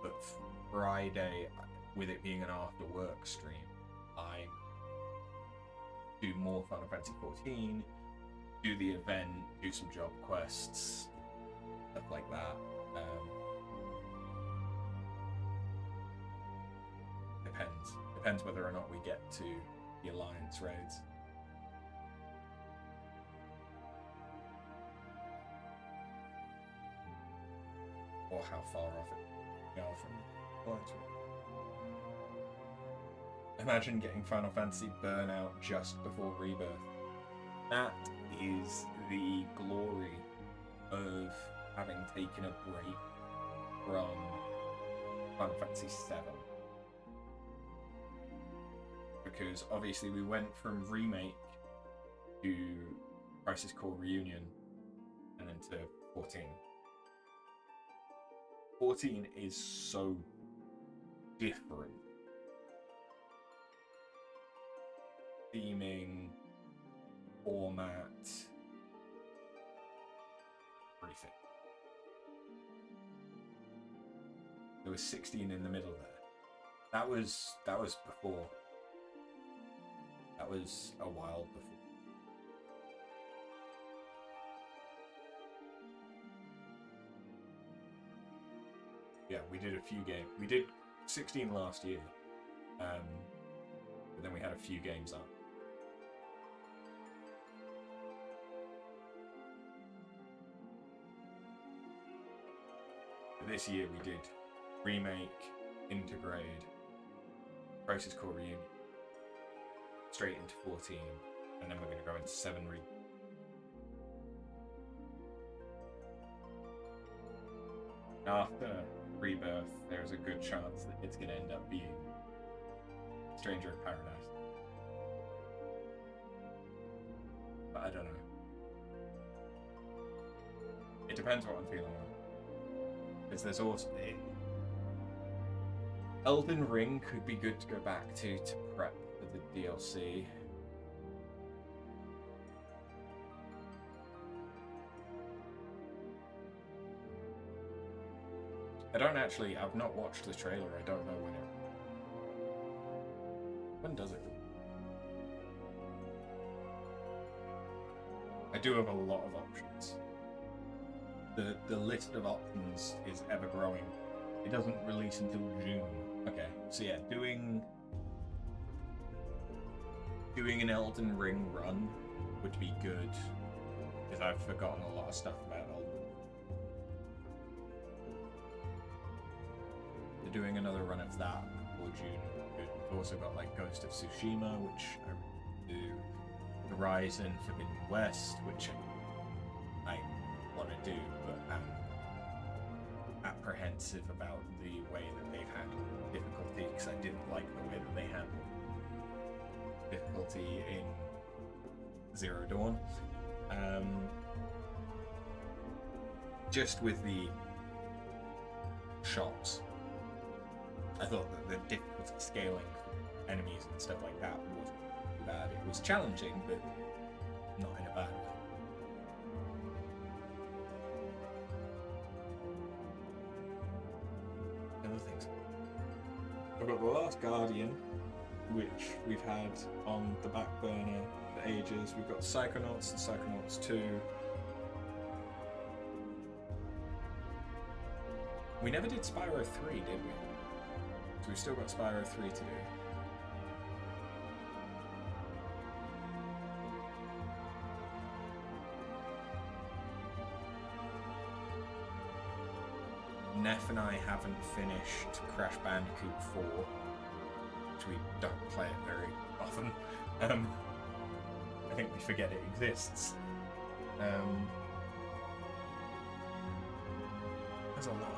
But Friday, with it being an after work stream, I do more Final Fantasy XIV, do the event, do some job quests, stuff like that. Depends whether or not we get to the Alliance raids. Or how far off we are from Alliance raid. Imagine getting Final Fantasy Burnout just before Rebirth. That is the glory of having taken a break from Final Fantasy VII. Because obviously we went from Remake to Crisis Core Reunion and then to 14. 14 is so different. Theming, format, everything. There was 16 in the middle there. That was before. That was a while before. Yeah, we did a few games. We did 16 last year, but then we had a few games up. This year we did Remake, Intergrade, Crisis Core Reunion, straight into 14, And then we're going to go into 7 After Rebirth, there's a good chance that it's going to end up being Stranger of Paradise. But I don't know. It depends what I'm feeling like. Because there's also... Elden Ring could be good to go back to prep for the DLC. I've not watched the trailer, I don't know when does it? I do have a lot of options. The list of options is ever growing. It doesn't release until June. Okay, so yeah, doing an Elden Ring run would be good, because I've forgotten a lot of stuff about Elden Ring. Doing another run of that before June. We've also got like Ghost of Tsushima, which I really do. Horizon Forbidden West, which I want to do, but I'm apprehensive about the way that they've handled difficulty, because I didn't like the way that they handled difficulty in Zero Dawn. Just with the shops. I thought that the difficulty scaling for enemies and stuff like that wasn't bad. It was challenging, but not in a bad way. Other things. I've got The Last Guardian, which we've had on the back burner for ages. We've got Psychonauts and Psychonauts 2. We never did Spyro 3, did we? So we've still got Spyro 3 to do. Neff and I haven't finished Crash Bandicoot 4, which we don't play it very often. I think we forget it exists. There's a lot.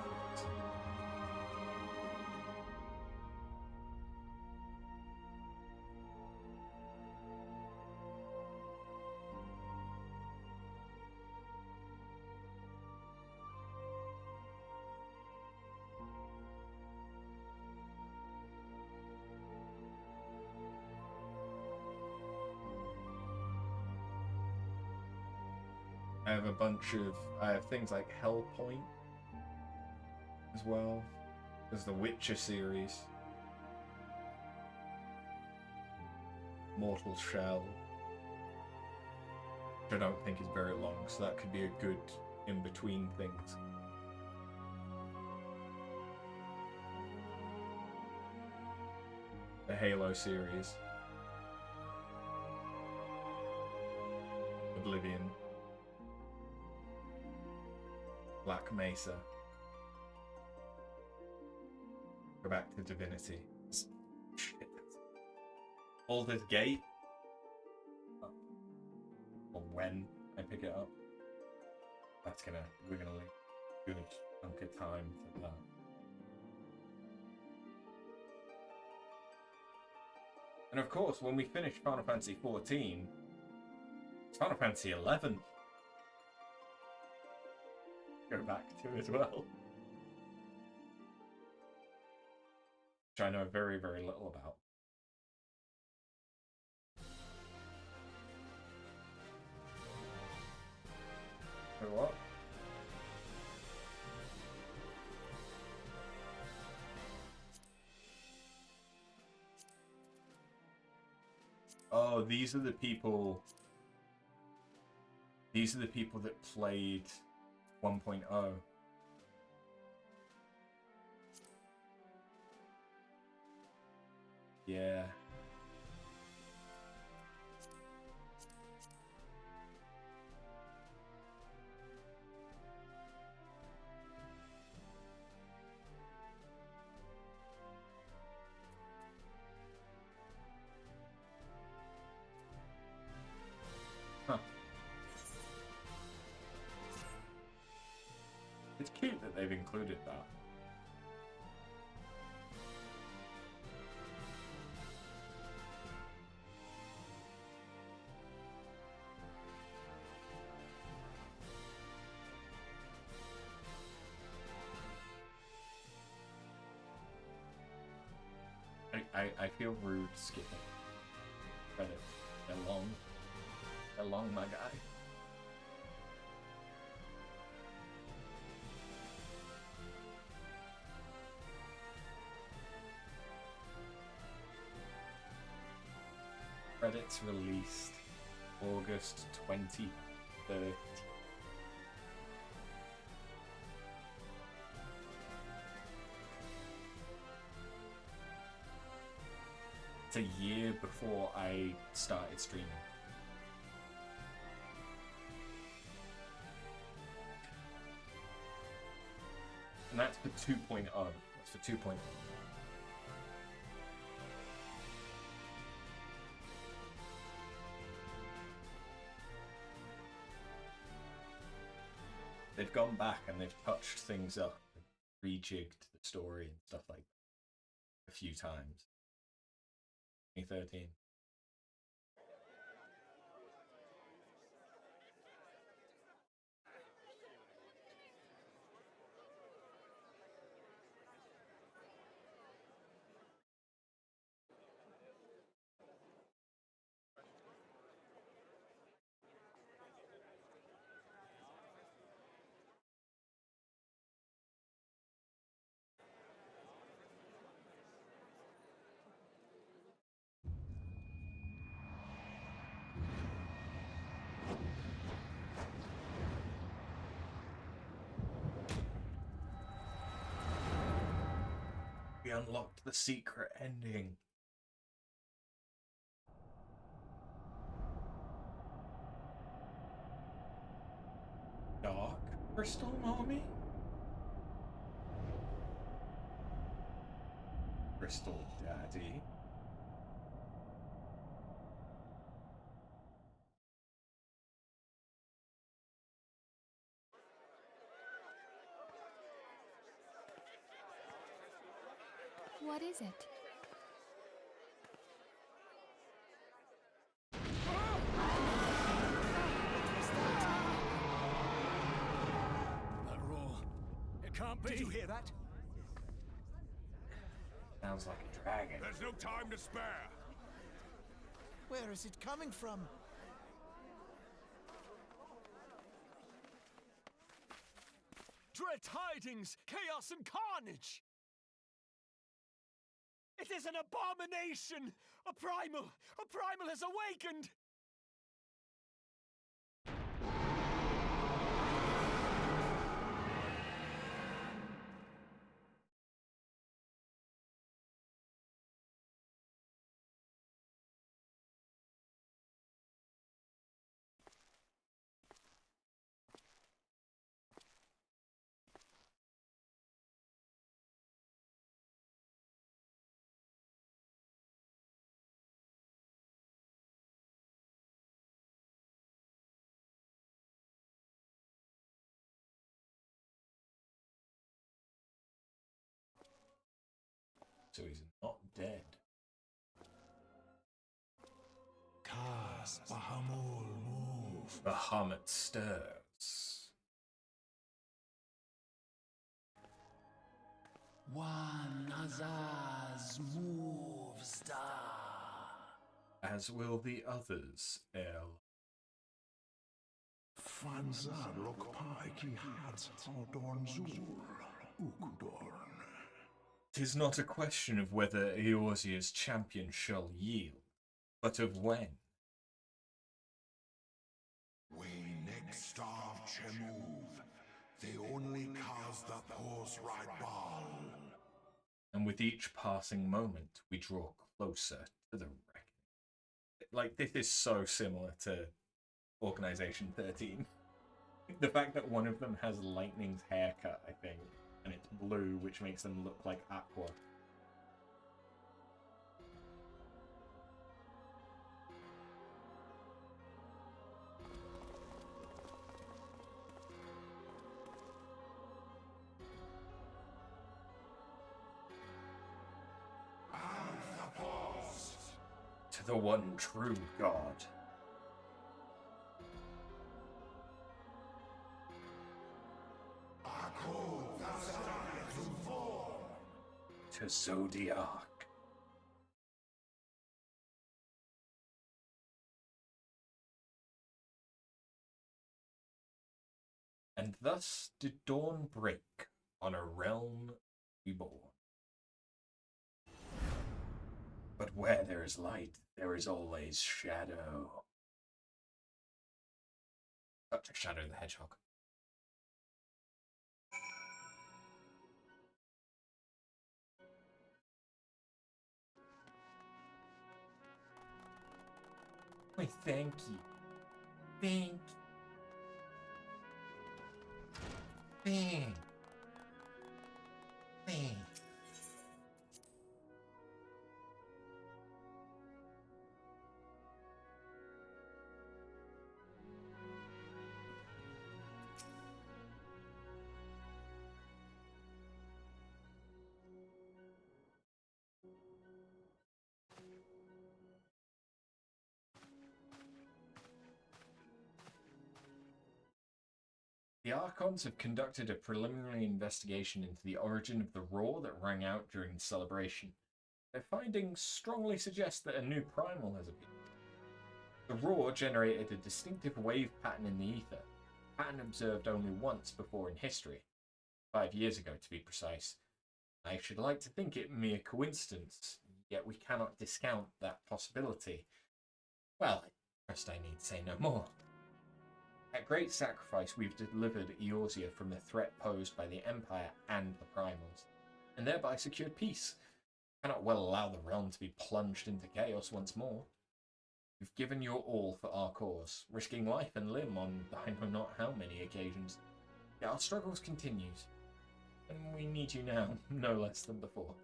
I have things like Hellpoint as well. There's the Witcher series. Mortal Shell, which I don't think is very long, so that could be a good in-between things. The Halo series. Oblivion. Black Mesa. Go back to Divinity. Shit. Baldur's Gate. Or when I pick it up. We're gonna leave a good chunk of time for that. And of course, when we finish Final Fantasy XIV, it's Final Fantasy XI. Go back to as well. Which I know very, very little about. So what? Oh, these are the people. These are the people that played 1.0. Yeah. It's cute that they've included that. I feel rude skipping credits. They're long. They're long, my guy. Credits released August 2030. It's a year before I started streaming. And that's for 2.0. That's for 2.0. They've gone back and they've touched things up, rejigged the story and stuff like that a few times. 2013. We unlocked the secret ending. Dark Crystal Army? Crystal Daddy? What is it? That roar. It can't be. Did you hear that? Sounds like a dragon. There's no time to spare. Where is it coming from? Dread tidings, chaos and carnage! It is an abomination! A primal has awakened! So he's not dead. Cast Bahamut move. Bahamut stirs. One Azaz move star. As will the others, El. Fanzar lok paiki hats Aldorn Zul, Ukudorn. 'Tis not a question of whether Eorzea's champion shall yield, but of when. We next starve Chemuv, they only cause the post right ball. And with each passing moment, we draw closer to the reckoning. Like, this is so similar to Organization 13. The fact that one of them has Lightning's haircut, I think, and it's blue, which makes them look like Aqua. the one true God. To Zodiac. And thus did dawn break on a realm reborn. But where there is light, there is always shadow. Dr. Shadow the Hedgehog. Why, thank you. Thank you. Thank. Thank. The Archons have conducted a preliminary investigation into the origin of the roar that rang out during the celebration. Their findings strongly suggest that a new primal has appeared. The roar generated a distinctive wave pattern in the ether, a pattern observed only once before in history, 5 years ago to be precise. I should like to think it mere coincidence, yet we cannot discount that possibility. Well, I trust I need say no more. At great sacrifice, we've delivered Eorzea from the threat posed by the Empire and the Primals, and thereby secured peace. Cannot well allow the realm to be plunged into chaos once more. You've given your all for our cause, risking life and limb on I know not how many occasions. Yet our struggles continues, and we need you now, no less than before.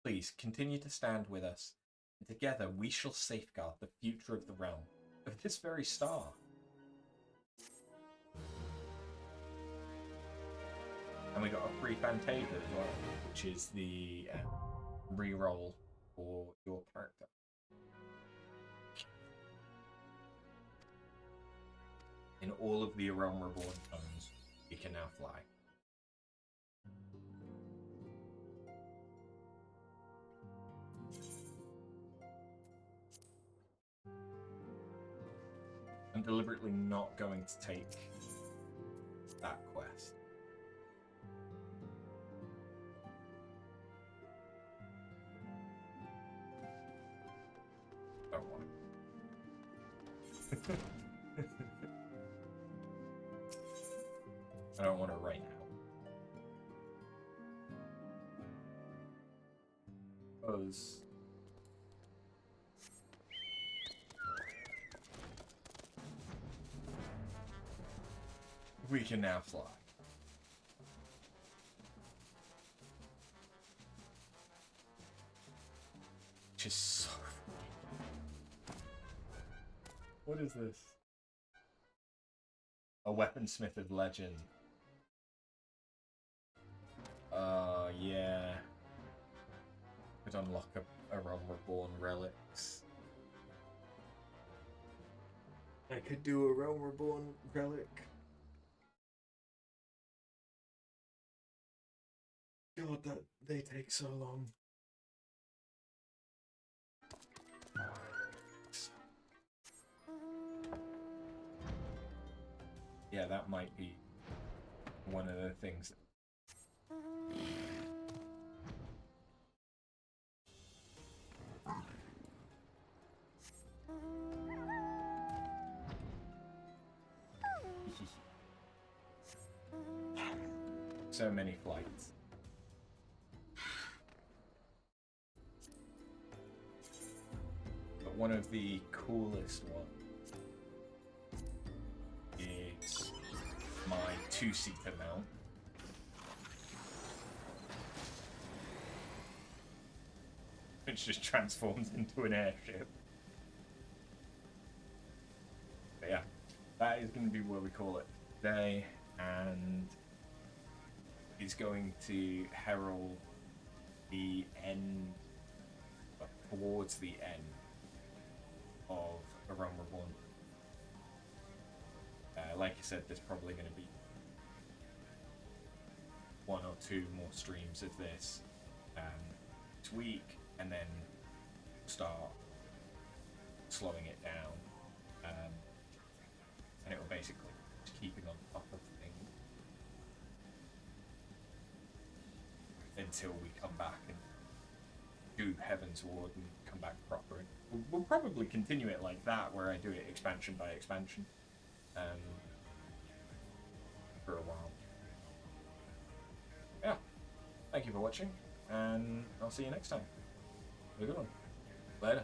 Please, continue to stand with us, and together we shall safeguard the future of the realm, of this very star. And we got a free Fantasia as well, which is the reroll for your character. In all of the A Realm Reborn tones, you can now fly. I'm deliberately not going to take that quest. Don't want it. I don't want it right now. Because we can now fly. Which is so What is this? A weaponsmith of legend. Yeah. Could unlock a Realm Reborn relics. I could do a Realm Reborn relic. God, that they take so long. Yeah, that might be one of the things. So many flights. But one of the coolest ones is my two-seater mount. Which just transforms into an airship. But yeah, that is going to be where we call it today, and is going to herald the end of towards the end of A Realm Reborn. Like I said, there's probably going to be 1 or 2 more streams of this this week, and then start slowing it down, and it will basically just keeping on top of things until we come back and do Heaven's Ward and come back proper. And we'll probably continue it like that, where I do it expansion by expansion for a while. Yeah, thank you for watching, and I'll see you next time. Have a good one. Later.